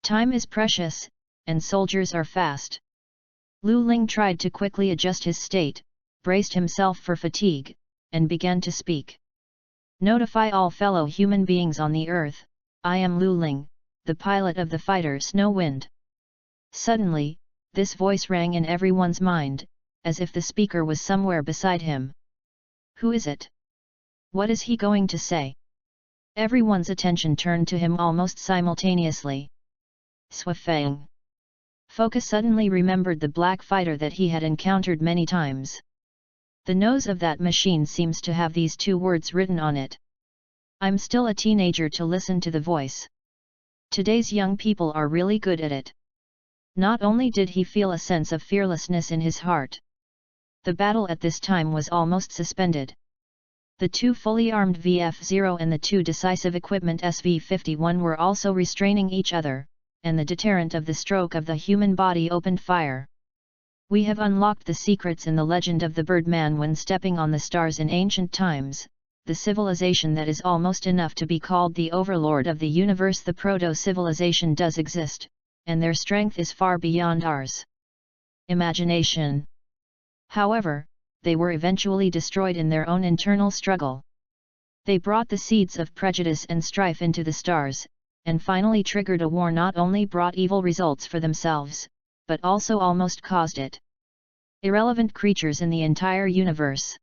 Time is precious, and soldiers are fast. Lu Ling tried to quickly adjust his state, braced himself for fatigue, and began to speak. Notify all fellow human beings on the Earth, I am Lu Ling, the pilot of the fighter Snow Wind. Suddenly, this voice rang in everyone's mind, as if the speaker was somewhere beside him. Who is it? What is he going to say? Everyone's attention turned to him almost simultaneously. Swafeng. Focus suddenly remembered the black fighter that he had encountered many times. The nose of that machine seems to have these two words written on it. I'm still a teenager to listen to the voice. Today's young people are really good at it. Not only did he feel a sense of fearlessness in his heart. The battle at this time was almost suspended. The two fully armed VF-0 and the two decisive equipment SV-51 were also restraining each other, and the deterrent of the stroke of the human body opened fire. We have unlocked the secrets in the legend of the Birdman when stepping on the stars in ancient times, the civilization that is almost enough to be called the overlord of the universe. The proto-civilization does exist, and their strength is far beyond ours. Imagination. However, they were eventually destroyed in their own internal struggle. They brought the seeds of prejudice and strife into the stars, and finally triggered a war not only brought evil results for themselves, but also almost caused it. Irrelevant creatures in the entire universe.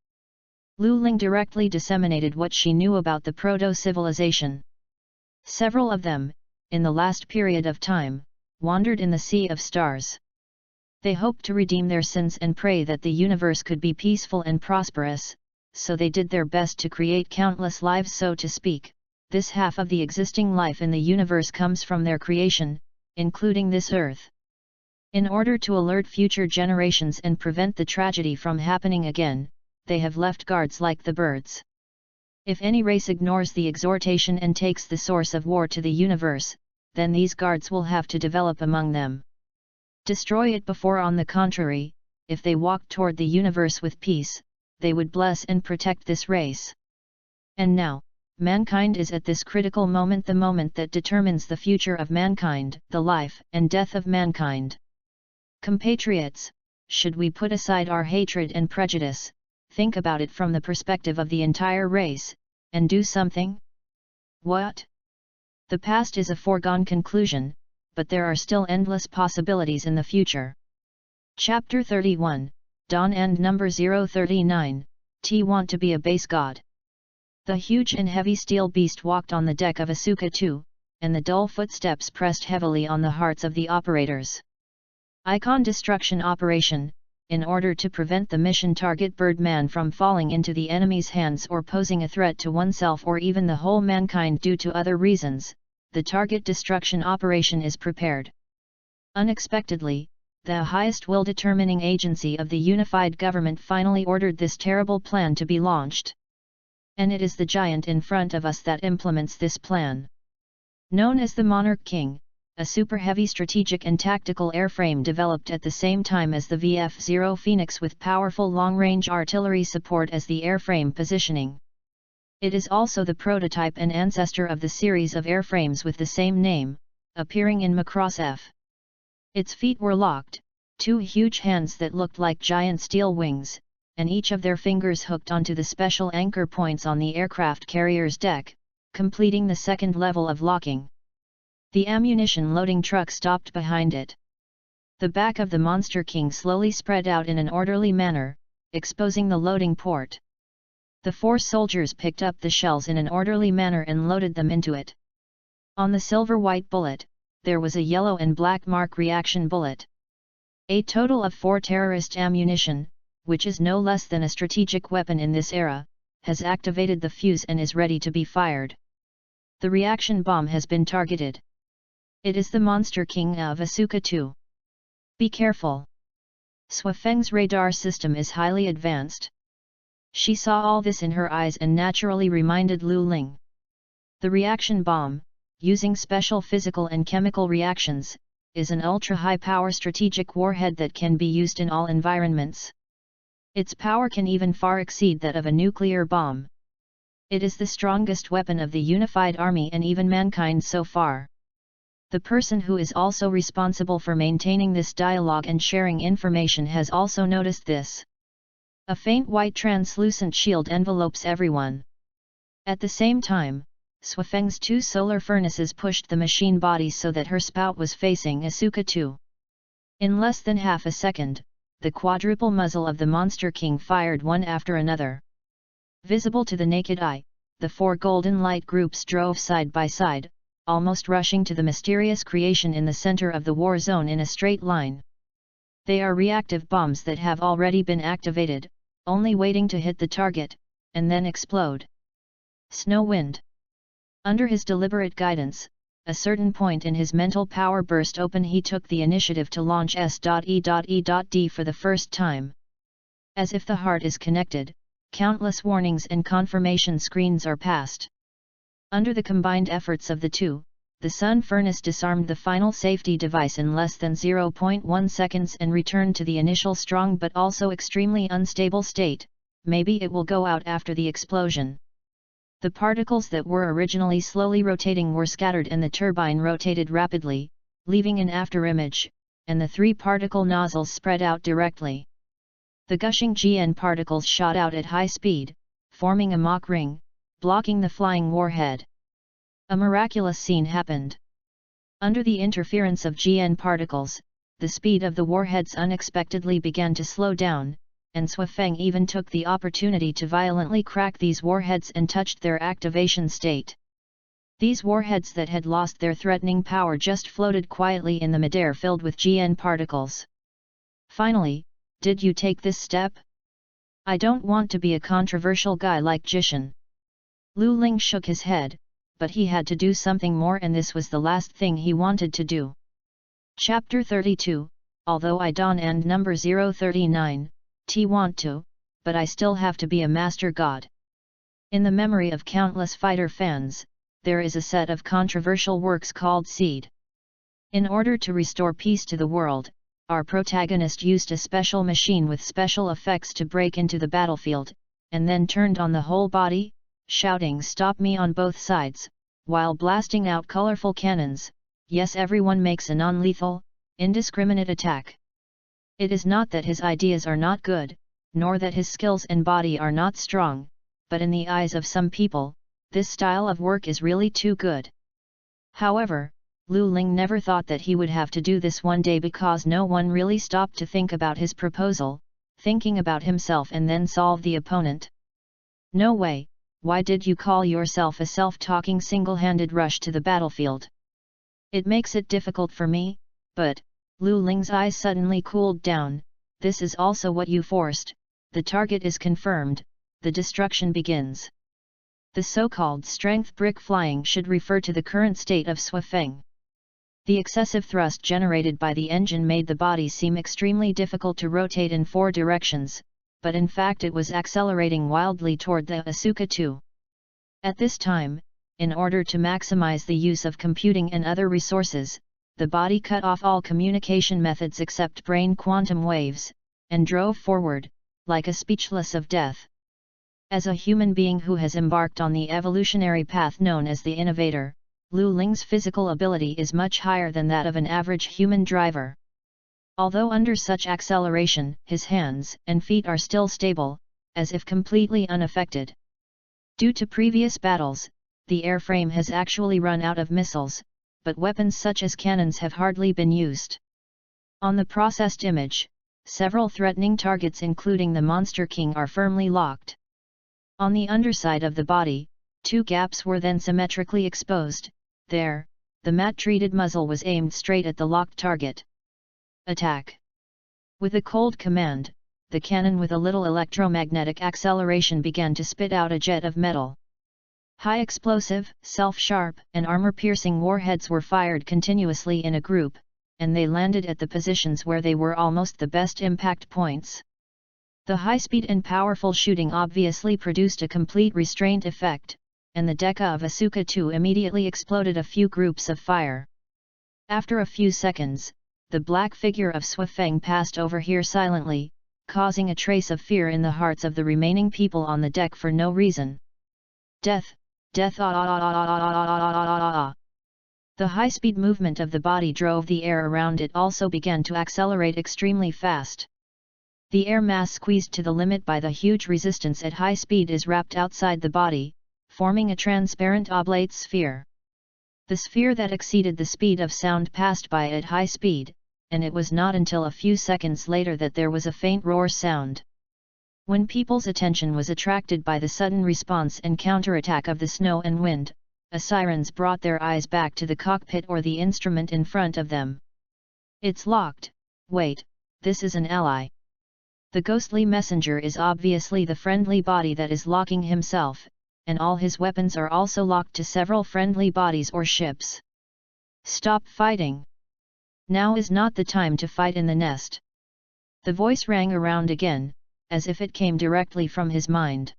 Lu Ling directly disseminated what she knew about the proto-civilization. Several of them, in the last period of time, wandered in the sea of stars. They hoped to redeem their sins and pray that the universe could be peaceful and prosperous, so they did their best to create countless lives, so to speak. This half of the existing life in the universe comes from their creation, including this Earth. In order to alert future generations and prevent the tragedy from happening again, they have left guards like the birds. If any race ignores the exhortation and takes the source of war to the universe, then these guards will have to develop among them. Destroy it before, on the contrary, if they walked toward the universe with peace, they would bless and protect this race. And now, mankind is at this critical moment, the moment that determines the future of mankind, the life and death of mankind. Compatriots, should we put aside our hatred and prejudice, think about it from the perspective of the entire race, and do something? What? The past is a foregone conclusion, but there are still endless possibilities in the future. Chapter 31, Dawn and number 039, T want to be a base god. The huge and heavy steel beast walked on the deck of Asuka 2, and the dull footsteps pressed heavily on the hearts of the operators. Icon destruction operation, in order to prevent the mission target Birdman from falling into the enemy's hands or posing a threat to oneself or even the whole mankind due to other reasons, the target destruction operation is prepared. Unexpectedly, the highest will-determining agency of the unified government finally ordered this terrible plan to be launched. And it is the giant in front of us that implements this plan. Known as the Monarch King, a super-heavy strategic and tactical airframe developed at the same time as the VF-0 Phoenix with powerful long-range artillery support as the airframe positioning. It is also the prototype and ancestor of the series of airframes with the same name, appearing in Macross F. Its feet were locked, two huge hands that looked like giant steel wings, and each of their fingers hooked onto the special anchor points on the aircraft carrier's deck, completing the second level of locking. The ammunition loading truck stopped behind it. The back of the Monster King slowly spread out in an orderly manner, exposing the loading port. The 4 soldiers picked up the shells in an orderly manner and loaded them into it. On the silver-white bullet, there was a yellow and black mark reaction bullet. A total of 4 terrorist ammunition, which is no less than a strategic weapon in this era, has activated the fuse and is ready to be fired. The reaction bomb has been targeted. It is the Monster King of Asuka 2. Be careful. Swafeng's radar system is highly advanced. She saw all this in her eyes and naturally reminded Lu Ling. The reaction bomb, using special physical and chemical reactions, is an ultra-high-power strategic warhead that can be used in all environments. Its power can even far exceed that of a nuclear bomb. It is the strongest weapon of the unified army and even mankind so far. The person who is also responsible for maintaining this dialogue and sharing information has also noticed this. A faint white translucent shield envelopes everyone. At the same time, Swafeng's 2 solar furnaces pushed the machine body so that her spout was facing Asuka 2. In less than half a second, the quadruple muzzle of the Monster King fired one after another. Visible to the naked eye, the 4 golden light groups drove side by side, almost rushing to the mysterious creation in the center of the war zone in a straight line. They are reactive bombs that have already been activated, only waiting to hit the target, and then explode. Snow Wind. Under his deliberate guidance, a certain point in his mental power burst open. He took the initiative to launch S.E.E.D for the first time. As if the heart is connected, countless warnings and confirmation screens are passed. Under the combined efforts of the 2, the Sun Furnace disarmed the final safety device in less than 0.1 seconds and returned to the initial strong but also extremely unstable state. Maybe it will go out after the explosion. The particles that were originally slowly rotating were scattered and the turbine rotated rapidly, leaving an afterimage, and the 3 particle nozzles spread out directly. The gushing GN particles shot out at high speed, forming a Mach ring, blocking the flying warhead. A miraculous scene happened. Under the interference of GN particles, the speed of the warheads unexpectedly began to slow down, and Swafeng even took the opportunity to violently crack these warheads and touched their activation state. These warheads that had lost their threatening power just floated quietly in the midair filled with GN particles. Finally, did you take this step? I don't want to be a controversial guy like Jishan. Lu Ling shook his head, but he had to do something more and this was the last thing he wanted to do. Chapter 32, Although I Dawn and number 039, T want to, but I still have to be a master god. In the memory of countless fighter fans, there is a set of controversial works called Seed. In order to restore peace to the world, our protagonist used a special machine with special effects to break into the battlefield, and then turned on the whole body, shouting "Stop me" on both sides, while blasting out colorful cannons. Yes, everyone makes a non-lethal, indiscriminate attack. It is not that his ideas are not good, nor that his skills and body are not strong, but in the eyes of some people, this style of work is really too good. However, Lu Ling never thought that he would have to do this one day because no one really stopped to think about his proposal, thinking about himself and then solve the opponent. No way, why did you call yourself a self-talking single-handed rush to the battlefield? It makes it difficult for me, but, Lu Ling's eyes suddenly cooled down, this is also what you forced, the target is confirmed, the destruction begins. The so-called strength brick flying should refer to the current state of Shuifeng. The excessive thrust generated by the engine made the body seem extremely difficult to rotate in 4 directions, but in fact it was accelerating wildly toward the Asuka 2. At this time, in order to maximize the use of computing and other resources, the body cut off all communication methods except brain quantum waves, and drove forward, like a speechless of death. As a human being who has embarked on the evolutionary path known as the innovator, Lu Ling's physical ability is much higher than that of an average human driver. Although under such acceleration, his hands and feet are still stable, as if completely unaffected. Due to previous battles, the airframe has actually run out of missiles, but weapons such as cannons have hardly been used. On the processed image, several threatening targets including the Monster King are firmly locked. On the underside of the body, 2 gaps were then symmetrically exposed. There, the matte-treated muzzle was aimed straight at the locked target. Attack! With a cold command, the cannon with a little electromagnetic acceleration began to spit out a jet of metal. High explosive, self-sharp, and armor-piercing warheads were fired continuously in a group, and they landed at the positions where they were almost the best impact points. The high-speed and powerful shooting obviously produced a complete restraint effect, and the Deca of Asuka 2 immediately exploded a few groups of fire. After a few seconds, the black figure of Shuifeng passed over here silently, causing a trace of fear in the hearts of the remaining people on the deck for no reason. Death, death, ah, ah, ah, ah, ah, ah, ah, ah, ah, ah. The high-speed movement of the body drove the air around it also began to accelerate extremely fast. The air mass squeezed to the limit by the huge resistance at high speed is wrapped outside the body, forming a transparent oblate sphere. The sphere that exceeded the speed of sound passed by at high speed, and it was not until a few seconds later that there was a faint roar sound. When people's attention was attracted by the sudden response and counterattack of the snow and wind, sirens brought their eyes back to the cockpit or the instrument in front of them. It's locked. Wait, this is an ally. The ghostly messenger is obviously the friendly body that is locking himself, and all his weapons are also locked to several friendly bodies or ships. Stop fighting! Now is not the time to fight in the nest. The voice rang around again, as if it came directly from his mind.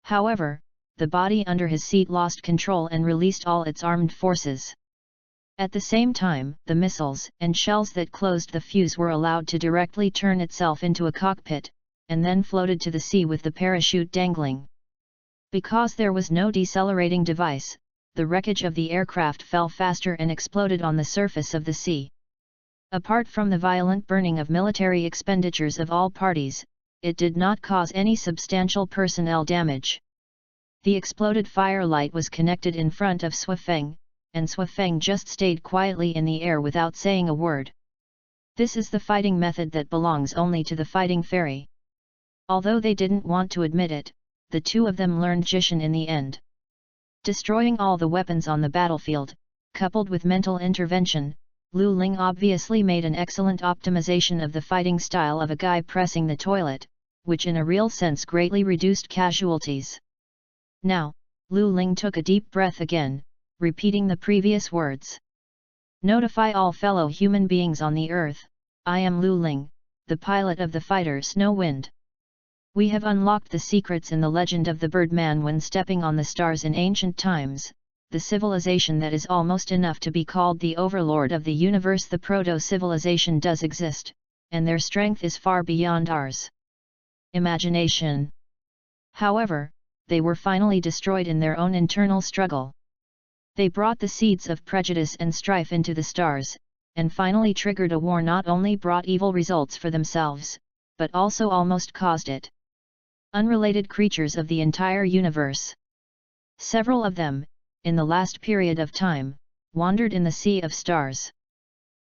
However, the body under his seat lost control and released all its armed forces. At the same time, the missiles and shells that closed the fuse were allowed to directly turn itself into a cockpit, and then floated to the sea with the parachute dangling. Because there was no decelerating device, the wreckage of the aircraft fell faster and exploded on the surface of the sea. Apart from the violent burning of military expenditures of all parties, it did not cause any substantial personnel damage. The exploded firelight was connected in front of Shuifeng, and Shuifeng just stayed quietly in the air without saying a word. This is the fighting method that belongs only to the fighting fairy. Although they didn't want to admit it, the two of them learned Jishin in the end. Destroying all the weapons on the battlefield, coupled with mental intervention, Lu Ling obviously made an excellent optimization of the fighting style of a guy pressing the toilet, which in a real sense greatly reduced casualties. Now, Lu Ling took a deep breath again, repeating the previous words. Notify all fellow human beings on the earth, I am Lu Ling, the pilot of the fighter Snow Wind. We have unlocked the secrets in the legend of the Birdman when stepping on the stars in ancient times. the civilization that is almost enough to be called the overlord of the universe. The proto-civilization does exist, and their strength is far beyond ours imagination. However, they were finally destroyed in their own internal struggle. They brought the seeds of prejudice and strife into the stars, and finally triggered a war not only brought evil results for themselves, but also almost caused it. Unrelated creatures of the entire universe. Several of them, in the last period of time, wandered in the sea of stars.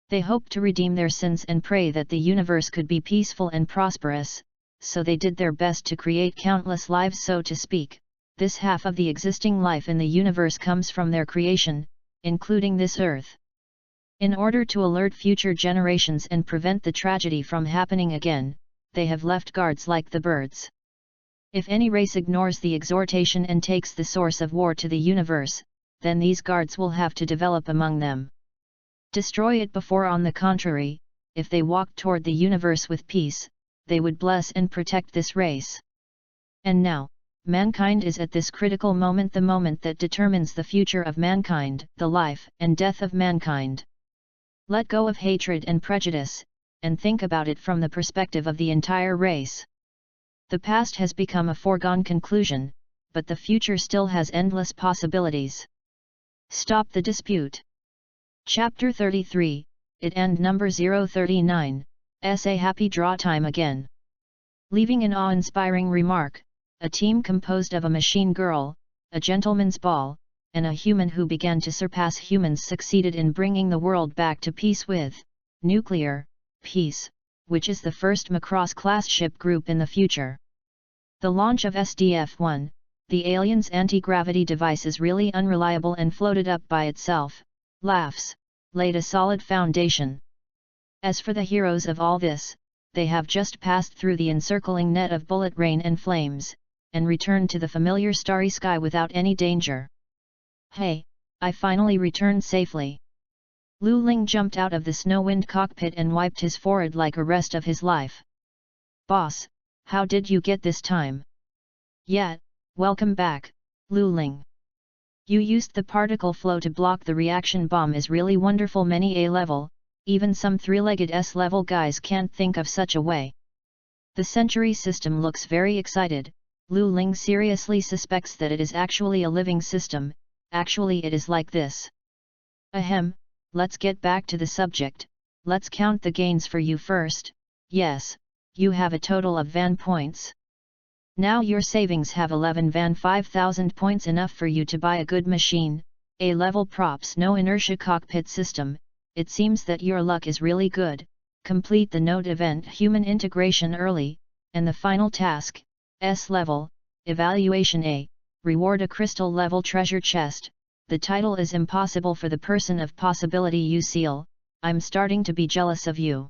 They hoped to redeem their sins and pray that the universe could be peaceful and prosperous, so they did their best to create countless lives, so to speak. This half of the existing life in the universe comes from their creation, including this earth. In order to alert future generations and prevent the tragedy from happening again, they have left guards like the birds. If any race ignores the exhortation and takes the source of war to the universe, then these guards will have to develop among them. Destroy it before, on the contrary, if they walked toward the universe with peace, they would bless and protect this race. And now, mankind is at this critical moment, the moment that determines the future of mankind, the life and death of mankind. Let go of hatred and prejudice, and think about it from the perspective of the entire race. The past has become a foregone conclusion, but the future still has endless possibilities. Stop the dispute. Chapter 33, It and number 039, Essay. Happy draw time again. Leaving an awe-inspiring remark, a team composed of a machine girl, a gentleman's ball, and a human who began to surpass humans succeeded in bringing the world back to peace with nuclear peace, which is the first Macross-class ship group in the future. The launch of SDF-1, the alien's anti-gravity device, is really unreliable and floated up by itself, laughs, laid a solid foundation. As for the heroes of all this, they have just passed through the encircling net of bullet rain and flames, and returned to the familiar starry sky without any danger. Hey, I finally returned safely. Lu Ling jumped out of the snow-wind cockpit and wiped his forehead like a rest of his life. Boss, how did you get this time? Yeah, welcome back, Lu Ling. You used the particle flow to block the reaction bomb. Is really wonderful. Many A-level, even some three-legged S-level guys can't think of such a way. The Century system looks very excited. Lu Ling seriously suspects that it is actually a living system. Actually it is like this. Ahem, let's get back to the subject. Let's count the gains for you first. Yes, you have a total of VAN points. Now your savings have 11 VAN 5,000 points, enough for you to buy a good machine, A-level props, no inertia cockpit system. It seems that your luck is really good. Complete the node event human integration early, and the final task, S-level, evaluation A, reward a crystal level treasure chest. The title is impossible for the person of possibility. You seal, I'm starting to be jealous of you.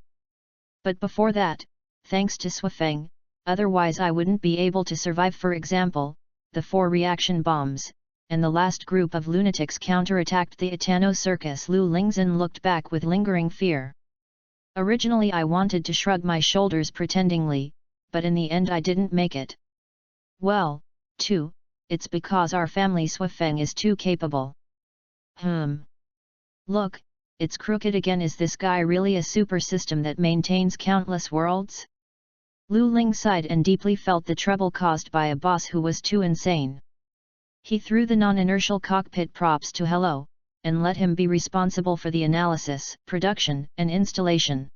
But before that, thanks to Swafeng, otherwise I wouldn't be able to survive. For example, the 4 reaction bombs, and the last group of lunatics counterattacked the Etano Circus. Lu Lingzhen looked back with lingering fear. Originally I wanted to shrug my shoulders pretendingly, but in the end I didn't make it. Well, too, it's because our family Swafeng is too capable. Look, it's crooked again. Is this guy really a super system that maintains countless worlds? Lu Ling sighed and deeply felt the trouble caused by a boss who was too insane. He threw the non-inertial cockpit props to Hello, and let him be responsible for the analysis, production, and installation.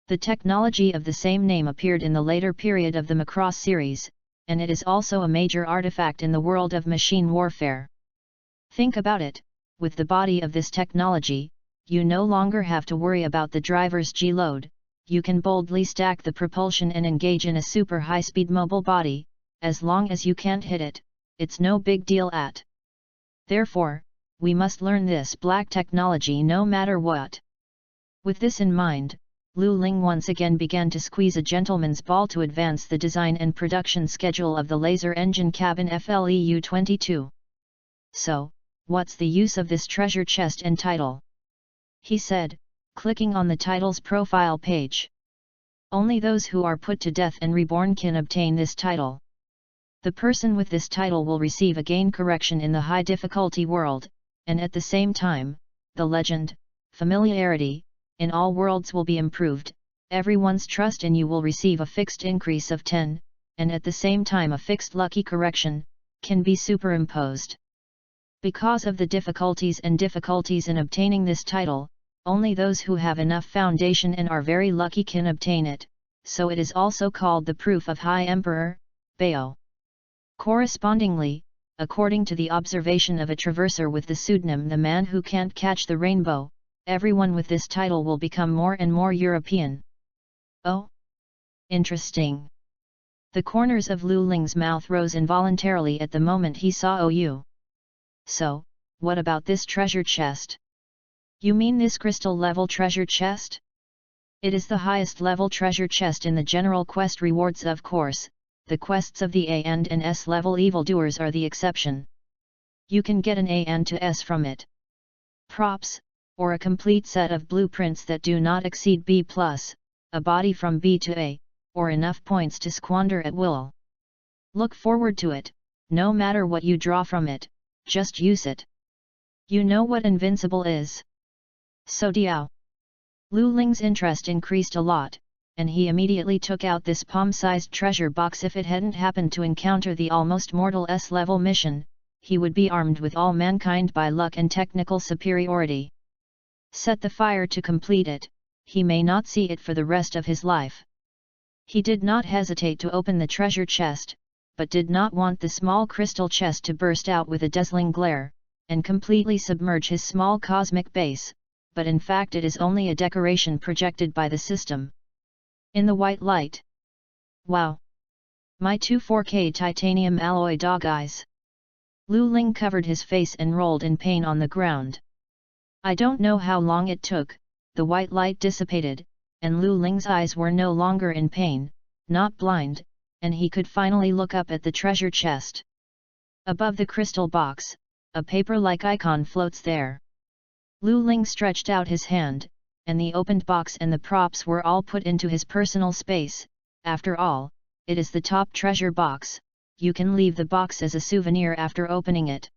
The technology of the same name appeared in the later period of the Macross series, and it is also a major artifact in the world of machine warfare. Think about it, with the body of this technology, you no longer have to worry about the driver's G-load. You can boldly stack the propulsion and engage in a super high-speed mobile body. As long as you can't hit it, it's no big deal at. Therefore, we must learn this black technology no matter what. With this in mind, Lu Ling once again began to squeeze a gentleman's ball to advance the design and production schedule of the laser engine cabin FLEU-22. So, what's the use of this treasure chest and title? He said, clicking on the title's profile page. Only those who are put to death and reborn can obtain this title. The person with this title will receive a gain correction in the high difficulty world, and at the same time, the legend, familiarity, in all worlds will be improved, everyone's trust in you will receive a fixed increase of 10, and at the same time a fixed lucky correction, can be superimposed. Because of the difficulties in obtaining this title, only those who have enough foundation and are very lucky can obtain it, so it is also called the proof of High Emperor, Bao. Correspondingly, according to the observation of a traverser with the pseudonym The Man Who Can't Catch the Rainbow, everyone with this title will become more and more European. Oh? Interesting. The corners of Lu Ling's mouth rose involuntarily at the moment he saw OU. So, what about this treasure chest? You mean this crystal-level treasure chest? It is the highest-level treasure chest in the general quest rewards, of course. The quests of the A and S level evildoers are the exception. You can get an A and to S from it. Props, or a complete set of blueprints that do not exceed B+, a body from B to A, or enough points to squander at will. Look forward to it, no matter what you draw from it, just use it. You know what invincible is? So Diao. Lu Ling's interest increased a lot, and he immediately took out this palm-sized treasure box. If it hadn't happened to encounter the almost mortal S-level mission, he would be armed with all mankind by luck and technical superiority. Set the fire to complete it, he may not see it for the rest of his life. He did not hesitate to open the treasure chest, but did not want the small crystal chest to burst out with a dazzling glare, and completely submerge his small cosmic base, but in fact it is only a decoration projected by the system. In the white light. Wow! My 2 4K titanium alloy dog eyes! Lu Ling covered his face and rolled in pain on the ground. I don't know how long it took, the white light dissipated, and Lu Ling's eyes were no longer in pain, not blind, and he could finally look up at the treasure chest. Above the crystal box, a paper-like icon floats there. Lu Ling stretched out his hand, and the opened box and the props were all put into his personal space. After all, it is the top treasure box, you can leave the box as a souvenir after opening it.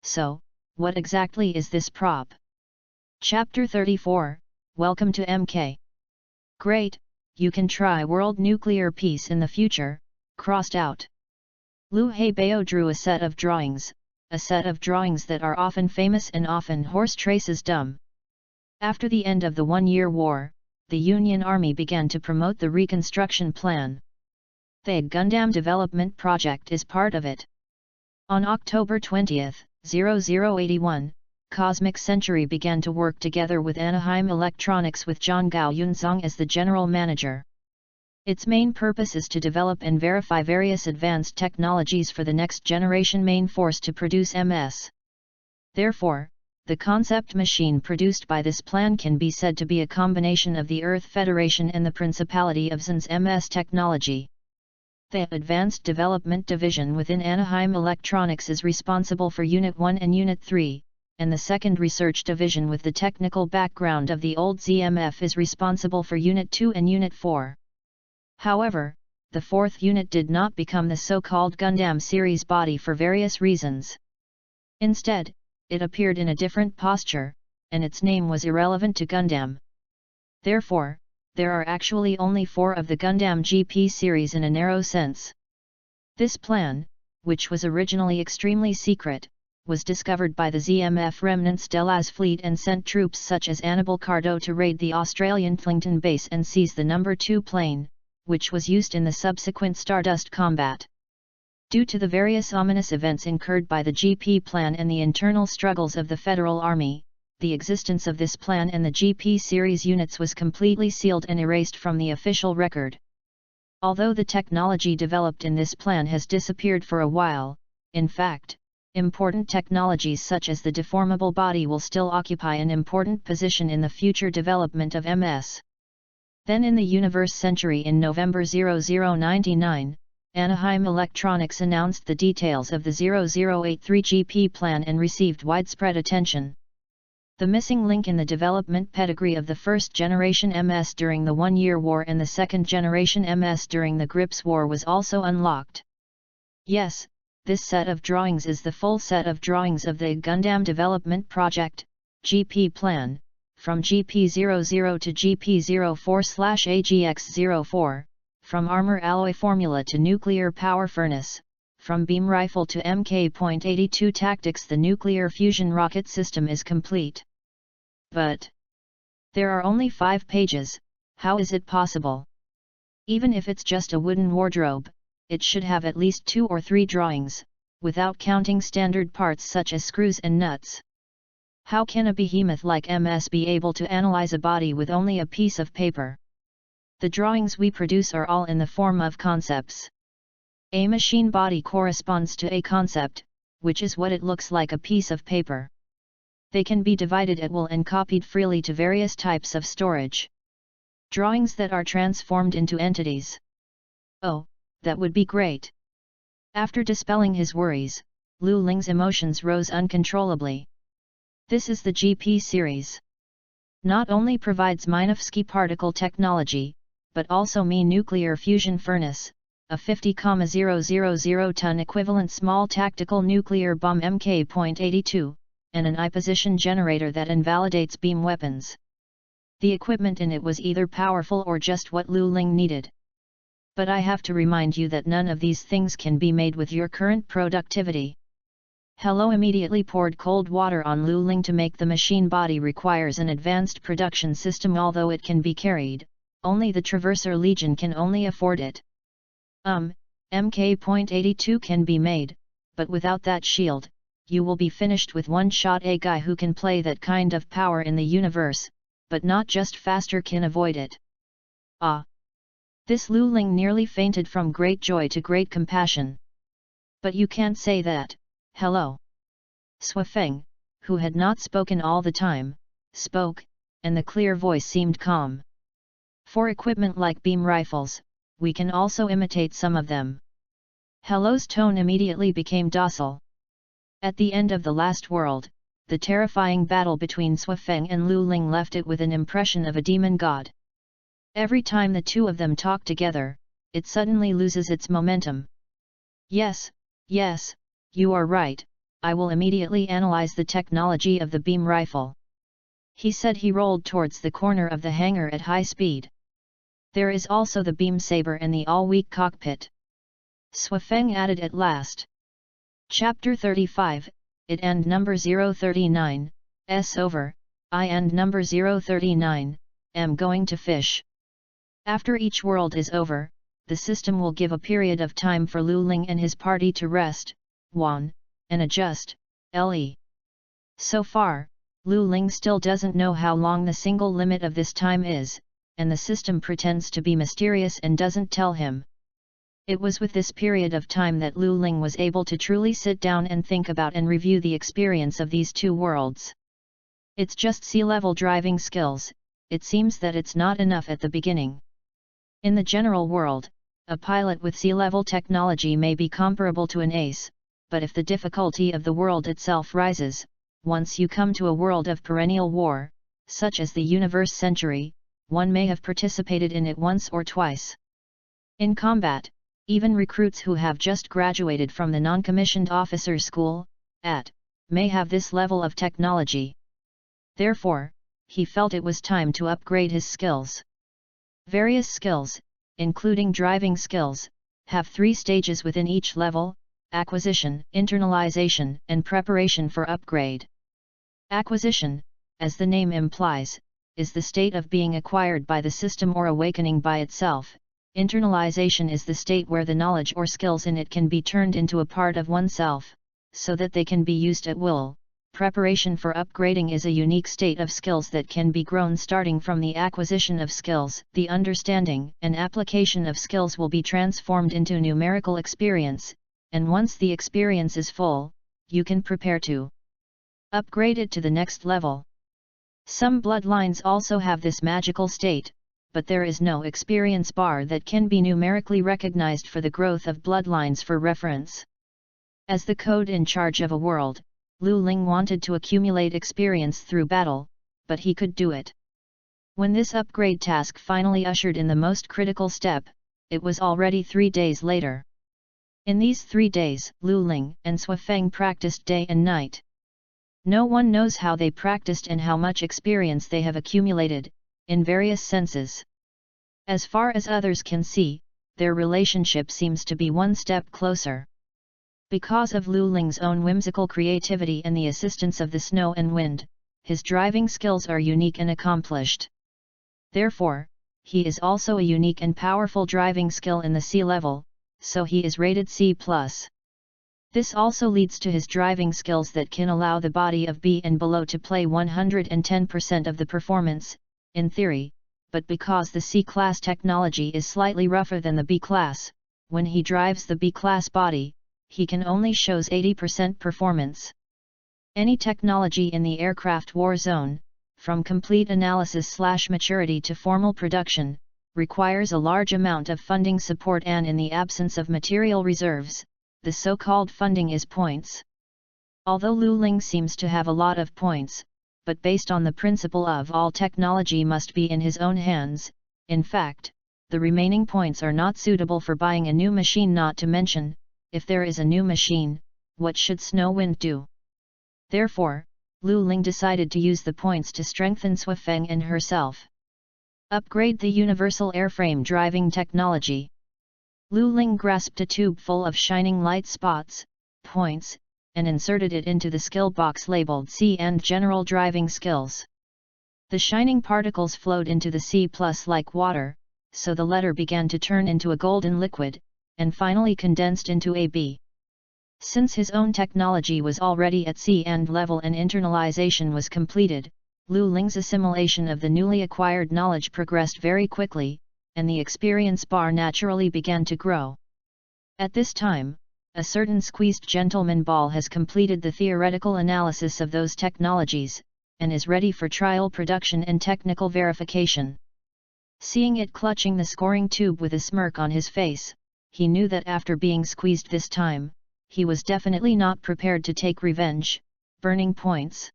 So, what exactly is this prop? Chapter 34, Welcome to MK. Great, you can try world nuclear peace in the future, crossed out. Lu Heibao drew a set of drawings that are often famous and often horse traces dumb. After the end of the One-Year War, the Union Army began to promote the reconstruction plan. The Gundam Development Project is part of it. On October 20, 0081, Cosmic Century began to work together with Anaheim Electronics with Zhang Gao Yunzong as the general manager. Its main purpose is to develop and verify various advanced technologies for the next generation main force to produce MS. Therefore, the concept machine produced by this plan can be said to be a combination of the Earth Federation and the Principality of Xin's MS technology. The Advanced Development Division within Anaheim Electronics is responsible for Unit 1 and Unit 3, and the Second Research Division with the technical background of the old ZMF is responsible for Unit 2 and Unit 4. However, the fourth unit did not become the so-called Gundam series body for various reasons. Instead, it appeared in a different posture, and its name was irrelevant to Gundam. Therefore, there are actually only 4 of the Gundam GP series in a narrow sense. This plan, which was originally extremely secret, was discovered by the ZMF remnants Delaz fleet and sent troops such as Annibal Cardo to raid the Australian Tlington base and seize the No. 2 plane, which was used in the subsequent Stardust combat. Due to the various ominous events incurred by the GP plan and the internal struggles of the Federal Army, the existence of this plan and the GP series units was completely sealed and erased from the official record. Although the technology developed in this plan has disappeared for a while, in fact, important technologies such as the deformable body will still occupy an important position in the future development of MS. Then in the Universe Century in November 0099, Anaheim Electronics announced the details of the 0083 GP plan and received widespread attention. The missing link in the development pedigree of the first-generation MS during the One-Year War and the second-generation MS during the Grips War was also unlocked. Yes, This set of drawings is the full set of drawings of the Gundam Development Project, GP Plan, from GP00 to GP04/AGX04, from armor alloy formula to nuclear power furnace, from beam rifle to Mk.82 tactics. The nuclear fusion rocket system is complete. But there are only 5 pages, how is it possible? Even if it's just a wooden wardrobe, it should have at least 2 or 3 drawings, without counting standard parts such as screws and nuts. How can a behemoth like MS be able to analyze a body with only a piece of paper? The drawings we produce are all in the form of concepts. A machine body corresponds to a concept, which is what it looks like a piece of paper. They can be divided at will and copied freely to various types of storage. Drawings that are transformed into entities. Oh, that would be great. After dispelling his worries, Lu Ling's emotions rose uncontrollably. This is the GP series. Not only provides Minovsky particle technology, but also Me nuclear fusion furnace, a 50,000 ton equivalent small tactical nuclear bomb Mk.82, and an I-position generator that invalidates beam weapons. The equipment in it was either powerful or just what Lu Ling needed. But I have to remind you that none of these things can be made with your current productivity. Hello immediately poured cold water on Lu Ling. To make the machine body requires an advanced production system. Although it can be carried, only the Traverser Legion can only afford it. Mk.82 can be made, but without that shield, you will be finished with one shot. A guy who can play that kind of power in the universe, but not just faster, can avoid it. Ah! This Lu Ling nearly fainted from great joy to great compassion. But you can't say that. Hello. Swafeng, who had not spoken all the time, spoke, and the clear voice seemed calm. For equipment like beam rifles, we can also imitate some of them. Hello's tone immediately became docile. At the end of the last world, the terrifying battle between Swafeng and Lu Ling left it with an impression of a demon god. Every time the two of them talk together, it suddenly loses its momentum. Yes, you are right, I will immediately analyze the technology of the beam rifle. He said. He rolled towards the corner of the hangar at high speed. There is also the beam saber and the all-weak cockpit. Swafeng added at last. Chapter 35, It and number 039, S over, I and number 039, am going to fish. After each world is over, the system will give a period of time for Lu Ling and his party to rest, and adjust, So far, Lu Ling still doesn't know how long the single limit of this time is, and the system pretends to be mysterious and doesn't tell him. It was with this period of time that Lu Ling was able to truly sit down and think about and review the experience of these two worlds. It's just sea-level driving skills, it seems that it's not enough at the beginning. In the general world, a pilot with sea-level technology may be comparable to an ace, but if the difficulty of the world itself rises, once you come to a world of perennial war, such as the universe century, one may have participated in it once or twice. In combat, even recruits who have just graduated from the non-commissioned officer school, may have this level of technology. Therefore, he felt it was time to upgrade his skills. Various skills, including driving skills, have 3 stages within each level: acquisition, internalization, and preparation for upgrade. Acquisition, as the name implies, is the state of being acquired by the system or awakening by itself. Internalization is the state where the knowledge or skills in it can be turned into a part of oneself, so that they can be used at will. Preparation for upgrading is a unique state of skills that can be grown starting from the acquisition of skills. The understanding and application of skills will be transformed into numerical experience, and once the experience is full, you can prepare to upgrade it to the next level. Some bloodlines also have this magical state, but there is no experience bar that can be numerically recognized for the growth of bloodlines. For reference, as the code in charge of a world, Lu Ling wanted to accumulate experience through battle, but he could do it. When this upgrade task finally ushered in the most critical step, it was already 3 days later. In these 3 days, Lu Ling and Suifeng practiced day and night. No one knows how they practiced and how much experience they have accumulated, in various senses. As far as others can see, their relationship seems to be one step closer. Because of Lu Ling's own whimsical creativity and the assistance of the snow and wind, his driving skills are unique and accomplished. Therefore, he is also a unique and powerful driving skill in the C level, so he is rated C+. This also leads to his driving skills that can allow the body of B and below to play 110% of the performance, in theory, but because the C-class technology is slightly rougher than the B-class, when he drives the B-class body, he can only shows 80% performance. Any technology in the aircraft war zone, from complete analysis/maturity to formal production, requires a large amount of funding support, and in the absence of material reserves, the so-called funding is points. Although Lu Ling seems to have a lot of points, but based on the principle of all technology must be in his own hands, in fact, the remaining points are not suitable for buying a new machine, not to mention, if there is a new machine, what should Snow Wind do? Therefore, Lu Ling decided to use the points to strengthen Suifeng and herself. Upgrade the universal airframe driving technology. Lu Ling grasped a tube full of shining light spots, points, and inserted it into the skill box labeled C and General Driving Skills. The shining particles flowed into the C+ like water, so the letter began to turn into a golden liquid, and finally condensed into a B. Since his own technology was already at C and level and internalization was completed, Lu Ling's assimilation of the newly acquired knowledge progressed very quickly, and the experience bar naturally began to grow. At this time, a certain squeezed gentleman ball has completed the theoretical analysis of those technologies, and is ready for trial production and technical verification. Seeing it clutching the scoring tube with a smirk on his face, he knew that after being squeezed this time, he was definitely not prepared to take revenge, burning points.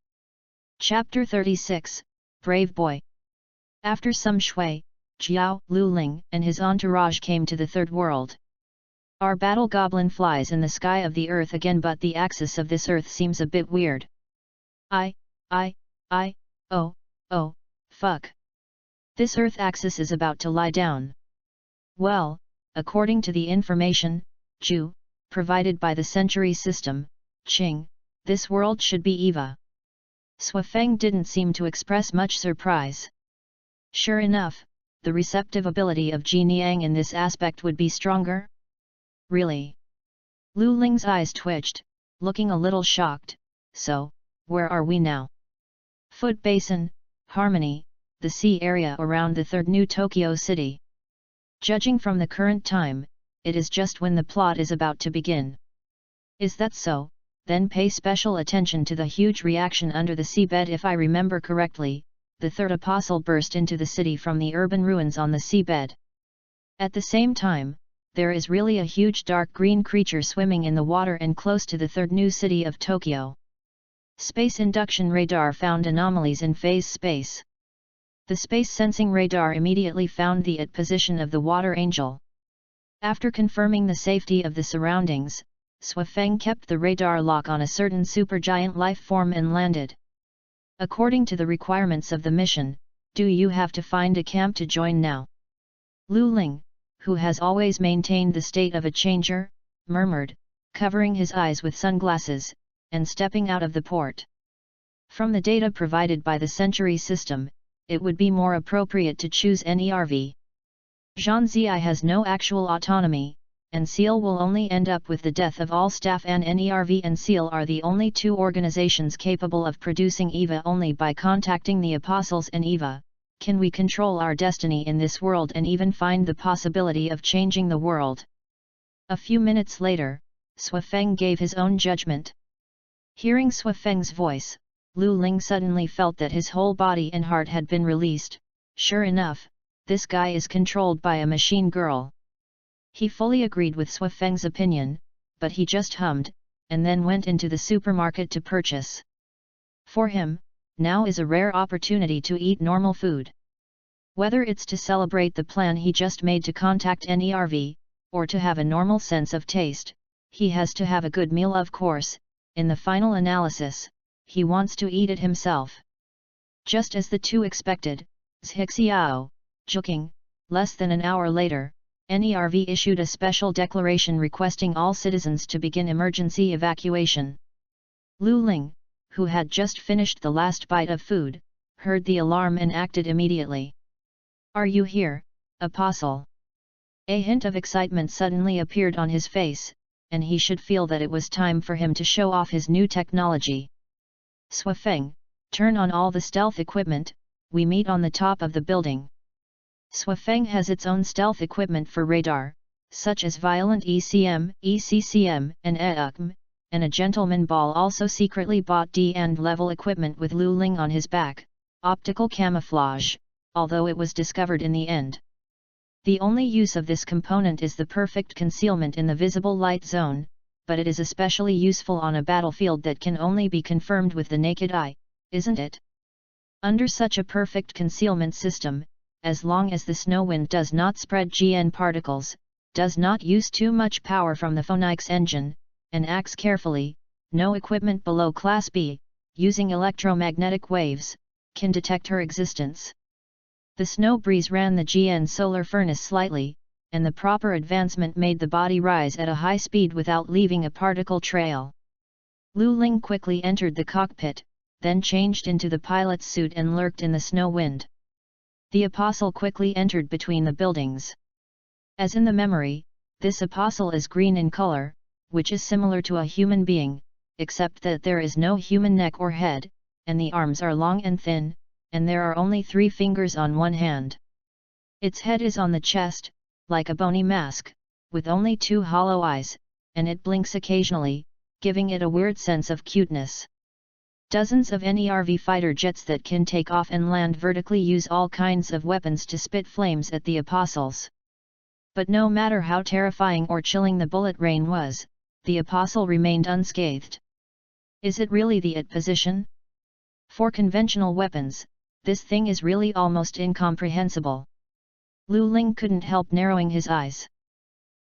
Chapter 36, Brave Boy. After some shui, Jiao, Lu Ling and his entourage came to the third world. Our battle goblin flies in the sky of the earth again, but the axis of this earth seems a bit weird. Oh, fuck. This earth axis is about to lie down. Well, according to the information, Ju, provided by the century system, Qing, this world should be Eva. Suifeng didn't seem to express much surprise. Sure enough, the receptive ability of Ji Niang in this aspect would be stronger? Really? Lu Ling's eyes twitched, looking a little shocked. So, where are we now? Food Basin, Harmony, the sea area around the third new Tokyo city. Judging from the current time, it is just when the plot is about to begin. Is that so? Then pay special attention to the huge reaction under the seabed. If I remember correctly, the third apostle burst into the city from the urban ruins on the seabed. At the same time, there is really a huge dark green creature swimming in the water and close to the third new city of Tokyo. Space induction radar found anomalies in phase space. The space sensing radar immediately found the at position of the water angel. After confirming the safety of the surroundings, Suifeng kept the radar lock on a certain supergiant life form and landed. According to the requirements of the mission, do you have to find a camp to join now? Lu Ling, who has always maintained the state of a changer, murmured, covering his eyes with sunglasses, and stepping out of the port. From the data provided by the century system, it would be more appropriate to choose NERV. Zhanzi has no actual autonomy, and SEAL will only end up with the death of all staff, and NERV and SEAL are the only two organizations capable of producing EVA. Only by contacting the Apostles and EVA, can we control our destiny in this world and even find the possibility of changing the world. A few minutes later, Suifeng gave his own judgment. Hearing Suifeng's voice, Lu Ling suddenly felt that his whole body and heart had been released. Sure enough, this guy is controlled by a machine girl. He fully agreed with Suifeng's opinion, but he just hummed, and then went into the supermarket to purchase. For him, now is a rare opportunity to eat normal food. Whether it's to celebrate the plan he just made to contact NERV, or to have a normal sense of taste, he has to have a good meal of course. In the final analysis, he wants to eat it himself. Just as the two expected, Zhixiao, Juking, less than an hour later, NERV issued a special declaration requesting all citizens to begin emergency evacuation. Lu Ling, who had just finished the last bite of food, heard the alarm and acted immediately. "Are you here, Apostle?" A hint of excitement suddenly appeared on his face, and he should feel that it was time for him to show off his new technology. "Suifeng, turn on all the stealth equipment, we meet on the top of the building." Suifeng has its own stealth equipment for radar, such as violent ECM, ECCM, and EUCM, and a gentleman ball also secretly bought D&D level equipment with Lu Ling on his back, optical camouflage, although it was discovered in the end. The only use of this component is the perfect concealment in the visible light zone, but it is especially useful on a battlefield that can only be confirmed with the naked eye, isn't it? Under such a perfect concealment system, as long as the snow wind does not spread GN particles, does not use too much power from the Phoenix engine, and acts carefully, no equipment below Class B, using electromagnetic waves, can detect her existence. The snow breeze ran the GN solar furnace slightly, and the proper advancement made the body rise at a high speed without leaving a particle trail. Lu Ling quickly entered the cockpit, then changed into the pilot's suit and lurked in the snow wind. The Apostle quickly entered between the buildings. As in the memory, this Apostle is green in color, which is similar to a human being, except that there is no human neck or head, and the arms are long and thin, and there are only 3 fingers on one hand. Its head is on the chest, like a bony mask, with only 2 hollow eyes, and it blinks occasionally, giving it a weird sense of cuteness. Dozens of NERV fighter jets that can take off and land vertically use all kinds of weapons to spit flames at the Apostles. But no matter how terrifying or chilling the bullet rain was, the Apostle remained unscathed. Is it really the IT position? For conventional weapons, this thing is really almost incomprehensible. Lu Ling couldn't help narrowing his eyes.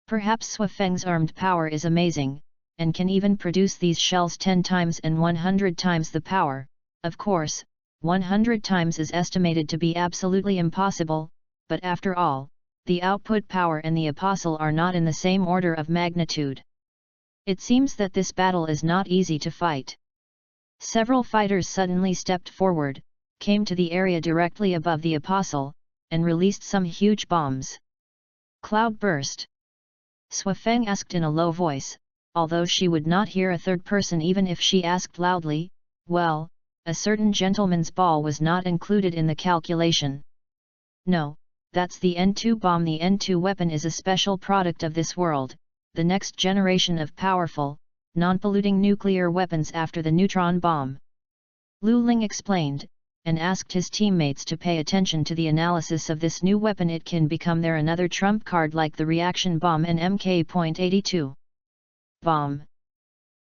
Perhaps Suifeng's armed power is amazing, and can even produce these shells 10 times and 100 times the power. Of course, 100 times is estimated to be absolutely impossible, but after all, the output power and the Apostle are not in the same order of magnitude. It seems that this battle is not easy to fight. Several fighters suddenly stepped forward, came to the area directly above the Apostle, and released some huge bombs. Cloud burst. Suifeng asked in a low voice, although she would not hear a third person even if she asked loudly. Well, a certain gentleman's ball was not included in the calculation. No, that's the N2 bomb. The N2 weapon is a special product of this world, the next generation of powerful, non-polluting nuclear weapons after the neutron bomb. Lu Ling explained, and asked his teammates to pay attention to the analysis of this new weapon. It can become their another trump card like the reaction bomb and Mk.82. Bomb.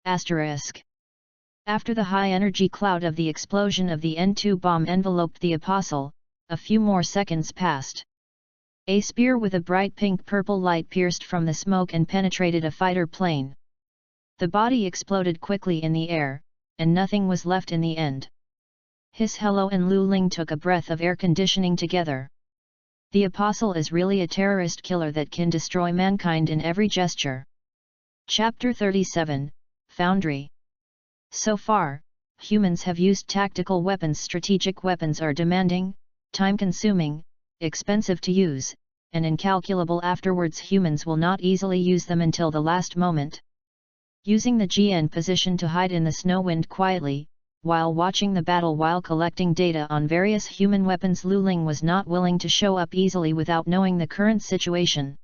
Asterisk. After the high-energy cloud of the explosion of the N2 bomb enveloped the Apostle, a few more seconds passed. A spear with a bright pink-purple light pierced from the smoke and penetrated a fighter plane. The body exploded quickly in the air, and nothing was left in the end. His Hello and Lu Ling took a breath of air conditioning together. The Apostle is really a terrorist killer that can destroy mankind in every gesture. Chapter 37, Foundry. So far, humans have used tactical weapons. Strategic weapons are demanding, time-consuming, expensive to use, and incalculable afterwards. Humans will not easily use them until the last moment. Using the GN position to hide in the snow wind quietly, while watching the battle while collecting data on various human weapons, Lu Ling was not willing to show up easily without knowing the current situation.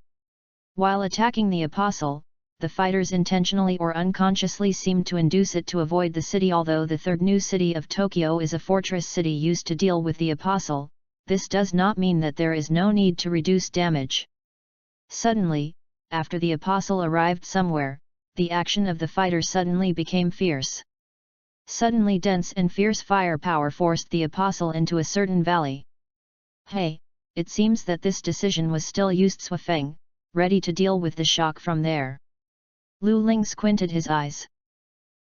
While attacking the Apostle, the fighters intentionally or unconsciously seemed to induce it to avoid the city. Although the third new city of Tokyo is a fortress city used to deal with the Apostle, this does not mean that there is no need to reduce damage. Suddenly, after the Apostle arrived somewhere, the action of the fighter suddenly became fierce. Suddenly dense and fierce firepower forced the Apostle into a certain valley. Hey, it seems that this decision was still used. Suifeng, ready to deal with the shock from there. Lu Ling squinted his eyes.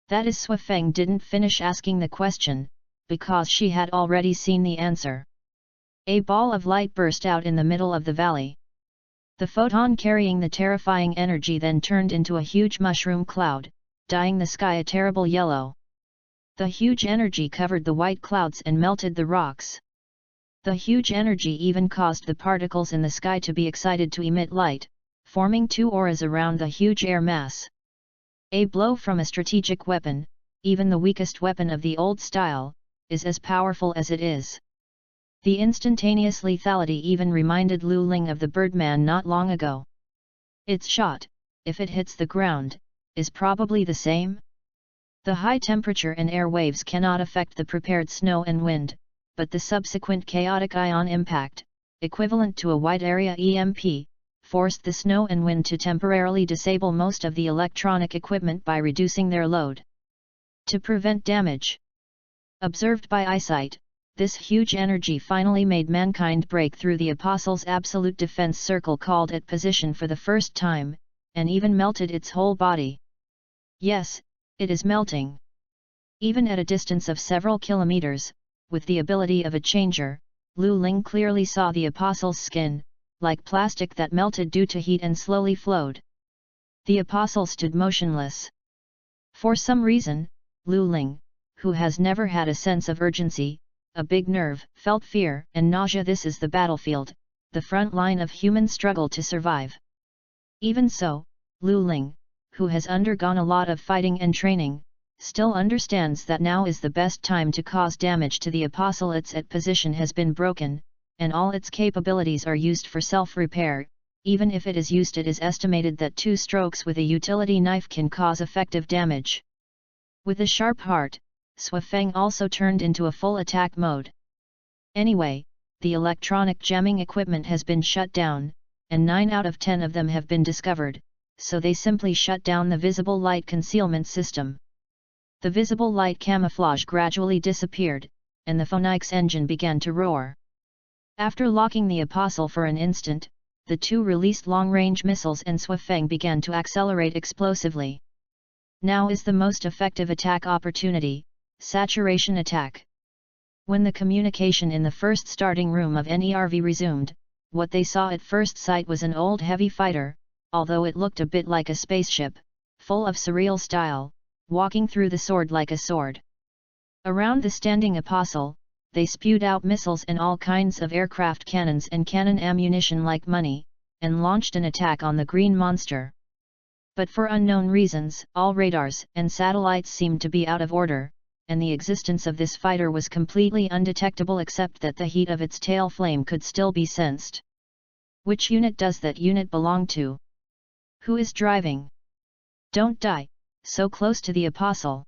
That is, Sui Feng didn't finish asking the question, because she had already seen the answer. A ball of light burst out in the middle of the valley. The photon carrying the terrifying energy then turned into a huge mushroom cloud, dyeing the sky a terrible yellow. The huge energy covered the white clouds and melted the rocks. The huge energy even caused the particles in the sky to be excited to emit light, forming two auras around the huge air mass. A blow from a strategic weapon, even the weakest weapon of the old style, is as powerful as it is. The instantaneous lethality even reminded Lu Ling of the Birdman not long ago. Its shot, if it hits the ground, is probably the same. The high temperature and air waves cannot affect the prepared snow and wind, but the subsequent chaotic ion impact, equivalent to a wide area EMP, forced the snow and wind to temporarily disable most of the electronic equipment by reducing their load. To prevent damage observed by eyesight, this huge energy finally made mankind break through the Apostle's absolute defense circle called at position for the first time, and even melted its whole body. Yes, it is melting. Even at a distance of several kilometers, with the ability of a changer, Lu Ling clearly saw the Apostle's skin, like plastic that melted due to heat and slowly flowed. The Apostle stood motionless. For some reason, Lu Ling, who has never had a sense of urgency, a big nerve, felt fear and nausea. This is the battlefield, the front line of human struggle to survive. Even so, Lu Ling, who has undergone a lot of fighting and training, still understands that now is the best time to cause damage to the Apostle. Its position has been broken, and all its capabilities are used for self-repair. Even if it is used, it is estimated that 2 strokes with a utility knife can cause effective damage. With a sharp heart, Sui Feng also turned into a full attack mode. Anyway, the electronic jamming equipment has been shut down, and 9 out of 10 of them have been discovered, so they simply shut down the visible light concealment system. The visible light camouflage gradually disappeared, and the Phoenix engine began to roar. After locking the Apostle for an instant, the 2 released long-range missiles and Sui Feng began to accelerate explosively. Now is the most effective attack opportunity, saturation attack. When the communication in the first starting room of NERV resumed, what they saw at first sight was an old heavy fighter, although it looked a bit like a spaceship, full of surreal style, walking through the sword like a sword. Around the standing Apostle, they spewed out missiles and all kinds of aircraft cannons and cannon ammunition like money, and launched an attack on the green monster. But for unknown reasons, all radars and satellites seemed to be out of order, and the existence of this fighter was completely undetectable except that the heat of its tail flame could still be sensed. Which unit does that unit belong to? Who is driving? Don't die, so close to the Apostle.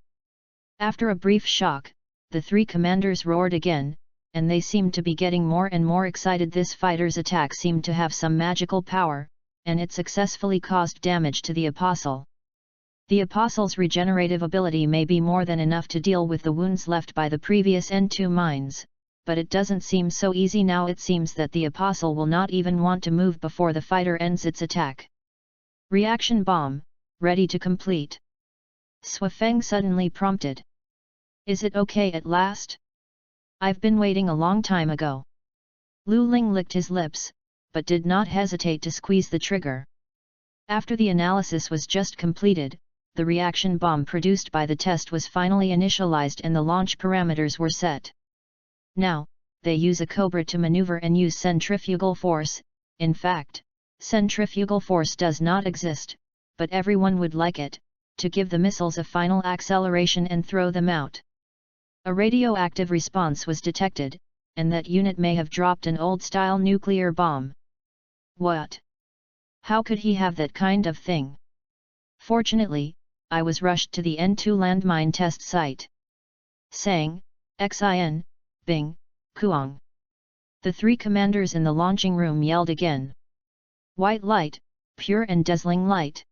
After a brief shock, the 3 commanders roared again, and they seemed to be getting more and more excited. This fighter's attack seemed to have some magical power, and it successfully caused damage to the Apostle. The Apostle's regenerative ability may be more than enough to deal with the wounds left by the previous N2 mines, but it doesn't seem so easy now. It seems that the Apostle will not even want to move before the fighter ends its attack. Reaction bomb, ready to complete. Sui Feng suddenly prompted. Is it okay at last? I've been waiting a long time ago. Lu Ling licked his lips, but did not hesitate to squeeze the trigger. After the analysis was just completed, the reaction bomb produced by the test was finally initialized and the launch parameters were set. Now, they use a Cobra to maneuver and use centrifugal force. In fact, centrifugal force does not exist, but everyone would like it, to give the missiles a final acceleration and throw them out. A radioactive response was detected, and that unit may have dropped an old-style nuclear bomb. What? How could he have that kind of thing? Fortunately, I was rushed to the N2 landmine test site. Sang, Xin, Bing, Kuang. The 3 commanders in the launching room yelled again. White light, pure and dazzling light.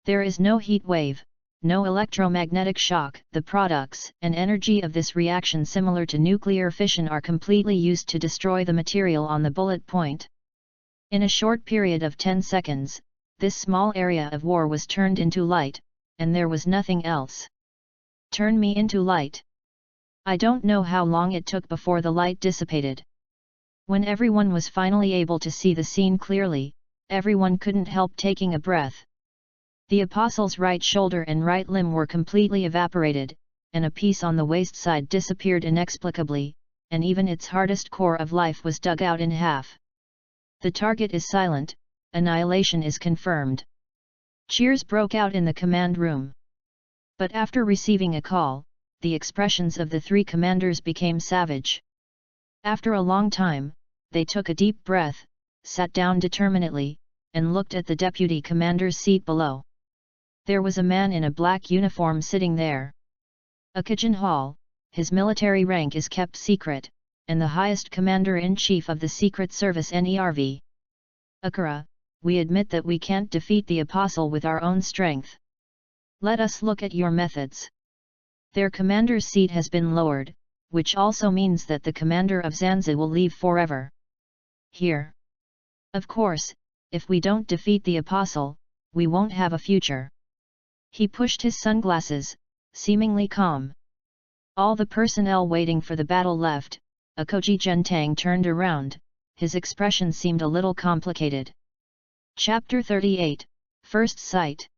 There is no heat wave, no electromagnetic shock. The products and energy of this reaction, similar to nuclear fission, are completely used to destroy the material on the bullet point. In a short period of 10 seconds, this small area of war was turned into light, and there was nothing else. Turn me into light. I don't know how long it took before the light dissipated. When everyone was finally able to see the scene clearly, everyone couldn't help taking a breath. The apostle's right shoulder and right limb were completely evaporated, and a piece on the waist side disappeared inexplicably, and even its hardest core of life was dug out in half. The target is silent, annihilation is confirmed. Cheers broke out in the command room. But after receiving a call, the expressions of the three commanders became savage. After a long time, they took a deep breath, sat down determinedly, and looked at the deputy commander's seat below. There was a man in a black uniform sitting there. A Kajin Hall, his military rank is kept secret, and the highest commander-in-chief of the Secret Service NERV. Akira, we admit that we can't defeat the apostle with our own strength. Let us look at your methods. Their commander's seat has been lowered, which also means that the commander of Zanzi will leave forever. Here. Of course, if we don't defeat the apostle, we won't have a future. He pushed his sunglasses, seemingly calm. All the personnel waiting for the battle left. Akoji Gentang turned around, his expression seemed a little complicated. Chapter 38, First Sight.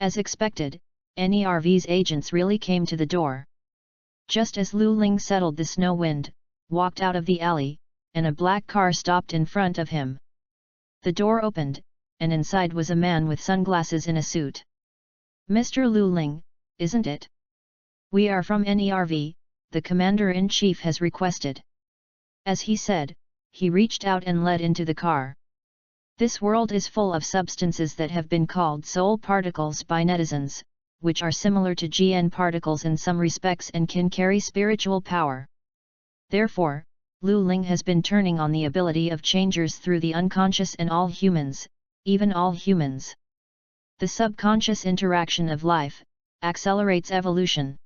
As expected, NERV's agents really came to the door. Just as Lu Ling settled the snow wind, walked out of the alley, and a black car stopped in front of him. The door opened, and inside was a man with sunglasses in a suit. Mr. Lu Ling, isn't it? We are from NERV, the commander-in-chief has requested. As he said, he reached out and led into the car. This world is full of substances that have been called soul particles by netizens, which are similar to GN particles in some respects and can carry spiritual power. Therefore, Lu Ling has been turning on the ability of changers through the unconscious in all humans, even all humans. The subconscious interaction of life accelerates evolution.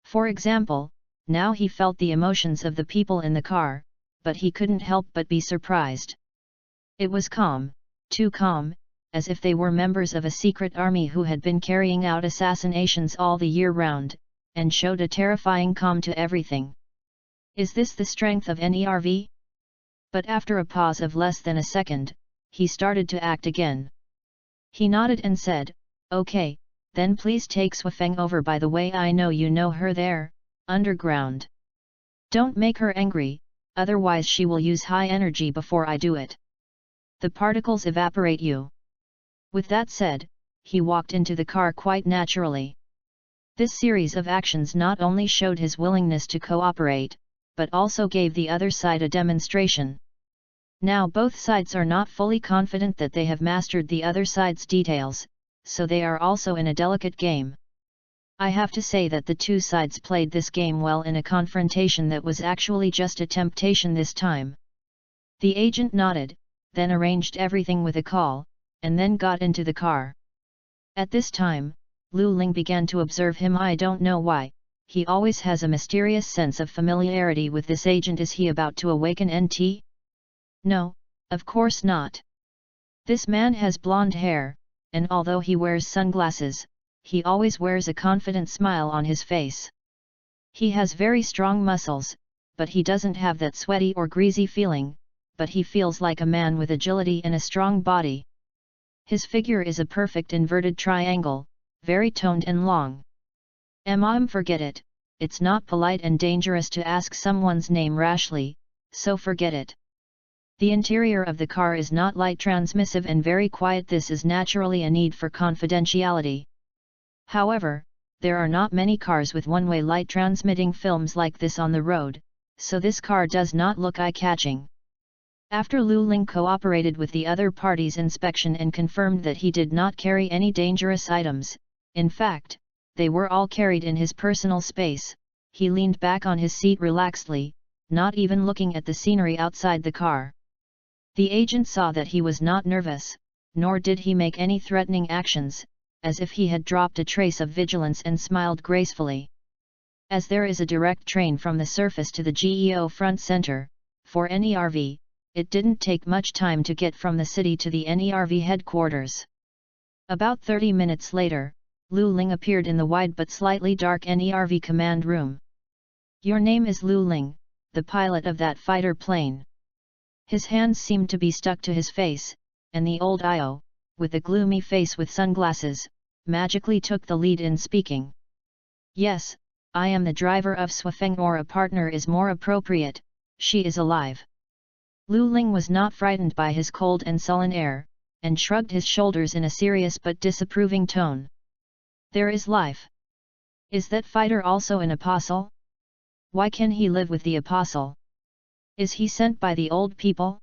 For example, now he felt the emotions of the people in the car, but he couldn't help but be surprised. It was calm, too calm, as if they were members of a secret army who had been carrying out assassinations all the year round, and showed a terrifying calm to everything. Is this the strength of NERV? But after a pause of less than a second, he started to act again. He nodded and said, "Okay, then please take Swafeng over. By the way, I know you know her there, underground. Don't make her angry, otherwise she will use high energy before I do it. The particles evaporate you." With that said, he walked into the car quite naturally. This series of actions not only showed his willingness to cooperate, but also gave the other side a demonstration. Now both sides are not fully confident that they have mastered the other side's details, so they are also in a delicate game. I have to say that the two sides played this game well in a confrontation that was actually just a temptation this time. The agent nodded, then arranged everything with a call, and then got into the car. At this time, Lu Ling began to observe him. I don't know why, he always has a mysterious sense of familiarity with this agent. Is he about to awaken NT? No, of course not. This man has blonde hair, and although he wears sunglasses, he always wears a confident smile on his face. He has very strong muscles, but he doesn't have that sweaty or greasy feeling, but he feels like a man with agility and a strong body. His figure is a perfect inverted triangle, very toned and long. Forget it, it's not polite and dangerous to ask someone's name rashly, so forget it. The interior of the car is not light transmissive and very quiet. This is naturally a need for confidentiality. However, there are not many cars with one-way light transmitting films like this on the road, so this car does not look eye-catching. After Lu Ling cooperated with the other party's inspection and confirmed that he did not carry any dangerous items, in fact, they were all carried in his personal space, he leaned back on his seat relaxedly, not even looking at the scenery outside the car. The agent saw that he was not nervous, nor did he make any threatening actions, as if he had dropped a trace of vigilance, and smiled gracefully. As there is a direct train from the surface to the GEO front center, for NERV, it didn't take much time to get from the city to the NERV headquarters. About 30 minutes later, Lu Ling appeared in the wide but slightly dark NERV command room. "Your name is Lu Ling, the pilot of that fighter plane." His hands seemed to be stuck to his face, and the old IO, with a gloomy face with sunglasses, magically took the lead in speaking. "Yes, I am the driver of Swafeng, or a partner is more appropriate, she is alive." Lu Ling was not frightened by his cold and sullen air, and shrugged his shoulders in a serious but disapproving tone. "There is life. Is that fighter also an apostle? Why can he live with the apostle? Is he sent by the old people?"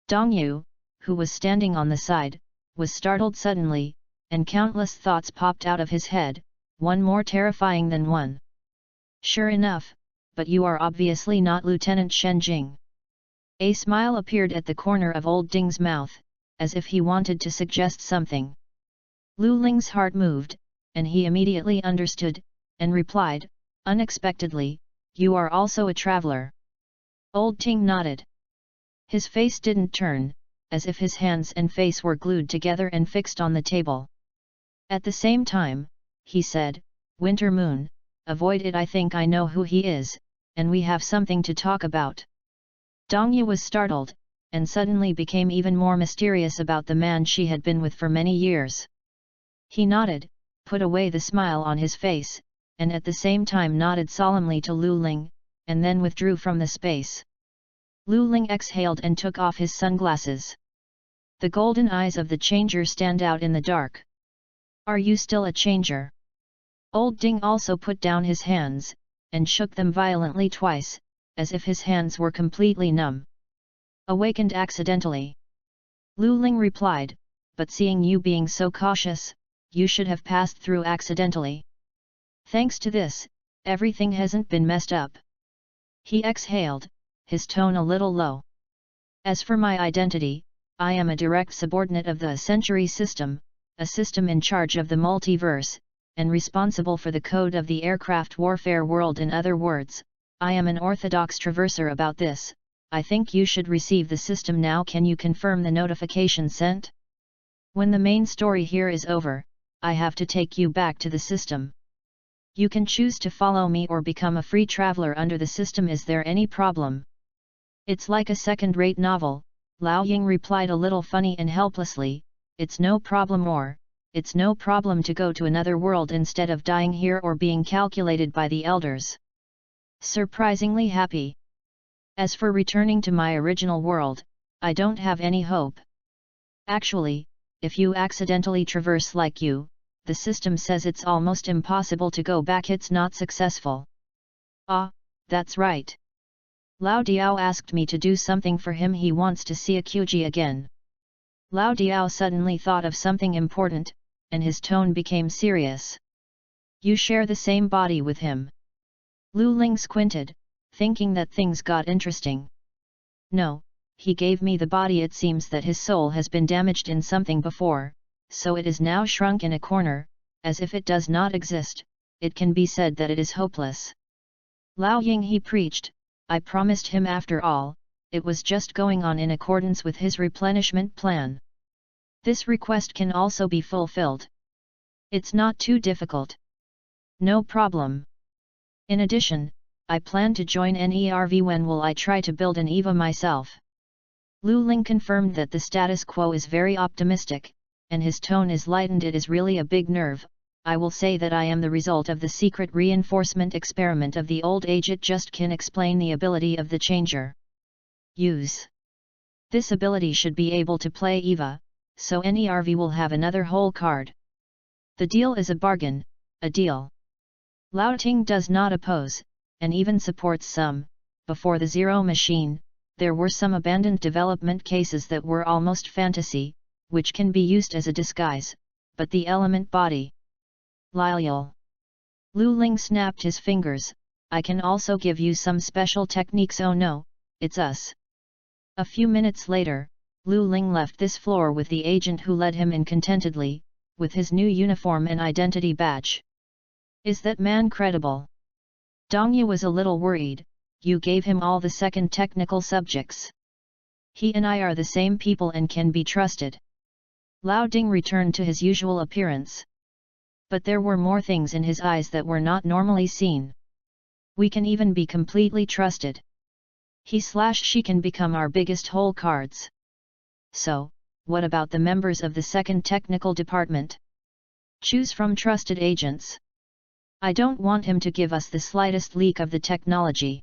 Dong Yu, who was standing on the side, was startled suddenly, and countless thoughts popped out of his head, one more terrifying than one. "Sure enough, but you are obviously not Lieutenant Shen Jing." A smile appeared at the corner of old Ding's mouth, as if he wanted to suggest something. Lu Ling's heart moved, and he immediately understood, and replied, unexpectedly, "You are also a traveler." Old Ting nodded. His face didn't turn, as if his hands and face were glued together and fixed on the table. At the same time, he said, "Winter Moon, avoid it. I think I know who he is, and we have something to talk about." Dong Yu was startled, and suddenly became even more mysterious about the man she had been with for many years. He nodded, put away the smile on his face, and at the same time nodded solemnly to Lu Ling, and then withdrew from the space. Lu Ling exhaled and took off his sunglasses. The golden eyes of the changer stand out in the dark. "Are you still a changer?" Old Ding also put down his hands, and shook them violently twice, as if his hands were completely numb. "Awakened accidentally." Lu Ling replied, "But seeing you being so cautious, you should have passed through accidentally. Thanks to this, everything hasn't been messed up." He exhaled, his tone a little low. "As for my identity, I am a direct subordinate of the Century System, a system in charge of the multiverse, and responsible for the code of the aircraft warfare world. In other words, I am an orthodox traverser. About this, I think you should receive the system now. Can you confirm the notification sent? When the main story here is over, I have to take you back to the system. You can choose to follow me or become a free traveler under the system. Is there any problem?" "It's like a second-rate novel," Lao Ying replied a little funny and helplessly. "It's no problem, or it's no problem to go to another world instead of dying here or being calculated by the elders. Surprisingly happy. As for returning to my original world, I don't have any hope. Actually, if you accidentally traverse like you, the system says it's almost impossible to go back. It's not successful." "Ah, that's right. Lao Diao asked me to do something for him. He wants to see Aqji again." Lao Diao suddenly thought of something important, and his tone became serious. "You share the same body with him?" Lu Ling squinted, thinking that things got interesting. "No, he gave me the body. It seems that his soul has been damaged in something before, so it is now shrunk in a corner, as if it does not exist. It can be said that it is hopeless." Lao Ying, he preached, "I promised him. After all, it was just going on in accordance with his replenishment plan. This request can also be fulfilled. It's not too difficult." "No problem. In addition, I plan to join NERV. When will I try to build an EVA myself?" Lu Ling confirmed that the status quo is very optimistic, and his tone is lightened. "It is really a big nerve. I will say that I am the result of the secret reinforcement experiment of the old age. It just can explain the ability of the changer. Use this ability should be able to play EVA, so NERV will have another whole card. The deal is a bargain, a deal." Lao Ting does not oppose, and even supports some. Before the Zero Machine, there were some abandoned development cases that were almost fantasy, which can be used as a disguise, but the element body. Lyle. Lu Ling snapped his fingers. "I can also give you some special techniques." "Oh no, it's us." A few minutes later, Lu Ling left this floor with the agent who led him in contentedly, with his new uniform and identity badge. "Is that man credible?" Dong Yu was a little worried. "You gave him all the second technical subjects." He and I are the same people and can be trusted. Lao Ding returned to his usual appearance. But there were more things in his eyes that were not normally seen. We can even be completely trusted. She can become our biggest hole cards. So, what about the members of the second technical department? Choose from trusted agents. I don't want him to give us the slightest leak of the technology.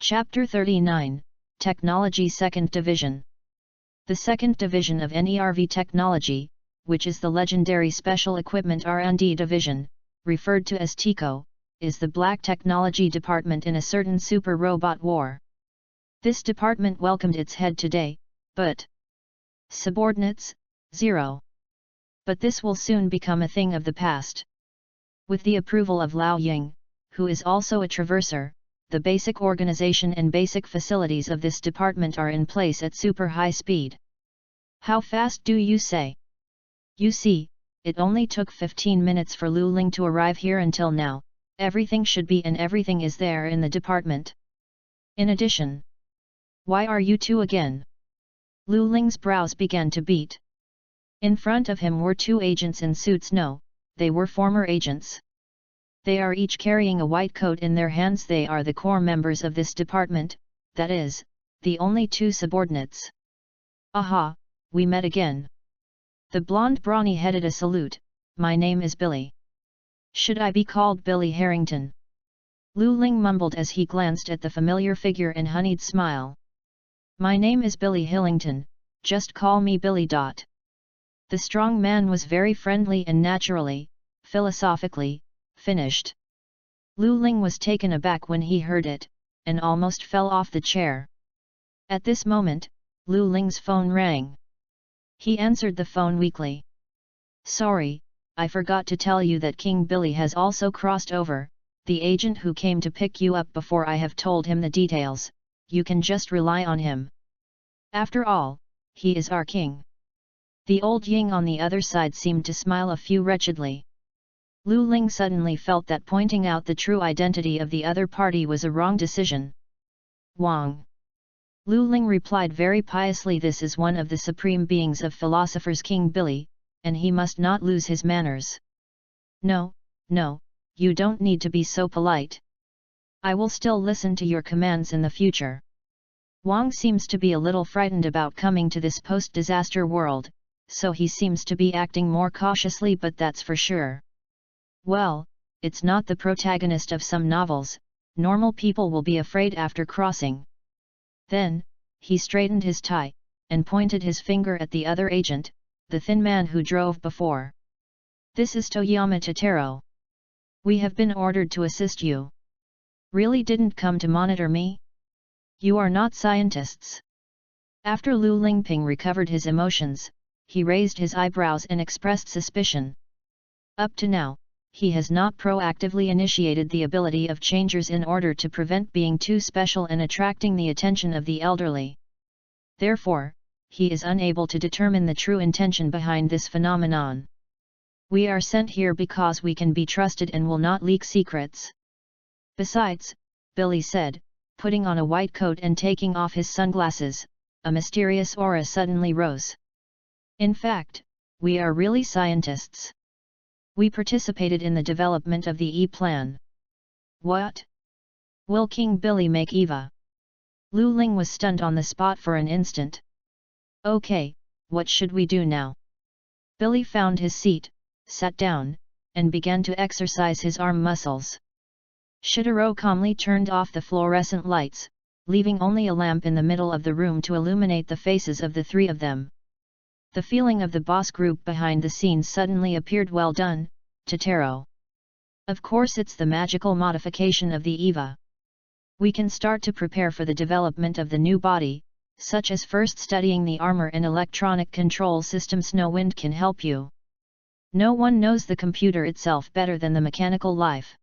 Chapter 39, Technology Second Division. The second division of NERV Technology, which is the legendary Special Equipment R&D Division, referred to as TECO, is the black technology department in a certain super robot war. This department welcomed its head today, but subordinates, 0. But this will soon become a thing of the past. With the approval of Lao Ying, who is also a traverser, the basic organization and basic facilities of this department are in place at super high speed. How fast do you say? You see, it only took 15 minutes for Lu Ling to arrive here until now. Everything should be and everything is there in the department. In addition, why are you two again? Lu Ling's brows began to beat. In front of him were two agents in suits. No, they were former agents. They are each carrying a white coat in their hands. They are the core members of this department, that is, the only two subordinates. Aha, we met again. The blonde brawny headed a salute. My name is Billy. Should I be called Billy Harrington? Lu Ling mumbled as he glanced at the familiar figure and honeyed smile. My name is Billy Hillington, just call me Billy. The strong man was very friendly and naturally, philosophically, finished. Lu Ling was taken aback when he heard it, and almost fell off the chair. At this moment, Lu Ling's phone rang. He answered the phone weakly. Sorry, I forgot to tell you that King Billy has also crossed over, the agent who came to pick you up before I have told him the details. You can just rely on him. After all, he is our king. The old Ying on the other side seemed to smile a few wretchedly. Lu Ling suddenly felt that pointing out the true identity of the other party was a wrong decision. Wang. Lu Ling replied very piously, this is one of the supreme beings of philosophers, King Billy, and he must not lose his manners. No, you don't need to be so polite. I will still listen to your commands in the future. Wang seems to be a little frightened about coming to this post-disaster world, so he seems to be acting more cautiously, but that's for sure. Well, it's not the protagonist of some novels. Normal people will be afraid after crossing. Then, he straightened his tie, and pointed his finger at the other agent, the thin man who drove before. This is Toyama Totaro. We have been ordered to assist you. Really didn't come to monitor me? You are not scientists. After Lu Lingping recovered his emotions, he raised his eyebrows and expressed suspicion. Up to now, he has not proactively initiated the ability of changers in order to prevent being too special and attracting the attention of the elderly. Therefore, he is unable to determine the true intention behind this phenomenon. We are sent here because we can be trusted and will not leak secrets. Besides, Billy said, putting on a white coat and taking off his sunglasses, a mysterious aura suddenly rose. In fact, we are really scientists. We participated in the development of the E-Plan. What? Will King Billy make Eva? Lu Ling was stunned on the spot for an instant. Okay, what should we do now? Billy found his seat, sat down, and began to exercise his arm muscles. Shitaro calmly turned off the fluorescent lights, leaving only a lamp in the middle of the room to illuminate the faces of the three of them. The feeling of the boss group behind the scenes suddenly appeared. Well done, Totaro. Of course it's the magical modification of the EVA. We can start to prepare for the development of the new body, such as first studying the armor and electronic control system. Snowwind can help you. No one knows the computer itself better than the mechanical life.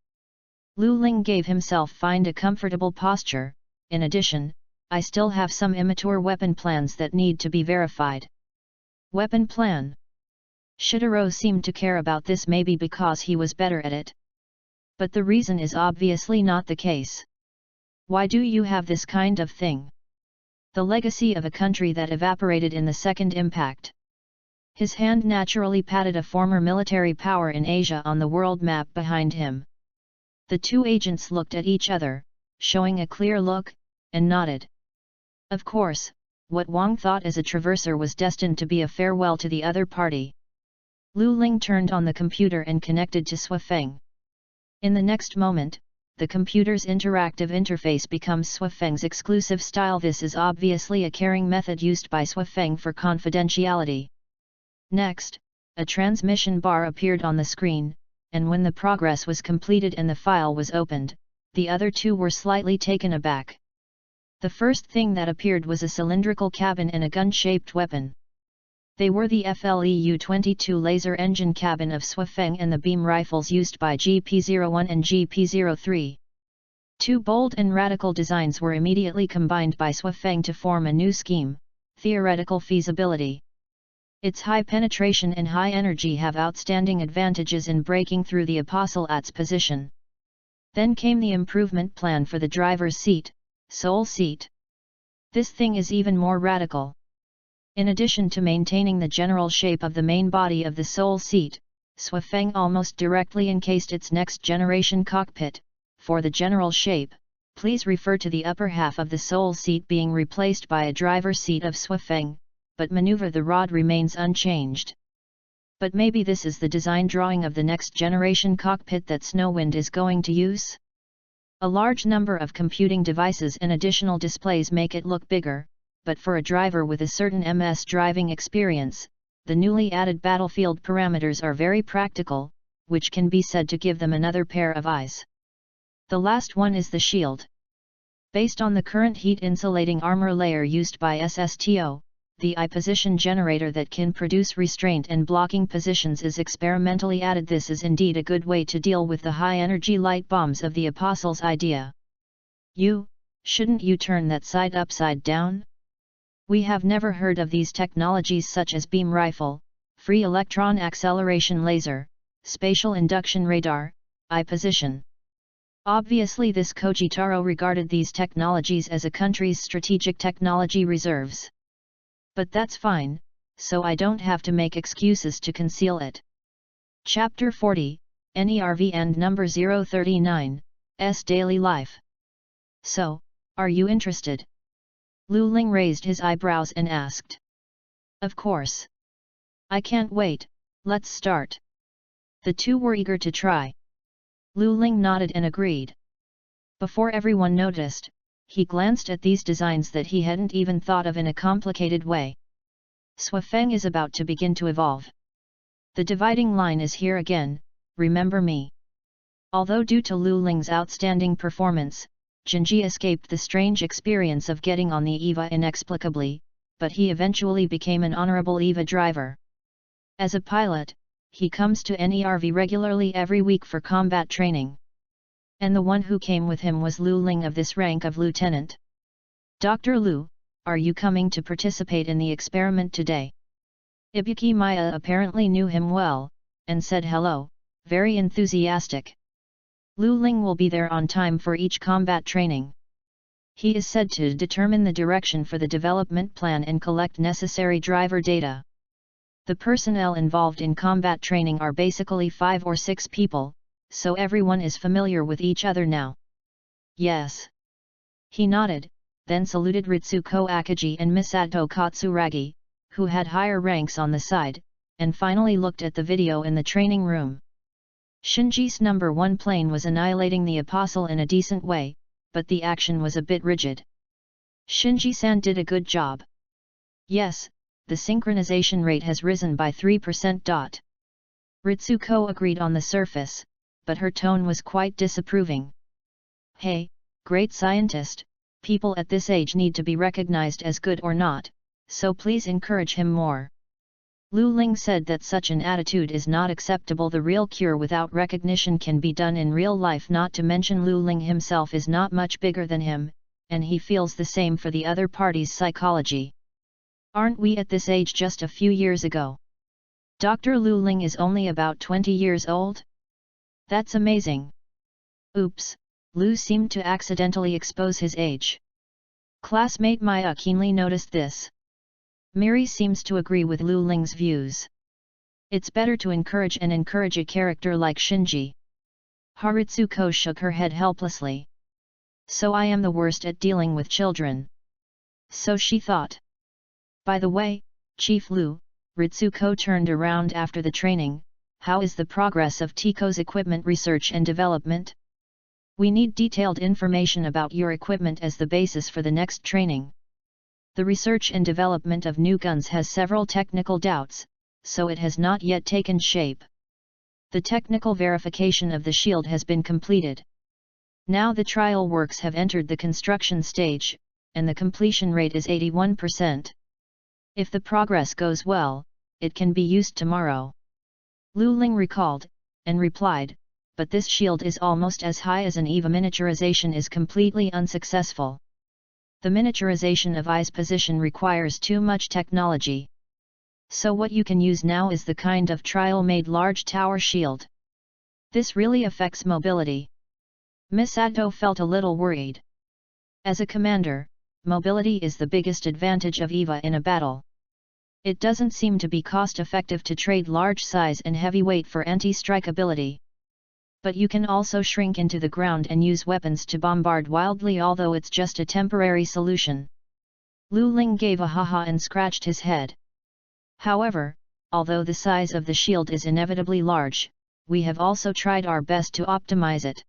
Lu Ling gave himself find a comfortable posture. In addition, I still have some immature weapon plans that need to be verified. Weapon plan? Shitaro seemed to care about this, maybe because he was better at it. But the reason is obviously not the case. Why do you have this kind of thing? The legacy of a country that evaporated in the second impact. His hand naturally patted a former military power in Asia on the world map behind him. The two agents looked at each other, showing a clear look, and nodded. Of course, what Wang thought as a traverser was destined to be a farewell to the other party. Lu Ling turned on the computer and connected to Sui Feng. In the next moment, the computer's interactive interface becomes Sui Feng's exclusive style. This is obviously a caring method used by Sui Feng for confidentiality. Next, a transmission bar appeared on the screen, and when the progress was completed and the file was opened, the other two were slightly taken aback. The first thing that appeared was a cylindrical cabin and a gun-shaped weapon. They were the FLEU-22 laser engine cabin of Sui Feng and the beam rifles used by GP-01 and GP-03. Two bold and radical designs were immediately combined by Sui Feng to form a new scheme, theoretical feasibility. Its high penetration and high energy have outstanding advantages in breaking through the Apostle At's position. Then came the improvement plan for the driver's seat, soul seat. This thing is even more radical. In addition to maintaining the general shape of the main body of the soul seat, Sui Feng almost directly encased its next-generation cockpit. For the general shape, please refer to the upper half of the soul seat being replaced by a driver's seat of Sui Feng, but maneuver the rod remains unchanged. But maybe this is the design drawing of the next-generation cockpit that Snowwind is going to use? A large number of computing devices and additional displays make it look bigger, but for a driver with a certain MS driving experience, the newly added battlefield parameters are very practical, which can be said to give them another pair of eyes. The last one is the shield. Based on the current heat-insulating armor layer used by SSTO, the eye position generator that can produce restraint and blocking positions is experimentally added. This is indeed a good way to deal with the high-energy light bombs of the Apostle's idea. Shouldn't you turn that side upside down? We have never heard of these technologies such as beam rifle, free electron acceleration laser, spatial induction radar, eye position. Obviously this Kojitaro regarded these technologies as a country's strategic technology reserves. But that's fine, so I don't have to make excuses to conceal it. Chapter 40, NERV and number 039, S Daily Life. So, are you interested? Lu Ling raised his eyebrows and asked. Of course. I can't wait, let's start. The two were eager to try. Lu Ling nodded and agreed. Before everyone noticed, he glanced at these designs that he hadn't even thought of in a complicated way. Sui Feng is about to begin to evolve. The dividing line is here again, remember me. Although due to Lu Ling's outstanding performance, Jinji escaped the strange experience of getting on the EVA inexplicably, but he eventually became an honorable EVA driver. As a pilot, he comes to NERV regularly every week for combat training. And the one who came with him was Lu Ling of this rank of lieutenant. Dr. Lu, are you coming to participate in the experiment today? Ibuki Maya apparently knew him well, and said hello, very enthusiastic. Lu Ling will be there on time for each combat training. He is said to determine the direction for the development plan and collect necessary driver data. The personnel involved in combat training are basically 5 or 6 people, so everyone is familiar with each other now. Yes. He nodded, then saluted Ritsuko Akagi and Misato Katsuragi, who had higher ranks on the side, and finally looked at the video in the training room. Shinji's number 1 plane was annihilating the Apostle in a decent way, but the action was a bit rigid. Shinji-san did a good job. Yes, the synchronization rate has risen by 3%. Ritsuko agreed on the surface, but her tone was quite disapproving. Hey, great scientist, people at this age need to be recognized as good or not, so please encourage him more. Lu Ling said that such an attitude is not acceptable. The real cure without recognition can be done in real life, not to mention Lu Ling himself is not much bigger than him, and he feels the same for the other party's psychology. Aren't we at this age just a few years ago? Dr. Lu Ling is only about 20 years old? That's amazing. Oops, Lu seemed to accidentally expose his age. Classmate Maya keenly noticed this. Miri seems to agree with Lu Ling's views. It's better to encourage a character like Shinji. Haritsuko shook her head helplessly. So I am the worst at dealing with children. So she thought. By the way, Chief Lu, Ritsuko turned around after the training. How is the progress of Tiko's equipment research and development? We need detailed information about your equipment as the basis for the next training. The research and development of new guns has several technical doubts, so it has not yet taken shape. The technical verification of the shield has been completed. Now the trial works have entered the construction stage, and the completion rate is 81%. If the progress goes well, it can be used tomorrow. Lu Ling recalled, and replied, but this shield is almost as high as an EVA. Miniaturization is completely unsuccessful. The miniaturization of eye's position requires too much technology. So what you can use now is the kind of trial-made large tower shield. This really affects mobility. Miss Atto felt a little worried. As a commander, mobility is the biggest advantage of EVA in a battle. It doesn't seem to be cost-effective to trade large size and heavy weight for anti-strike ability. But you can also shrink into the ground and use weapons to bombard wildly, although it's just a temporary solution. Lu Ling gave a haha and scratched his head. However, although the size of the shield is inevitably large, we have also tried our best to optimize it.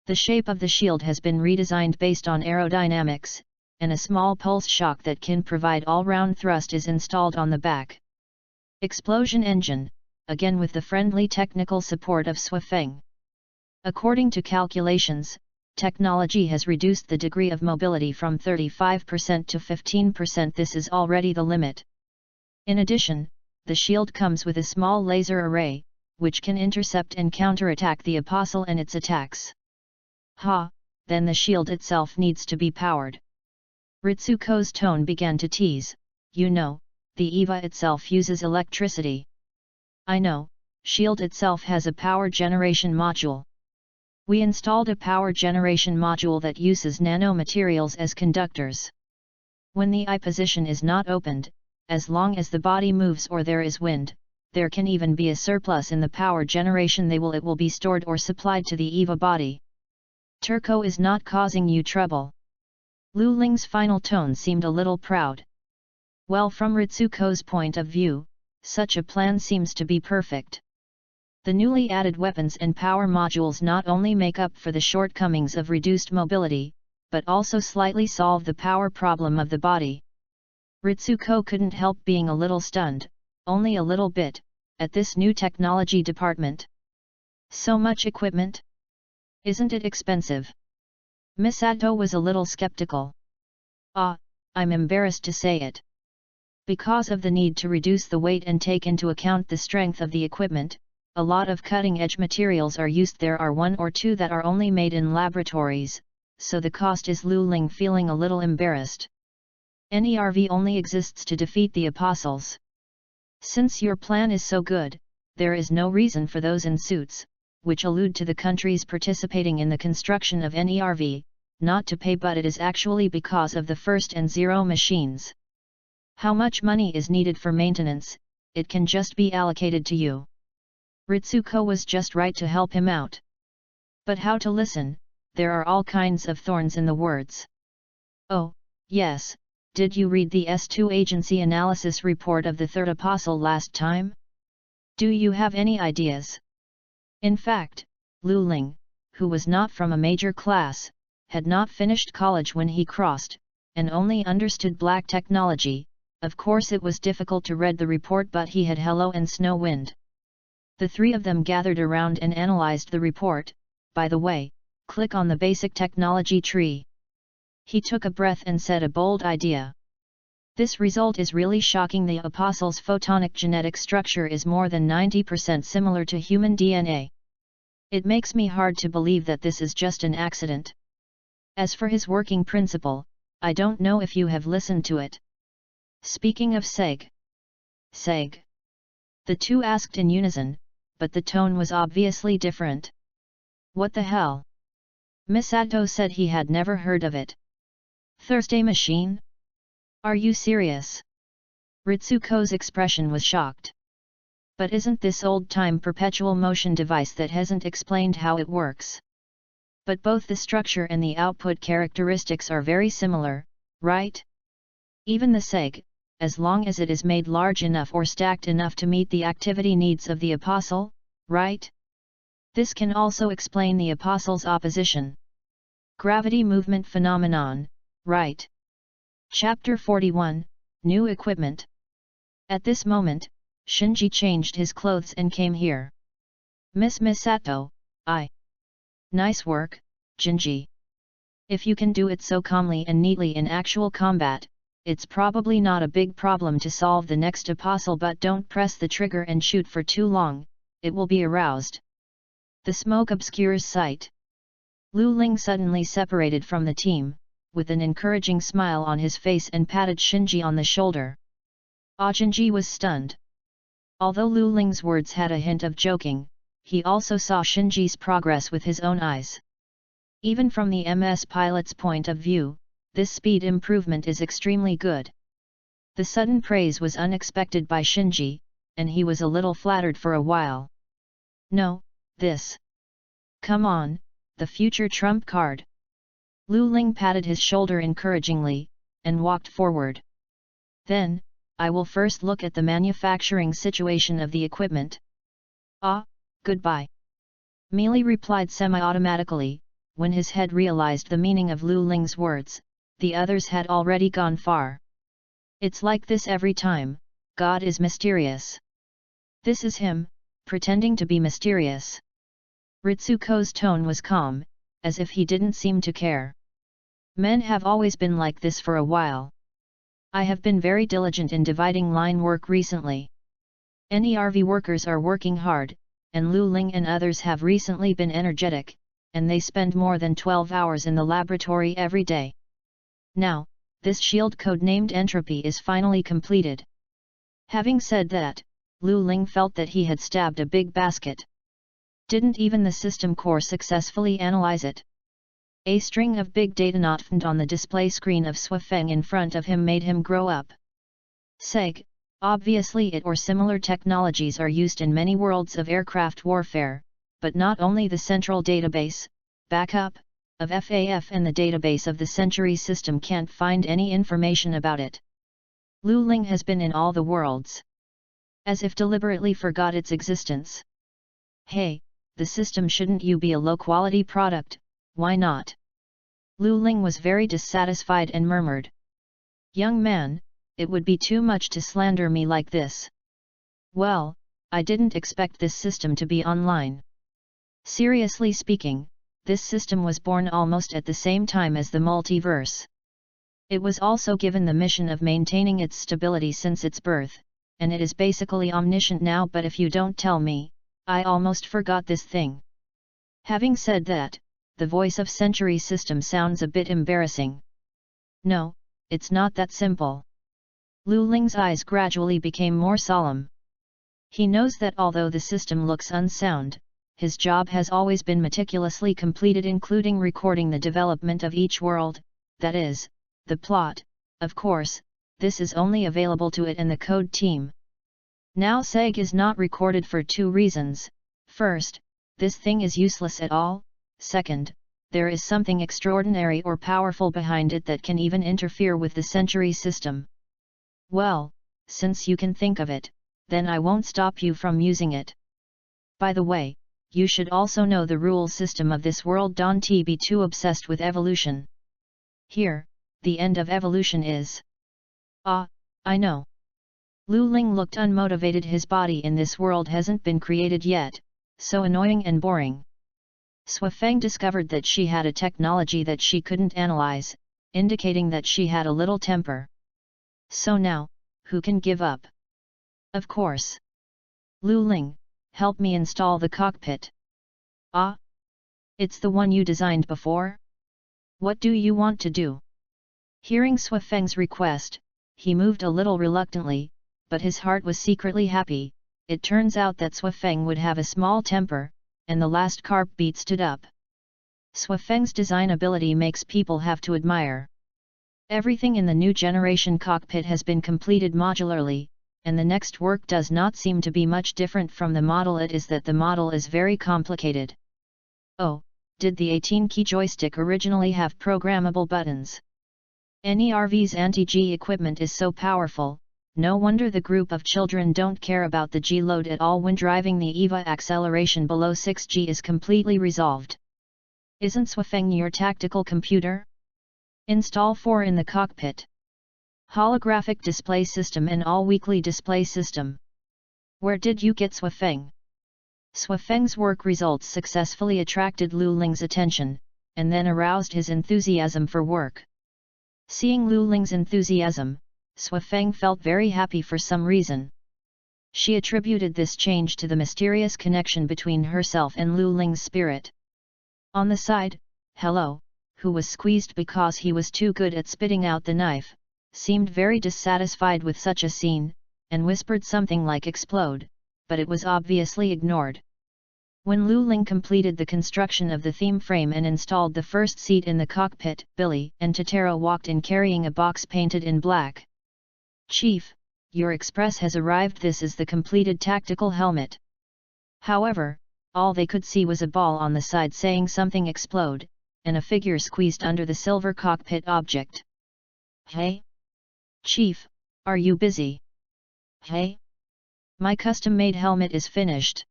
The shape of the shield has been redesigned based on aerodynamics, and a small pulse shock that can provide all-round thrust is installed on the back. Explosion engine, again with the friendly technical support of Swifeng. According to calculations, technology has reduced the degree of mobility from 35% to 15%. This is already the limit. In addition, the shield comes with a small laser array, which can intercept and counterattack the Apostle and its attacks. Then the shield itself needs to be powered. Ritsuko's tone began to tease, you know, the EVA itself uses electricity. I know, shield itself has a power generation module. We installed a power generation module that uses nanomaterials as conductors. When the eye position is not opened, as long as the body moves or there is wind, there can even be a surplus in the power generation. It will be stored or supplied to the EVA body. Turco is not causing you trouble. Lu Ling's final tone seemed a little proud. Well, from Ritsuko's point of view, such a plan seems to be perfect. The newly added weapons and power modules not only make up for the shortcomings of reduced mobility, but also slightly solve the power problem of the body. Ritsuko couldn't help being a little stunned, only a little bit, at this new technology department. So much equipment? Isn't it expensive? Miss Atto was a little skeptical. I'm embarrassed to say it. Because of the need to reduce the weight and take into account the strength of the equipment, a lot of cutting-edge materials are used. There are one or two that are only made in laboratories, so the cost is. Lu Ling feeling a little embarrassed. NERV only exists to defeat the Apostles. Since your plan is so good, there is no reason for those in suits, which allude to the countries participating in the construction of NERV, not to pay, but it is actually because of the first and zero machines. How much money is needed for maintenance? It can just be allocated to you. Ritsuko was just right to help him out. But how to listen? There are all kinds of thorns in the words. Oh, yes, did you read the S2 agency analysis report of the third apostle last time? Do you have any ideas? In fact, Lu Ling, who was not from a major class, had not finished college when he crossed, and only understood black technology. Of course it was difficult to read the report, but he had Hello and Snow Wind. The three of them gathered around and analyzed the report. By the way, click on the basic technology tree. He took a breath and said a bold idea. This result is really shocking. The Apostle's photonic genetic structure is more than 90% similar to human DNA. It makes me hard to believe that this is just an accident. As for his working principle, I don't know if you have listened to it. Speaking of Seg. The two asked in unison, but the tone was obviously different. What the hell? Miss Atto said he had never heard of it. Thursday machine? Are you serious? Ritsuko's expression was shocked. But isn't this old-time perpetual motion device that hasn't explained how it works? But both the structure and the output characteristics are very similar, right? Even the seg, as long as it is made large enough or stacked enough to meet the activity needs of the apostle, right? This can also explain the apostle's opposition. Gravity movement phenomenon, right? Chapter 41, New Equipment. At this moment, Shinji changed his clothes and came here. Miss Misato, Nice work, Jinji. If you can do it so calmly and neatly in actual combat, it's probably not a big problem to solve the next apostle, but don't press the trigger and shoot for too long, it will be aroused. The smoke obscures sight. Lu Ling suddenly separated from the team, with an encouraging smile on his face, and patted Shinji on the shoulder. Jinji was stunned. Although Lu Ling's words had a hint of joking, he also saw Shinji's progress with his own eyes. Even from the MS pilot's point of view, this speed improvement is extremely good. The sudden praise was unexpected by Shinji, and he was a little flattered for a while. No, this. Come on, the future trump card. Lu Ling patted his shoulder encouragingly, and walked forward. Then, I will first look at the manufacturing situation of the equipment. Goodbye. Mealy replied semi-automatically. When his head realized the meaning of Lu Ling's words, the others had already gone far. It's like this every time, God is mysterious. This is him, pretending to be mysterious. Ritsuko's tone was calm, as if he didn't seem to care. Men have always been like this for a while. I have been very diligent in dividing line work recently. NERV workers are working hard, and Lu Ling and others have recently been energetic, and they spend more than 12 hours in the laboratory every day. Now, this shield code named Entropy is finally completed. Having said that, Lu Ling felt that he had stabbed a big basket. Didn't even the system core successfully analyze it? A string of big data not found on the display screen of Swafeng in front of him made him grow up. Seg, obviously it or similar technologies are used in many worlds of aircraft warfare, but not only the central database, backup, of FAF and the database of the Century system can't find any information about it. Lu Ling has been in all the worlds. As if deliberately forgot its existence. Hey, the system shouldn't you be a low-quality product, why not? Lu Ling was very dissatisfied and murmured. Young man, it would be too much to slander me like this. Well, I didn't expect this system to be online. Seriously speaking, this system was born almost at the same time as the multiverse. It was also given the mission of maintaining its stability since its birth, and it is basically omniscient now, but if you don't tell me, I almost forgot this thing. Having said that, the voice of Century system sounds a bit embarrassing. No, it's not that simple. Lu Ling's eyes gradually became more solemn. He knows that although the system looks unsound, his job has always been meticulously completed, including recording the development of each world, that is, the plot. Of course, this is only available to it and the code team. Now SEG is not recorded for two reasons. First, this thing is useless at all. Second, there is something extraordinary or powerful behind it that can even interfere with the Century system. Well, since you can think of it, then I won't stop you from using it. By the way, you should also know the rule system of this world. Don't be too obsessed with evolution. Here, the end of evolution is. I know. Lu Ling looked unmotivated. His body in this world hasn't been created yet, so annoying and boring. Swafeng discovered that she had a technology that she couldn't analyze, indicating that she had a little temper. So now, who can give up? Of course. Lu Ling, help me install the cockpit. It's the one you designed before? What do you want to do? Hearing Swafeng's request, he moved a little reluctantly, but his heart was secretly happy. It turns out that Swafeng would have a small temper, and the last carp beat stood up. Swafeng's design ability makes people have to admire. Everything in the new generation cockpit has been completed modularly, and the next work does not seem to be much different from the model. It is that the model is very complicated. Oh, did the 18-key joystick originally have programmable buttons? NERV's anti-G equipment is so powerful, no wonder the group of children don't care about the G-load at all when driving the EVA. Acceleration below 6G is completely resolved. Isn't Swafeng your tactical computer? Install 4 in the cockpit. Holographic display system and all-weekly display system. Where did you get Swafeng? Swafeng's work results successfully attracted Lu Ling's attention, and then aroused his enthusiasm for work. Seeing Lu Ling's enthusiasm, Swafeng felt very happy for some reason. She attributed this change to the mysterious connection between herself and Lu Ling's spirit. On the side, Hello, who was squeezed because he was too good at spitting out the knife, seemed very dissatisfied with such a scene, and whispered something like explode, but it was obviously ignored. When Lu Ling completed the construction of the theme frame and installed the first seat in the cockpit, Billy and Totoro walked in carrying a box painted in black. Chief, your express has arrived. This is the completed tactical helmet. However, all they could see was a ball on the side saying something explode, and a figure squeezed under the silver cockpit object. Hey? Chief, are you busy? Hey? My custom-made helmet is finished.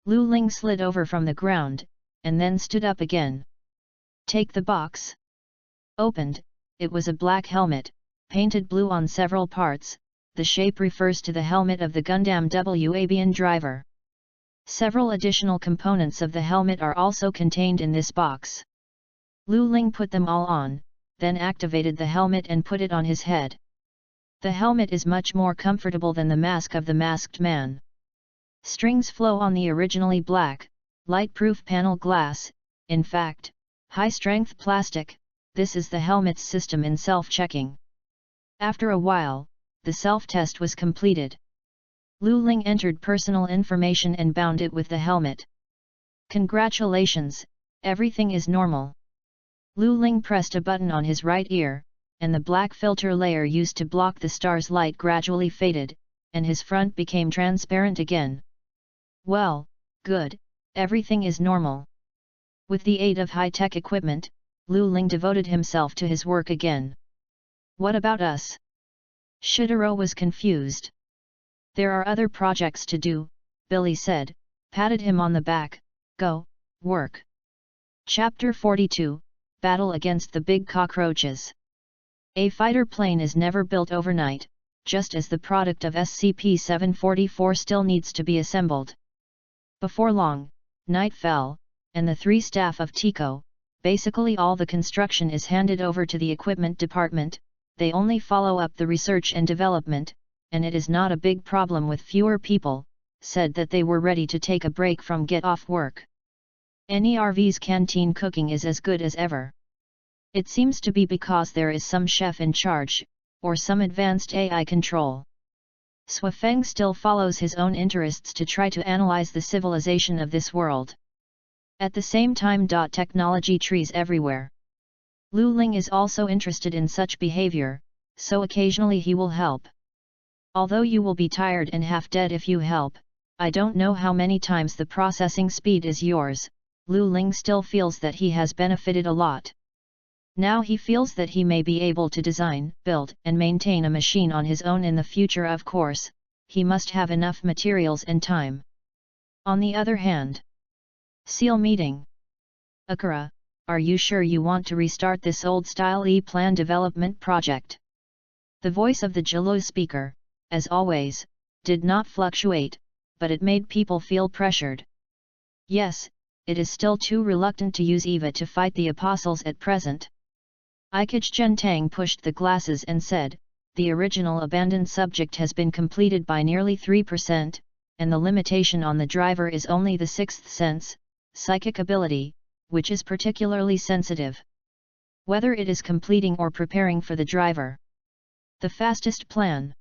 Lu Ling slid over from the ground, and then stood up again. Take the box. Opened, it was a black helmet, painted blue on several parts. The shape refers to the helmet of the Gundam W Avian driver. Several additional components of the helmet are also contained in this box. Lu Ling put them all on, then activated the helmet and put it on his head. The helmet is much more comfortable than the mask of the masked man. Strings flow on the originally black, light-proof panel glass, in fact, high-strength plastic. This is the helmet's system in self-checking. After a while, the self-test was completed. Lu Ling entered personal information and bound it with the helmet. Congratulations, everything is normal. Lu Ling pressed a button on his right ear, and the black filter layer used to block the star's light gradually faded, and his front became transparent again. Well, good, everything is normal. With the aid of high-tech equipment, Lu Ling devoted himself to his work again. What about us? Shitaro was confused. There are other projects to do, Billy said, patted him on the back. Go, work. Chapter 42, Battle against the Big Cockroaches. A fighter plane is never built overnight, just as the product of SCP-744 still needs to be assembled. Before long, night fell, and the 3 staff of TICO, basically all the construction is handed over to the equipment department. They only follow up the research and development, and it is not a big problem with fewer people, said that they were ready to take a break from get-off work. NERV's canteen cooking is as good as ever. It seems to be because there is some chef in charge, or some advanced AI control. Swafeng still follows his own interests to try to analyze the civilization of this world. At the same time, technology trees everywhere. Lu Ling is also interested in such behavior, so occasionally he will help. Although you will be tired and half dead if you help, I don't know how many times the processing speed is yours. Lu Ling still feels that he has benefited a lot. Now he feels that he may be able to design, build, and maintain a machine on his own in the future. Of course, he must have enough materials and time. On the other hand, SEAL meeting. Akira, are you sure you want to restart this old-style E-plan development project? The voice of the Jalo speaker, as always, did not fluctuate, but it made people feel pressured. Yes, it is still too reluctant to use EVA to fight the apostles at present. Ikage Gentang pushed the glasses and said, the original abandoned subject has been completed by nearly 3%, and the limitation on the driver is only the 6th sense, psychic ability, which is particularly sensitive. Whether it is completing or preparing for the driver. The fastest plan.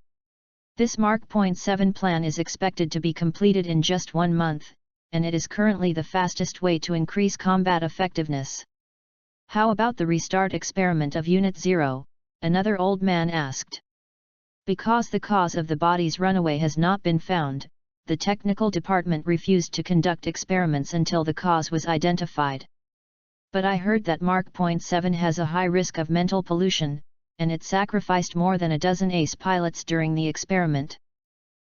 This Mark .7 plan is expected to be completed in just 1 month, and it is currently the fastest way to increase combat effectiveness. How about the restart experiment of Unit 0, another old man asked. Because the cause of the body's runaway has not been found, the technical department refused to conduct experiments until the cause was identified. But I heard that Mark Point 7 has a high risk of mental pollution, and it sacrificed more than a dozen ace pilots during the experiment.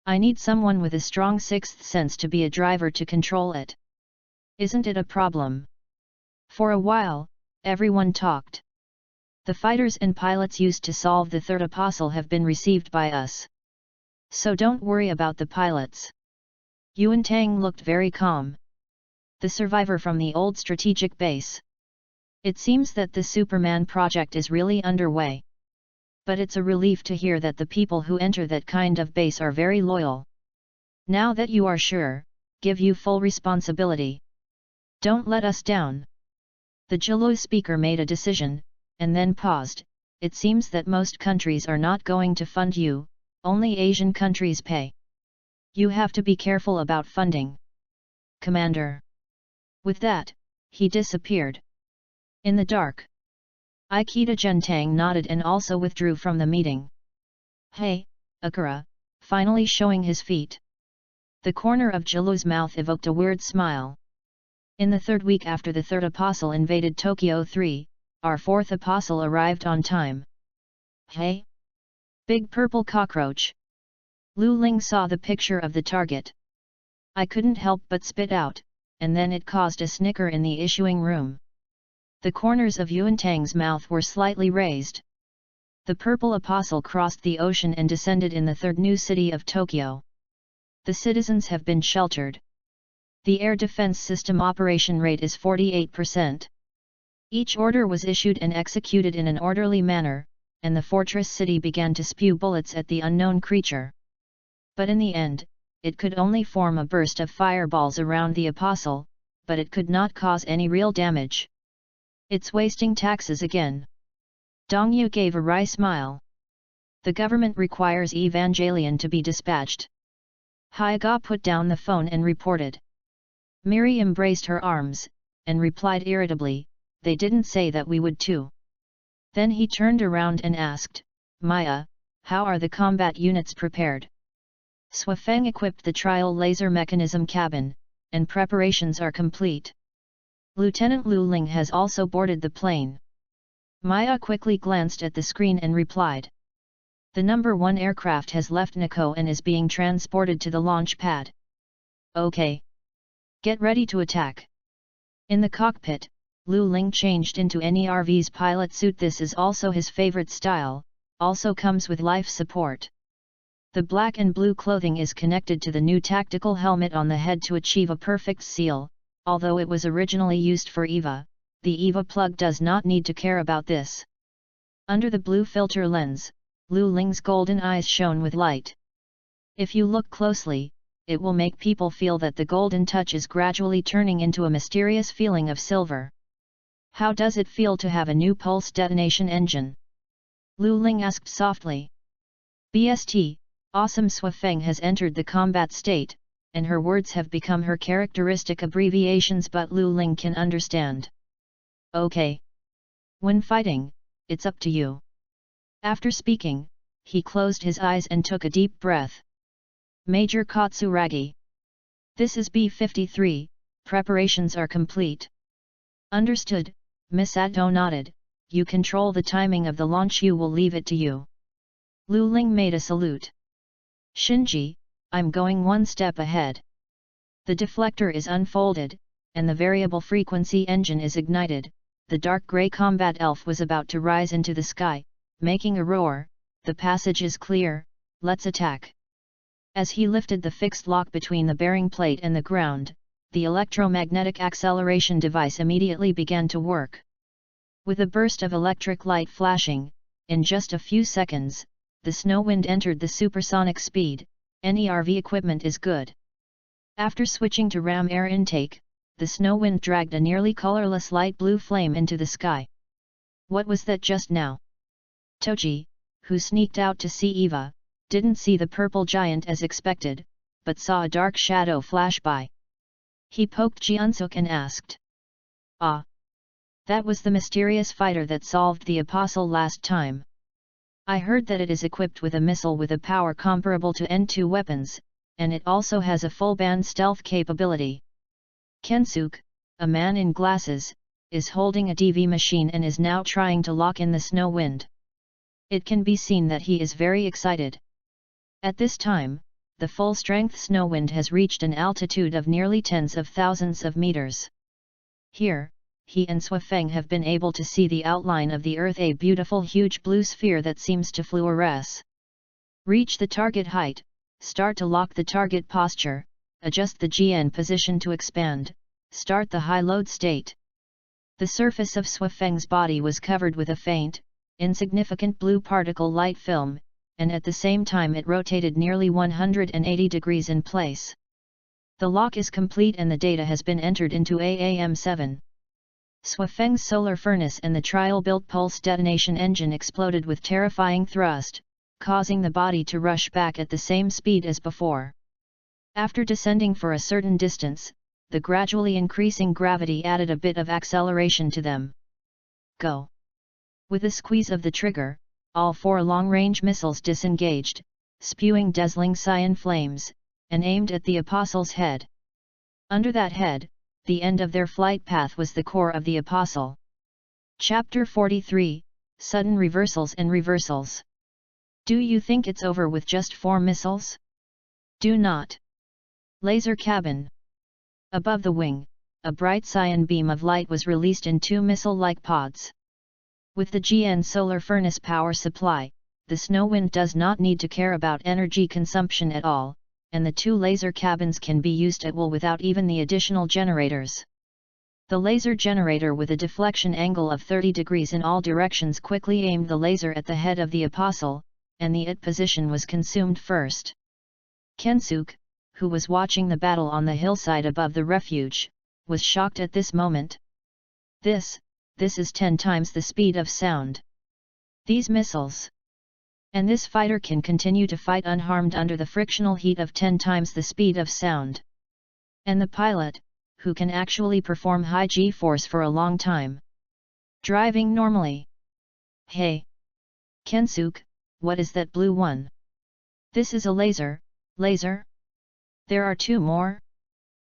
I need someone with a strong sixth sense to be a driver to control it. Isn't it a problem? For a while, everyone talked. The fighters and pilots used to solve the third apostle have been received by us. So don't worry about the pilots. Yuan Tang looked very calm. The survivor from the old strategic base. It seems that the Superman project is really underway. But it's a relief to hear that the people who enter that kind of base are very loyal. Now that you are sure, give you full responsibility. Don't let us down. The Jilu speaker made a decision, and then paused. It seems that most countries are not going to fund you, only Asian countries pay. You have to be careful about funding. Commander. With that, he disappeared. In the dark. Ikeda Gentang nodded and also withdrew from the meeting. Hey, Akira, finally showing his feet. The corner of Jilu's mouth evoked a weird smile. In the third week after the third apostle invaded Tokyo 3, our fourth apostle arrived on time. Hey? Big purple cockroach. Lu Ling saw the picture of the target. I couldn't help but spit out, and then it caused a snicker in the issuing room. The corners of Yuan Tang's mouth were slightly raised. The purple apostle crossed the ocean and descended in the third new city of Tokyo. The citizens have been sheltered. The air defense system operation rate is 48%. Each order was issued and executed in an orderly manner, and the fortress city began to spew bullets at the unknown creature. But in the end, it could only form a burst of fireballs around the apostle, but it could not cause any real damage. It's wasting taxes again. Dongyu gave a wry smile. The government requires Evangelion to be dispatched. Hyaga put down the phone and reported. Miri embraced her arms, and replied irritably, they didn't say that we would too. Then he turned around and asked, Maya, how are the combat units prepared? Swafeng equipped the trial laser mechanism cabin, and preparations are complete. Lieutenant Lu Ling has also boarded the plane. Maya quickly glanced at the screen and replied. The number 1 aircraft has left Nikko and is being transported to the launch pad. Okay. Get ready to attack. In the cockpit, Lu Ling changed into NERV's pilot suit. This is also his favorite style, also comes with life support. The black and blue clothing is connected to the new tactical helmet on the head to achieve a perfect seal. Although it was originally used for EVA, the EVA plug does not need to care about this. Under the blue filter lens, Lu Ling's golden eyes shone with light. If you look closely, it will make people feel that the golden touch is gradually turning into a mysterious feeling of silver. How does it feel to have a new pulse detonation engine? Lu Ling asked softly. BST, awesome. Swafeng has entered the combat state, and her words have become her characteristic abbreviations, but Lu Ling can understand. Okay. When fighting, it's up to you. After speaking, he closed his eyes and took a deep breath. Major Katsuragi. This is B-53, preparations are complete. Understood, Miss Atto nodded, you control the timing of the launch, you will leave it to you. Lu Ling made a salute. Shinji, I'm going one step ahead. The deflector is unfolded, and the variable frequency engine is ignited. The dark grey combat elf was about to rise into the sky, making a roar. The passage is clear, let's attack. As he lifted the fixed lock between the bearing plate and the ground, the electromagnetic acceleration device immediately began to work. With a burst of electric light flashing, in just a few seconds, the snow wind entered the supersonic speed. NERV equipment is good. After switching to RAM air intake, the snow wind dragged a nearly colorless light blue flame into the sky. What was that just now? Toji, who sneaked out to see Eva, didn't see the purple giant as expected, but saw a dark shadow flash by. He poked Jiunsuk and asked. Ah! That was the mysterious fighter that solved the apostle last time. I heard that it is equipped with a missile with a power comparable to N2 weapons, and it also has a full-band stealth capability. Kensuke, a man in glasses, is holding a DV machine and is now trying to lock in the snow wind. It can be seen that he is very excited. At this time, the full-strength snow wind has reached an altitude of nearly tens of thousands of meters. Here, he and Swafeng have been able to see the outline of the Earth, a beautiful huge blue sphere that seems to fluoresce. Reach the target height, start to lock the target posture, adjust the GN position to expand, start the high load state. The surface of Swafeng's body was covered with a faint, insignificant blue particle light film, and at the same time it rotated nearly 180 degrees in place. The lock is complete and the data has been entered into AAM7. Swafeng's solar furnace and the trial-built pulse detonation engine exploded with terrifying thrust, causing the body to rush back at the same speed as before. After descending for a certain distance, the gradually increasing gravity added a bit of acceleration to them. Go! With a squeeze of the trigger, all 4 long-range missiles disengaged, spewing dazzling cyan flames, and aimed at the Apostle's head. Under that head, the end of their flight path was the core of the Apostle. Chapter 43, Sudden Reversals and Reversals. Do you think it's over with just 4 missiles? Do not. Laser cabin. Above the wing, a bright cyan beam of light was released in 2 missile-like pods. With the GN solar furnace power supply, the snow wind does not need to care about energy consumption at all, and the 2 laser cabins can be used at will without even the additional generators. The laser generator with a deflection angle of 30 degrees in all directions quickly aimed the laser at the head of the Apostle, and the IT position was consumed first. Kensuke, who was watching the battle on the hillside above the refuge, was shocked at this moment. This is 10 times the speed of sound. These missiles. And this fighter can continue to fight unharmed under the frictional heat of 10 times the speed of sound. And the pilot, who can actually perform high G-force for a long time. Driving normally. Hey! Kensuke, what is that blue one? This is a laser. There are 2 more?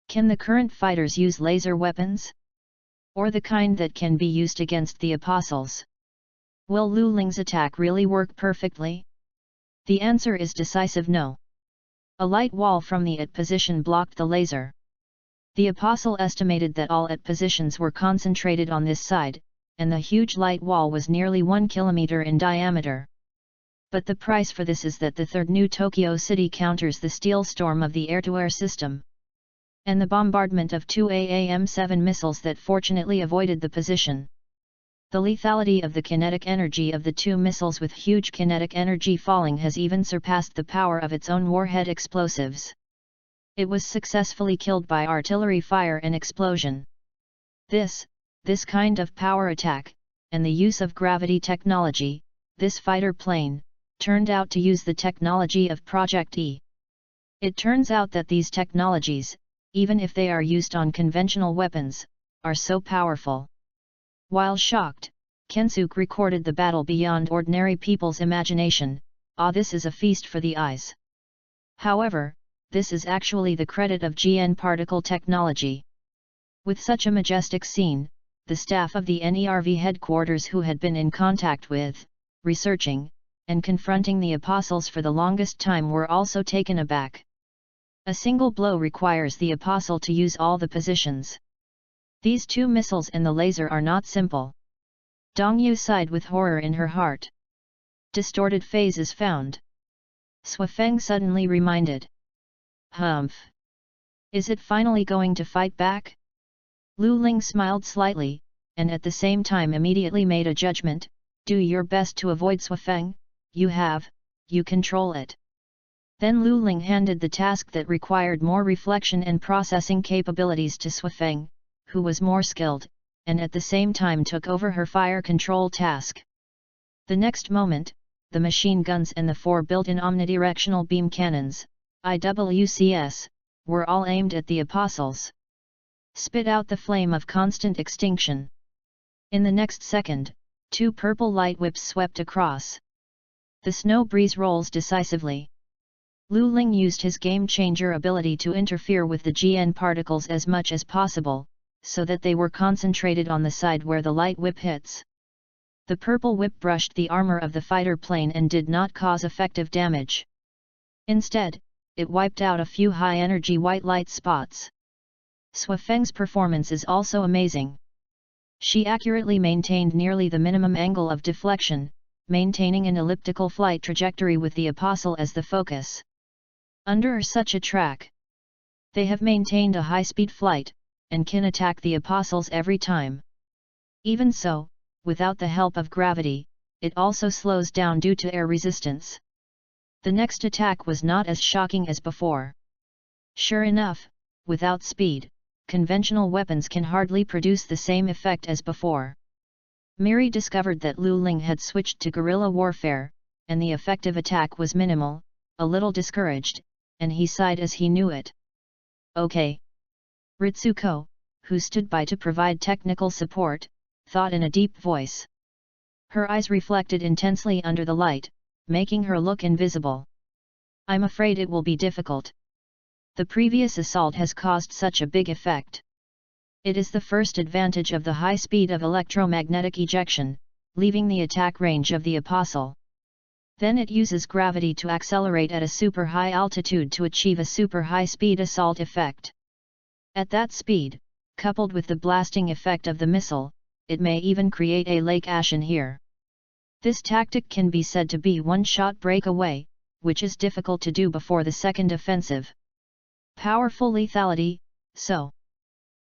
Can the current fighters use laser weapons? Or the kind that can be used against the Apostles? Will Lu Ling's attack really work perfectly? The answer is decisive no. A light wall from the IT position blocked the laser. The Apostle estimated that all IT positions were concentrated on this side, and the huge light wall was nearly 1 kilometer in diameter. But the price for this is that the 3rd New Tokyo City counters the steel storm of the air-to-air system. And the bombardment of 2 AAM-7 missiles that fortunately avoided the position. The lethality of the kinetic energy of the 2 missiles with huge kinetic energy falling has even surpassed the power of its own warhead explosives. It was successfully killed by artillery fire and explosion. This kind of power attack, and the use of gravity technology, this fighter plane, turned out to use the technology of Project E. It turns out that these technologies, even if they are used on conventional weapons, are so powerful. While shocked, Kensuke recorded the battle beyond ordinary people's imagination. This is a feast for the eyes. However, this is actually the credit of GN particle technology. With such a majestic scene, the staff of the NERV headquarters who had been in contact with, researching, and confronting the Apostles for the longest time were also taken aback. A single blow requires the Apostle to use all the positions. These 2 missiles and the laser are not simple. Dongyu sighed with horror in her heart. Distorted phase is found. Swafeng suddenly reminded. Humph! Is it finally going to fight back? Lu Ling smiled slightly, and at the same time immediately made a judgment. Do your best to avoid Swafeng, you control it. Then Lu Ling handed the task that required more reflection and processing capabilities to Swafeng, who was more skilled, and at the same time took over her fire control task. The next moment, the machine guns and the 4 built-in omnidirectional beam cannons, IWCS, were all aimed at the Apostles. Spit out the flame of constant extinction. In the next second, 2 purple light whips swept across. The snow breeze rolls decisively. Lu Ling used his game-changer ability to interfere with the GN particles as much as possible, so that they were concentrated on the side where the light whip hits. The purple whip brushed the armor of the fighter plane and did not cause effective damage. Instead, it wiped out a few high-energy white light spots. Sui Feng's performance is also amazing. She accurately maintained nearly the minimum angle of deflection, maintaining an elliptical flight trajectory with the Apostle as the focus. Under such a track, they have maintained a high-speed flight, and can attack the Apostles every time. Even so, without the help of gravity, it also slows down due to air resistance. The next attack was not as shocking as before. Sure enough, without speed, conventional weapons can hardly produce the same effect as before. Miri discovered that Lu Ling had switched to guerrilla warfare, and the effective attack was minimal, a little discouraged, and he sighed as he knew it. Okay. Ritsuko, who stood by to provide technical support, thought in a deep voice. Her eyes reflected intensely under the light, making her look invisible. I'm afraid it will be difficult. The previous assault has caused such a big effect. It is the first advantage of the high speed of electromagnetic ejection, leaving the attack range of the Apostle. Then it uses gravity to accelerate at a super high altitude to achieve a super high speed assault effect. At that speed, coupled with the blasting effect of the missile, it may even create a lake ashen here. This tactic can be said to be one-shot breakaway, which is difficult to do before the second offensive. Powerful lethality, so.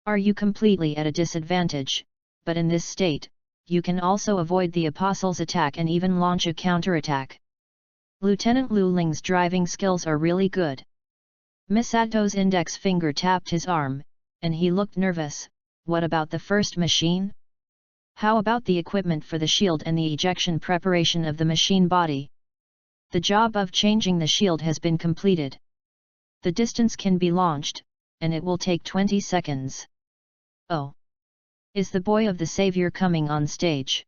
Are you completely at a disadvantage, but in this state, you can also avoid the Apostle's attack and even launch a counterattack. Lieutenant Lu Ling's driving skills are really good. Misato's index finger tapped his arm, and he looked nervous. What about the first machine? How about the equipment for the shield and the ejection preparation of the machine body? The job of changing the shield has been completed. The distance can be launched, and it will take 20 seconds. Oh! Is the boy of the savior coming on stage?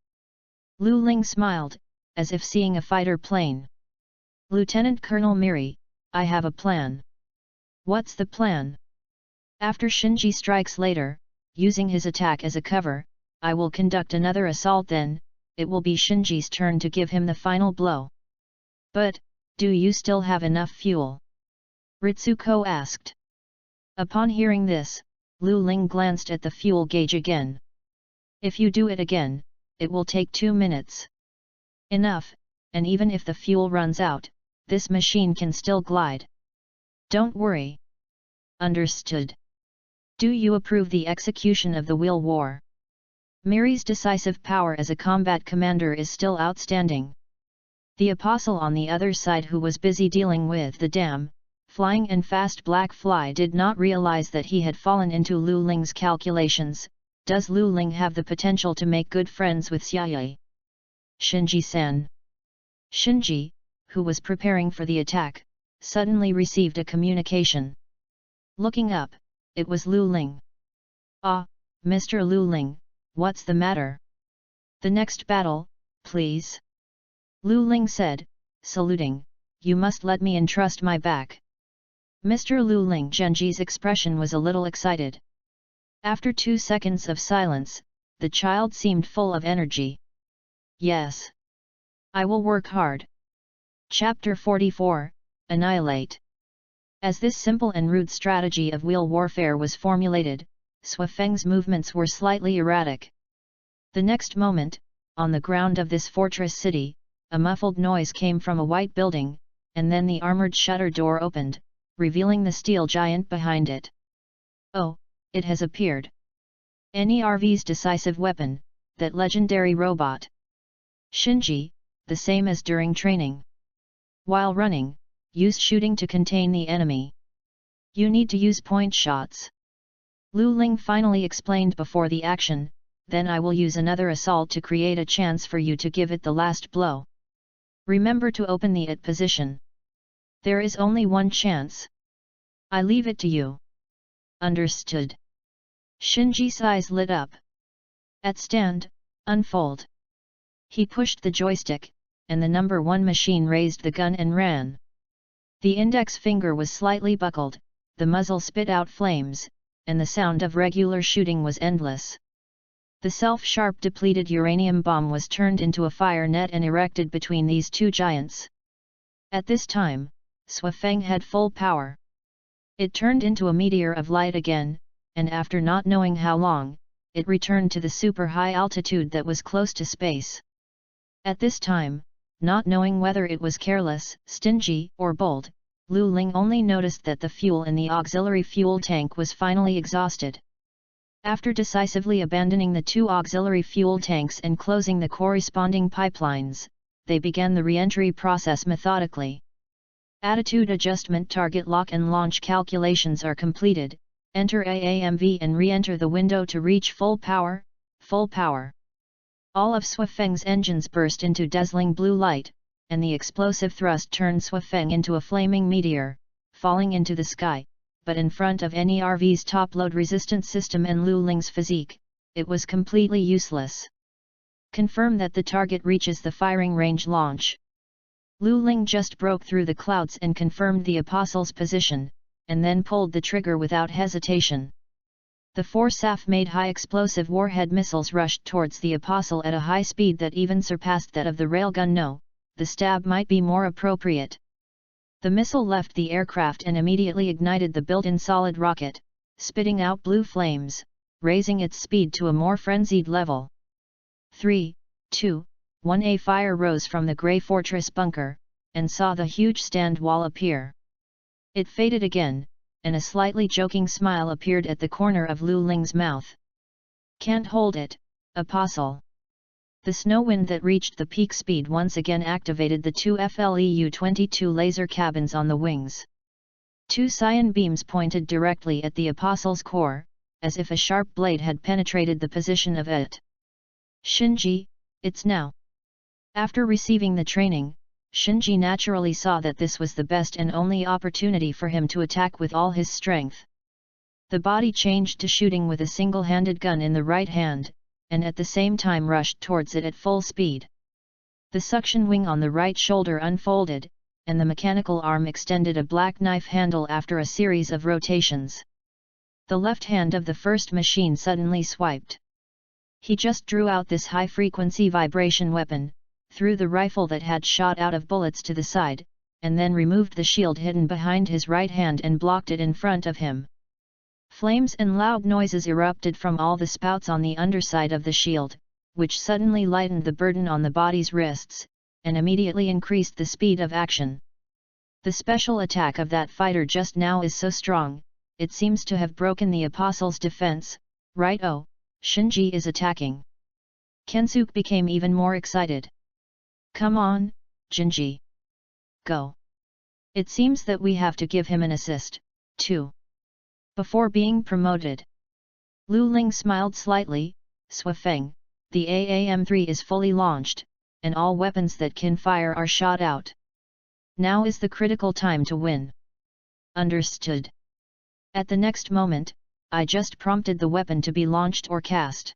Lu Ling smiled, as if seeing a fighter plane. Lieutenant Colonel Miri, I have a plan. What's the plan? After Shinji strikes later, using his attack as a cover, I will conduct another assault, then it will be Shinji's turn to give him the final blow. But, do you still have enough fuel? Ritsuko asked. Upon hearing this, Lu Ling glanced at the fuel gauge again. If you do it again, it will take 2 minutes. Enough, and even if the fuel runs out, this machine can still glide. Don't worry. Understood. Do you approve the execution of the wheel war? Miri's decisive power as a combat commander is still outstanding. The Apostle on the other side, who was busy dealing with the damn flying and fast black fly, did not realize that he had fallen into Lu Ling's calculations. Does Lu Ling have the potential to make good friends with Xiaoyi? Shinji-san. Shinji, who was preparing for the attack, suddenly received a communication. Looking up, it was Lu Ling. Ah, Mr. Lu Ling, what's the matter? The next battle, please. Lu Ling said, saluting, you must let me entrust my back. Mr. Lu Ling Genji's expression was a little excited. After 2 seconds of silence, the child seemed full of energy. Yes. I will work hard. Chapter 44, Annihilate. As this simple and rude strategy of wheel warfare was formulated, Sui Feng's movements were slightly erratic. The next moment, on the ground of this fortress city, a muffled noise came from a white building, and then the armored shutter door opened, revealing the steel giant behind it. Oh, it has appeared. NERV's decisive weapon, that legendary robot. Shinji, the same as during training. While running, use shooting to contain the enemy. You need to use point shots. Lu Ling finally explained before the action, then I will use another assault to create a chance for you to give it the last blow. Remember to open the it position. There is only one chance. I leave it to you. Understood. Shinji's eyes lit up. At stand, unfold. He pushed the joystick, and the number 1 machine raised the gun and ran. The index finger was slightly buckled, the muzzle spit out flames, and the sound of regular shooting was endless. The self-sharp depleted uranium bomb was turned into a fire net and erected between these two giants. At this time, Swafeng had full power. It turned into a meteor of light again, and after not knowing how long, it returned to the super high altitude that was close to space. At this time, not knowing whether it was careless, stingy, or bold, Lu Ling only noticed that the fuel in the auxiliary fuel tank was finally exhausted. After decisively abandoning the 2 auxiliary fuel tanks and closing the corresponding pipelines, they began the re-entry process methodically. Attitude adjustment, target lock and launch calculations are completed. Enter AAMV and re-enter the window to reach full power, full power. All of Swafeng's engines burst into dazzling blue light, and the explosive thrust turned Swafeng into a flaming meteor, falling into the sky, but in front of NERV's top-load resistance system and Lu Ling's physique, it was completely useless. Confirm that the target reaches the firing range. Launch. Lu Ling just broke through the clouds and confirmed the Apostle's position, and then pulled the trigger without hesitation. The 4 SAF-made high-explosive warhead missiles rushed towards the Apostle at a high speed that even surpassed that of the railgun. No, the stab might be more appropriate. The missile left the aircraft and immediately ignited the built-in solid rocket, spitting out blue flames, raising its speed to a more frenzied level. 3, 2, 1. A fire rose from the grey fortress bunker, and saw the huge stand wall appear. It faded again, and a slightly joking smile appeared at the corner of Lu Ling's mouth. Can't hold it, Apostle. The snow wind that reached the peak speed once again activated the 2 FLEU-22 laser cabins on the wings. 2 cyan beams pointed directly at the Apostle's core, as if a sharp blade had penetrated the position of it. Shinji, it's now. After receiving the training, Shinji naturally saw that this was the best and only opportunity for him to attack with all his strength. The body changed to shooting with a single-handed gun in the right hand, and at the same time rushed towards it at full speed. The suction wing on the right shoulder unfolded, and the mechanical arm extended a black knife handle after a series of rotations. The left hand of the first machine suddenly swiped. He just drew out this high-frequency vibration weapon, threw the rifle that had shot out of bullets to the side, and then removed the shield hidden behind his right hand and blocked it in front of him. Flames and loud noises erupted from all the spouts on the underside of the shield, which suddenly lightened the burden on the body's wrists, and immediately increased the speed of action. The special attack of that fighter just now is so strong, it seems to have broken the Apostle's defense, right? Oh, Shinji is attacking. Kensuke became even more excited. Come on, Jinji. Go. It seems that we have to give him an assist, too. Before being promoted. Lu Ling smiled slightly. Swafeng, the AAM-3 is fully launched, and all weapons that can fire are shot out. Now is the critical time to win. Understood. At the next moment, I just prompted the weapon to be launched or cast.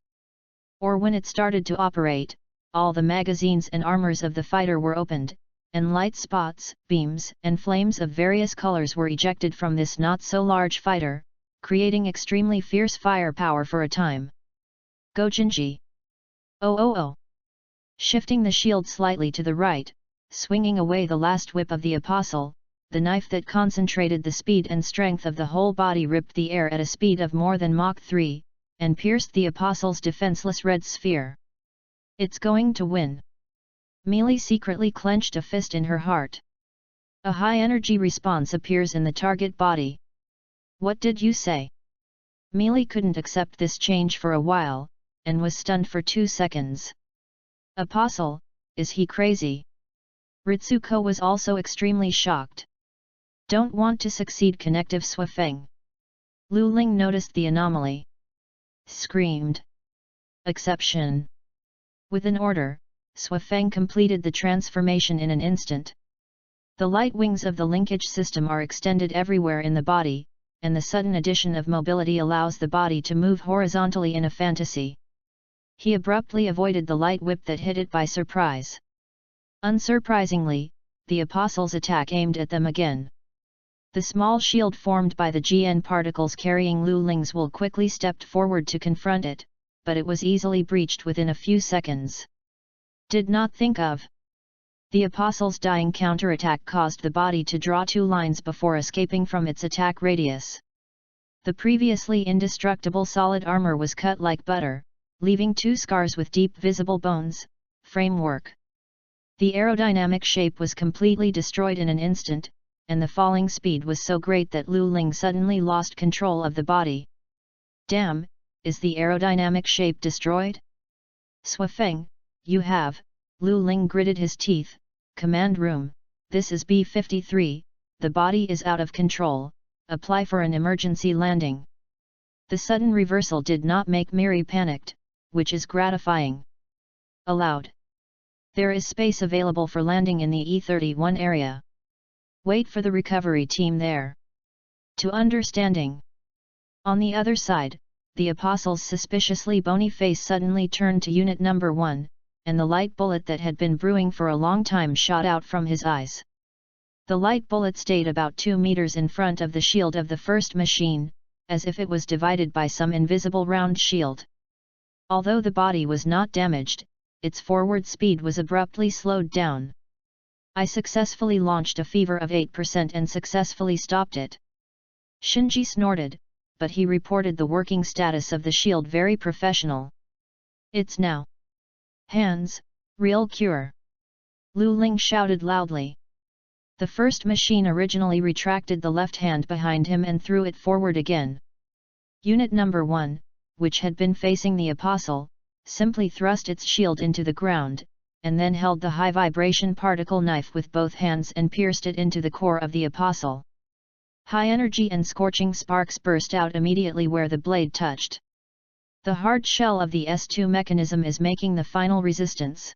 Or when it started to operate, all the magazines and armors of the fighter were opened, and light spots, beams, and flames of various colors were ejected from this not-so-large fighter, creating extremely fierce firepower for a time. Go Jinji! Oh! Shifting the shield slightly to the right, swinging away the last whip of the Apostle, the knife that concentrated the speed and strength of the whole body ripped the air at a speed of more than Mach 3, and pierced the Apostle's defenseless red sphere. It's going to win. Meili secretly clenched a fist in her heart. A high-energy response appears in the target body. What did you say? Meili couldn't accept this change for a while, and was stunned for 2 seconds. Apostle, is he crazy? Ritsuko was also extremely shocked. Don't want to succeed connective Swafeng. Lu Ling noticed the anomaly. Screamed. Exception. With an order, Swafeng completed the transformation in an instant. The light wings of the linkage system are extended everywhere in the body, and the sudden addition of mobility allows the body to move horizontally in a fantasy. He abruptly avoided the light whip that hit it by surprise. Unsurprisingly, the Apostle's attack aimed at them again. The small shield formed by the GN particles carrying Lu Ling's will quickly stepped forward to confront it, but it was easily breached within a few seconds. Did not think of. The Apostle's dying counterattack caused the body to draw 2 lines before escaping from its attack radius. The previously indestructible solid armor was cut like butter, leaving 2 scars with deep visible bones, framework. The aerodynamic shape was completely destroyed in an instant, and the falling speed was so great that Lu Ling suddenly lost control of the body. Damn, is the aerodynamic shape destroyed? Swafeng, you have, Lu Ling gritted his teeth. Command room, this is B-53, the body is out of control, apply for an emergency landing. The sudden reversal did not make Miri panicked, which is gratifying. Aloud. There is space available for landing in the E-31 area. Wait for the recovery team there. To understanding. On the other side, the Apostle's suspiciously bony face suddenly turned to Unit Number 1, and the light bullet that had been brewing for a long time shot out from his eyes. The light bullet stayed about 2 meters in front of the shield of the first machine, as if it was divided by some invisible round shield. Although the body was not damaged, its forward speed was abruptly slowed down. I successfully launched a fever of 8% and successfully stopped it. Shinji snorted, but he reported the working status of the shield very professional. It's now. Hands, real cure. Lu Ling shouted loudly. The first machine originally retracted the left hand behind him and threw it forward again. Unit Number 1, which had been facing the Apostle, simply thrust its shield into the ground, and then held the high-vibration particle knife with both hands and pierced it into the core of the Apostle. High energy and scorching sparks burst out immediately where the blade touched. The hard shell of the S2 mechanism is making the final resistance.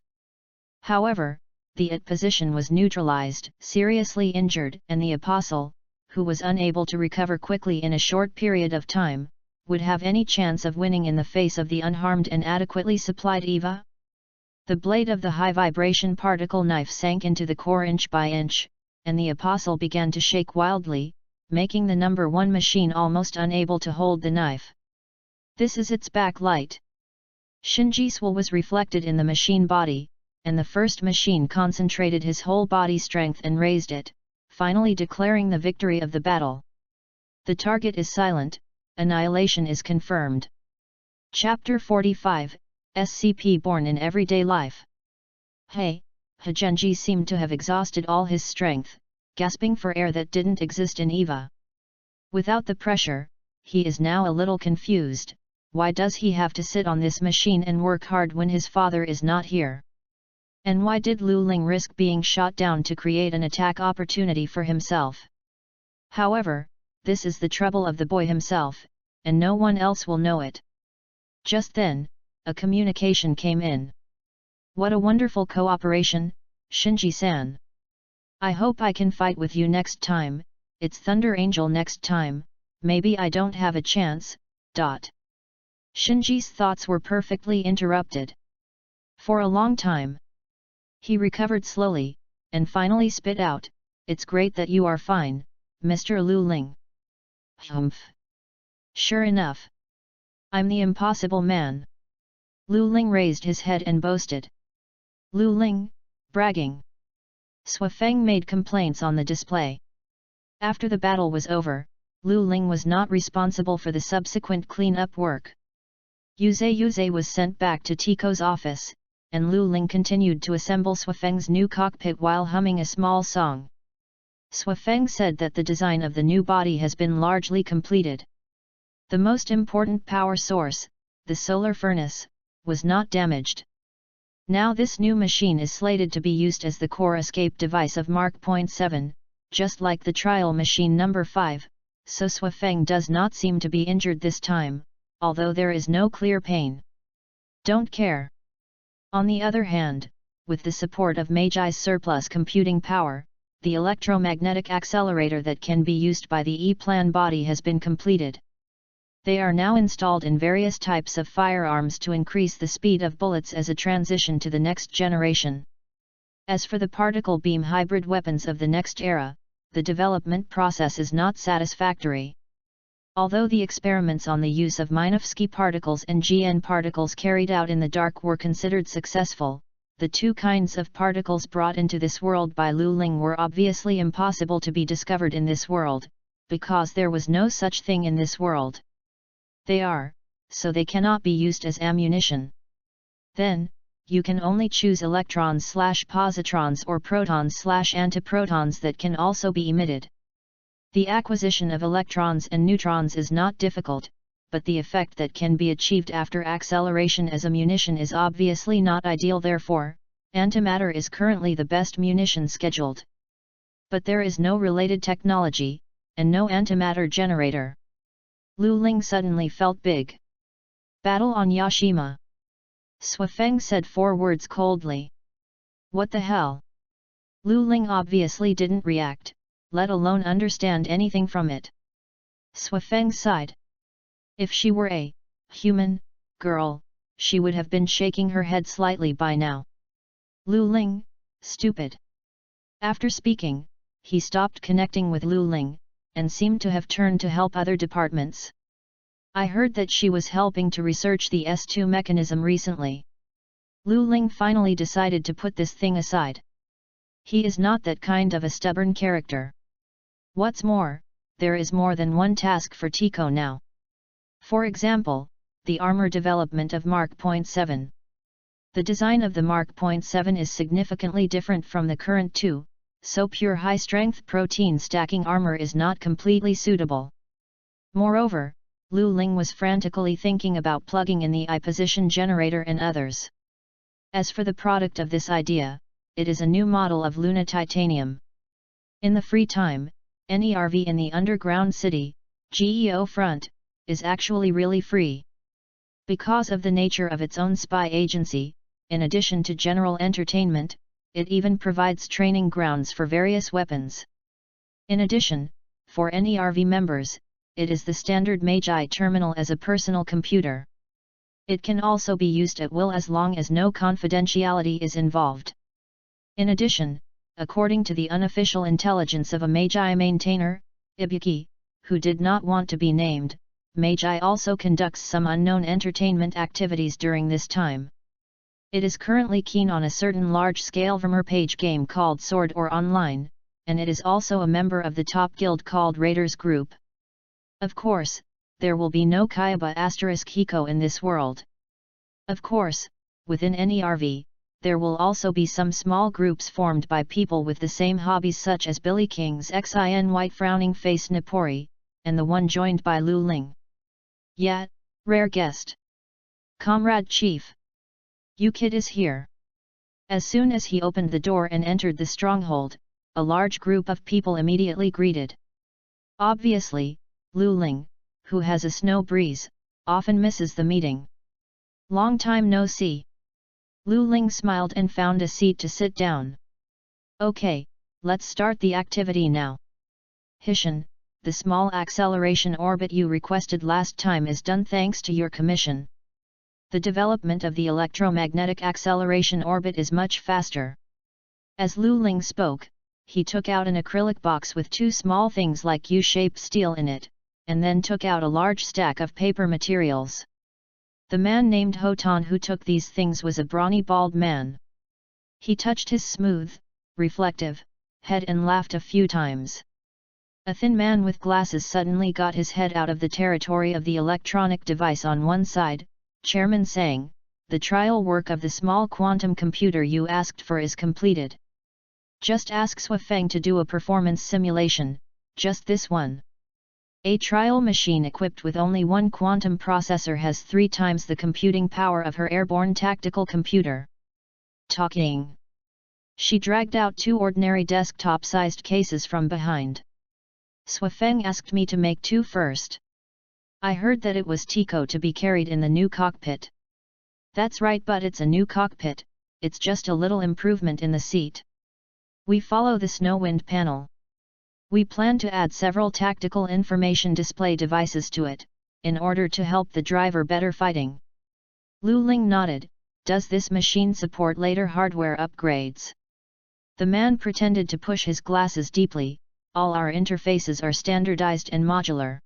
However, the IT position was neutralized, seriously injured, and the Apostle, who was unable to recover quickly in a short period of time, would have any chance of winning in the face of the unharmed and adequately supplied EVA? The blade of the high-vibration particle knife sank into the core inch by inch, and the Apostle began to shake wildly, making the Number 1 machine almost unable to hold the knife. This is its backlight. Shinji's will was reflected in the machine body, and the first machine concentrated his whole body strength and raised it, finally declaring the victory of the battle. The target is silent, annihilation is confirmed. Chapter 45, SCP Born in Everyday Life. Hey, Hagenji seemed to have exhausted all his strength, gasping for air that didn't exist in EVA. Without the pressure, he is now a little confused. Why does he have to sit on this machine and work hard when his father is not here? And why did Lu Ling risk being shot down to create an attack opportunity for himself? However, this is the trouble of the boy himself, and no one else will know it. Just then, a communication came in. What a wonderful cooperation, Shinji-san. I hope I can fight with you next time, it's Thunder Angel next time, maybe I don't have a chance, ... Shinji's thoughts were perfectly interrupted. For a long time. He recovered slowly, and finally spit out, "It's great that you are fine, Mr. Lu Ling." Humph. Sure enough. I'm the impossible man. Lu Ling raised his head and boasted. Lu Ling, bragging. Swafeng made complaints on the display. After the battle was over, Lu Ling was not responsible for the subsequent clean-up work. Yuze was sent back to Tiko's office, and Lu Ling continued to assemble Swafeng's new cockpit while humming a small song. Swafeng said that the design of the new body has been largely completed. The most important power source, the solar furnace, was not damaged. Now this new machine is slated to be used as the core escape device of Mark .7, just like the trial machine number 5, so Swafeng does not seem to be injured this time, although there is no clear pain. Don't care. On the other hand, with the support of Meiji's surplus computing power, the electromagnetic accelerator that can be used by the E-plan body has been completed. They are now installed in various types of firearms to increase the speed of bullets as a transition to the next generation. As for the particle beam hybrid weapons of the next era, the development process is not satisfactory. Although the experiments on the use of Minovsky particles and GN particles carried out in the dark were considered successful, the two kinds of particles brought into this world by Lu Ling were obviously impossible to be discovered in this world, because there was no such thing in this world. They are, so they cannot be used as ammunition. Then, you can only choose electrons/positrons or protons/antiprotons that can also be emitted. The acquisition of electrons and neutrons is not difficult, but the effect that can be achieved after acceleration as a munition is obviously not ideal. Therefore, antimatter is currently the best munition scheduled. But there is no related technology, and no antimatter generator. Lu Ling suddenly felt big. Battle on Yashima. Swafeng said 4 words coldly. What the hell? Lu Ling obviously didn't react, let alone understand anything from it. Swafeng sighed. If she were a human girl, she would have been shaking her head slightly by now. Lu Ling, stupid. After speaking, he stopped connecting with Lu Ling, and seemed to have turned to help other departments. I heard that she was helping to research the S2 mechanism recently. Lu Ling finally decided to put this thing aside. He is not that kind of a stubborn character. What's more, there is more than one task for Tico now. For example, the armor development of Mark .7. The design of the Mark .7 is significantly different from the current 2, so pure high-strength protein stacking armor is not completely suitable. Moreover, Lu Ling was frantically thinking about plugging in the I-position generator and others. As for the product of this idea, it is a new model of Luna Titanium. In the free time, NERV in the underground city, GEO front, is actually really free. Because of the nature of its own spy agency, in addition to general entertainment, it even provides training grounds for various weapons. In addition, for NERV members, it is the standard Magi terminal as a personal computer. It can also be used at will as long as no confidentiality is involved. In addition, according to the unofficial intelligence of a Magi maintainer, Ibuki, who did not want to be named, Magi also conducts some unknown entertainment activities during this time. It is currently keen on a certain large-scale vermeer-page game called Sword or Online, and it is also a member of the top guild called Raiders Group. Of course, there will be no Kaiba *Hiko in this world. Of course, within NERV, there will also be some small groups formed by people with the same hobbies such as Billy King's Xin White Frowning Face Nipori, and the one joined by Lu Ling. Yet, rare guest. Comrade Chief. Ukid is here. As soon as he opened the door and entered the stronghold, a large group of people immediately greeted. Obviously, Lu Ling, who has a snow breeze, often misses the meeting. Long time no see. Lu Ling smiled and found a seat to sit down. Okay, let's start the activity now. Hishin, the small acceleration orbit you requested last time is done thanks to your commission. The development of the electromagnetic acceleration orbit is much faster. As Lu Ling spoke, he took out an acrylic box with 2 small things like U-shaped steel in it, and then took out a large stack of paper materials. The man named Hotan who took these things was a brawny bald man. He touched his smooth, reflective head and laughed a few times. A thin man with glasses suddenly got his head out of the territory of the electronic device on one side. Chairman saying, the trial work of the small quantum computer you asked for is completed. Just ask Swafeng to do a performance simulation, just this one. A trial machine equipped with only one quantum processor has 3 times the computing power of her airborne tactical computer. Talking. She dragged out 2 ordinary desktop-sized cases from behind. Swafeng asked me to make 2 first. I heard that it was Tico to be carried in the new cockpit. That's right, but it's a new cockpit, it's just a little improvement in the seat. We follow the Snowwind panel. We plan to add several tactical information display devices to it, in order to help the driver better fighting. Lu Ling nodded. Does this machine support later hardware upgrades? The man pretended to push his glasses deeply. All our interfaces are standardized and modular.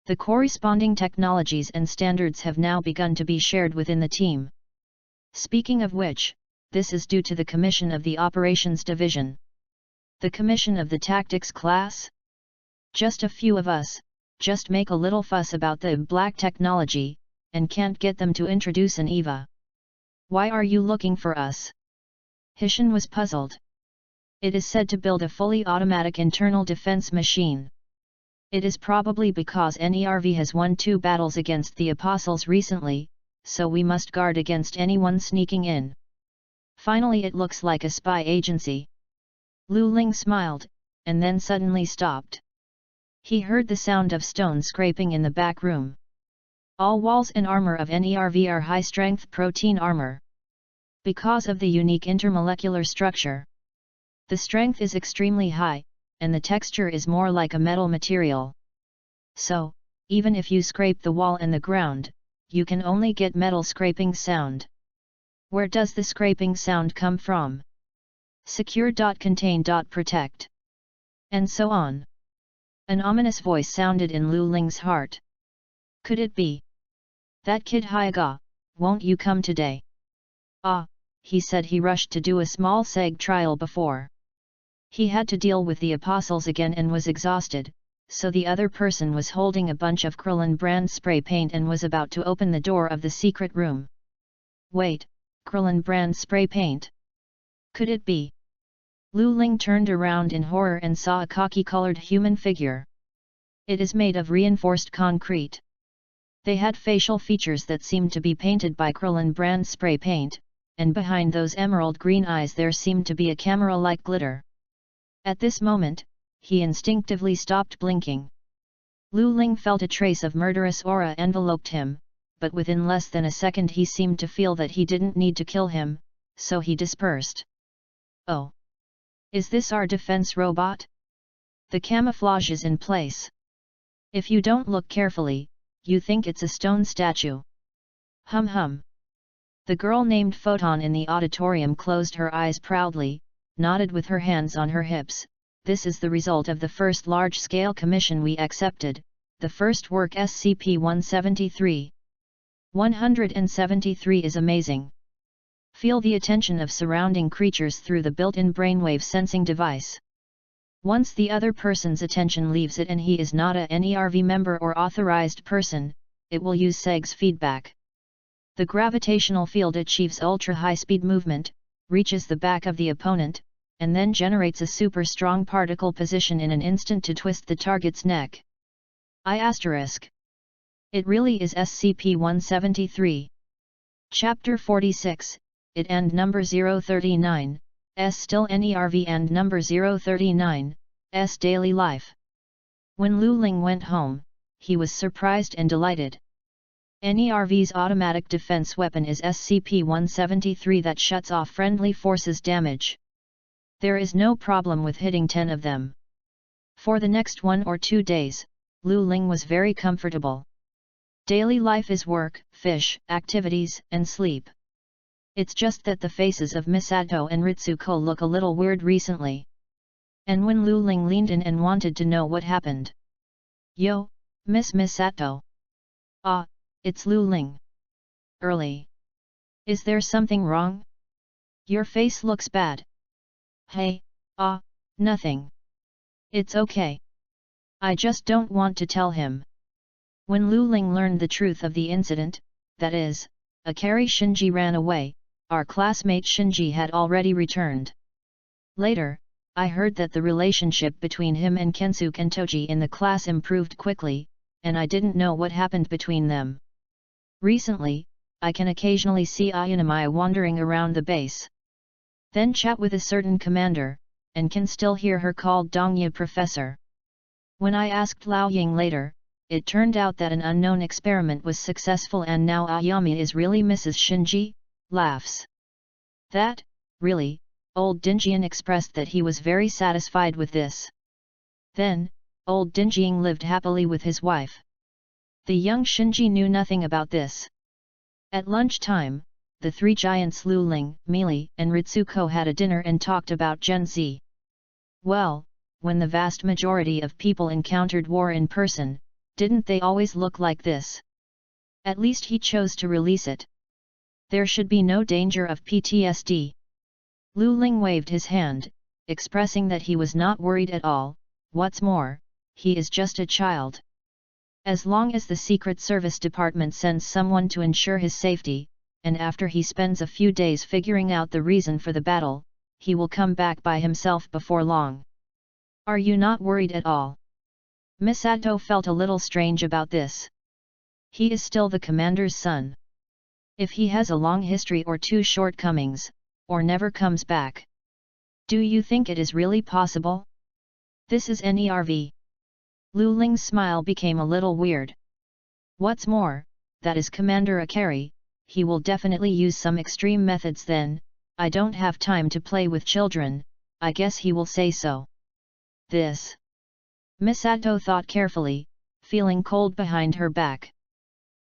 The corresponding technologies and standards have now begun to be shared within the team. Speaking of which, this is due to the commission of the Operations Division. The commission of the Tactics class? Just a few of us, just make a little fuss about the black technology, and can't get them to introduce an EVA. Why are you looking for us? Hishin was puzzled. It is said to build a fully automatic internal defense machine. It is probably because NERV has won 2 battles against the Apostles recently, so we must guard against anyone sneaking in. Finally, it looks like a spy agency. Lu Ling smiled, and then suddenly stopped. He heard the sound of stone scraping in the back room. All walls and armor of NERV are high-strength protein armor. Because of the unique intermolecular structure, the strength is extremely high, and the texture is more like a metal material. So, even if you scrape the wall and the ground, you can only get metal scraping sound. Where does the scraping sound come from? Secure.contain.protect. And so on. An ominous voice sounded in Lu Ling's heart. Could it be that kid Hyaga? Won't you come today? Ah, he said. He rushed to do a small seg trial before. He had to deal with the Apostles again and was exhausted, so the other person was holding a bunch of Krillin brand spray paint and was about to open the door of the secret room. Wait, Krillin brand spray paint? Could it be? Lu Ling turned around in horror and saw a khaki-colored human figure. It is made of reinforced concrete. They had facial features that seemed to be painted by Krillin brand spray paint, and behind those emerald green eyes there seemed to be a camera-like glitter. At this moment, he instinctively stopped blinking. Lu Ling felt a trace of murderous aura enveloped him, but within less than a second he seemed to feel that he didn't need to kill him, so he dispersed. Oh! Is this our defense robot? The camouflage is in place. If you don't look carefully, you think it's a stone statue. Hum hum. The girl named Photon in the auditorium closed her eyes proudly, nodded with her hands on her hips. This is the result of the first large-scale commission we accepted, the first work SCP-173. 173 is amazing. Feel the attention of surrounding creatures through the built-in brainwave sensing device. Once the other person's attention leaves it and he is not a NERV member or authorized person, it will use SEG's feedback. The gravitational field achieves ultra-high-speed movement, reaches the back of the opponent, and then generates a super-strong particle position in an instant to twist the target's neck. It really is SCP-173. Chapter 46, It and number 039, S still NERV and number 039, S daily life. When Lu Ling went home, he was surprised and delighted. NERV's automatic defense weapon is SCP-173 that shuts off friendly forces' damage. There is no problem with hitting 10 of them. For the next 1 or 2 days, Lu Ling was very comfortable. Daily life is work, fish, activities, and sleep. It's just that the faces of Misato and Ritsuko look a little weird recently. And when Lu Ling leaned in and wanted to know what happened. Yo, Miss Misato. Ah, it's Lu Ling. Early. Is there something wrong? Your face looks bad. Hey, nothing. It's okay. I just don't want to tell him. When Lu Ling learned the truth of the incident, that is, Akari Shinji ran away, our classmate Shinji had already returned. Later, I heard that the relationship between him and Kensuke and Toji in the class improved quickly, and I didn't know what happened between them. Recently, I can occasionally see Ayanami wandering around the base. Then chat with a certain commander, and can still hear her called Dongya Professor. When I asked Lao Ying later, it turned out that an unknown experiment was successful and now Ayami is really Mrs. Shinji, laughs. That, really, old Dinjian expressed that he was very satisfied with this. Then, old Dinjiang lived happily with his wife. The young Shinji knew nothing about this. At lunchtime, the three giants Lu Ling, Meili, and Ritsuko had a dinner and talked about Gen Z. Well, when the vast majority of people encountered war in person, didn't they always look like this? At least he chose to release it. There should be no danger of PTSD. Lu Ling waved his hand, expressing that he was not worried at all. What's more, he is just a child. As long as the Secret Service Department sends someone to ensure his safety, and after he spends a few days figuring out the reason for the battle, he will come back by himself before long. Are you not worried at all? Misato felt a little strange about this. He is still the commander's son. If he has a long history or two shortcomings, or never comes back, do you think it is really possible? This is NERV. Lu Ling's smile became a little weird. What's more, that is Commander Akari, he will definitely use some extreme methods then. I don't have time to play with children, I guess he will say so. This. Misato thought carefully, feeling cold behind her back.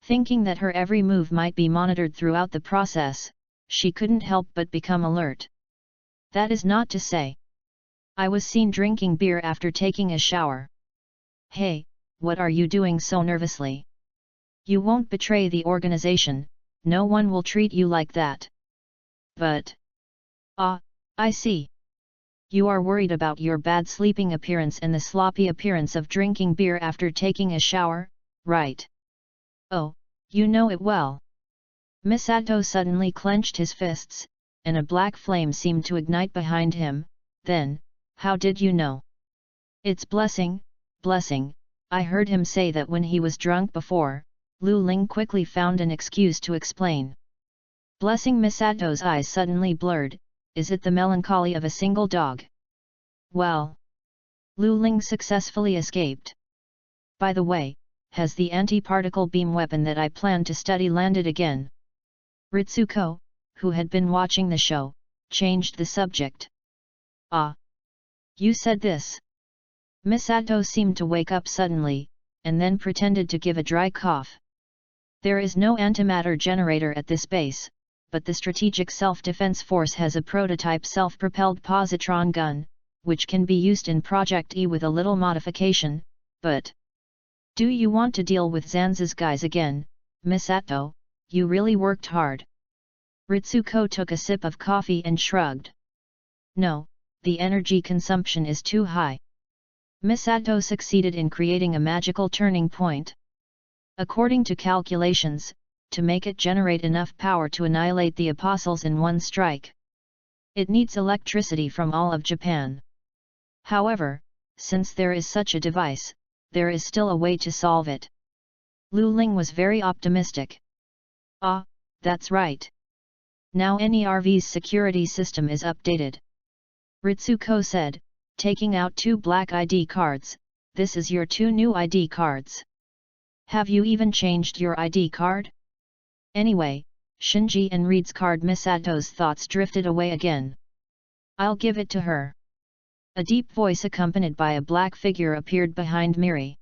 Thinking that her every move might be monitored throughout the process, she couldn't help but become alert. That is not to say. I was seen drinking beer after taking a shower. Hey, what are you doing so nervously? You won't betray the organization, no one will treat you like that. But... I see. You are worried about your bad sleeping appearance and the sloppy appearance of drinking beer after taking a shower, right? Oh, you know it well. Misato suddenly clenched his fists, and a black flame seemed to ignite behind him. Then, how did you know? It's Blessing, I heard him say that when he was drunk before. Lu Ling quickly found an excuse to explain. Blessing. Misato's eyes suddenly blurred. Is it the melancholy of a single dog? Well. Lu Ling successfully escaped. By the way, has the anti-particle beam weapon that I planned to study landed again? Ritsuko, who had been watching the show, changed the subject. You said this. Misato seemed to wake up suddenly, and then pretended to give a dry cough. There is no antimatter generator at this base, but the Strategic Self-Defense Force has a prototype self-propelled positron gun, which can be used in Project E with a little modification, but... Do you want to deal with Zanza's guys again, Misato? You really worked hard. Ritsuko took a sip of coffee and shrugged. No, the energy consumption is too high. Misato succeeded in creating a magical turning point. According to calculations, to make it generate enough power to annihilate the apostles in one strike, it needs electricity from all of Japan. However, since there is such a device, there is still a way to solve it. Lu Ling was very optimistic. That's right. Now NERV's security system is updated. Ritsuko said, taking out 2 black ID cards. This is your 2 new ID cards. Have you even changed your ID card? Anyway, Shinji and Reed's card. Misato's thoughts drifted away again. I'll give it to her. A deep voice accompanied by a black figure appeared behind Miri.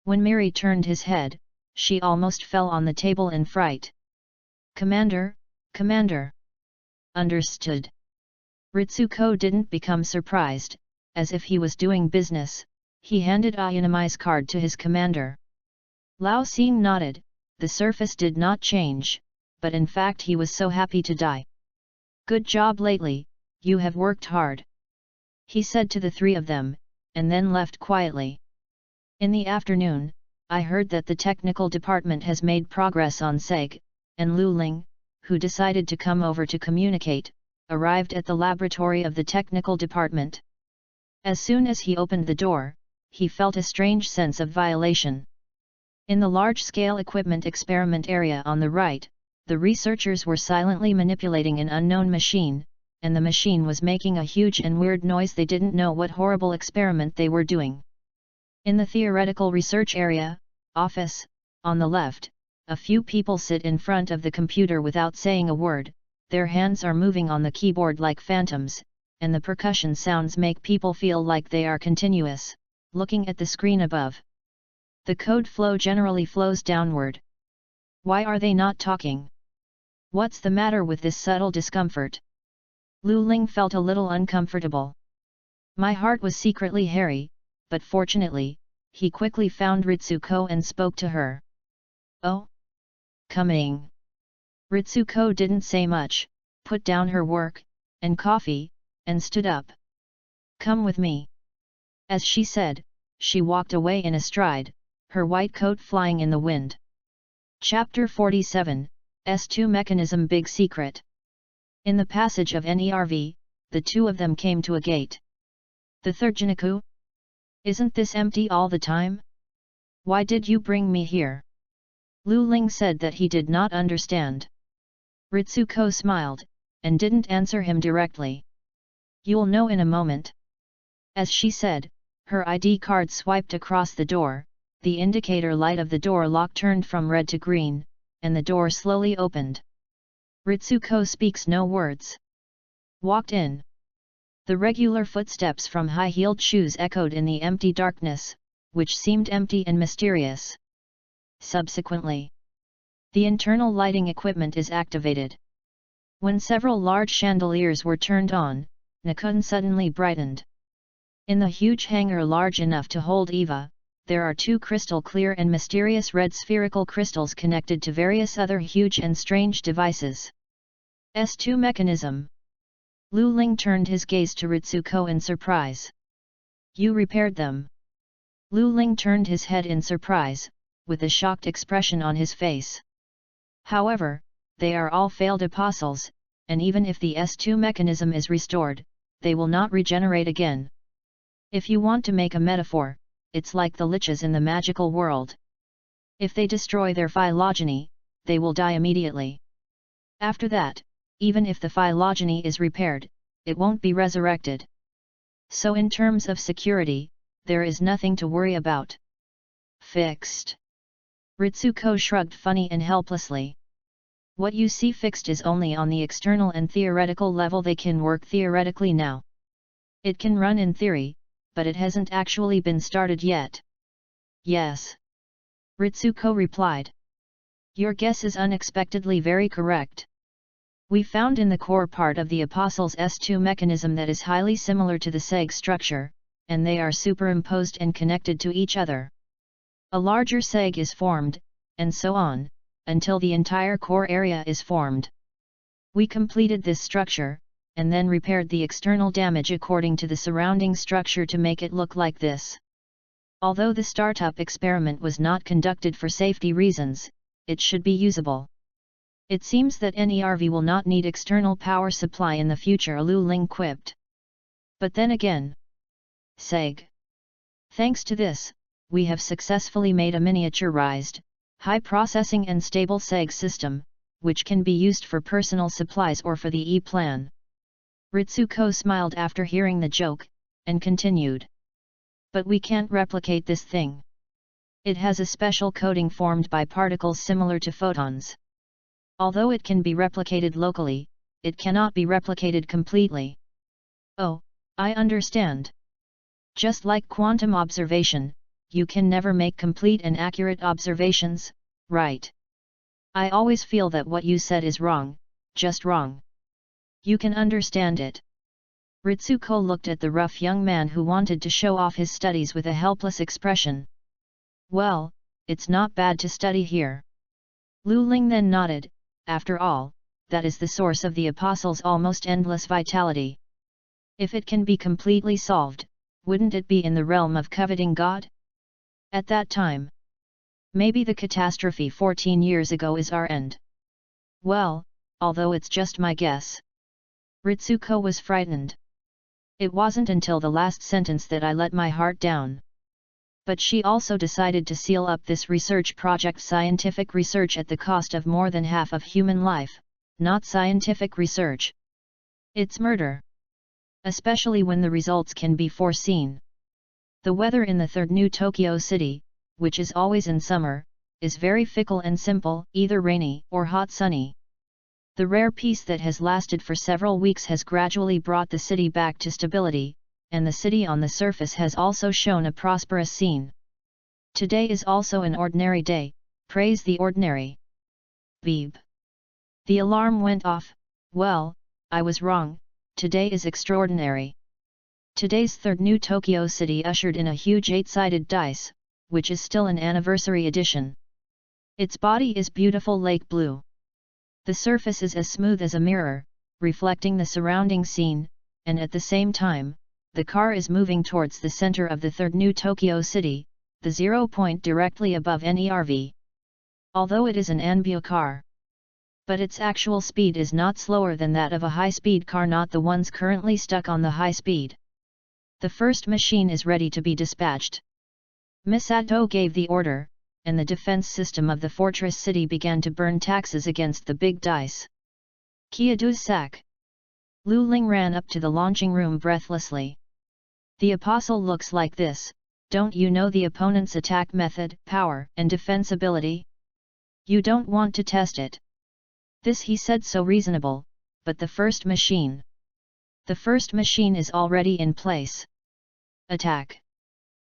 When Miri turned his head, she almost fell on the table in fright. Commander, Commander. Understood. Ritsuko didn't become surprised, as if he was doing business. He handed Ayanami's card to his commander. Lao Xing nodded. The surface did not change, but in fact he was so happy to die. Good job lately, you have worked hard. He said to the 3 of them, and then left quietly. In the afternoon, I heard that the technical department has made progress on SEG, and Lu Ling, who decided to come over to communicate, arrived at the laboratory of the technical department. As soon as he opened the door, he felt a strange sense of violation. In the large-scale equipment experiment area on the right, the researchers were silently manipulating an unknown machine, and the machine was making a huge and weird noise. They didn't know what horrible experiment they were doing. In the theoretical research area, office, on the left, a few people sit in front of the computer without saying a word. Their hands are moving on the keyboard like phantoms, and the percussion sounds make people feel like they are continuous, looking at the screen above. The code flow generally flows downward. Why are they not talking? What's the matter with this subtle discomfort? Lu Ling felt a little uncomfortable. My heart was secretly hairy, but fortunately, he quickly found Ritsuko and spoke to her. Oh? Coming. Ritsuko didn't say much, put down her work, and coffee, and stood up. Come with me. As she said, she walked away in a stride, her white coat flying in the wind. Chapter 47, S2 Mechanism Big Secret. In the passage of Nerv, the two of them came to a gate. The third Jinaku? Isn't this empty all the time? Why did you bring me here? Lu Ling said that he did not understand. Ritsuko smiled, and didn't answer him directly. You'll know in a moment. As she said, her ID card swiped across the door, the indicator light of the door lock turned from red to green, and the door slowly opened. Ritsuko speaks no words. Walked in. The regular footsteps from high-heeled shoes echoed in the empty darkness, which seemed empty and mysterious. Subsequently, the internal lighting equipment is activated. When several large chandeliers were turned on, Nakun suddenly brightened. In the huge hangar large enough to hold Eva, there are two crystal-clear and mysterious red spherical crystals connected to various other huge and strange devices. S2 mechanism. Lu Ling turned his gaze to Ritsuko in surprise. You repaired them. Lu Ling turned his head in surprise, with a shocked expression on his face. However, they are all failed apostles, and even if the S2 mechanism is restored, they will not regenerate again. If you want to make a metaphor, it's like the liches in the magical world. If they destroy their phylogeny, they will die immediately. After that, even if the phylogeny is repaired, it won't be resurrected. So in terms of security, there is nothing to worry about. Fixed. Ritsuko shrugged funny and helplessly. What you see fixed is only on the external and theoretical level. They can work theoretically now. It can run in theory, but it hasn't actually been started yet. Yes. Ritsuko replied. Your guess is unexpectedly very correct. We found in the core part of the Apostle's S2 mechanism that is highly similar to the SEG structure, and they are superimposed and connected to each other. A larger SEG is formed, and so on, until the entire core area is formed. We completed this structure, and then repaired the external damage according to the surrounding structure to make it look like this. Although the startup experiment was not conducted for safety reasons, it should be usable. It seems that Nerv will not need external power supply in the future, Lu Ling quipped. But then again, SEG. Thanks to this, we have successfully made a miniaturized, high-processing and stable SEG system, which can be used for personal supplies or for the E-plan. Ritsuko smiled after hearing the joke, and continued. But we can't replicate this thing. It has a special coating formed by particles similar to photons. Although it can be replicated locally, it cannot be replicated completely. Oh, I understand. Just like quantum observation, you can never make complete and accurate observations, right? I always feel that what you said is wrong, just wrong. You can understand it. Ritsuko looked at the rough young man who wanted to show off his studies with a helpless expression. Well, it's not bad to study here. Lu Ling then nodded. After all, that is the source of the Apostle's almost endless vitality. If it can be completely solved, wouldn't it be in the realm of coveting God? At that time, maybe the catastrophe 14 years ago is our end. Well, although it's just my guess. Ritsuko was frightened. It wasn't until the last sentence that I let my heart down. But she also decided to seal up this research project, scientific research at the cost of more than half of human life, not scientific research. It's murder. Especially when the results can be foreseen. The weather in the third New Tokyo City, which is always in summer, is very fickle and simple, either rainy or hot sunny. The rare peace that has lasted for several weeks has gradually brought the city back to stability, and the city on the surface has also shown a prosperous scene. Today is also an ordinary day, praise the ordinary. Beeb. The alarm went off. Well, I was wrong, today is extraordinary. Today's third new Tokyo City ushered in a huge 8-sided dice, which is still an anniversary edition. Its body is beautiful lake blue. The surface is as smooth as a mirror, reflecting the surrounding scene, and at the same time, the car is moving towards the center of the third new Tokyo City, the 0 point directly above NERV. Although it is an Anbu car, but its actual speed is not slower than that of a high-speed car, not the ones currently stuck on the high speed. The first machine is ready to be dispatched. Misato gave the order, and the defense system of the fortress city began to burn taxes against the big dice. Kiadu's sack. Lu Ling ran up to the launching room breathlessly. The apostle looks like this, don't you know the opponent's attack method, power, and defense ability? You don't want to test it. This he said so reasonable, but the first machine. The first machine is already in place. Attack.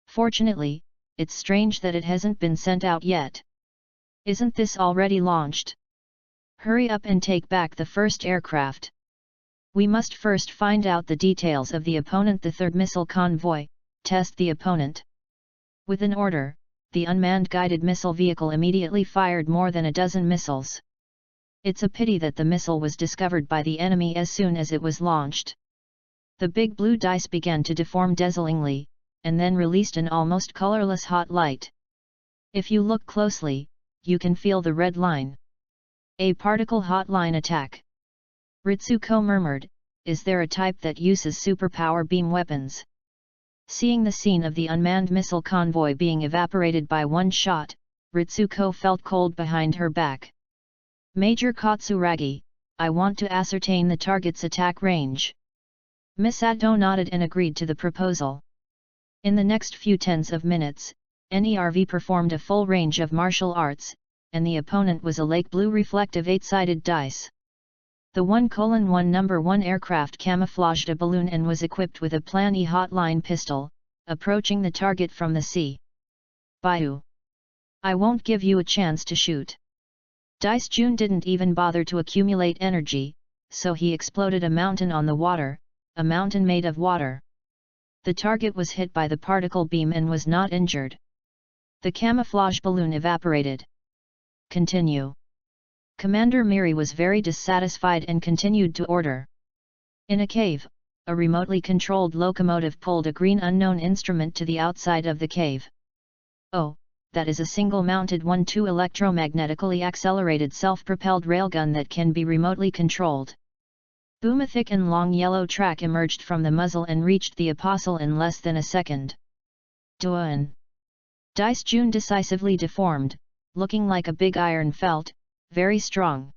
Fortunately, it's strange that it hasn't been sent out yet. Isn't this already launched? Hurry up and take back the first aircraft. We must first find out the details of the opponent. The third missile convoy, test the opponent. With an order, the unmanned guided missile vehicle immediately fired more than a dozen missiles. It's a pity that the missile was discovered by the enemy as soon as it was launched. The big blue dice began to deform dazzlingly, and then released an almost colorless hot light. If you look closely, you can feel the red line. A particle hotline attack. Ritsuko murmured, is there a type that uses superpower beam weapons? Seeing the scene of the unmanned missile convoy being evaporated by one shot, Ritsuko felt cold behind her back. Major Katsuragi, I want to ascertain the target's attack range. Misato nodded and agreed to the proposal. In the next few tens of minutes, NERV performed a full range of martial arts, and the opponent was a lake blue reflective 8-sided dice. The 1:1 No. 1 aircraft camouflaged a balloon and was equipped with a Plan E hotline pistol, approaching the target from the sea. Baiu. I won't give you a chance to shoot. Dice Jun didn't even bother to accumulate energy, so he exploded a mountain on the water, a mountain made of water. The target was hit by the particle beam and was not injured. The camouflage balloon evaporated. Continue. Commander Miri was very dissatisfied and continued to order. In a cave, a remotely controlled locomotive pulled a green unknown instrument to the outside of the cave. Oh, that is a single-mounted 1-2 electromagnetically accelerated self-propelled railgun that can be remotely controlled. Boom! A thick and long yellow track emerged from the muzzle and reached the apostle in less than a second. Duan! Dice Jun decisively deformed, looking like a big iron felt, very strong.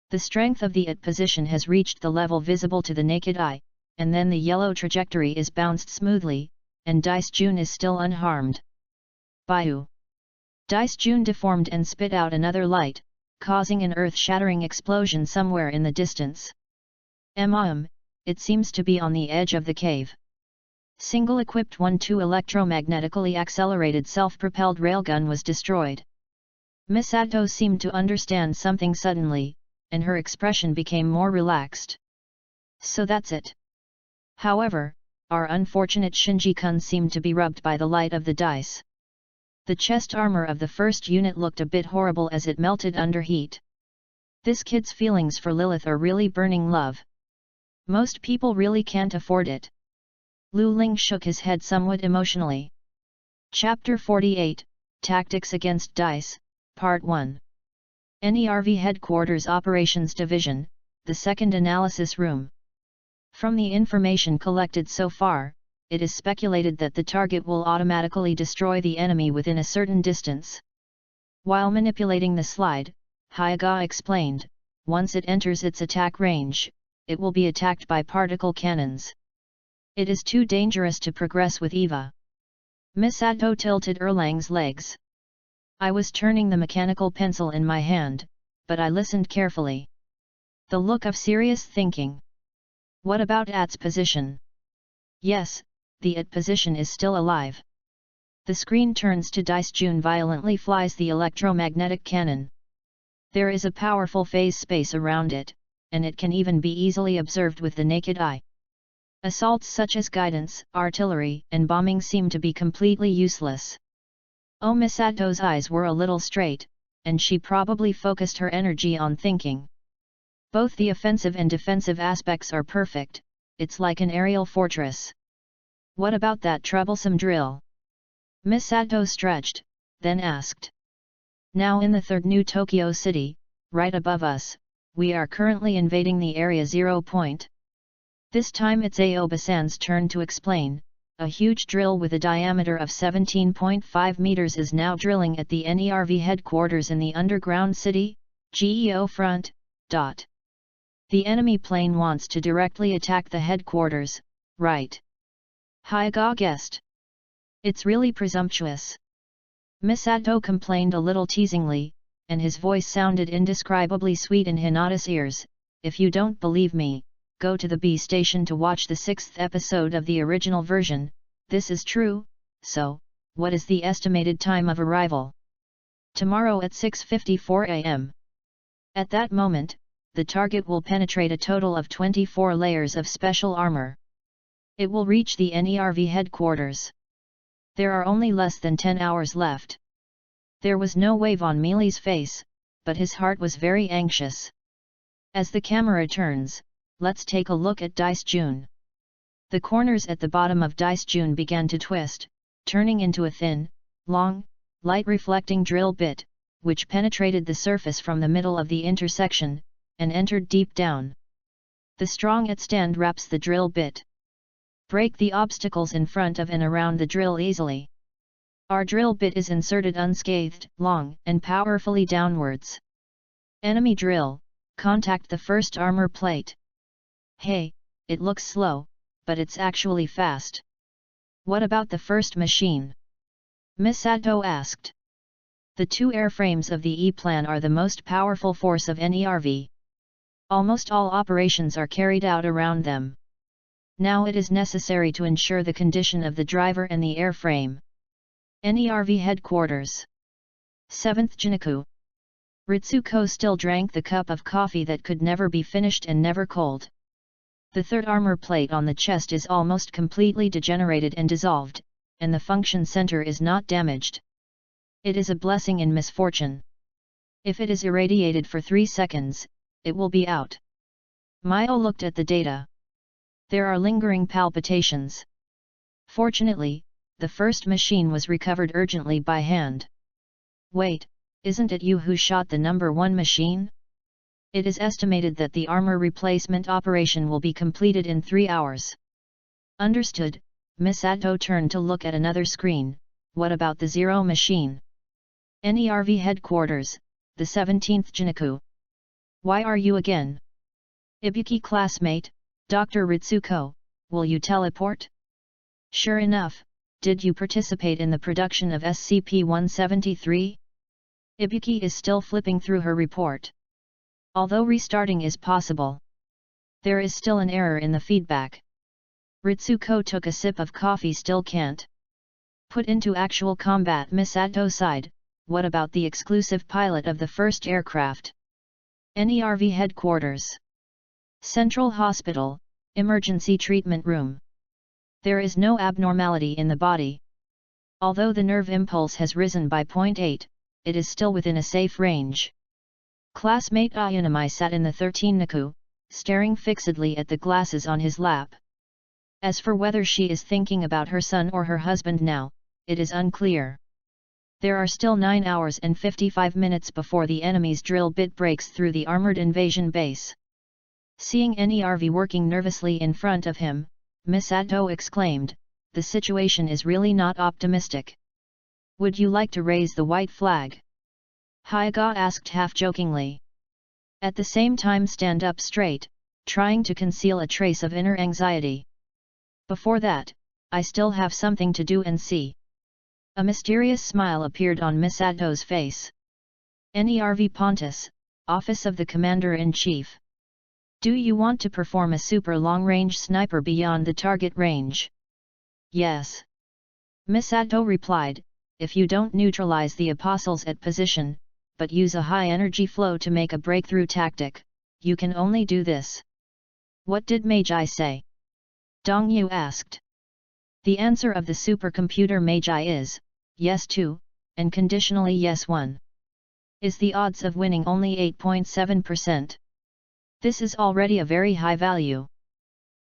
The strength of the it position has reached the level visible to the naked eye, and then the yellow trajectory is bounced smoothly, and Dice Jun is still unharmed. Baiu! Dice Jun deformed and spit out another light, causing an earth-shattering explosion somewhere in the distance. It seems to be on the edge of the cave. Single-equipped 1-2 electromagnetically accelerated self-propelled railgun was destroyed. Misato seemed to understand something suddenly, and her expression became more relaxed. So that's it. However, our unfortunate Shinji-kun seemed to be rubbed by the light of the dice. The chest armor of the first unit looked a bit horrible as it melted under heat. This kid's feelings for Lilith are really burning love. Most people really can't afford it. Lu Ling shook his head somewhat emotionally. Chapter 48, Tactics Against Dice, Part 1. NERV Headquarters Operations Division, the second analysis room. From the information collected so far, it is speculated that the target will automatically destroy the enemy within a certain distance. While manipulating the slide, Hyaga explained, once it enters its attack range, it will be attacked by particle cannons. It is too dangerous to progress with Eva. Misato tilted Erlang's legs. I was turning the mechanical pencil in my hand, but I listened carefully. The look of serious thinking. What about At's position? Yes, the At position is still alive. The screen turns to Dice Jun violently flies the electromagnetic cannon. There is a powerful phase space around it, and it can even be easily observed with the naked eye. Assaults such as guidance, artillery, and bombing seem to be completely useless. Oh, Misato's eyes were a little straight, and she probably focused her energy on thinking. Both the offensive and defensive aspects are perfect, it's like an aerial fortress. What about that troublesome drill? Misato stretched, then asked. Now in the third New Tokyo City, right above us, we are currently invading the Area 0 point. This time it's Aoba-san's turn to explain. A huge drill with a diameter of 17.5 meters is now drilling at the NERV headquarters in the underground city, GEO front. The enemy plane wants to directly attack the headquarters, right? Hyaga guessed. It's really presumptuous. Misato complained a little teasingly, and his voice sounded indescribably sweet in Hinata's ears. If you don't believe me, go to the B station to watch the 6th episode of the original version. This is true. So, what is the estimated time of arrival? Tomorrow at 6:54 a.m. At that moment, the target will penetrate a total of 24 layers of special armor. It will reach the NERV headquarters. There are only less than 10 hours left. There was no wave on Mealy's face, but his heart was very anxious. As the camera turns, let's take a look at Dice June. The corners at the bottom of Dice June began to twist, turning into a thin, long, light-reflecting drill bit, which penetrated the surface from the middle of the intersection, and entered deep down. The strong at stand wraps the drill bit. Break the obstacles in front of and around the drill easily. Our drill bit is inserted unscathed, long, and powerfully downwards. Enemy drill, contact the first armor plate. Hey, it looks slow, but it's actually fast. What about the first machine? Misato asked. The two airframes of the E-plan are the most powerful force of NERV. Almost all operations are carried out around them. Now it is necessary to ensure the condition of the driver and the airframe. NERV headquarters. 7th Jinnaku. Ritsuko still drank the cup of coffee that could never be finished and never cold. The third armor plate on the chest is almost completely degenerated and dissolved, and the function center is not damaged. It is a blessing in misfortune. If it is irradiated for 3 seconds, it will be out. Mio looked at the data. There are lingering palpitations. Fortunately, the first machine was recovered urgently by hand. Wait, isn't it you who shot the number 1 machine? It is estimated that the armor replacement operation will be completed in 3 hours. Understood. Misato turned to look at another screen. What about the 0 machine? NERV headquarters, the 17th Jinnaku. Why are you again? Ibuki classmate, Dr. Ritsuko, will you teleport? Sure enough, did you participate in the production of SCP-173? Ibuki is still flipping through her report. Although restarting is possible, there is still an error in the feedback. Ritsuko took a sip of coffee. Still can't put into actual combat. Misato sighed. What about the exclusive pilot of the first aircraft? NERV headquarters. Central Hospital, Emergency Treatment Room. There is no abnormality in the body. Although the nerve impulse has risen by 0.8, it is still within a safe range. Classmate Ayanami sat in the 13 Naku, staring fixedly at the glasses on his lap. As for whether she is thinking about her son or her husband now, it is unclear. There are still 9 hours and 55 minutes before the enemy's drill bit breaks through the armored invasion base. Seeing NERV working nervously in front of him, Misato exclaimed, "The situation is really not optimistic. Would you like to raise the white flag?" Hyaga asked half-jokingly. At the same time stand up straight, trying to conceal a trace of inner anxiety. "Before that, I still have something to do and see." A mysterious smile appeared on Misato's face. NERV Pontus, Office of the Commander-in-Chief. Do you want to perform a super long-range sniper beyond the target range? Yes. Misato replied, if you don't neutralize the apostles at position, but use a high energy flow to make a breakthrough tactic. You can only do this. What did Magi say? Dong Yu asked. The answer of the supercomputer Magi is, yes 2, and conditionally yes 1. Is the odds of winning only 8.7%. This is already a very high value.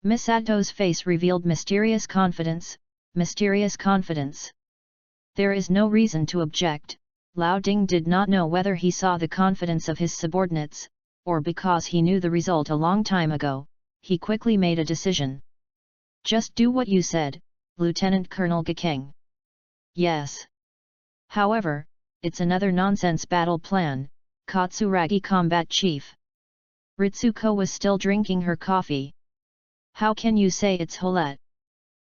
Misato's face revealed mysterious confidence, mysterious confidence. There is no reason to object. Lao Ding did not know whether he saw the confidence of his subordinates, or because he knew the result a long time ago, he quickly made a decision. Just do what you said, Lieutenant Colonel Gakeng. Yes. However, it's another nonsense battle plan, Katsuragi Combat Chief. Ritsuko was still drinking her coffee. How can you say it's Holette?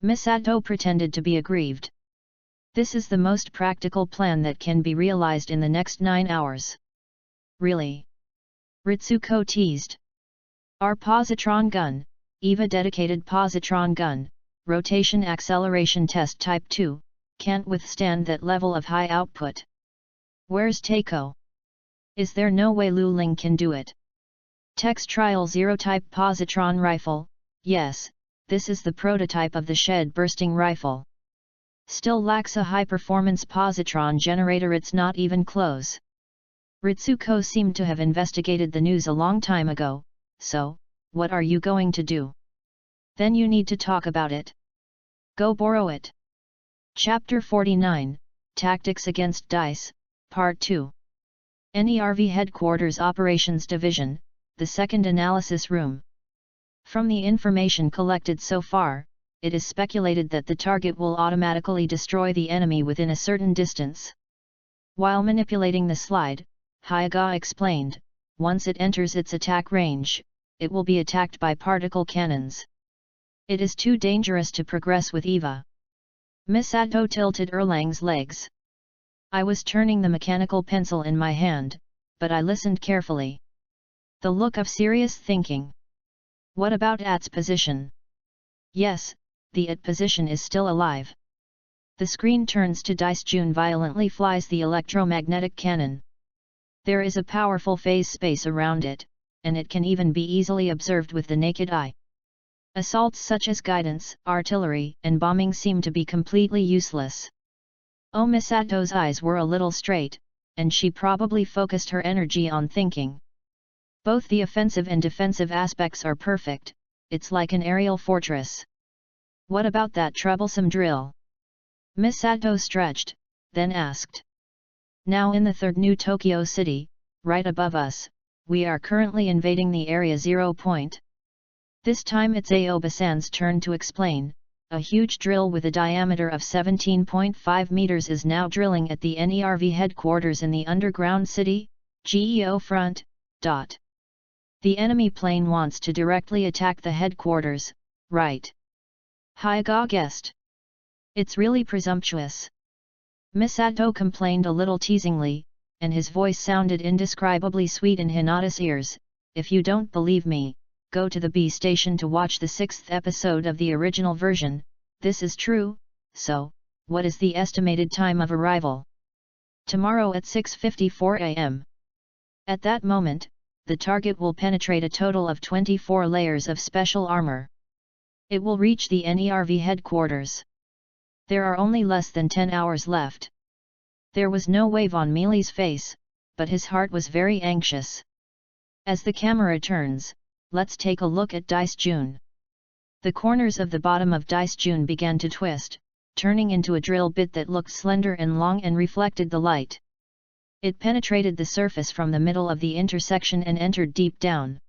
Misato pretended to be aggrieved. This is the most practical plan that can be realized in the next 9 hours. Really? Ritsuko teased. Our positron gun, EVA dedicated positron gun, rotation acceleration test type 2, can't withstand that level of high output. Where's Takeo? Is there no way Lu Ling can do it? Text Trial 0 type positron rifle, yes, this is the prototype of the shed bursting rifle. Still lacks a high-performance positron generator, it's not even close. Ritsuko seemed to have investigated the news a long time ago, so, what are you going to do? Then you need to talk about it. Go borrow it. Chapter 49, Tactics Against Dice, Part 2. NERV Headquarters Operations Division, the second analysis room. From the information collected so far, it is speculated that the target will automatically destroy the enemy within a certain distance. While manipulating the slide, Hyaga explained, once it enters its attack range, it will be attacked by particle cannons. It is too dangerous to progress with EVA. Misato tilted Erlang's legs. I was turning the mechanical pencil in my hand, but I listened carefully. The look of serious thinking. What about At's position? Yes, the At position is still alive. The screen turns to Dice June violently flies the electromagnetic cannon. There is a powerful phase space around it, and it can even be easily observed with the naked eye. Assaults such as guidance, artillery, and bombing seem to be completely useless. Oh, Misato's eyes were a little straight, and she probably focused her energy on thinking. Both the offensive and defensive aspects are perfect, it's like an aerial fortress. What about that troublesome drill? Misato stretched, then asked. Now in the third New Tokyo City, right above us, we are currently invading the Area 0 point. This time it's Aoba-san's turn to explain. A huge drill with a diameter of 17.5 meters is now drilling at the NERV headquarters in the underground city, GEO front. The enemy plane wants to directly attack the headquarters, right? Hyaga guessed. It's really presumptuous. Misato complained a little teasingly, and his voice sounded indescribably sweet in Hinata's ears. If you don't believe me, go to the B station to watch the 6th episode of the original version. This is true. So, what is the estimated time of arrival? Tomorrow at 6:54 a.m. At that moment, the target will penetrate a total of 24 layers of special armor. It will reach the NERV headquarters. There are only less than 10 hours left. There was no wave on Mealy's face, but his heart was very anxious. As the camera turns, let's take a look at Dice June. The corners of the bottom of Dice June began to twist, turning into a drill bit that looked slender and long and reflected the light. It penetrated the surface from the middle of the intersection and entered deep down.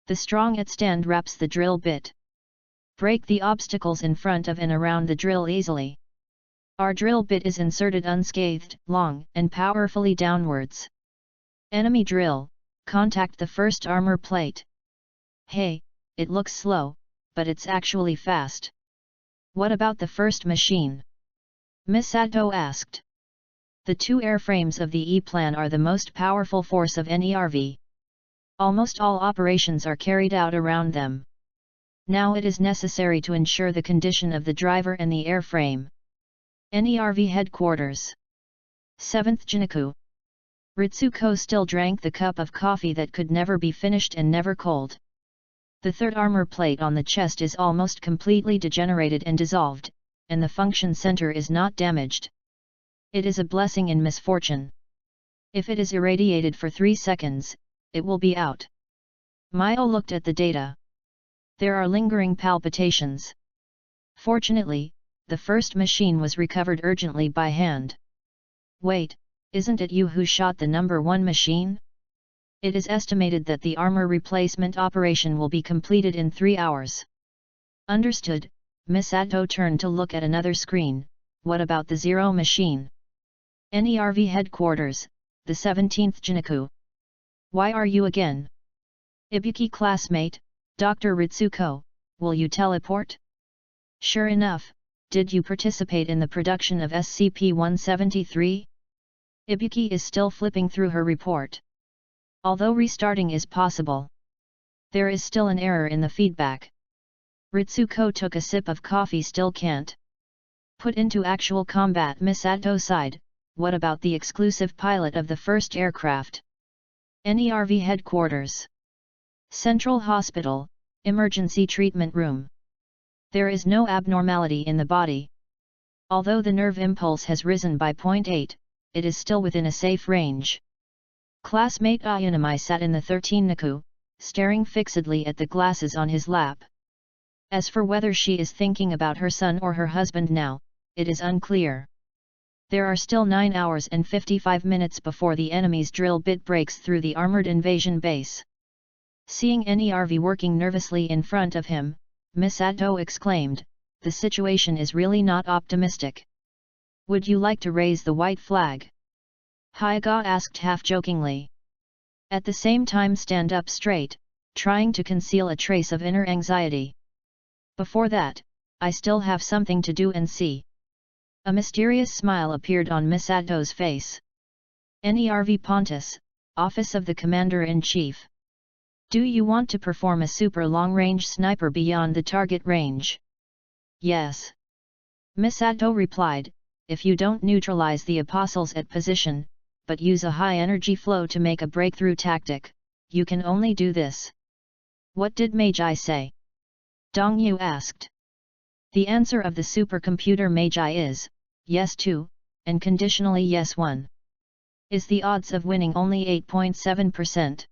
The strong At stand wraps the drill bit. Break the obstacles in front of and around the drill easily. Our drill bit is inserted unscathed, long, and powerfully downwards. Enemy drill, contact the first armor plate. Hey, it looks slow, but it's actually fast. What about the first machine? Misato asked. The two airframes of the E-plan are the most powerful force of NERV. Almost all operations are carried out around them. Now it is necessary to ensure the condition of the driver and the airframe. NERV Headquarters. 7th Jiniku. Ritsuko still drank the cup of coffee that could never be finished and never cold. The third armor plate on the chest is almost completely degenerated and dissolved, and the function center is not damaged. It is a blessing in misfortune. If it is irradiated for 3 seconds, it will be out. Mio looked at the data. There are lingering palpitations. Fortunately, the first machine was recovered urgently by hand. Wait, isn't it you who shot the number 1 machine? It is estimated that the armor replacement operation will be completed in 3 hours. Understood. Miss Atto turned to look at another screen. What about the 0 machine? NERV headquarters, the 17th Jiniku. Why are you again? Ibuki classmate, Dr. Ritsuko, will you teleport? Sure enough, did you participate in the production of SCP-173? Ibuki is still flipping through her report. Although restarting is possible, there is still an error in the feedback. Ritsuko took a sip of coffee. Still can't put into actual combat. Miss Atto sighed. What about the exclusive pilot of the first aircraft? NERV headquarters. Central Hospital, Emergency Treatment Room. There is no abnormality in the body. Although the nerve impulse has risen by 0.8, it is still within a safe range. Classmate Ayanami sat in the 13 Niku, staring fixedly at the glasses on his lap. As for whether she is thinking about her son or her husband now, it is unclear. There are still 9 hours and 55 minutes before the enemy's drill bit breaks through the armored invasion base. Seeing NERV working nervously in front of him, Miss Atto exclaimed, "The situation is really not optimistic. Would you like to raise the white flag?" Hyaga asked half-jokingly. At the same time stand up straight, trying to conceal a trace of inner anxiety. Before that, I still have something to do and see. A mysterious smile appeared on Miss Atto's face. NERV Pontus, Office of the Commander-in-Chief. Do you want to perform a super long-range sniper beyond the target range? Yes. Miss Atto replied, if you don't neutralize the apostles at position, but use a high-energy flow to make a breakthrough tactic, you can only do this. What did Magi say? Dong Yu asked. The answer of the supercomputer Magi is, yes 2, and conditionally yes 1. Is the odds of winning only 8.7%?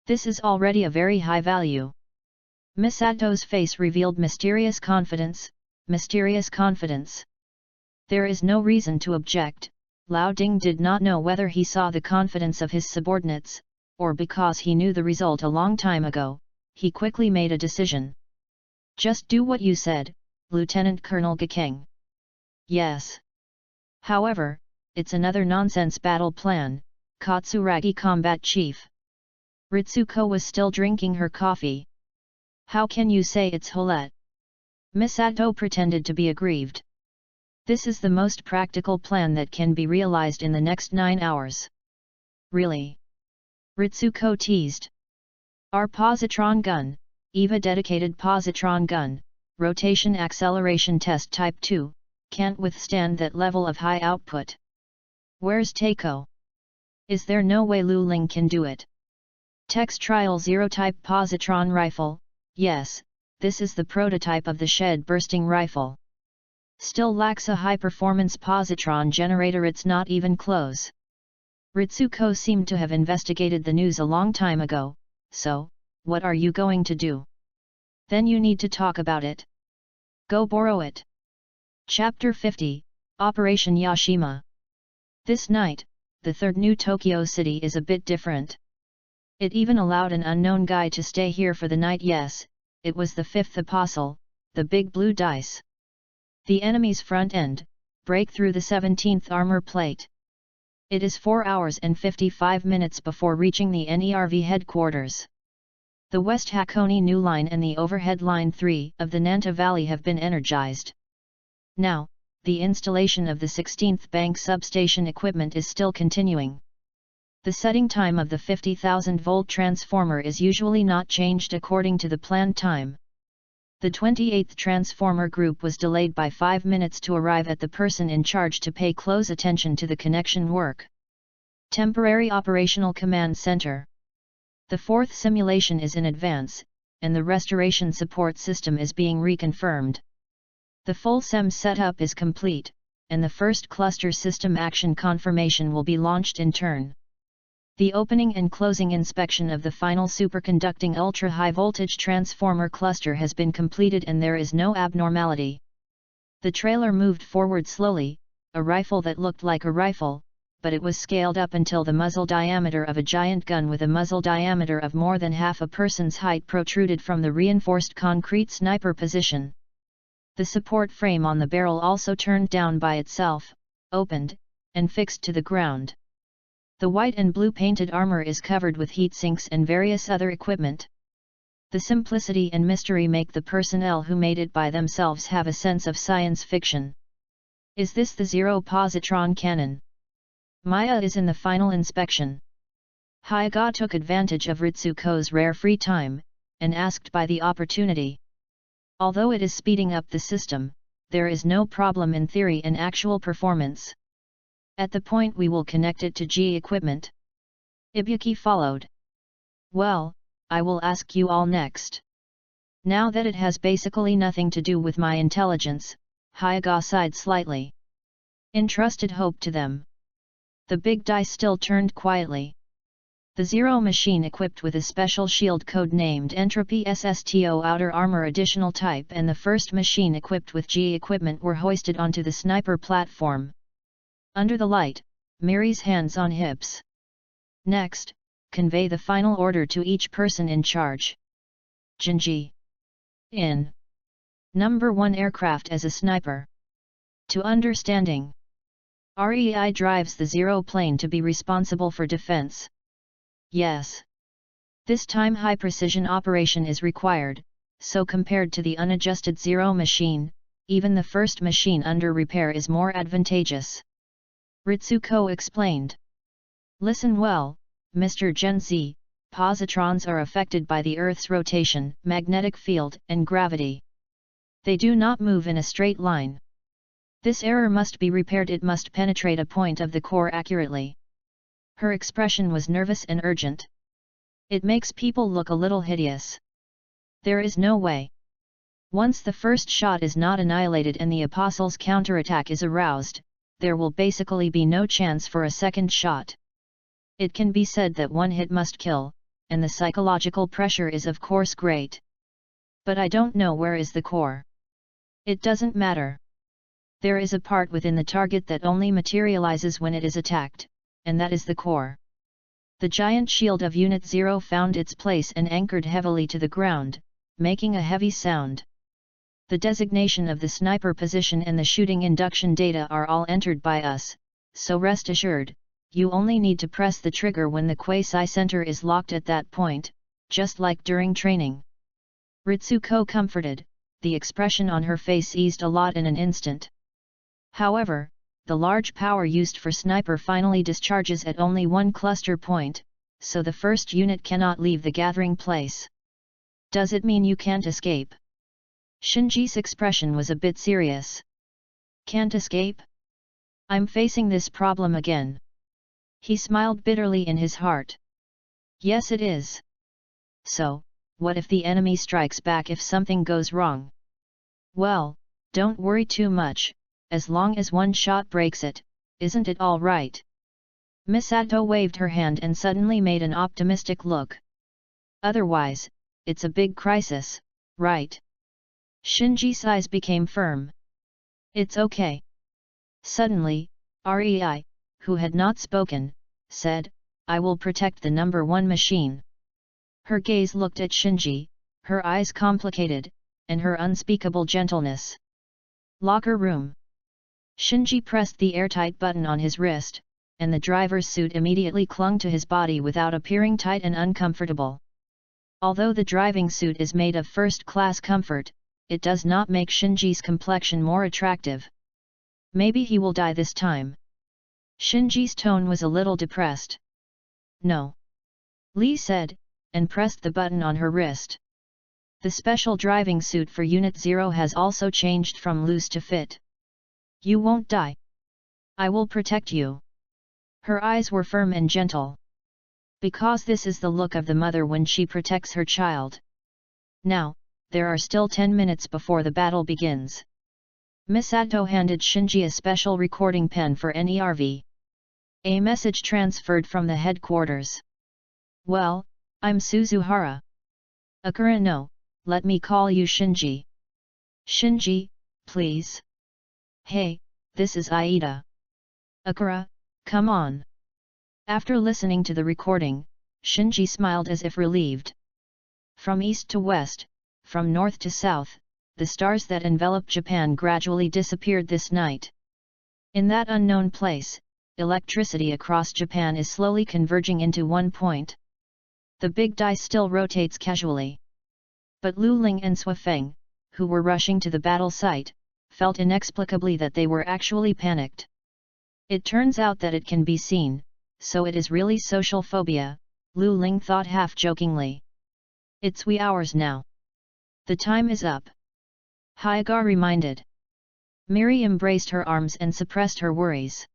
This is already a very high value. Miss Atto's face revealed mysterious confidence, mysterious confidence. There is no reason to object. Lao Ding did not know whether he saw the confidence of his subordinates, or because he knew the result a long time ago, he quickly made a decision. Just do what you said, Lieutenant Colonel Gakeng. Yes. However, it's another nonsense battle plan, Katsuragi Combat Chief. Ritsuko was still drinking her coffee. How can you say it's Holette? Miss Atto pretended to be aggrieved. This is the most practical plan that can be realized in the next 9 hours. Really? Ritsuko teased. Our positron gun, EVA dedicated positron gun, rotation acceleration test type 2, can't withstand that level of high output. Where's Takeo? Is there no way Lu Ling can do it? Tex Trial 0 type positron rifle, yes, this is the prototype of the shed bursting rifle. Still lacks a high-performance positron generator. It's not even close. Ritsuko seemed to have investigated the news a long time ago, so, what are you going to do? Then you need to talk about it. Go borrow it. Chapter 50, Operation Yashima. This night, the third New Tokyo City is a bit different. It even allowed an unknown guy to stay here for the night. Yes, it was the fifth apostle, the big blue dice. The enemy's front end, break through the 17th armor plate. It is 4 hours and 55 minutes before reaching the NERV headquarters. The West Hakone New Line and the Overhead Line 3 of the Nanta Valley have been energized. Now, the installation of the 16th bank substation equipment is still continuing. The setting time of the 50,000-volt transformer is usually not changed according to the planned time. The 28th transformer group was delayed by 5 minutes to arrive at the person in charge to pay close attention to the connection work. Temporary Operational Command Center. The fourth simulation is in advance, and the restoration support system is being reconfirmed. The full SEM setup is complete, and the first cluster system action confirmation will be launched in turn. The opening and closing inspection of the final superconducting ultra-high voltage transformer cluster has been completed and there is no abnormality. The trailer moved forward slowly, a rifle that looked like a rifle, but it was scaled up until the muzzle diameter of a giant gun with a muzzle diameter of more than half a person's height protruded from the reinforced concrete sniper position. The support frame on the barrel also turned down by itself, opened, and fixed to the ground. The white and blue painted armor is covered with heat sinks and various other equipment. The simplicity and mystery make the personnel who made it by themselves have a sense of science fiction. Is this the Zero positron cannon? Maya is in the final inspection. Hyaga took advantage of Ritsuko's rare free time, and asked by the opportunity. Although it is speeding up the system, there is no problem in theory and actual performance. At the point we will connect it to G equipment. Ibuki followed. Well, I will ask you all next. Now that it has basically nothing to do with my intelligence, Hyaga sighed slightly. Entrusted hope to them. The big die still turned quietly. The Zero machine equipped with a special shield code named Entropy SSTO Outer Armor Additional Type and the first machine equipped with G equipment were hoisted onto the sniper platform. Under the light, Miri's hands on hips. Next, convey the final order to each person in charge. Jinji. In. Number 1 aircraft as a sniper. To understanding. REI drives the Zero plane to be responsible for defense. Yes. This time high precision operation is required, so compared to the unadjusted Zero machine, even the first machine under repair is more advantageous. Ritsuko explained. Listen well, Mr. Gen Z, positrons are affected by the Earth's rotation, magnetic field, and gravity. They do not move in a straight line. This error must be repaired. It must penetrate a point of the core accurately. Her expression was nervous and urgent. It makes people look a little hideous. There is no way. Once the first shot is not annihilated and the Apostle's counterattack is aroused, there will basically be no chance for a second shot. It can be said that one hit must kill, and the psychological pressure is of course great. But I don't know where is the core. It doesn't matter. There is a part within the target that only materializes when it is attacked, and that is the core. The giant shield of Unit 0 found its place and anchored heavily to the ground, making a heavy sound. The designation of the sniper position and the shooting induction data are all entered by us, so rest assured, you only need to press the trigger when the quasi-center is locked at that point, just like during training. Ritsuko comforted, the expression on her face eased a lot in an instant. However, the large power used for sniper finally discharges at only one cluster point, so the first unit cannot leave the gathering place. Does it mean you can't escape? Shinji's expression was a bit serious. Can't escape? I'm facing this problem again. He smiled bitterly in his heart. Yes, it is. So, what if the enemy strikes back if something goes wrong? Well, don't worry too much. As long as one shot breaks it, isn't it all right? Misato waved her hand and suddenly made an optimistic look. Otherwise, it's a big crisis, right? Shinji's eyes became firm. It's okay. Suddenly, Rei, who had not spoken, said, I will protect the number 1 machine. Her gaze looked at Shinji, her eyes complicated, and her unspeakable gentleness. Locker room. Shinji pressed the airtight button on his wrist, and the driver's suit immediately clung to his body without appearing tight and uncomfortable. Although the driving suit is made of first-class comfort, it does not make Shinji's complexion more attractive. Maybe he will die this time. Shinji's tone was a little depressed. No. Lee said, and pressed the button on her wrist. The special driving suit for Unit 0 has also changed from loose to fit. You won't die. I will protect you. Her eyes were firm and gentle. Because this is the look of the mother when she protects her child. Now, there are still 10 minutes before the battle begins. Miss Atto handed Shinji a special recording pen for NERV. A message transferred from the headquarters. Well, I'm Suzuhara. Akira no, let me call you Shinji. Shinji, please. Hey, this is Aida. Akira, come on. After listening to the recording, Shinji smiled as if relieved. From east to west, from north to south, the stars that envelop Japan gradually disappeared this night. In that unknown place, electricity across Japan is slowly converging into one point. The big die still rotates casually. But Lu Ling and Suifeng, who were rushing to the battle site, felt inexplicably that they were actually panicked. It turns out that it can be seen, so it is really social phobia, Lu Ling thought half-jokingly. It's wee hours now. The time is up. Hyaga reminded. Miri embraced her arms and suppressed her worries.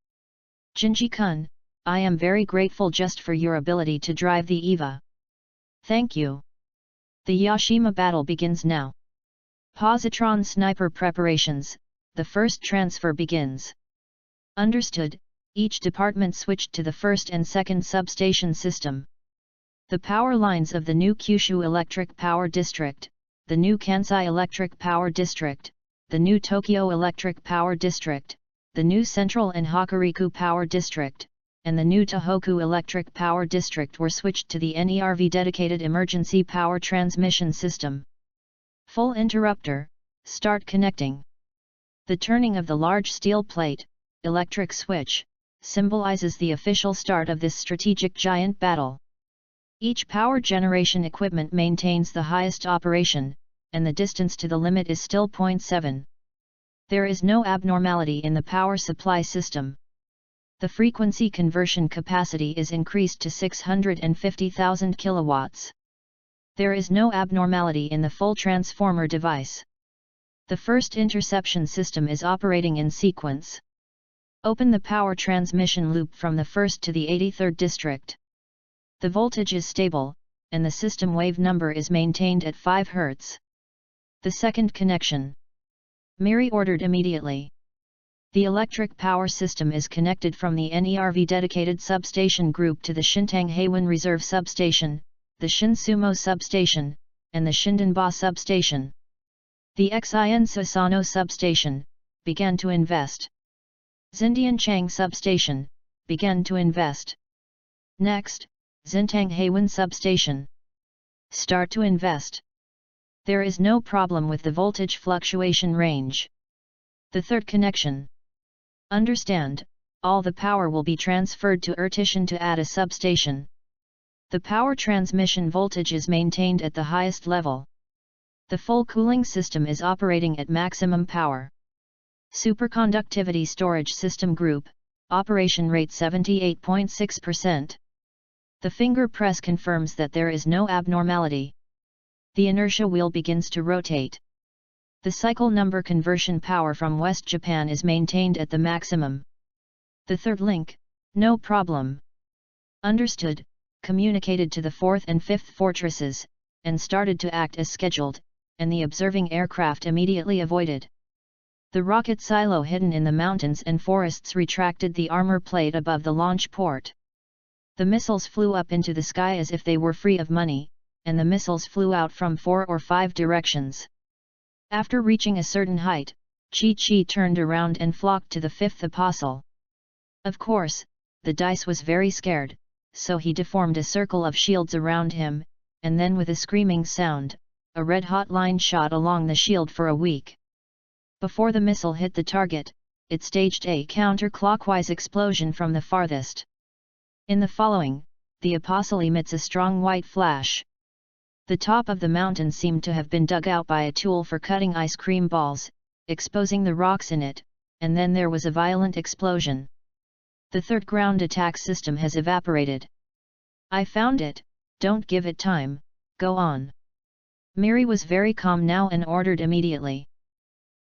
Jinji-kun, I am very grateful just for your ability to drive the EVA. Thank you. The Yashima battle begins now. Positron sniper preparations, the first transfer begins. Understood, each department switched to the first and second substation system. The power lines of the new Kyushu Electric Power District, the new Kansai Electric Power District, the new Tokyo Electric Power District, the new Central and Hokuriku Power District, and the new Tohoku Electric Power District were switched to the NERV dedicated emergency power transmission system. Full interrupter, start connecting. The turning of the large steel plate, electric switch, symbolizes the official start of this strategic giant battle. Each power generation equipment maintains the highest operation, and the distance to the limit is still 0.7. There is no abnormality in the power supply system. The frequency conversion capacity is increased to 650,000 kilowatts. There is no abnormality in the full transformer device. The first interception system is operating in sequence. Open the power transmission loop from the 1st to the 83rd district. The voltage is stable, and the system wave number is maintained at 5 Hz. The second connection. Miri ordered immediately. The electric power system is connected from the NERV dedicated substation group to the Shintang Heiwan Reserve Substation, the Shinsumo Substation, and the Shindanba Substation. The Xin Sasano Substation began to invest. Xindian Chang Substation began to invest. Next, Xintang Heiwan Substation. Start to invest. There is no problem with the voltage fluctuation range. The third connection. Understand, all the power will be transferred to Ertishan to add a substation. The power transmission voltage is maintained at the highest level. The full cooling system is operating at maximum power. Superconductivity storage system group, operation rate 78.6%. The finger press confirms that there is no abnormality. The inertia wheel begins to rotate. The cycle number conversion power from West Japan is maintained at the maximum. The third link, no problem. Understood, communicated to the 4th and 5th fortresses, and started to act as scheduled, and the observing aircraft immediately avoided. The rocket silo hidden in the mountains and forests retracted the armor plate above the launch port. The missiles flew up into the sky as if they were free of money, and the missiles flew out from 4 or 5 directions. After reaching a certain height, Chi-Chi turned around and flocked to the 5th apostle. Of course, the dice was very scared, so he deformed a circle of shields around him, and then with a screaming sound, a red-hot line shot along the shield for a week. Before the missile hit the target, it staged a counterclockwise explosion from the farthest. In the following, the apostle emits a strong white flash. The top of the mountain seemed to have been dug out by a tool for cutting ice cream balls, exposing the rocks in it, and then there was a violent explosion. The third ground attack system has evaporated. I found it, don't give it time, go on. Miri was very calm now and ordered immediately.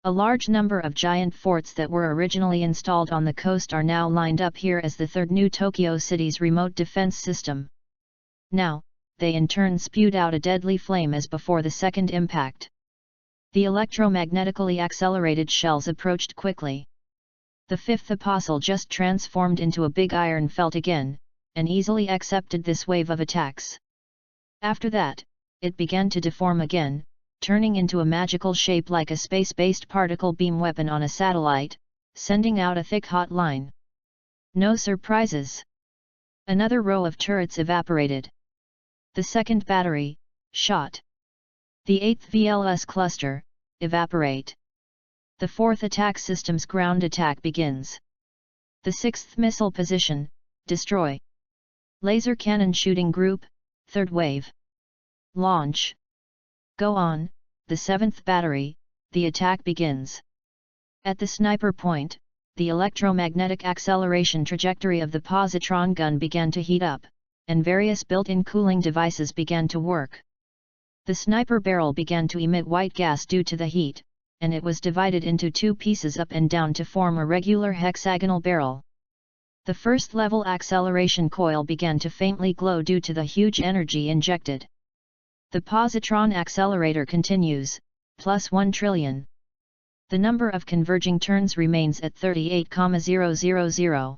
A large number of giant forts that were originally installed on the coast are now lined up here as the third new Tokyo city's remote defense system. Now, they in turn spewed out a deadly flame as before the second impact. The electromagnetically accelerated shells approached quickly. The fifth apostle just transformed into a big iron felt again, and easily accepted this wave of attacks. After that, it began to deform again, turning into a magical shape like a space-based particle beam weapon on a satellite, sending out a thick hot line. No surprises. Another row of turrets evaporated. The second battery, shot. The eighth VLS cluster, evaporate. The fourth attack system's ground attack begins. The sixth missile position, destroy. Laser cannon shooting group, third wave. Launch. Go on, the seventh battery, the attack begins. At the sniper point, the electromagnetic acceleration trajectory of the positron gun began to heat up, and various built-in cooling devices began to work. The sniper barrel began to emit white gas due to the heat, and it was divided into two pieces up and down to form a regular hexagonal barrel. The first level acceleration coil began to faintly glow due to the huge energy injected. The positron accelerator continues, plus 1 trillion. The number of converging turns remains at 38,000.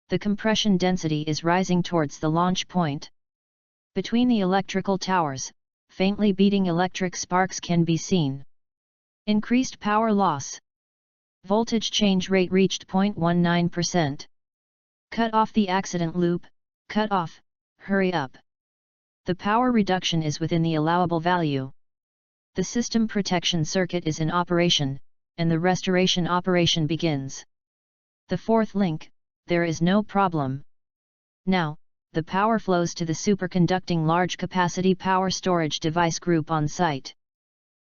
The compression density is rising towards the launch point. Between the electrical towers, faintly beating electric sparks can be seen. Increased power loss. Voltage change rate reached 0.19%. Cut off the accident loop, cut off, hurry up. The power reduction is within the allowable value. The system protection circuit is in operation, and the restoration operation begins. The fourth link, there is no problem. Now, the power flows to the superconducting large capacity power storage device group on site.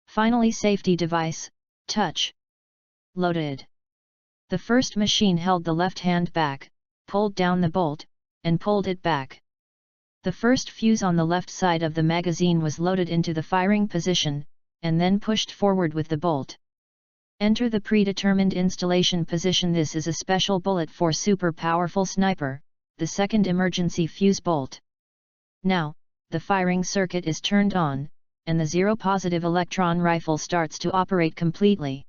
Finally, safety device, touch. Loaded. The first machine held the left hand back, pulled down the bolt, and pulled it back. The first fuse on the left side of the magazine was loaded into the firing position, and then pushed forward with the bolt. Enter the predetermined installation position. This is a special bullet for super powerful sniper, the second emergency fuse bolt. Now, the firing circuit is turned on, and the zero-positive electron rifle starts to operate completely.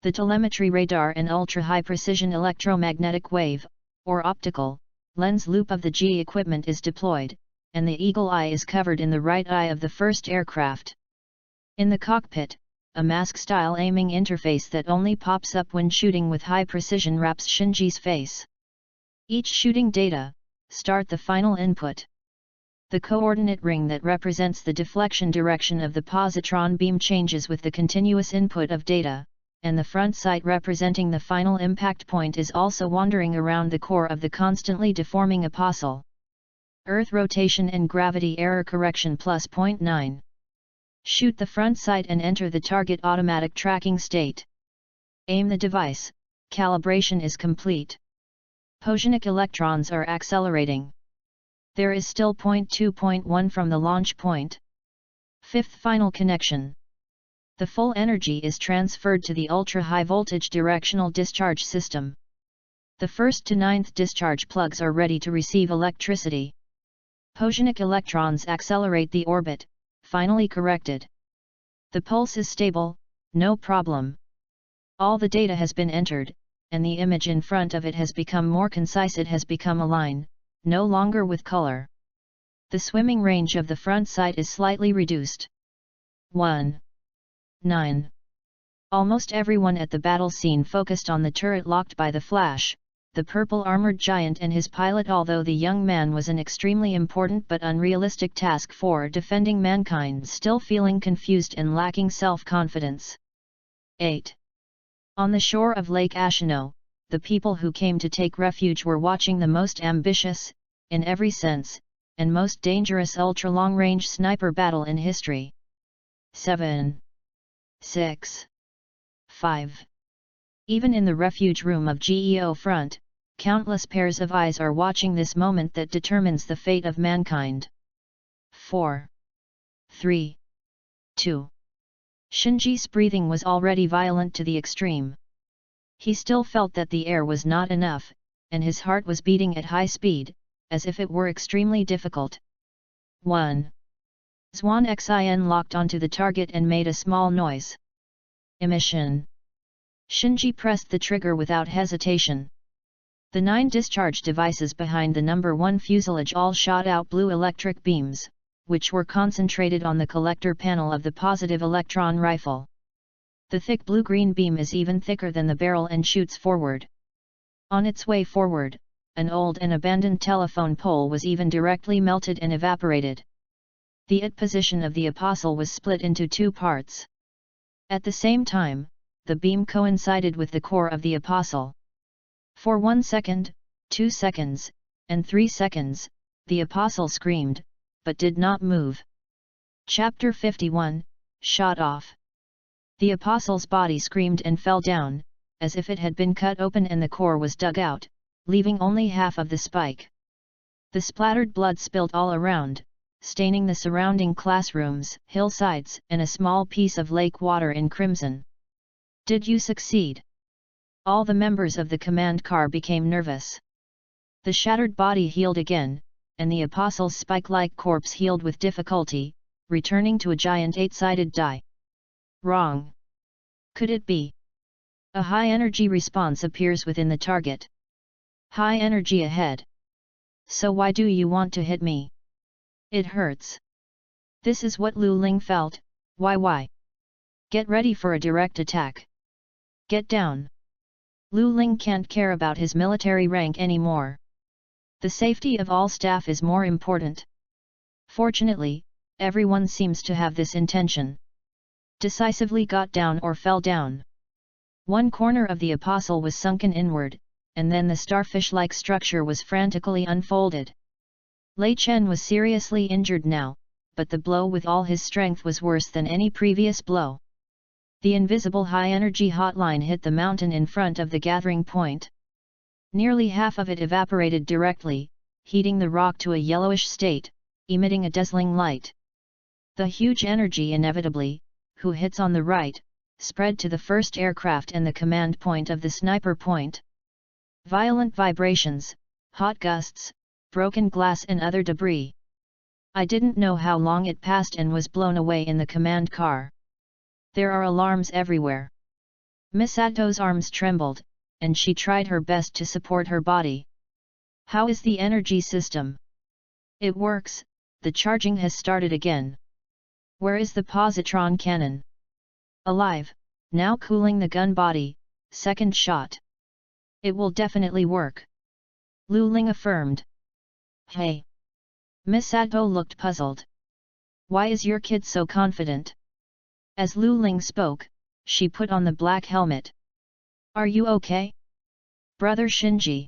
The telemetry radar and ultra-high precision electromagnetic wave, or optical, lens loop of the G equipment is deployed, and the eagle eye is covered in the right eye of the first aircraft. In the cockpit, a mask-style aiming interface that only pops up when shooting with high precision wraps Shinji's face. Each shooting data, start the final input. The coordinate ring that represents the deflection direction of the positron beam changes with the continuous input of data, and the front sight representing the final impact point is also wandering around the core of the constantly deforming apostle. Earth rotation and gravity error correction plus 0.9. Shoot the front sight and enter the target automatic tracking state. Aim the device, calibration is complete. Positronic electrons are accelerating. There is still 0.2.1 from the launch point. Fifth final connection. The full energy is transferred to the ultra-high voltage directional discharge system. The first to ninth discharge plugs are ready to receive electricity. Positronic electrons accelerate the orbit, finally corrected. The pulse is stable, no problem. All the data has been entered, and the image in front of it has become more concise. It has become a line, no longer with color. The swimming range of the front sight is slightly reduced. 1.9. Almost everyone at the battle scene focused on the turret locked by the flash, the purple armored giant and his pilot. Although the young man was an extremely important but unrealistic task for defending mankind, still feeling confused and lacking self-confidence. 8. On the shore of Lake Ashino, the people who came to take refuge were watching the most ambitious, in every sense, and most dangerous ultra-long-range sniper battle in history. 7. 6. 5. Even in the refuge room of GEO front, countless pairs of eyes are watching this moment that determines the fate of mankind. 4. 3. 2. Shinji's breathing was already violent to the extreme. He still felt that the air was not enough, and his heart was beating at high speed, as if it were extremely difficult. 1. Zwan Xin locked onto the target and made a small noise. Emission. Shinji pressed the trigger without hesitation. The 9 discharge devices behind the number 1 fuselage all shot out blue electric beams, which were concentrated on the collector panel of the positive electron rifle. The thick blue-green beam is even thicker than the barrel and shoots forward. On its way forward, an old and abandoned telephone pole was even directly melted and evaporated. The IT position of the Apostle was split into 2 parts. At the same time, the beam coincided with the core of the Apostle. For 1 second, 2 seconds, and 3 seconds, the Apostle screamed, but did not move. Chapter 51, Shot Off. The Apostle's body screamed and fell down, as if it had been cut open and the core was dug out, leaving only half of the spike. The splattered blood spilled all around, staining the surrounding classrooms, hillsides, and a small piece of lake water in crimson. Did you succeed? All the members of the command car became nervous. The shattered body healed again, and the Apostle's spike-like corpse healed with difficulty, returning to a giant 8-sided die. Wrong. Could it be? A high-energy response appears within the target. High energy ahead. So why do you want to hit me? It hurts. This is what Lu Ling felt. Why? Get ready for a direct attack. Get down. Lu Ling can't care about his military rank anymore. The safety of all staff is more important. Fortunately, everyone seems to have this intention. Decisively got down or fell down. One corner of the Apostle was sunken inward, and then the starfish-like structure was frantically unfolded. Lei Chen was seriously injured now, but the blow with all his strength was worse than any previous blow. The invisible high-energy hotline hit the mountain in front of the gathering point. Nearly half of it evaporated directly, heating the rock to a yellowish state, emitting a dazzling light. The huge energy inevitably, who hits on the right, spread to the first aircraft and the command point of the sniper point. Violent vibrations, hot gusts, broken glass and other debris. I didn't know how long it passed and was blown away in the command car. There are alarms everywhere. Miss Ato's arms trembled, and she tried her best to support her body. How is the energy system? It works, the charging has started again. Where is the positron cannon? Alive, now cooling the gun body, second shot. It will definitely work. Lu Ling affirmed. Hey! Miss Ato looked puzzled. Why is your kid so confident? As Lu Ling spoke, she put on the black helmet. Are you okay? Brother Shinji.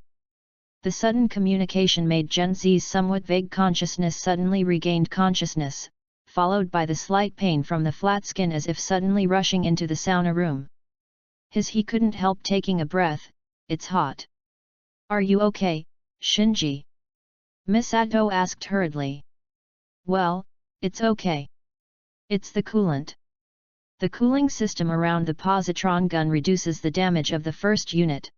The sudden communication made Gen Z's somewhat vague consciousness suddenly regained consciousness, followed by the slight pain from the flat skin as if suddenly rushing into the sauna room. He couldn't help taking a breath. It's hot. Are you okay, Shinji? Miss Ato asked hurriedly. Well, it's okay. It's the coolant. The cooling system around the positron gun reduces the damage of the first unit.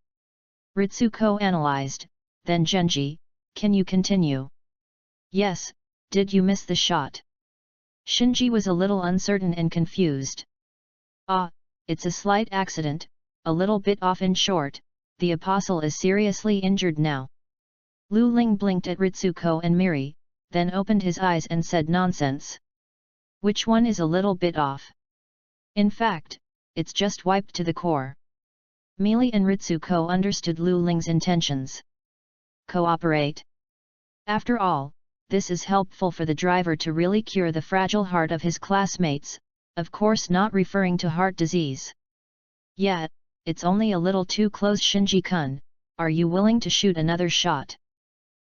Ritsuko analyzed, then Genji, can you continue? Yes, did you miss the shot? Shinji was a little uncertain and confused. It's a slight accident, a little bit off. In short, the Apostle is seriously injured now. Lu Ling blinked at Ritsuko and Miri, then opened his eyes and said nonsense. Which one is a little bit off? In fact, it's just wiped to the core. Meili and Ritsuko understood Lu Ling's intentions. Cooperate. After all, this is helpful for the driver to really cure the fragile heart of his classmates, of course not referring to heart disease. Yeah, it's only a little too close. Shinji-kun, are you willing to shoot another shot?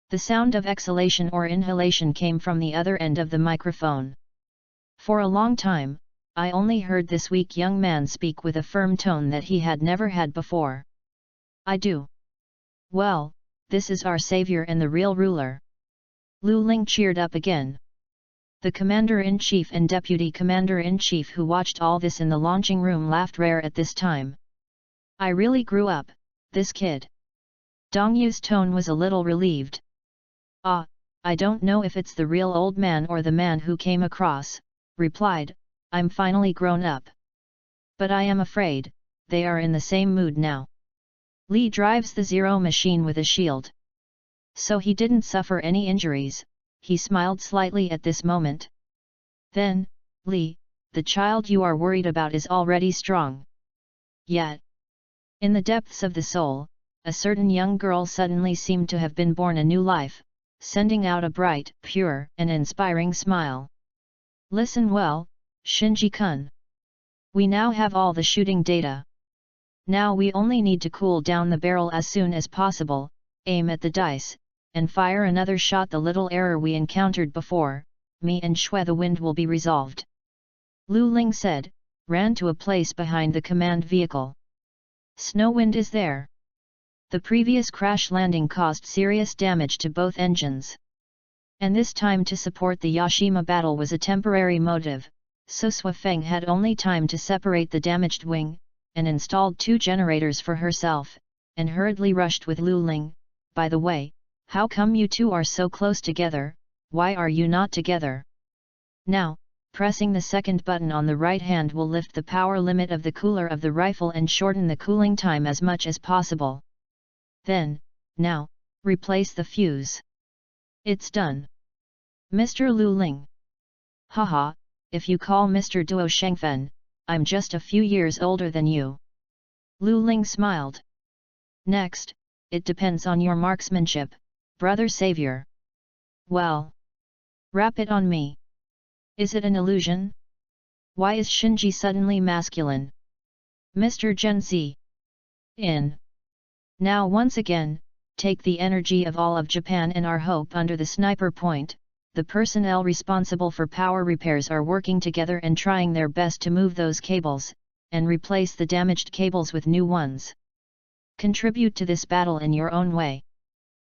The sound of exhalation or inhalation came from the other end of the microphone. For a long time, I only heard this weak young man speak with a firm tone that he had never had before. I do. Well, this is our savior and the real ruler. Lu Ling cheered up again. The commander-in-chief and deputy commander-in-chief who watched all this in the launching room laughed rare at this time. I really grew up, this kid. Dong Yu's tone was a little relieved. Ah, I don't know if it's the real old man or the man who came across, replied, I'm finally grown up. But I am afraid, they are in the same mood now. Li drives the Zero machine with a shield. So he didn't suffer any injuries, he smiled slightly at this moment. Then, Li, the child you are worried about is already strong. Yet, in the depths of the soul, a certain young girl suddenly seemed to have been born a new life, sending out a bright, pure, and inspiring smile. Listen well, Shinji-kun. We now have all the shooting data. Now we only need to cool down the barrel as soon as possible, aim at the dice, and fire another shot. The little error we encountered before, me and Shui the wind will be resolved. Lu Ling said, ran to a place behind the command vehicle. Snowwind is there. The previous crash landing caused serious damage to both engines. And this time to support the Yashima battle was a temporary motive, so Sui Feng had only time to separate the damaged wing, and installed 2 generators for herself, and hurriedly rushed with Lu Ling. By the way, how come you two are so close together, why are you not together? Now, pressing the second button on the right hand will lift the power limit of the cooler of the rifle and shorten the cooling time as much as possible. Then, now, replace the fuse. It's done. Mr. Lu Ling. Haha, if you call Mr. Duo Shengfen, I'm just a few years older than you. Lu Ling smiled. Next, it depends on your marksmanship, brother savior. Well, wrap it on me. Is it an illusion? Why is Shinji suddenly masculine? Mr. Gen Z. In. Now once again, take the energy of all of Japan and our hope under the sniper point. The personnel responsible for power repairs are working together and trying their best to move those cables, and replace the damaged cables with new ones. Contribute to this battle in your own way.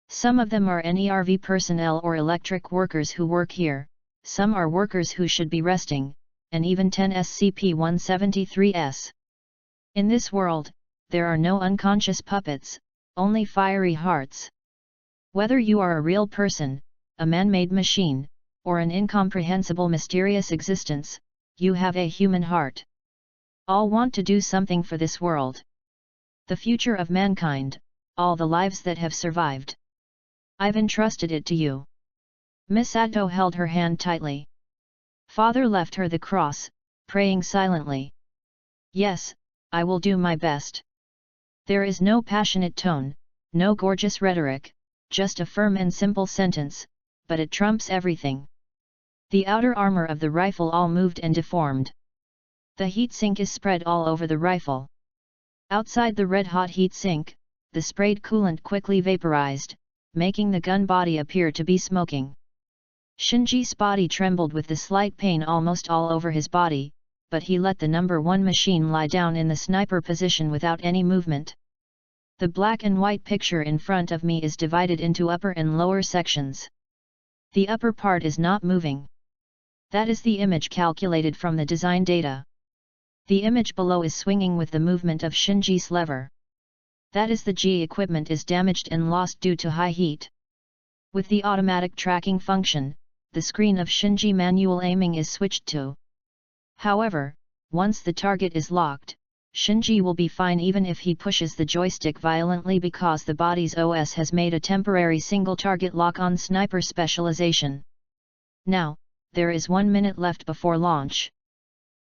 Some of them are NERV personnel or electric workers who work here, some are workers who should be resting, and even 10 SCP-173s. In this world, there are no unconscious puppets, only fiery hearts. Whether you are a real person, a man-made machine, or an incomprehensible mysterious existence, you have a human heart. All want to do something for this world. The future of mankind, all the lives that have survived. I've entrusted it to you. Miss Atto held her hand tightly. Father left her the cross, praying silently. Yes, I will do my best. There is no passionate tone, no gorgeous rhetoric, just a firm and simple sentence, but it trumps everything. The outer armor of the rifle all moved and deformed. The heat sink is spread all over the rifle. Outside the red-hot heat sink, the sprayed coolant quickly vaporized, making the gun body appear to be smoking. Shinji's body trembled with the slight pain almost all over his body, but he let the number 1 machine lie down in the sniper position without any movement. The black and white picture in front of me is divided into upper and lower sections. The upper part is not moving. That is the image calculated from the design data. The image below is swinging with the movement of Shinji's lever. That is the G equipment is damaged and lost due to high heat. With the automatic tracking function, the screen of Shinji manual aiming is switched to. However, once the target is locked, Shinji will be fine even if he pushes the joystick violently because the body's OS has made a temporary single target lock-on sniper specialization. Now, there is 1 minute left before launch.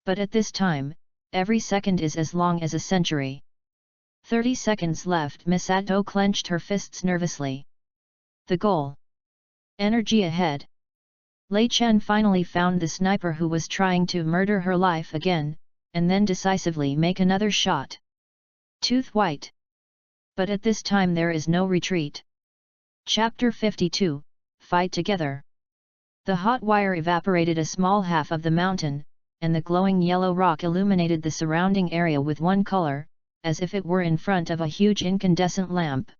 But at this time, every second is as long as a century. 30 seconds left. Miss Atto clenched her fists nervously. The goal. Energy ahead. Lei Chen finally found the sniper who was trying to murder her life again, and then decisively make another shot. Tooth white. But at this time there is no retreat. Chapter 52, Fight Together. The hot wire evaporated a small half of the mountain, and the glowing yellow rock illuminated the surrounding area with one color, as if it were in front of a huge incandescent lamp.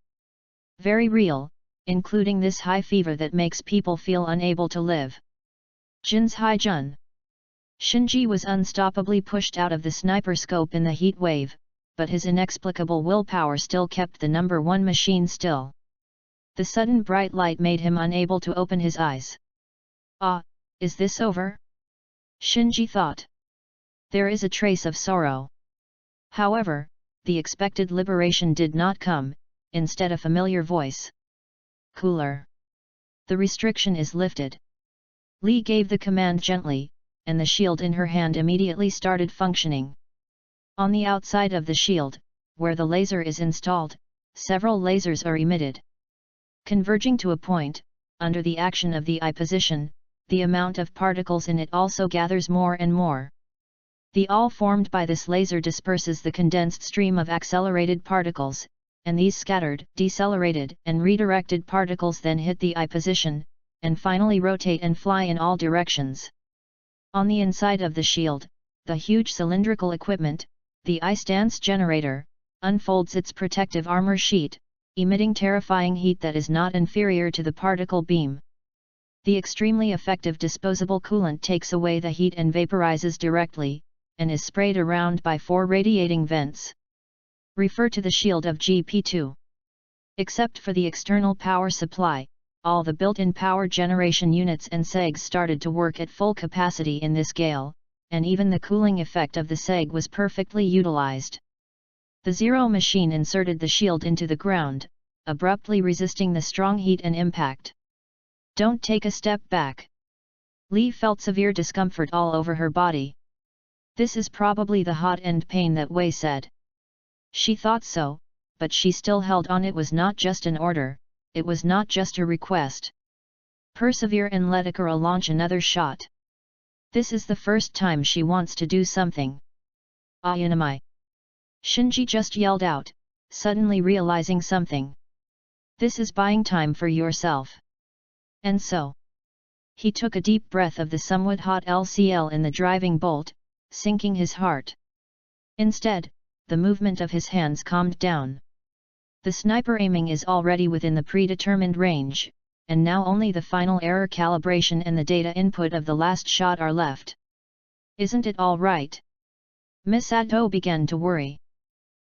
Very real, including this high fever that makes people feel unable to live. Jin's Hai Jun. Shinji was unstoppably pushed out of the sniper scope in the heat wave, but his inexplicable willpower still kept the number 1 machine still. The sudden bright light made him unable to open his eyes. Ah, is this over? Shinji thought. There is a trace of sorrow. However, the expected liberation did not come, instead a familiar voice. Cooler. The restriction is lifted. Li gave the command gently, and the shield in her hand immediately started functioning. On the outside of the shield, where the laser is installed, several lasers are emitted. Converging to a point, under the action of the eye position, the amount of particles in it also gathers more and more. The all formed by this laser disperses the condensed stream of accelerated particles, and these scattered, decelerated, and redirected particles then hit the eye position, and finally rotate and fly in all directions. On the inside of the shield, the huge cylindrical equipment, the eye stance generator, unfolds its protective armor sheet, emitting terrifying heat that is not inferior to the particle beam. The extremely effective disposable coolant takes away the heat and vaporizes directly, and is sprayed around by 4 radiating vents. Refer to the shield of GP2. Except for the external power supply, all the built-in power generation units and segs started to work at full capacity in this gale, and even the cooling effect of the seg was perfectly utilized. The Zero machine inserted the shield into the ground, abruptly resisting the strong heat and impact. Don't take a step back. Li felt severe discomfort all over her body. This is probably the hot end pain that Wei said. She thought so, but she still held on. It was not just an order, it was not just a request. Persevere and let Akira launch another shot. This is the first time she wants to do something. Ayanamai. Shinji just yelled out, suddenly realizing something. This is buying time for yourself. And so. He took a deep breath of the somewhat hot LCL in the driving bolt, sinking his heart. Instead, the movement of his hands calmed down. The sniper aiming is already within the predetermined range, and now only the final error calibration and the data input of the last shot are left. Isn't it all right? Miss Sato began to worry.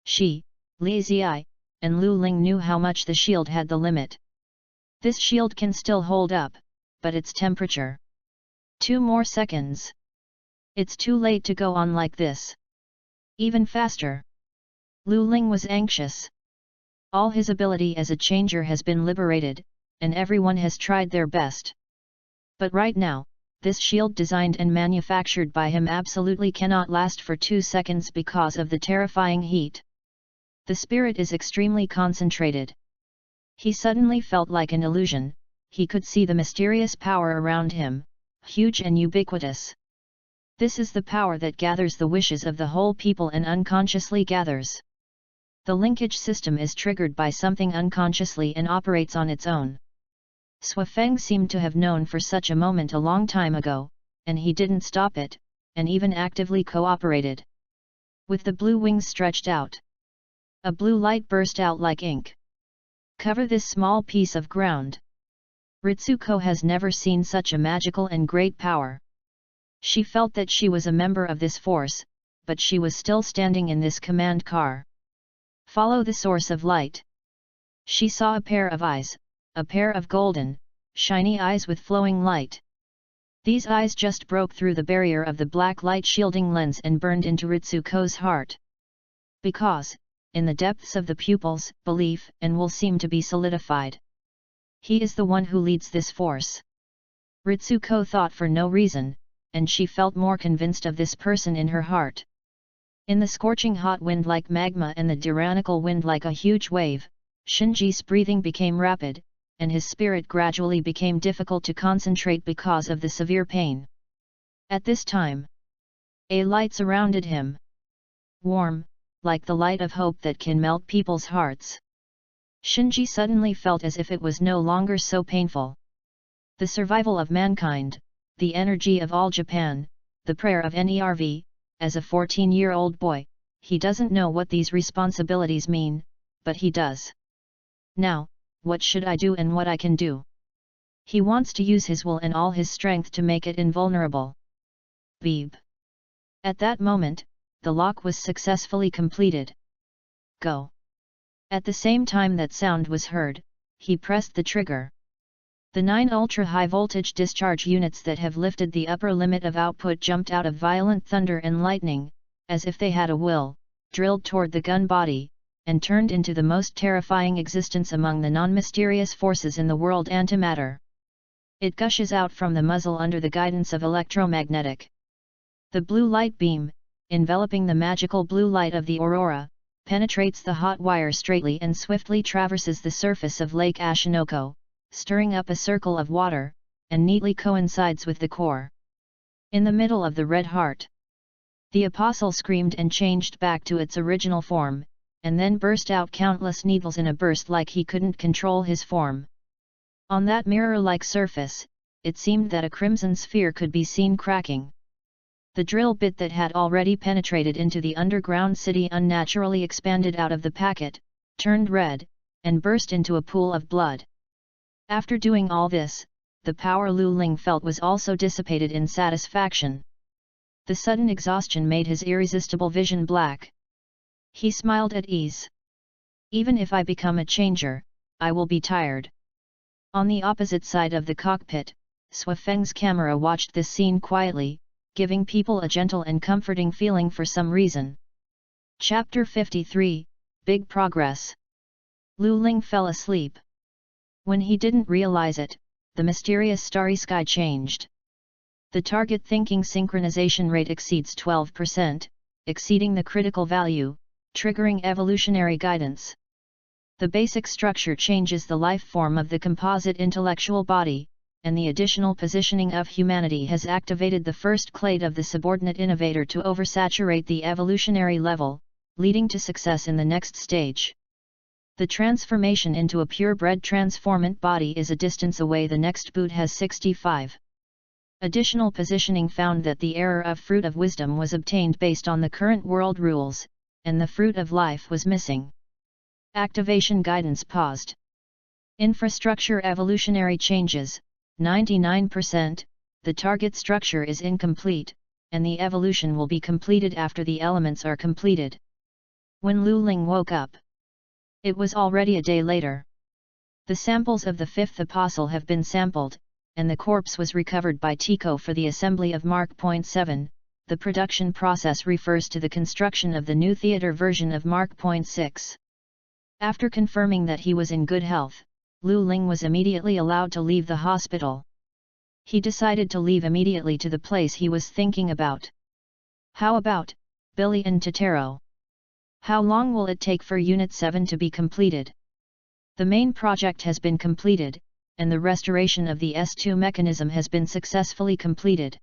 She, Li Ziyi, and Lu Ling knew how much the shield had the limit. This shield can still hold up, but its temperature. 2 more seconds. It's too late to go on like this. Even faster. Lu Ling was anxious. All his ability as a changer has been liberated, and everyone has tried their best. But right now, this shield designed and manufactured by him absolutely cannot last for 2 seconds because of the terrifying heat. The spirit is extremely concentrated. He suddenly felt like an illusion. He could see the mysterious power around him, huge and ubiquitous. This is the power that gathers the wishes of the whole people and unconsciously gathers. The linkage system is triggered by something unconsciously and operates on its own. Suifeng seemed to have known for such a moment a long time ago, and he didn't stop it, and even actively cooperated. With the blue wings stretched out, a blue light burst out like ink. Cover this small piece of ground. Ritsuko has never seen such a magical and great power. She felt that she was a member of this force, but she was still standing in this command car. Follow the source of light. She saw a pair of eyes, a pair of golden, shiny eyes with flowing light. These eyes just broke through the barrier of the black light shielding lens and burned into Ritsuko's heart. Because, in the depths of the pupils, belief and will seem to be solidified. He is the one who leads this force. Ritsuko thought for no reason, and she felt more convinced of this person in her heart. In the scorching hot wind like magma and the tyrannical wind like a huge wave, Shinji's breathing became rapid, and his spirit gradually became difficult to concentrate because of the severe pain. At this time, a light surrounded him. Warm, like the light of hope that can melt people's hearts. Shinji suddenly felt as if it was no longer so painful. The survival of mankind, the energy of all Japan, the prayer of NERV, as a 14-year-old boy, he doesn't know what these responsibilities mean, but he does. Now, what should I do and what I can do? He wants to use his will and all his strength to make it invulnerable. Beep. At that moment, the lock was successfully completed. Go. At the same time that sound was heard, he pressed the trigger. The 9 ultra-high voltage discharge units that have lifted the upper limit of output jumped out of violent thunder and lightning, as if they had a will, drilled toward the gun body, and turned into the most terrifying existence among the non-mysterious forces in the world, antimatter. It gushes out from the muzzle under the guidance of electromagnetic. The blue light beam, enveloping the magical blue light of the aurora, penetrates the hot wire straightly and swiftly traverses the surface of Lake Ashinoko, stirring up a circle of water, and neatly coincides with the core. In the middle of the red heart, the apostle screamed and changed back to its original form, and then burst out countless needles in a burst like he couldn't control his form. On that mirror-like surface, it seemed that a crimson sphere could be seen cracking. The drill bit that had already penetrated into the underground city unnaturally expanded out of the packet, turned red, and burst into a pool of blood. After doing all this, the power Lu Ling felt was also dissipated in satisfaction. The sudden exhaustion made his irresistible vision black. He smiled at ease. Even if I become a changer, I will be tired. On the opposite side of the cockpit, Shuafeng's camera watched this scene quietly, giving people a gentle and comforting feeling for some reason. Chapter 53, Big Progress. Lu Ling fell asleep. When he didn't realize it, the mysterious starry sky changed. The target thinking synchronization rate exceeds 12%, exceeding the critical value, triggering evolutionary guidance. The basic structure changes the life form of the composite intellectual body, and the additional positioning of humanity has activated the first clade of the subordinate innovator to oversaturate the evolutionary level, leading to success in the next stage. The transformation into a purebred transformant body is a distance away. The next boot has 65. Additional positioning found that the error of Fruit of Wisdom was obtained based on the current world rules, and the Fruit of Life was missing. Activation guidance paused. Infrastructure evolutionary changes, 99%, the target structure is incomplete, and the evolution will be completed after the elements are completed. When Lu Ling woke up, it was already a day later. The samples of the fifth apostle have been sampled, and the corpse was recovered by Tico for the assembly of Mark. 7. The production process refers to the construction of the new theater version of Mark. 6. After confirming that he was in good health, Lu Ling was immediately allowed to leave the hospital. He decided to leave immediately to the place he was thinking about. How about Billy and Totoro? How long will it take for Unit 7 to be completed? The main project has been completed, and the restoration of the S2 mechanism has been successfully completed.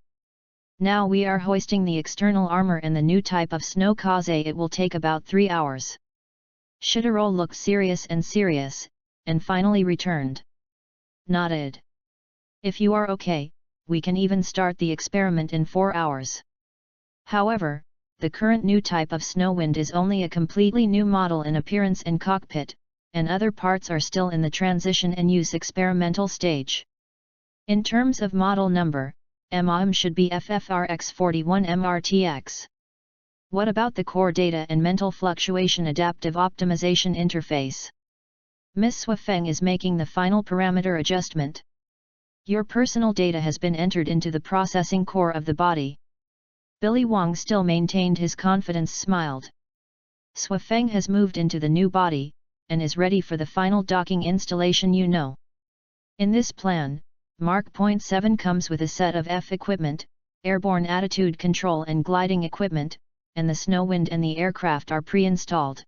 Now we are hoisting the external armor and the new type of snow kaze. It will take about 3 hours. Shitaro looked serious and finally returned. Nodded. If you are okay, we can even start the experiment in 4 hours. However, the current new type of Snowwind is only a completely new model in appearance and cockpit, and other parts are still in the transition and use experimental stage. In terms of model number, MOM should be FFRX41 MRTX. What about the core data and mental fluctuation adaptive optimization interface? Miss Shuafeng is making the final parameter adjustment. Your personal data has been entered into the processing core of the body. Billy Wang still maintained his confidence, smiled. Shuafeng has moved into the new body, and is ready for the final docking installation. In this plan, Mark. 7 comes with a set of F equipment, airborne attitude control and gliding equipment, and the Snowwind and the aircraft are pre-installed.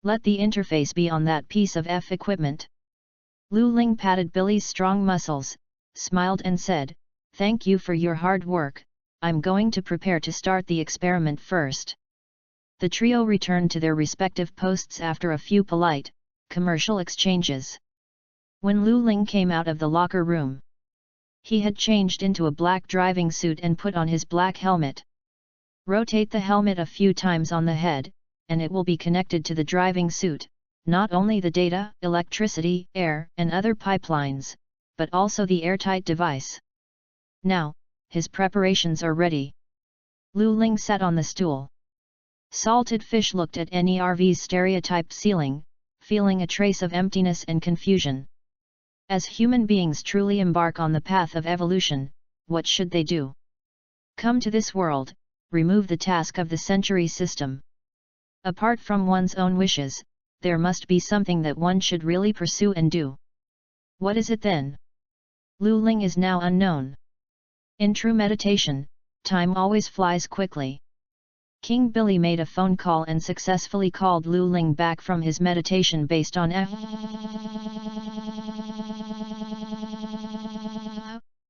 Let the interface be on that piece of F equipment. Lu Ling patted Billy's strong muscles, smiled and said, "Thank you for your hard work. I'm going to prepare to start the experiment first." The trio returned to their respective posts after a few polite, commercial exchanges. When Lu Ling came out of the locker room, he had changed into a black driving suit and put on his black helmet. Rotate the helmet a few times on the head, and it will be connected to the driving suit, not only the data, electricity, air, and other pipelines, but also the airtight device. Now, his preparations are ready. Lu Ling sat on the stool. Salted Fish looked at NERV's stereotyped ceiling, feeling a trace of emptiness and confusion. As human beings truly embark on the path of evolution, what should they do? Come to this world, remove the task of the century system. Apart from one's own wishes, there must be something that one should really pursue and do. What is it then? Lu Ling is now unknown. In true meditation, time always flies quickly. King Billy made a phone call and successfully called Lu Ling back from his meditation based on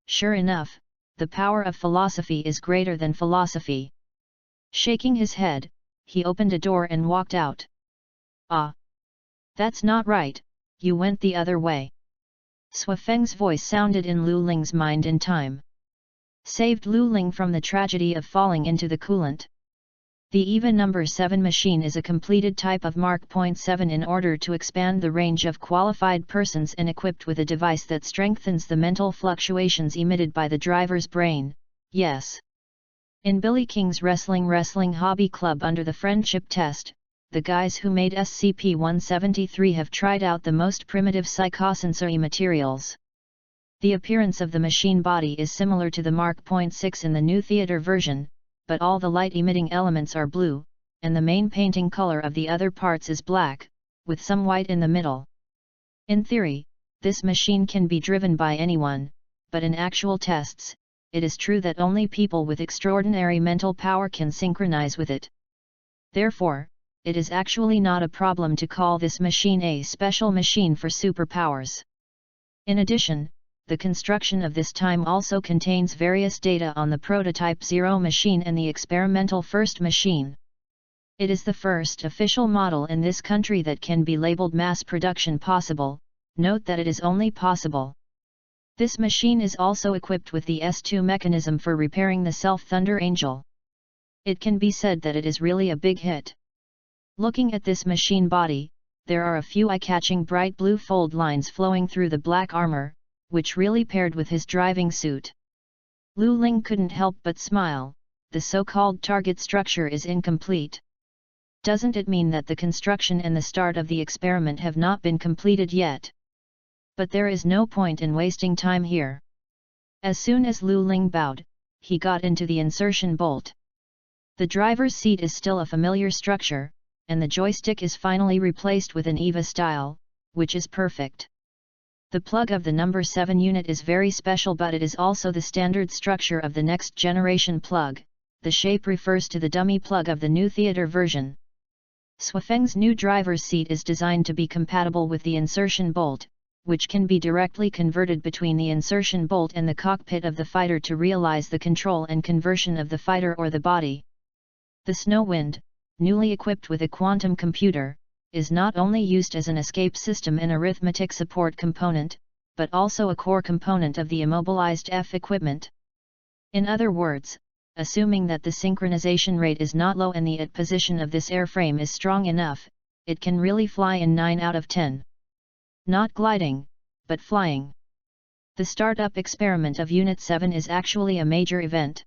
Sure enough, the power of philosophy is greater than philosophy. Shaking his head, he opened a door and walked out. Ah! That's not right, you went the other way. Suofeng's voice sounded in Lu Ling's mind in time. Saved Lu Ling from the tragedy of falling into the coolant. The EVA number 7 machine is a completed type of Mark .7 in order to expand the range of qualified persons and equipped with a device that strengthens the mental fluctuations emitted by the driver's brain, yes. In Billy King's Wrestling Hobby Club under the friendship test, the guys who made SCP-173 have tried out the most primitive psychosensory materials. The appearance of the machine body is similar to the Mark .6 in the new theater version, but all the light-emitting elements are blue, and the main painting color of the other parts is black, with some white in the middle. In theory, this machine can be driven by anyone, but in actual tests, it is true that only people with extraordinary mental power can synchronize with it. Therefore, it is actually not a problem to call this machine a special machine for superpowers. In addition, the construction of this time also contains various data on the prototype 0 machine and the experimental first machine. It is the first official model in this country that can be labeled mass production possible. Note that it is only possible. This machine is also equipped with the S2 mechanism for repairing the Self-Thunder Angel. It can be said that it is really a big hit. Looking at this machine body, there are a few eye-catching bright blue fold lines flowing through the black armor, which really paired with his driving suit. Lu Ling couldn't help but smile. The so-called target structure is incomplete. Doesn't it mean that the construction and the start of the experiment have not been completed yet? But there is no point in wasting time here. As soon as Lu Ling bowed, he got into the insertion bolt. The driver's seat is still a familiar structure, and the joystick is finally replaced with an EVA style, which is perfect. The plug of the number 7 unit is very special, but it is also the standard structure of the next generation plug. The shape refers to the dummy plug of the new theater version. Suofeng's new driver's seat is designed to be compatible with the insertion bolt, which can be directly converted between the insertion bolt and the cockpit of the fighter to realize the control and conversion of the fighter or the body. The Snowwind, newly equipped with a quantum computer, is not only used as an escape system and arithmetic support component, but also a core component of the immobilized F equipment. In other words, assuming that the synchronization rate is not low and the at position of this airframe is strong enough, it can really fly in 9 out of 10. Not gliding, but flying. The startup experiment of Unit 7 is actually a major event.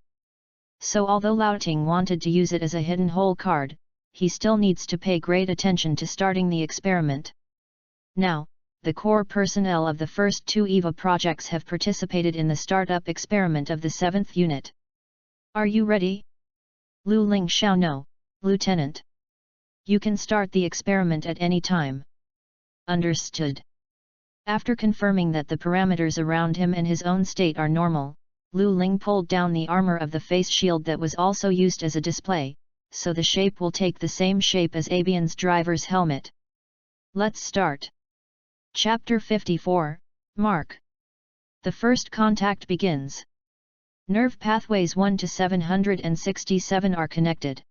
So although Lao Ting wanted to use it as a hidden hole card, he still needs to pay great attention to starting the experiment. Now, the core personnel of the first 2 EVA projects have participated in the startup experiment of the 7th unit. Are you ready? Lu Ling Xiao. No, Lieutenant. You can start the experiment at any time. Understood. After confirming that the parameters around him and his own state are normal, Lu Ling pulled down the armor of the face shield that was also used as a display, so the shape will take the same shape as Abian's driver's helmet. Let's start. Chapter 54, Mark. The first contact begins. Nerve pathways 1 to 767 are connected.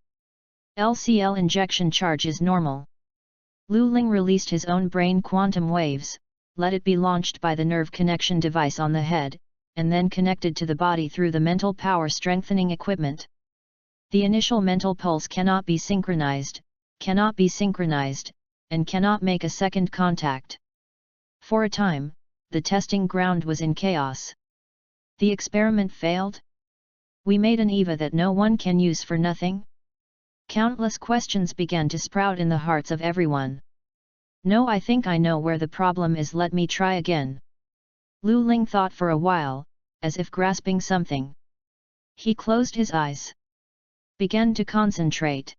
LCL injection charge is normal. Lu Ling released his own brain quantum waves, let it be launched by the nerve connection device on the head, and then connected to the body through the mental power strengthening equipment. The initial mental pulse cannot be synchronized, and cannot make a second contact. For a time, the testing ground was in chaos. The experiment failed? We made an EVA that no one can use for nothing? Countless questions began to sprout in the hearts of everyone. No, I think I know where the problem is, let me try again. Lu Ling thought for a while, as if grasping something. He closed his eyes. Began to concentrate.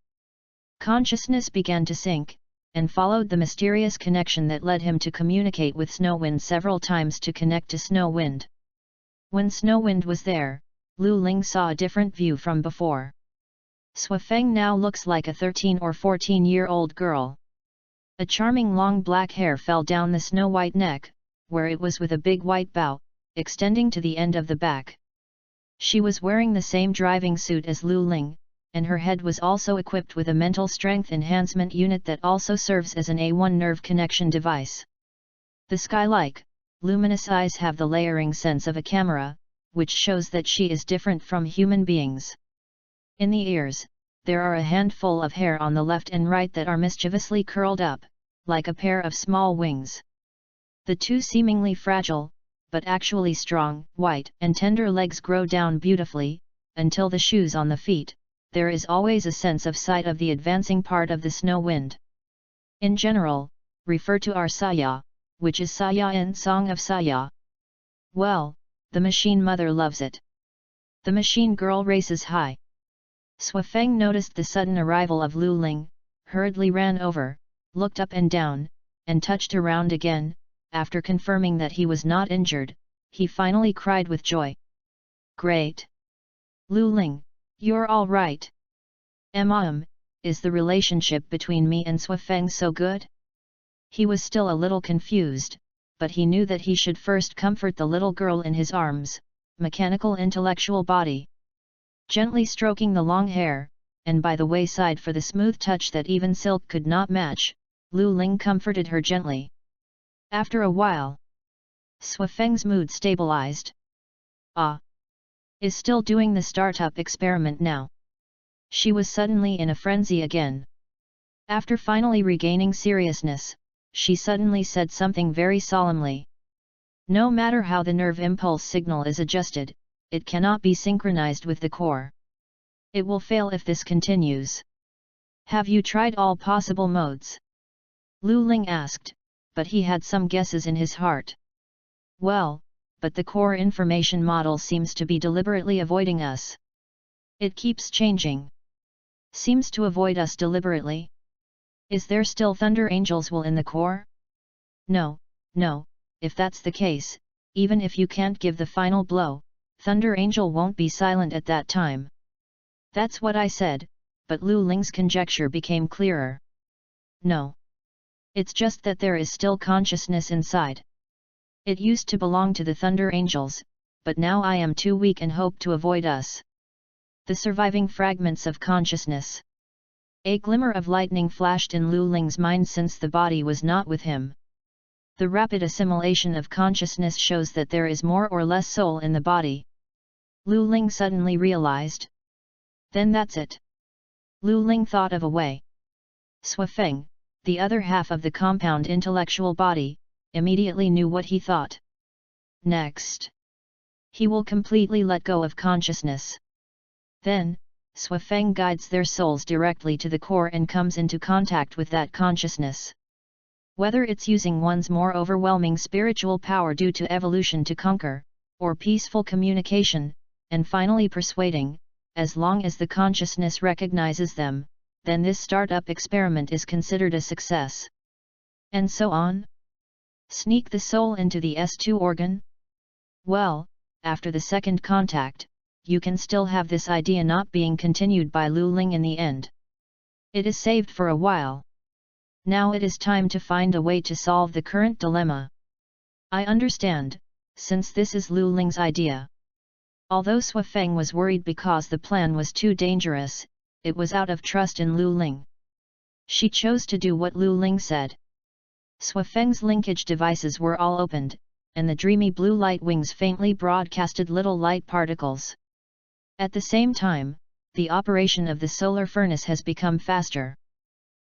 Consciousness began to sink, and followed the mysterious connection that led him to communicate with Snowwind several times to connect to Snowwind. When Snowwind was there, Lu Ling saw a different view from before. Swafeng now looks like a 13 or 14-year-old girl. A charming long black hair fell down the snow-white neck, where it was with a big white bow, extending to the end of the back. She was wearing the same driving suit as Lu Ling, and her head was also equipped with a mental strength enhancement unit that also serves as an A1 nerve connection device. The sky-like, luminous eyes have the layering sense of a camera, which shows that she is different from human beings. In the ears, there are a handful of hair on the left and right that are mischievously curled up, like a pair of small wings. The two seemingly fragile, but actually strong, white and tender legs grow down beautifully, until the shoes on the feet. There is always a sense of sight of the advancing part of the snow wind. In general, refer to our Saya, which is Saya in Song of Saya. Well, the machine mother loves it. The machine girl races high. Swafeng noticed the sudden arrival of Lu Ling, hurriedly ran over, looked up and down, and touched around again. After confirming that he was not injured, he finally cried with joy. Great! Lu Ling, you're all right. Is the relationship between me and Swafeng so good? He was still a little confused, but he knew that he should first comfort the little girl in his arms, mechanical intellectual body. Gently stroking the long hair, and by the wayside for the smooth touch that even silk could not match, Lu Ling comforted her gently. After a while, Swafeng's mood stabilized. Is still doing the startup experiment now. She was suddenly in a frenzy again. After finally regaining seriousness, she suddenly said something very solemnly. No matter how the nerve impulse signal is adjusted, it cannot be synchronized with the core. It will fail if this continues. Have you tried all possible modes? Lu Ling asked, but he had some guesses in his heart. Well, but the core information model seems to be deliberately avoiding us. It keeps changing. Seems to avoid us deliberately. Is there still Thunder Angel's will in the core? No, if that's the case, even if you can't give the final blow, Thunder Angel won't be silent at that time. That's what I said, but Lu Ling's conjecture became clearer. No. It's just that there is still consciousness inside. It used to belong to the Thunder Angels, but now I am too weak and hope to avoid us. The surviving fragments of consciousness. A glimmer of lightning flashed in Lu Ling's mind since the body was not with him. The rapid assimilation of consciousness shows that there is more or less soul in the body. Lu Ling suddenly realized. Then that's it. Lu Ling thought of a way. Swafeng, the other half of the compound intellectual body, immediately knew what he thought. Next, he will completely let go of consciousness. Then, Swafeng guides their souls directly to the core and comes into contact with that consciousness. Whether it's using one's more overwhelming spiritual power due to evolution to conquer, or peaceful communication, and finally persuading, as long as the consciousness recognizes them, then this startup experiment is considered a success. And so on. Sneak the soul into the S2 organ? Well, after the second contact, you can still have this idea not being continued by Lu Ling in the end. It is saved for a while. Now it is time to find a way to solve the current dilemma. I understand, since this is Lu Ling's idea. Although Swafeng was worried because the plan was too dangerous, it was out of trust in Lu Ling. She chose to do what Lu Ling said. Swafeng's linkage devices were all opened, and the dreamy blue light wings faintly broadcasted little light particles. At the same time, the operation of the solar furnace has become faster.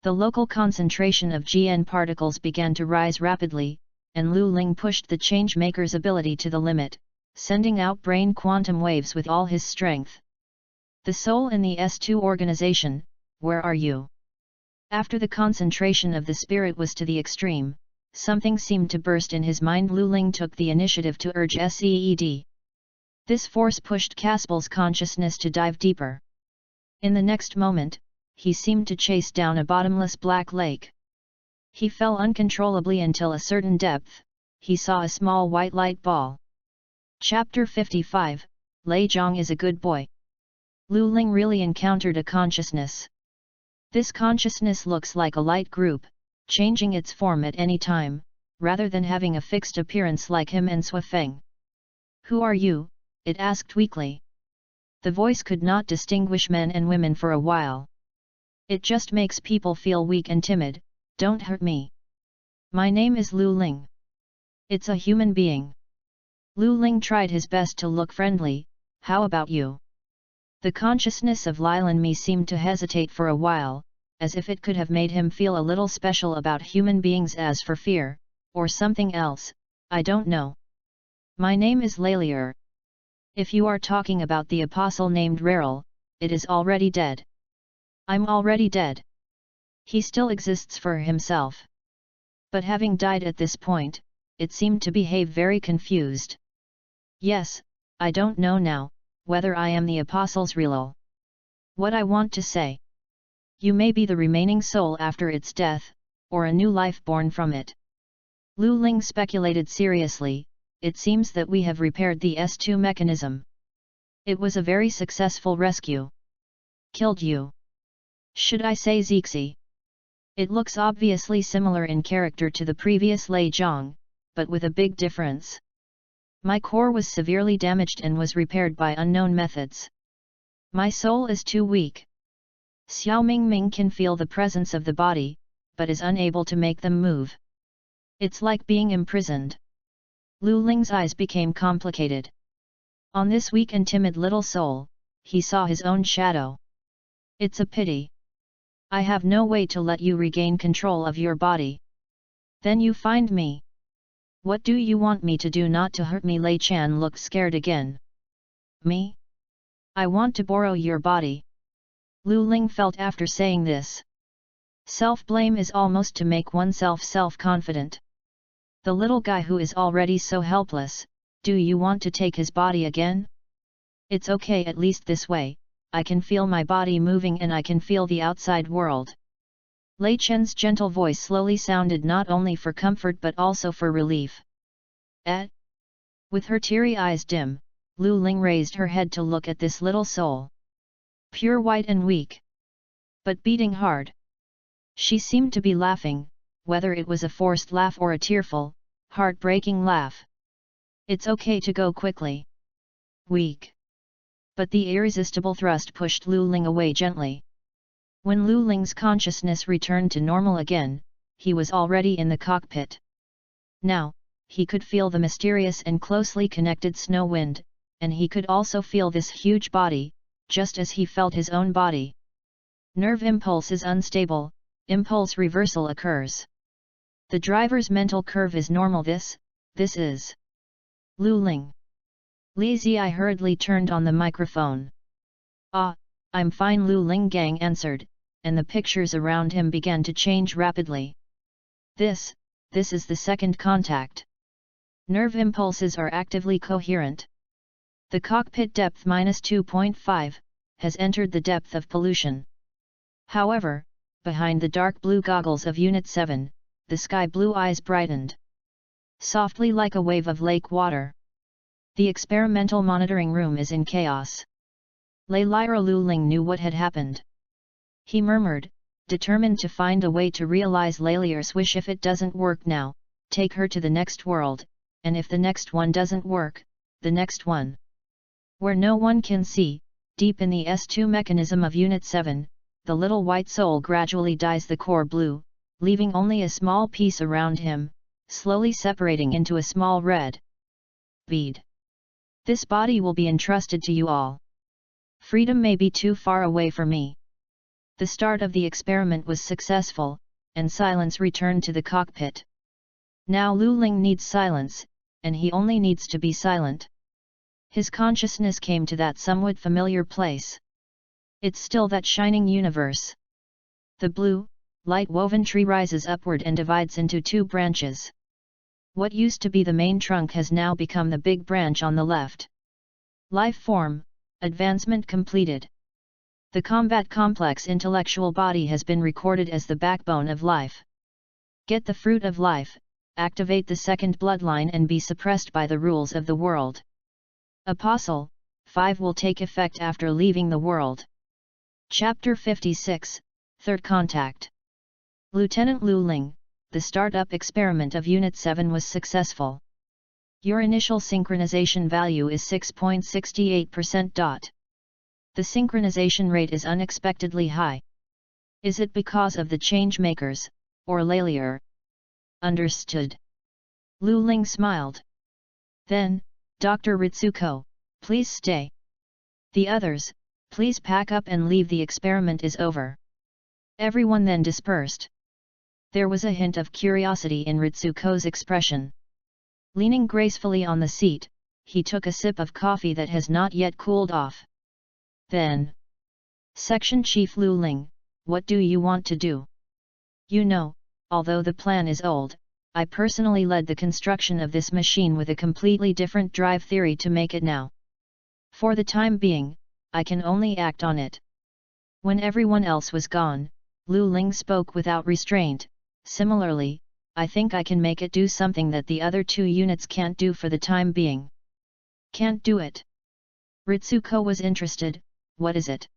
The local concentration of GN particles began to rise rapidly, and Lu Ling pushed the Changemaker's ability to the limit, sending out brain quantum waves with all his strength. The soul in the S2 organization, where are you? After the concentration of the spirit was to the extreme, something seemed to burst in his mind. Lu Ling took the initiative to urge SEED. This force pushed Caspel's consciousness to dive deeper. In the next moment, he seemed to chase down a bottomless black lake. He fell uncontrollably until a certain depth, he saw a small white light ball. Chapter 55, Lei Zhang is a good boy. Lu Ling really encountered a consciousness. This consciousness looks like a light group, changing its form at any time, rather than having a fixed appearance like him and Suifeng. Who are you? It asked weakly. The voice could not distinguish men and women for a while. It just makes people feel weak and timid. Don't hurt me. My name is Lu Ling. It's a human being. Lu Ling tried his best to look friendly. How about you? The consciousness of Lilan Mi seemed to hesitate for a while, as if it could have made him feel a little special about human beings. As for fear, or something else, I don't know. My name is Lalier. If you are talking about the apostle named Rarel, it is already dead. I'm already dead. He still exists for himself. But having died at this point, it seemed to behave very confused. Yes, I don't know now, whether I am the apostle's Rarel. What I want to say. You may be the remaining soul after its death, or a new life born from it. Lu Ling speculated seriously. It seems that we have repaired the S2 mechanism. It was a very successful rescue. Killed you. Should I say Zixi? It looks obviously similar in character to the previous Lei Zhang, but with a big difference. My core was severely damaged and was repaired by unknown methods. My soul is too weak. Xiao Mingming can feel the presence of the body, but is unable to make them move. It's like being imprisoned. Lu Ling's eyes became complicated. On this weak and timid little soul, he saw his own shadow. It's a pity. I have no way to let you regain control of your body. Then you find me. What do you want me to do not to hurt me? Lei Chan looked scared again. Me? I want to borrow your body. Lu Ling felt after saying this. Self-blame is almost to make oneself self-confident. The little guy who is already so helpless, do you want to take his body again? It's okay, at least this way, I can feel my body moving and I can feel the outside world. Lei Chen's gentle voice slowly sounded not only for comfort but also for relief. With her teary eyes dim, Lu Ling raised her head to look at this little soul. Pure white and weak. But beating hard. She seemed to be laughing, whether it was a forced laugh or a tearful, heartbreaking laugh. It's okay to go quickly. Weak. But the irresistible thrust pushed Lu Ling away gently. When Lu Ling's consciousness returned to normal again, he was already in the cockpit. Now, he could feel the mysterious and closely connected snow wind, and he could also feel this huge body, just as he felt his own body. Nerve impulse is unstable, impulse reversal occurs. The driver's mental curve is normal. This is Lu Ling. Li Ziyi hurriedly turned on the microphone. Ah, I'm fine, Lu Ling Gang answered, and the pictures around him began to change rapidly. This is the second contact. Nerve impulses are actively coherent. The cockpit depth -2.5 has entered the depth of pollution. However, behind the dark blue goggles of Unit 7, the sky blue eyes brightened. Softly like a wave of lake water. The experimental monitoring room is in chaos. Lei Lyra. Lu Ling knew what had happened. He murmured, determined to find a way to realize Lalier's wish. If it doesn't work now, take her to the next world, and if the next one doesn't work, the next one. Where no one can see, deep in the S2 mechanism of Unit 7, the little white soul gradually dyes the core blue, leaving only a small piece around him, slowly separating into a small red bead. This body will be entrusted to you all. Freedom may be too far away for me. The start of the experiment was successful, and silence returned to the cockpit. Now Lu Ling needs silence, and he only needs to be silent. His consciousness came to that somewhat familiar place. It's still that shining universe. The blue, light-woven tree rises upward and divides into two branches. What used to be the main trunk has now become the big branch on the left. Life form, advancement completed. The combat complex intellectual body has been recorded as the backbone of life. Get the fruit of life, activate the second bloodline and be suppressed by the rules of the world. Apostle, 5 will take effect after leaving the world. Chapter 56, Third Contact. Lieutenant Lu Ling, the startup experiment of Unit 7 was successful. Your initial synchronization value is 6.68%. The synchronization rate is unexpectedly high. Is it because of the change makers, or Lalier? Understood. Lu Ling smiled. Then, Dr. Ritsuko, please stay. The others, please pack up and leave, the experiment is over. Everyone then dispersed. There was a hint of curiosity in Ritsuko's expression. Leaning gracefully on the seat, he took a sip of coffee that has not yet cooled off. Then, Section Chief Lu Ling, what do you want to do? You know, although the plan is old, I personally led the construction of this machine with a completely different drive theory to make it now. For the time being, I can only act on it. When everyone else was gone, Lu Ling spoke without restraint. Similarly, I think I can make it do something that the other two units can't do for the time being. Can't do it? Ritsuko was interested. What is it?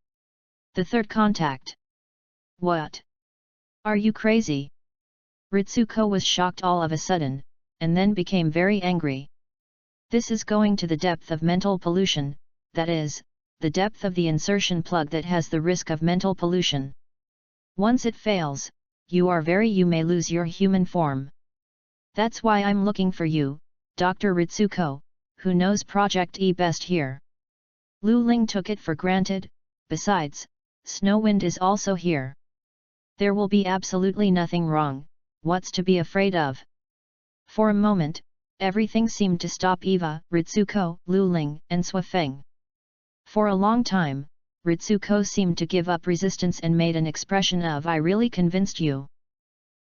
The third contact. What? Are you crazy? Ritsuko was shocked all of a sudden, and then became very angry. This is going to the depth of mental pollution, that is, the depth of the insertion plug that has the risk of mental pollution. Once it fails, you may lose your human form. That's why I'm looking for you, Dr. Ritsuko, who knows Project E best here. Lu Ling took it for granted. Besides, Snowwind is also here. There will be absolutely nothing wrong. What's to be afraid of? For a moment, everything seemed to stop Eva, Ritsuko, Lu Ling, and Swafeng. For a long time, Ritsuko seemed to give up resistance and made an expression of "I really convinced you."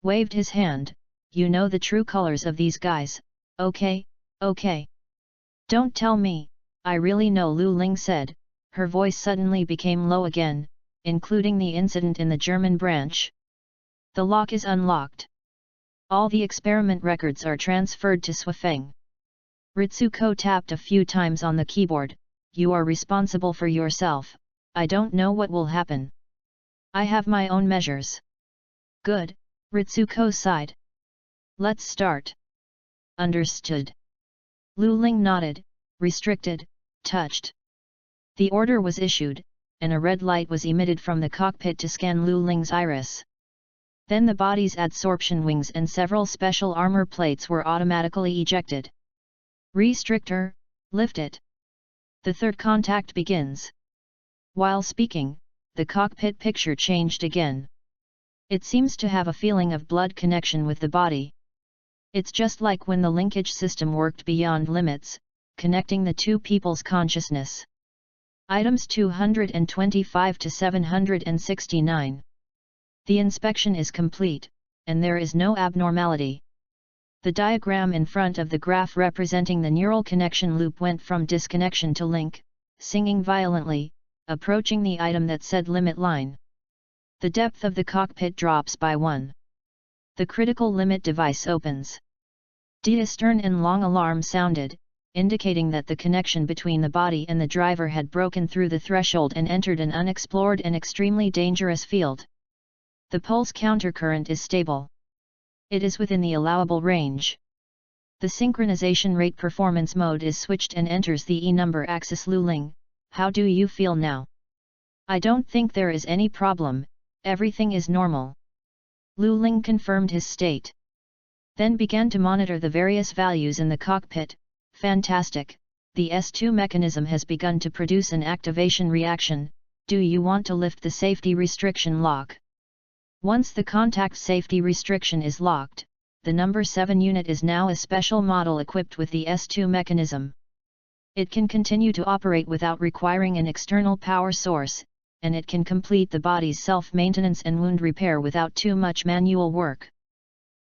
Waved his hand, "You know the true colors of these guys, okay, okay. Don't tell me, I really know," Lu Ling said. Her voice suddenly became low again, including the incident in the German branch. The lock is unlocked. All the experiment records are transferred to Swafeng. Ritsuko tapped a few times on the keyboard. "You are responsible for yourself. I don't know what will happen. I have my own measures." "Good," Ritsuko sighed. "Let's start." "Understood." Lu Ling nodded, restricted, touched. The order was issued, and a red light was emitted from the cockpit to scan Lu Ling's iris. Then the body's adsorption wings and several special armor plates were automatically ejected. "Restrictor, lift it. The third contact begins." While speaking, the cockpit picture changed again. It seems to have a feeling of blood connection with the body. It's just like when the linkage system worked beyond limits, connecting the two people's consciousness. Items 225 to 769. The inspection is complete, and there is no abnormality. The diagram in front of the graph representing the neural connection loop went from disconnection to link, singing violently, approaching the item that said limit line. The depth of the cockpit drops by 1. The critical limit device opens. A stern and long alarm sounded, indicating that the connection between the body and the driver had broken through the threshold and entered an unexplored and extremely dangerous field. The pulse countercurrent is stable. It is within the allowable range. The synchronization rate performance mode is switched and enters the E number axis. "Lu Ling, how do you feel now?" "I don't think there is any problem, everything is normal." Lu Ling confirmed his state. Then began to monitor the various values in the cockpit. "Fantastic, the S2 mechanism has begun to produce an activation reaction. Do you want to lift the safety restriction lock?" Once the contact safety restriction is locked, the number 7 unit is now a special model equipped with the S2 mechanism. It can continue to operate without requiring an external power source, and it can complete the body's self-maintenance and wound repair without too much manual work.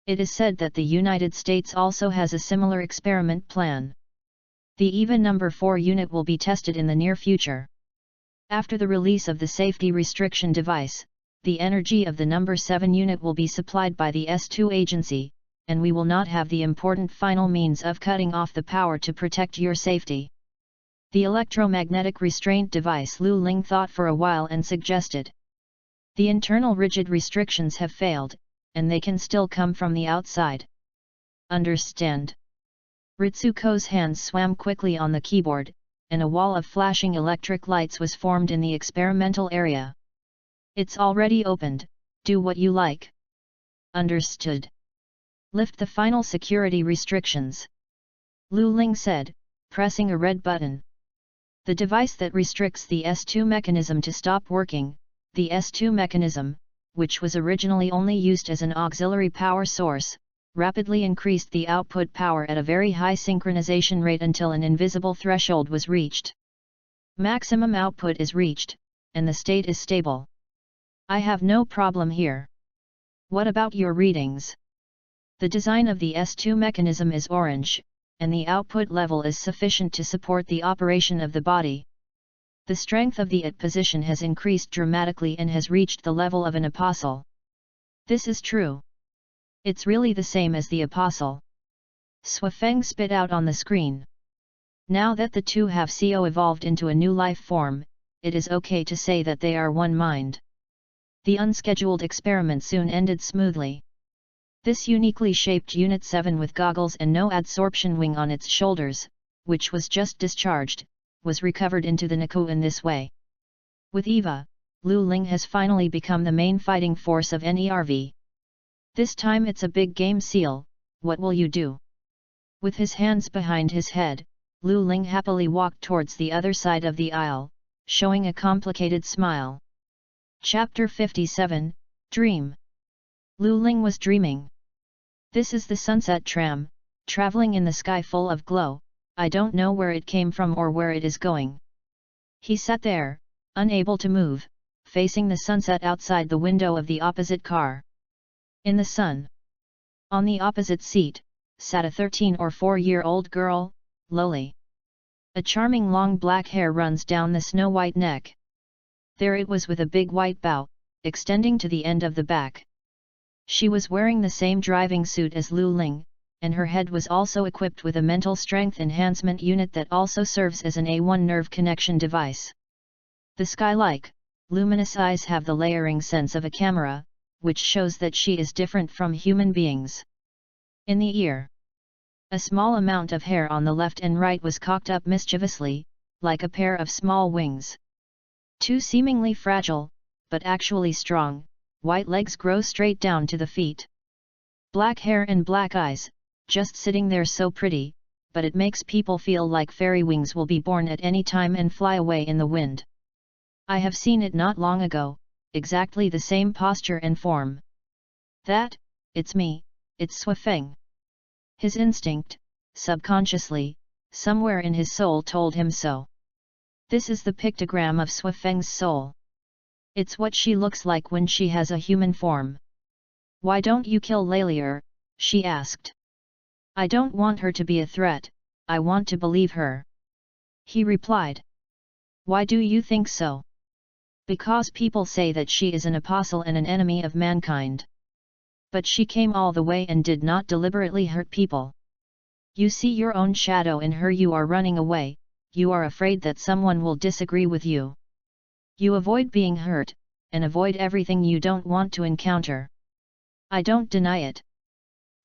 It is said that the United States also has a similar experiment plan. The EVA number 4 unit will be tested in the near future. After the release of the safety restriction device, the energy of the number 7 unit will be supplied by the S2 agency, and we will not have the important final means of cutting off the power to protect your safety. The electromagnetic restraint device. Lu Ling thought for a while and suggested. The internal rigid restrictions have failed, and they can still come from the outside. Understand? Ritsuko's hands swam quickly on the keyboard, and a wall of flashing electric lights was formed in the experimental area. It's already opened, do what you like. Understood. Lift the final security restrictions. Lu Ling said, pressing a red button. The device that restricts the S2 mechanism to stop working, the S2 mechanism, which was originally only used as an auxiliary power source, rapidly increased the output power at a very high synchronization rate until an invisible threshold was reached. Maximum output is reached, and the state is stable. I have no problem here. What about your readings? The design of the S2 mechanism is orange, and the output level is sufficient to support the operation of the body. The strength of the IT position has increased dramatically and has reached the level of an apostle. This is true. It's really the same as the apostle. Swafeng spit out on the screen. Now that the two have evolved into a new life form, it is okay to say that they are one mind. The unscheduled experiment soon ended smoothly. This uniquely shaped Unit 7 with goggles and no adsorption wing on its shoulders, which was just discharged, was recovered into the Naku in this way. With EVA, Lu Ling has finally become the main fighting force of NERV. This time it's a big game seal. What will you do? With his hands behind his head, Lu Ling happily walked towards the other side of the aisle, showing a complicated smile. Chapter 57, Dream. Lu Ling was dreaming. This is the sunset tram, traveling in the sky full of glow. I don't know where it came from or where it is going. He sat there, unable to move, facing the sunset outside the window of the opposite car. In the sun. On the opposite seat, sat a 13 or 4-year-old girl, Loli. A charming long black hair runs down the snow-white neck. There it was with a big white bow, extending to the end of the back. She was wearing the same driving suit as Lu Ling, and her head was also equipped with a mental strength enhancement unit that also serves as an A1 nerve connection device. The sky-like, luminous eyes have the layering sense of a camera, which shows that she is different from human beings. In the ear. A small amount of hair on the left and right was cocked up mischievously, like a pair of small wings. Two seemingly fragile, but actually strong, white legs grow straight down to the feet. Black hair and black eyes, just sitting there so pretty, but it makes people feel like fairy wings will be born at any time and fly away in the wind. I have seen it not long ago, exactly the same posture and form. It's me, it's Swafeng. His instinct, subconsciously, somewhere in his soul told him so. This is the pictogram of Swafeng's soul. It's what she looks like when she has a human form. Why don't you kill Lalier? She asked. I don't want her to be a threat, I want to believe her. He replied. Why do you think so? Because people say that she is an apostle and an enemy of mankind. But she came all the way and did not deliberately hurt people. You see your own shadow in her. You are running away, you are afraid that someone will disagree with you. You avoid being hurt, and avoid everything you don't want to encounter. I don't deny it.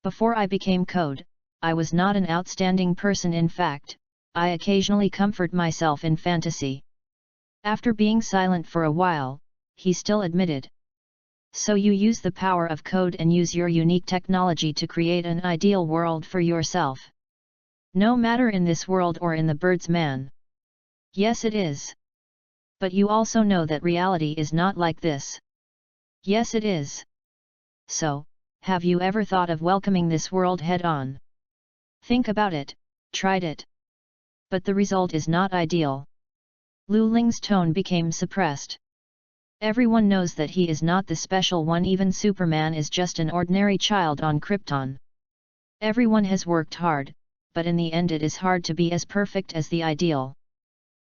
Before I became Code, I was not an outstanding person. In fact, I occasionally comfort myself in fantasy. After being silent for a while, he still admitted. So you use the power of Code and use your unique technology to create an ideal world for yourself. No matter in this world or in the Bird's Man. Yes, it is. But you also know that reality is not like this. Yes, it is. So, Have you ever thought of welcoming this world head-on? Think about it, tried it. But the result is not ideal. Lu Ling's tone became suppressed. Everyone knows that he is not the special one, even Superman is just an ordinary child on Krypton. Everyone has worked hard, but in the end it is hard to be as perfect as the ideal.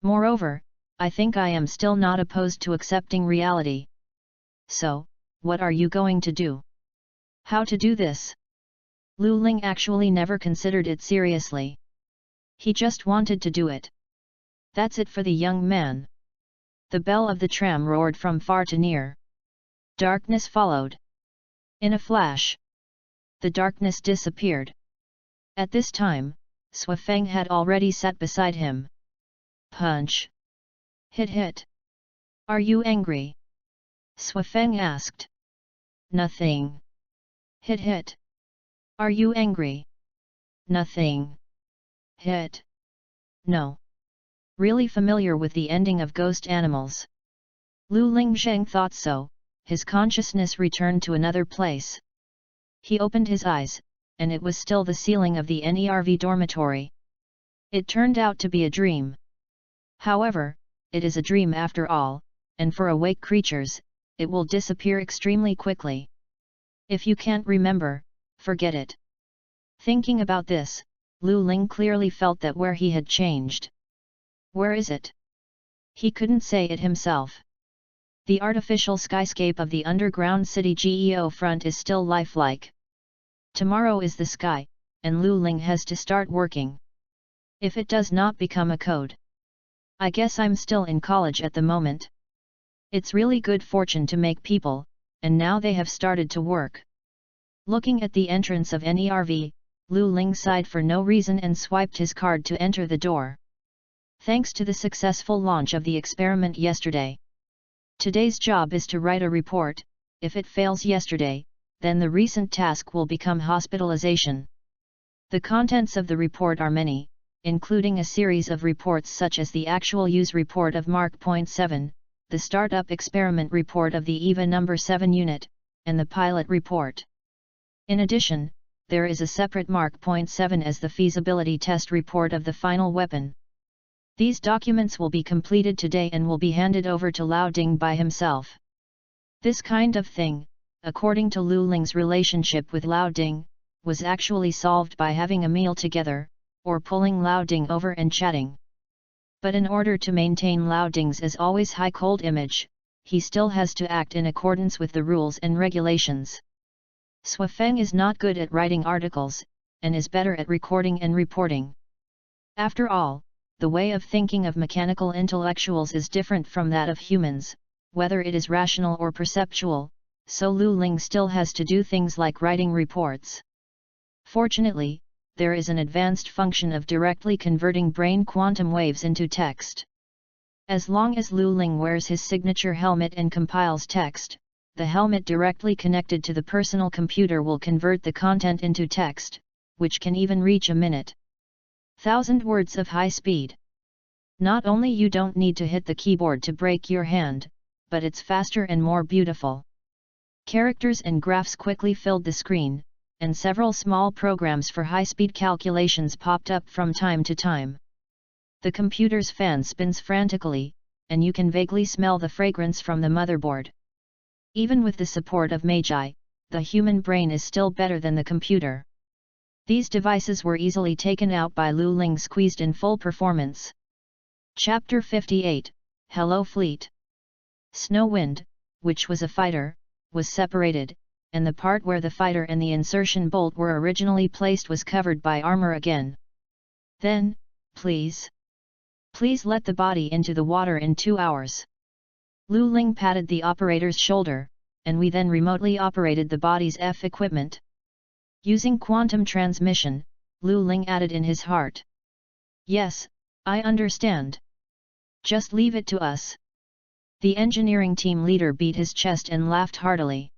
Moreover, I think I am still not opposed to accepting reality. So, what are you going to do? How to do this? Lu Ling actually never considered it seriously. He just wanted to do it. That's it for the young man. The bell of the tram roared from far to near. Darkness followed. In a flash, the darkness disappeared. At this time, Suifeng had already sat beside him. Punch. Hit. Are you angry? Suifeng asked. Nothing. Hit. Are you angry? Nothing. Hit. No. Really familiar with the ending of Ghost Animals. Lu Lingzheng thought so, his consciousness returned to another place. He opened his eyes, and it was still the ceiling of the NERV dormitory. It turned out to be a dream. However, it is a dream after all, and for awake creatures, it will disappear extremely quickly. If you can't remember, forget it. Thinking about this, Lu Ling clearly felt that where he had changed. Where is it? He couldn't say it himself. The artificial skyscape of the underground city GEO front is still lifelike. Tomorrow is the sky, and Lu Ling has to start working. If it does not become a code. I guess I'm still in college at the moment. It's really good fortune to make people, and now they have started to work. Looking at the entrance of NERV, Lu Ling sighed for no reason and swiped his card to enter the door. Thanks to the successful launch of the experiment yesterday. Today's job is to write a report. If it fails yesterday, then the recent task will become hospitalization. The contents of the report are many, including a series of reports such as the actual use report of Mark .7, the startup experiment report of the EVA No. 7 unit, and the pilot report. In addition, there is a separate Mark .7 as the feasibility test report of the final weapon. These documents will be completed today and will be handed over to Lao Ding by himself. This kind of thing, according to Lu Ling's relationship with Lao Ding, was actually solved by having a meal together, or pulling Lao Ding over and chatting. But in order to maintain Lao Ding's as always high-cold image, he still has to act in accordance with the rules and regulations. Suifeng is not good at writing articles, and is better at recording and reporting. After all, the way of thinking of mechanical intellectuals is different from that of humans, whether it is rational or perceptual, so Lu Ling still has to do things like writing reports. Fortunately, there is an advanced function of directly converting brain quantum waves into text. As long as Lu Ling wears his signature helmet and compiles text, the helmet directly connected to the personal computer will convert the content into text, which can even reach a minute. 1,000 words of high speed. Not only you don't need to hit the keyboard to break your hand, but it's faster and more beautiful. Characters and graphs quickly filled the screen, and several small programs for high-speed calculations popped up from time to time. The computer's fan spins frantically, and you can vaguely smell the fragrance from the motherboard. Even with the support of Magi, the human brain is still better than the computer. These devices were easily taken out by Lu Ling, squeezed in full performance. Chapter 58, Hello Fleet. Snow Wind, which was a fighter, was separated, and the part where the fighter and the insertion bolt were originally placed was covered by armor again. Then, please let the body into the water in 2 hours. Lu Ling patted the operator's shoulder, and we then remotely operated the body's equipment. Using quantum transmission, Lu Ling added in his heart. Yes, I understand. Just leave it to us. The engineering team leader beat his chest and laughed heartily.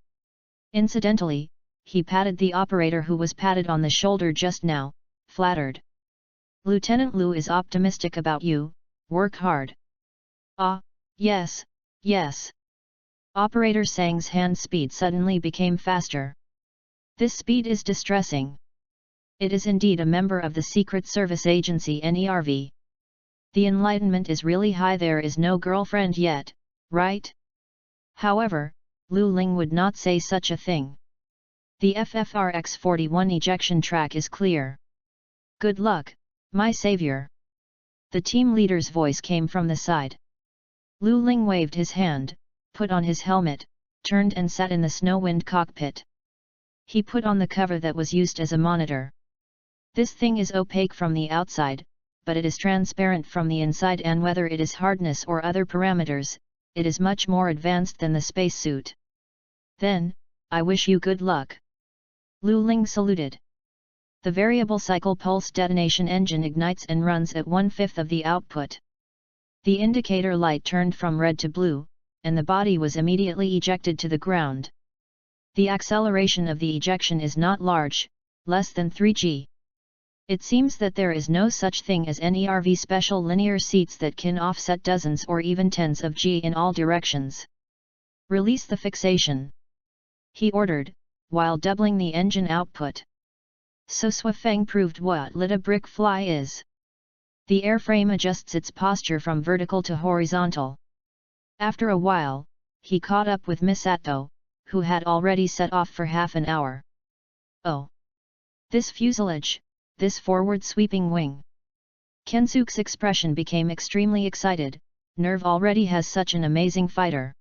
Incidentally, he patted the operator who was patted on the shoulder just now, flattered. Lieutenant Lu is optimistic about you, work hard. Ah, yes, yes. Operator Sang's hand speed suddenly became faster. This speed is distressing. It is indeed a member of the Secret Service Agency NERV. The enlightenment is really high. There is no girlfriend yet, right? However, Lu Ling would not say such a thing. The FFRX-41 ejection track is clear. Good luck, my savior. The team leader's voice came from the side. Lu Ling waved his hand, put on his helmet, turned and sat in the Snowwind cockpit. He put on the cover that was used as a monitor. This thing is opaque from the outside, but it is transparent from the inside, and whether it is hardness or other parameters, it is much more advanced than the spacesuit. Then, I wish you good luck. Lu Ling saluted. The variable cycle pulse detonation engine ignites and runs at 1/5 of the output. The indicator light turned from red to blue, and the body was immediately ejected to the ground. The acceleration of the ejection is not large, less than 3 g. It seems that there is no such thing as NERV special linear seats that can offset dozens or even tens of g in all directions. Release the fixation, he ordered, while doubling the engine output. So Swafeng proved what lit a brick fly is. The airframe adjusts its posture from vertical to horizontal. After a while, he caught up with Misato, who had already set off for half an hour. Oh! This fuselage, this forward sweeping wing. Kensuke's expression became extremely excited. Nerve already has such an amazing fighter.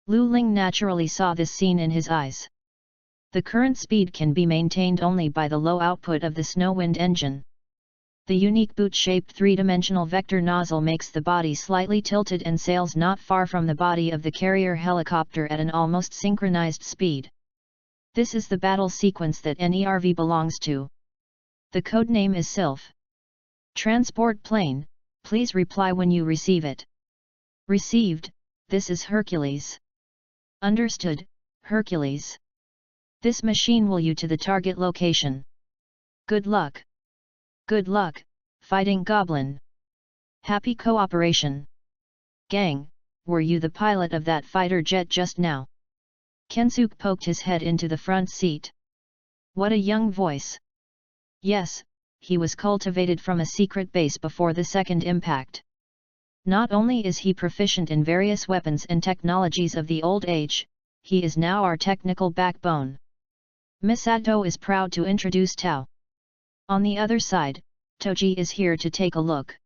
Lu Ling naturally saw this scene in his eyes. The current speed can be maintained only by the low output of the Snowwind engine. The unique boot-shaped three-dimensional vector nozzle makes the body slightly tilted and sails not far from the body of the carrier helicopter at an almost synchronized speed. This is the battle sequence that NERV belongs to. The codename is Sylph. Transport plane, please reply when you receive it. Received, this is Hercules. Understood, Hercules. This machine will you to the target location. Good luck. Good luck, fighting goblin. Happy cooperation. Gang, were you the pilot of that fighter jet just now? Kensuke poked his head into the front seat. What a young voice. Yes, he was cultivated from a secret base before the second impact. Not only is he proficient in various weapons and technologies of the old age, he is now our technical backbone. Misato is proud to introduce Tao. On the other side, Toji is here to take a look.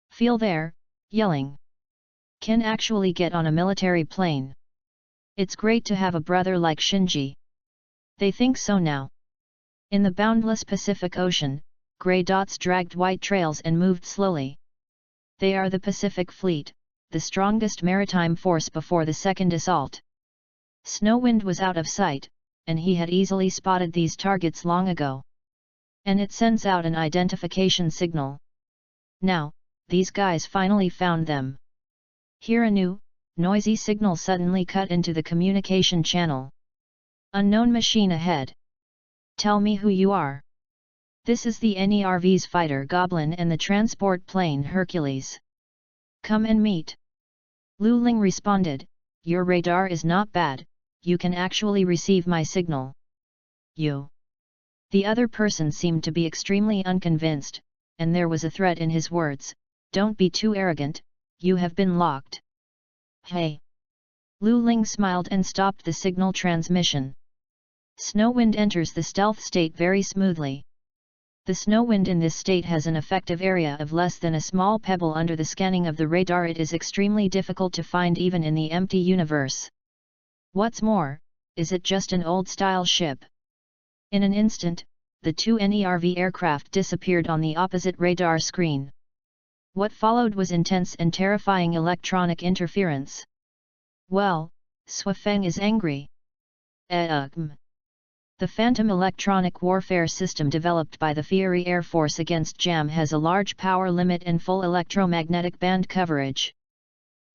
Feel there, yelling. Can actually get on a military plane. It's great to have a brother like Shinji. They think so now. In the boundless Pacific Ocean, grey dots dragged white trails and moved slowly. They are the Pacific Fleet, the strongest maritime force before the second assault. Snowwind was out of sight, and he had easily spotted these targets long ago. And it sends out an identification signal. Now, these guys finally found them. Here a new, noisy signal suddenly cut into the communication channel. Unknown machine ahead. Tell me who you are. This is the NERV's fighter Goblin and the transport plane Hercules. Come and meet. Lu Ling responded, your radar is not bad, you can actually receive my signal. You. The other person seemed to be extremely unconvinced, and there was a threat in his words. Don't be too arrogant, you have been locked. Hey! Lu Ling smiled and stopped the signal transmission. Snowwind enters the stealth state very smoothly. The Snowwind in this state has an effective area of less than a small pebble. Under the scanning of the radar it is extremely difficult to find even in the empty universe. What's more, is it just an old-style ship? In an instant, the two NERV aircraft disappeared on the opposite radar screen. What followed was intense and terrifying electronic interference. Well, Swafeng is angry. The Phantom electronic warfare system developed by the Fury Air Force against JAM has a large power limit and full electromagnetic band coverage.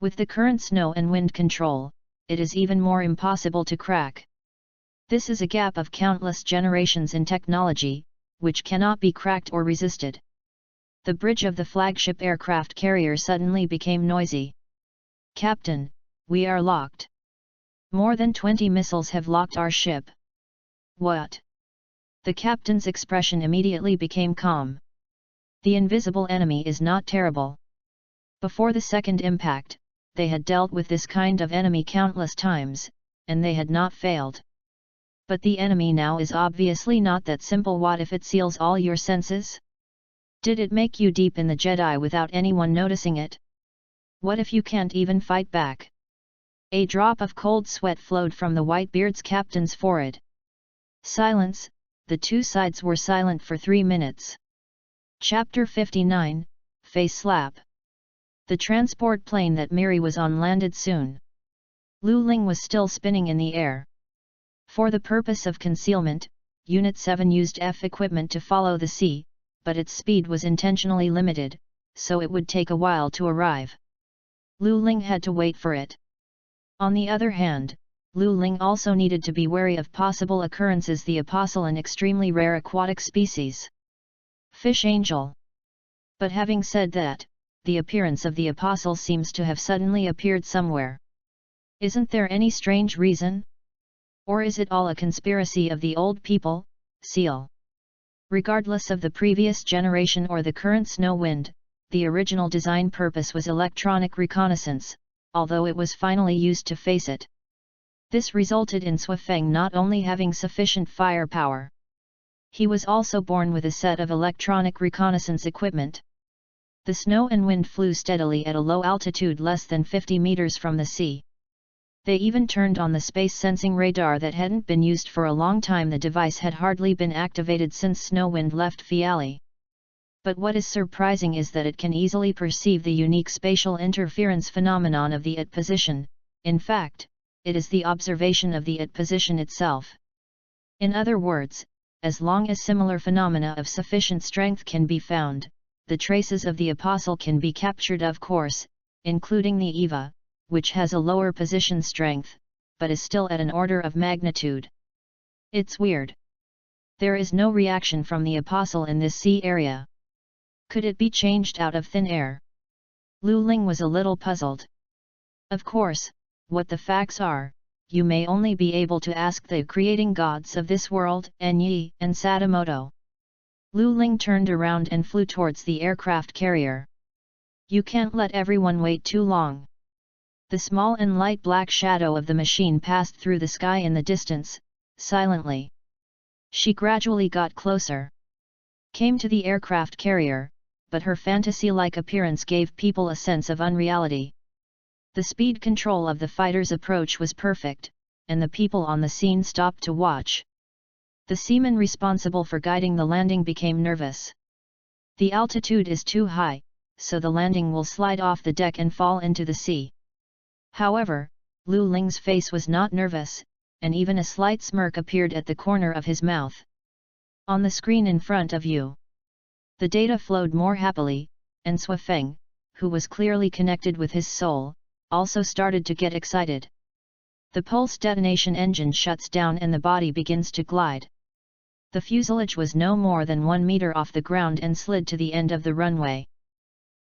With the current snow and wind control, it is even more impossible to crack. This is a gap of countless generations in technology, which cannot be cracked or resisted. The bridge of the flagship aircraft carrier suddenly became noisy. Captain, we are locked. More than 20 missiles have locked our ship. What? The captain's expression immediately became calm. The invisible enemy is not terrible. Before the second impact, they had dealt with this kind of enemy countless times, and they had not failed. But the enemy now is obviously not that simple. What if it seals all your senses? Did it make you deep in the Jedi without anyone noticing it? What if you can't even fight back? A drop of cold sweat flowed from the Whitebeard's captain's forehead. Silence. The two sides were silent for 3 minutes. Chapter 59, Face Slap. The transport plane that Miri was on landed soon. Lu Ling was still spinning in the air. For the purpose of concealment, Unit 7 used F equipment to follow the sea, but its speed was intentionally limited, so it would take a while to arrive. Lu Ling had to wait for it. On the other hand, Lu Ling also needed to be wary of possible occurrences. The Apostle, an extremely rare aquatic species. Fish angel. But having said that, the appearance of the Apostle seems to have suddenly appeared somewhere. Isn't there any strange reason? Or is it all a conspiracy of the old people? Seal. Regardless of the previous generation or the current snow wind, the original design purpose was electronic reconnaissance, although it was finally used to face it. This resulted in Swafeng not only having sufficient firepower. He was also born with a set of electronic reconnaissance equipment. The snow and wind flew steadily at a low altitude less than 50 meters from the sea. They even turned on the space-sensing radar that hadn't been used for a long time. The device had hardly been activated since Snowwind left Fiali. But what is surprising is that it can easily perceive the unique spatial interference phenomenon of the IT position. In fact, it is the observation of the IT position itself. In other words, as long as similar phenomena of sufficient strength can be found, the traces of the Apostle can be captured, of course, including the EVA, which has a lower position strength, but is still at an order of magnitude. It's weird. There is no reaction from the Apostle in this sea area. Could it be changed out of thin air? Lu Ling was a little puzzled. Of course, what the facts are, you may only be able to ask the creating gods of this world, Enyi and Sadamoto. Lu Ling turned around and flew towards the aircraft carrier. You can't let everyone wait too long. The small and light black shadow of the machine passed through the sky in the distance, silently. She gradually got closer. Came to the aircraft carrier, but her fantasy-like appearance gave people a sense of unreality. The speed control of the fighter's approach was perfect, and the people on the scene stopped to watch. The seaman responsible for guiding the landing became nervous. The altitude is too high, so the landing will slide off the deck and fall into the sea. However, Lu Ling's face was not nervous, and even a slight smirk appeared at the corner of his mouth. On the screen in front of you. The data flowed more happily, and Swafeng, who was clearly connected with his soul, also started to get excited. The pulse detonation engine shuts down and the body begins to glide. The fuselage was no more than 1 meter off the ground and slid to the end of the runway.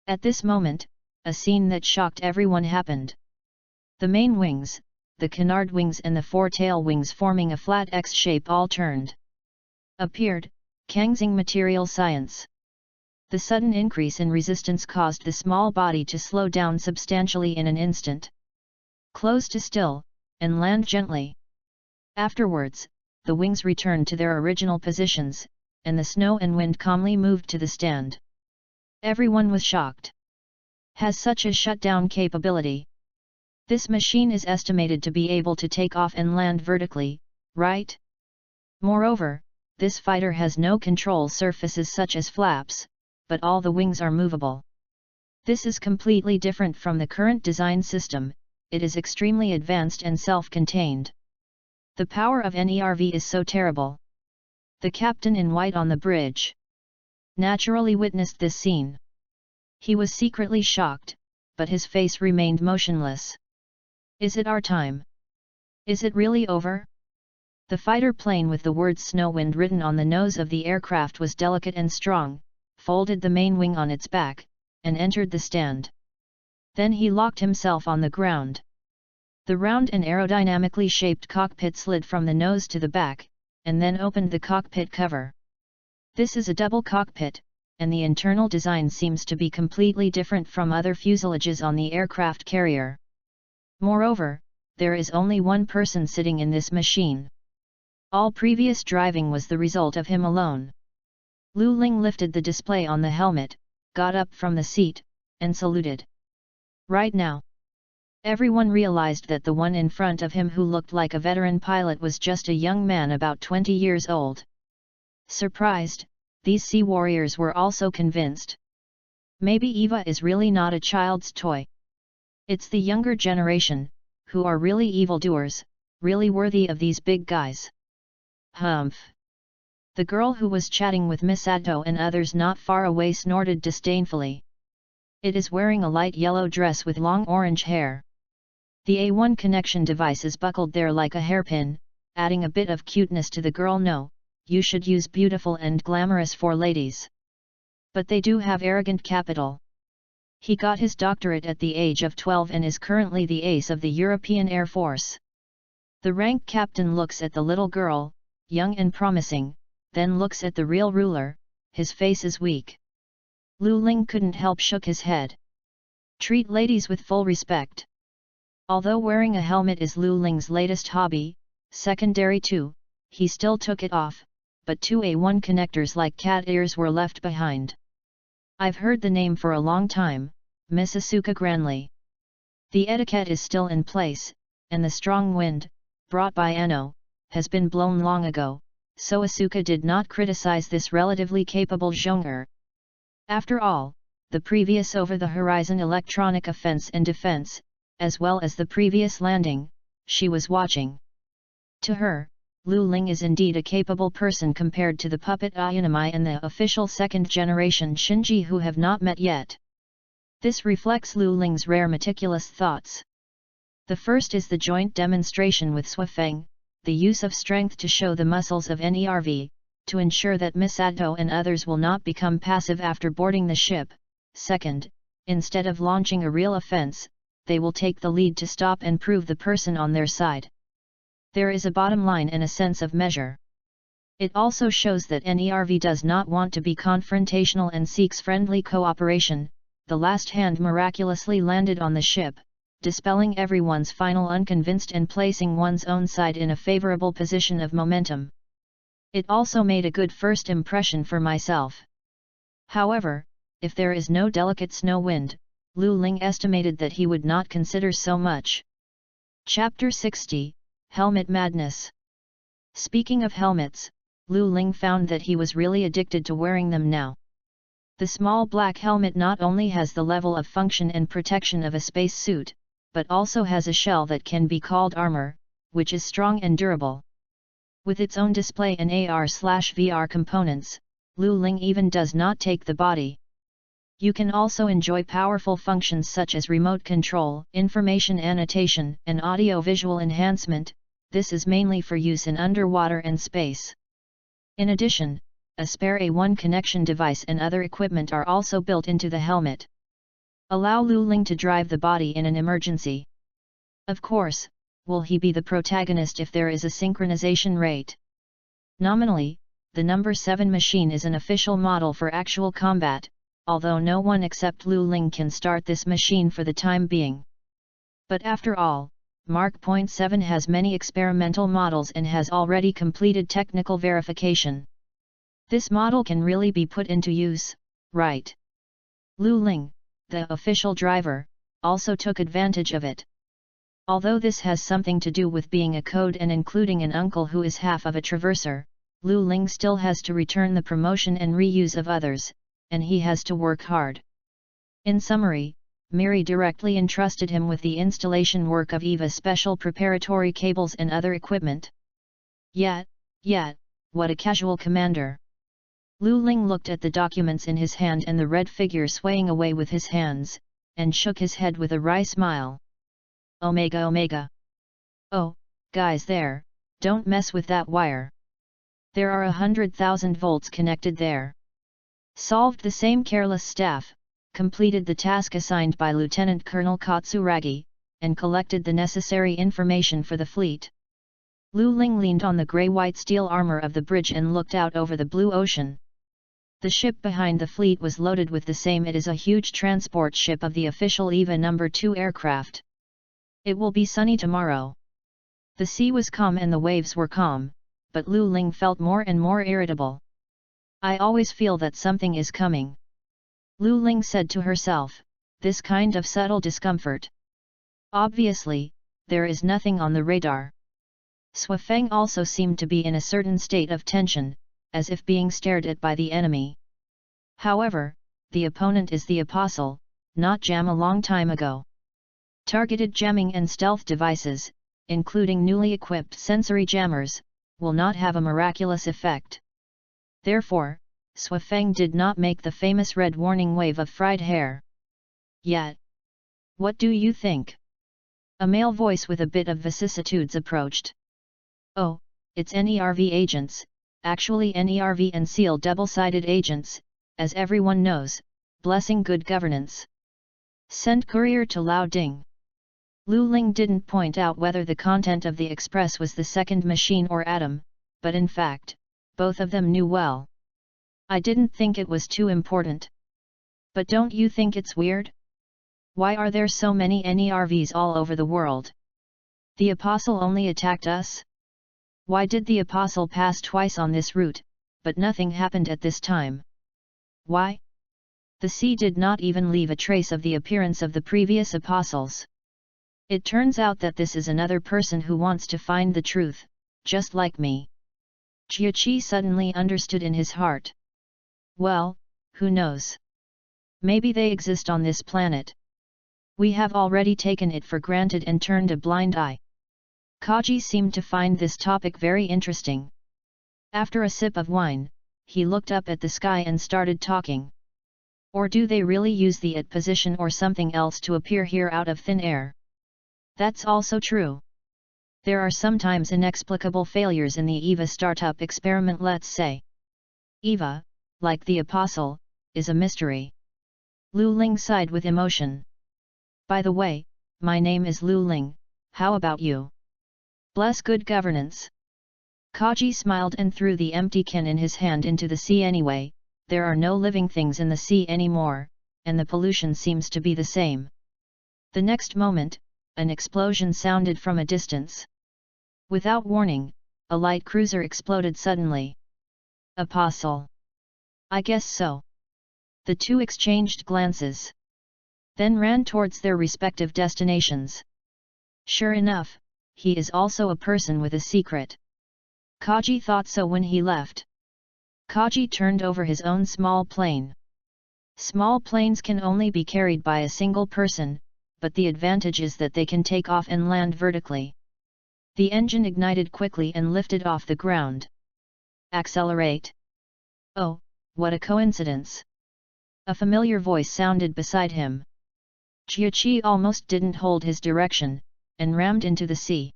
At this moment, a scene that shocked everyone happened. The main wings, the canard wings and the four tail wings forming a flat X shape all turned. Appeared, Kangxing Material Science. The sudden increase in resistance caused the small body to slow down substantially in an instant. Close to still, and land gently. Afterwards, the wings returned to their original positions, and the snow and wind calmly moved to the stand. Everyone was shocked. Has such a shutdown capability. This machine is estimated to be able to take off and land vertically, right? Moreover, this fighter has no control surfaces such as flaps, but all the wings are movable. This is completely different from the current design system. It is extremely advanced and self-contained. The power of NERV is so terrible. The captain in white on the bridge naturally witnessed this scene. He was secretly shocked, but his face remained motionless. Is it our time? Is it really over? The fighter plane with the words Snowwind written on the nose of the aircraft was delicate and strong, folded the main wing on its back, and entered the stand. Then he locked himself on the ground. The round and aerodynamically shaped cockpit slid from the nose to the back, and then opened the cockpit cover. This is a double cockpit, and the internal design seems to be completely different from other fuselages on the aircraft carrier. Moreover, there is only one person sitting in this machine. All previous driving was the result of him alone. Lu Ling lifted the display on the helmet, got up from the seat, and saluted. Right now, everyone realized that the one in front of him who looked like a veteran pilot was just a young man about 20 years old. Surprised, these sea warriors were also convinced. Maybe Eva is really not a child's toy. It's the younger generation, who are really evildoers, really worthy of these big guys. Humph! The girl who was chatting with Miss Atto and others not far away snorted disdainfully. It is wearing a light yellow dress with long orange hair. The A1 connection device is buckled there like a hairpin, adding a bit of cuteness to the girl. No, you should use beautiful and glamorous for ladies. But they do have arrogant capital. He got his doctorate at the age of 12 and is currently the ace of the European Air Force. The rank captain looks at the little girl, young and promising, then looks at the real ruler, his face is weak. Lu Ling couldn't help shook his head. Treat ladies with full respect. Although wearing a helmet is Lu Ling's latest hobby, secondary too, he still took it off, but two A1 connectors like cat ears were left behind. I've heard the name for a long time, Miss Asuka grandly. The etiquette is still in place, and the strong wind, brought by Anno, has been blown long ago, so Asuka did not criticize this relatively capable genre. After all, the previous over-the-horizon electronic offense and defense, as well as the previous landing, she was watching. To her, Lu Ling is indeed a capable person compared to the puppet Ayanami and the official second-generation Shinji who have not met yet. This reflects Lu Ling's rare meticulous thoughts. The first is the joint demonstration with Swafeng, the use of strength to show the muscles of NERV, to ensure that Miss Atto and others will not become passive after boarding the ship. Second, instead of launching a real offense, they will take the lead to stop and prove the person on their side. There is a bottom line and a sense of measure. It also shows that NERV does not want to be confrontational and seeks friendly cooperation. The last hand miraculously landed on the ship, dispelling everyone's final unconvinced and placing one's own side in a favorable position of momentum. It also made a good first impression for myself. However, if there is no delicate snow wind, Lu Ling estimated that he would not consider so much. Chapter 60, Helmet Madness. Speaking of helmets, Lu Ling found that he was really addicted to wearing them now. The small black helmet not only has the level of function and protection of a space suit, but also has a shell that can be called armor, which is strong and durable. With its own display and AR/VR components, Lu Ling even does not take the body. You can also enjoy powerful functions such as remote control, information annotation, and audio-visual enhancement. This is mainly for use in underwater and space. In addition, a spare A1 connection device and other equipment are also built into the helmet. Allow Lu Ling to drive the body in an emergency. Of course, will he be the protagonist if there is a synchronization rate? Nominally, the number 7 machine is an official model for actual combat, although no one except Lu Ling can start this machine for the time being. But after all, Mark Point 7 has many experimental models and has already completed technical verification. This model can really be put into use, right? Lu Ling, the official driver, also took advantage of it. Although this has something to do with being a code and including an uncle who is half of a traverser, Lu Ling still has to return the promotion and reuse of others, and he has to work hard. In summary, Miri directly entrusted him with the installation work of EVA's special preparatory cables and other equipment. Yet, what a casual commander! Lu Ling looked at the documents in his hand and the red figure swaying away with his hands, and shook his head with a wry smile. Omega. Oh, guys there, don't mess with that wire. There are 100,000 volts connected there. Solved the same careless staff, completed the task assigned by Lieutenant Colonel Katsuragi, and collected the necessary information for the fleet. Lu Ling leaned on the grey-white steel armor of the bridge and looked out over the blue ocean. The ship behind the fleet was loaded with the same. It is a huge transport ship of the official EVA No. 2 aircraft. It will be sunny tomorrow. The sea was calm and the waves were calm, but Lu Ling felt more and more irritable. I always feel that something is coming. Lu Ling said to herself, this kind of subtle discomfort. Obviously, there is nothing on the radar. Sui Feng also seemed to be in a certain state of tension, as if being stared at by the enemy. However, the opponent is the Apostle, not Jam. A long time ago. Targeted jamming and stealth devices, including newly equipped sensory jammers, will not have a miraculous effect. Therefore, Sui Feng did not make the famous red warning wave of fried hair. Yet. What do you think? A male voice with a bit of vicissitudes approached. Oh, it's NERV agents, actually NERV and SEAL double-sided agents, as everyone knows, blessing good governance. Send courier to Lao Ding. Lu Ling didn't point out whether the content of the express was the second machine or atom, but in fact, both of them knew well. I didn't think it was too important. But don't you think it's weird? Why are there so many NERVs all over the world? The Apostle only attacked us? Why did the Apostle pass twice on this route, but nothing happened at this time? Why? The sea did not even leave a trace of the appearance of the previous Apostles. It turns out that this is another person who wants to find the truth, just like me. Jia suddenly understood in his heart. Well, who knows? Maybe they exist on this planet. We have already taken it for granted and turned a blind eye. Kaji seemed to find this topic very interesting. After a sip of wine, he looked up at the sky and started talking. Or do they really use the at position or something else to appear here out of thin air? That's also true. There are sometimes inexplicable failures in the EVA startup experiment. Let's say EVA, like the Apostle, is a mystery. Lu Ling sighed with emotion. By the way, my name is Lu Ling, how about you? Bless good governance. Kaji smiled and threw the empty can in his hand into the sea. Anyway, there are no living things in the sea anymore, and the pollution seems to be the same. The next moment, an explosion sounded from a distance. Without warning, a light cruiser exploded suddenly. Apostle. I guess so. The two exchanged glances. Then ran towards their respective destinations. Sure enough, he is also a person with a secret. Kaji thought so when he left. Kaji turned over his own small plane. Small planes can only be carried by a single person, but the advantage is that they can take off and land vertically. The engine ignited quickly and lifted off the ground. Accelerate. Oh, what a coincidence. A familiar voice sounded beside him. Jia almost didn't hold his direction, and rammed into the sea.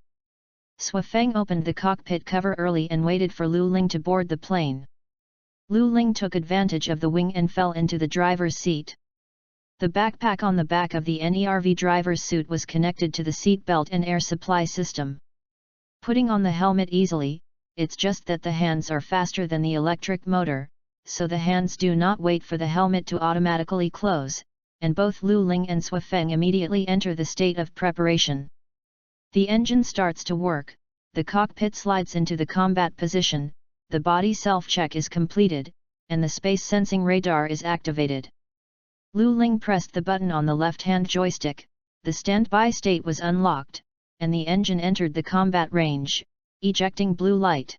Sui Feng opened the cockpit cover early and waited for Lu Ling to board the plane. Lu Ling took advantage of the wing and fell into the driver's seat. The backpack on the back of the NERV driver's suit was connected to the seat belt and air supply system. Putting on the helmet easily, it's just that the hands are faster than the electric motor, so the hands do not wait for the helmet to automatically close, and both Lu Ling and Sui Feng immediately enter the state of preparation. The engine starts to work, the cockpit slides into the combat position, the body self-check is completed, and the space-sensing radar is activated. Lu Ling pressed the button on the left-hand joystick, the standby state was unlocked, and the engine entered the combat range, ejecting blue light.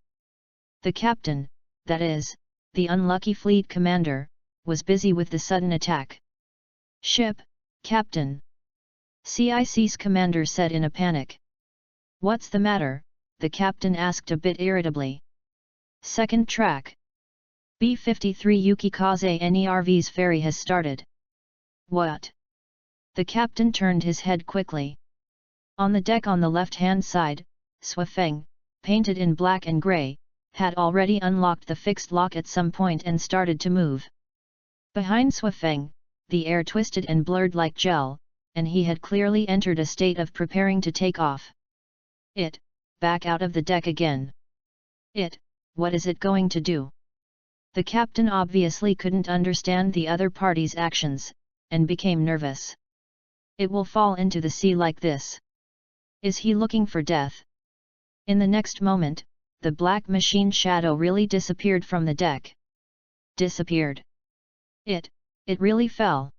The captain, that is, the unlucky fleet commander, was busy with the sudden attack. Ship, Captain. CIC's commander said in a panic. What's the matter? The captain asked a bit irritably. Second track. B-53 Yukikaze NERV's ferry has started. What? The captain turned his head quickly. On the deck on the left-hand side, Sui Feng, painted in black and grey, had already unlocked the fixed lock at some point and started to move. Behind Sui Feng, the air twisted and blurred like gel, and he had clearly entered a state of preparing to take off. back out of the deck again. What is it going to do? The captain obviously couldn't understand the other party's actions, and became nervous. It will fall into the sea like this. Is he looking for death? In the next moment, the black machine shadow really disappeared from the deck. Disappeared. It really fell.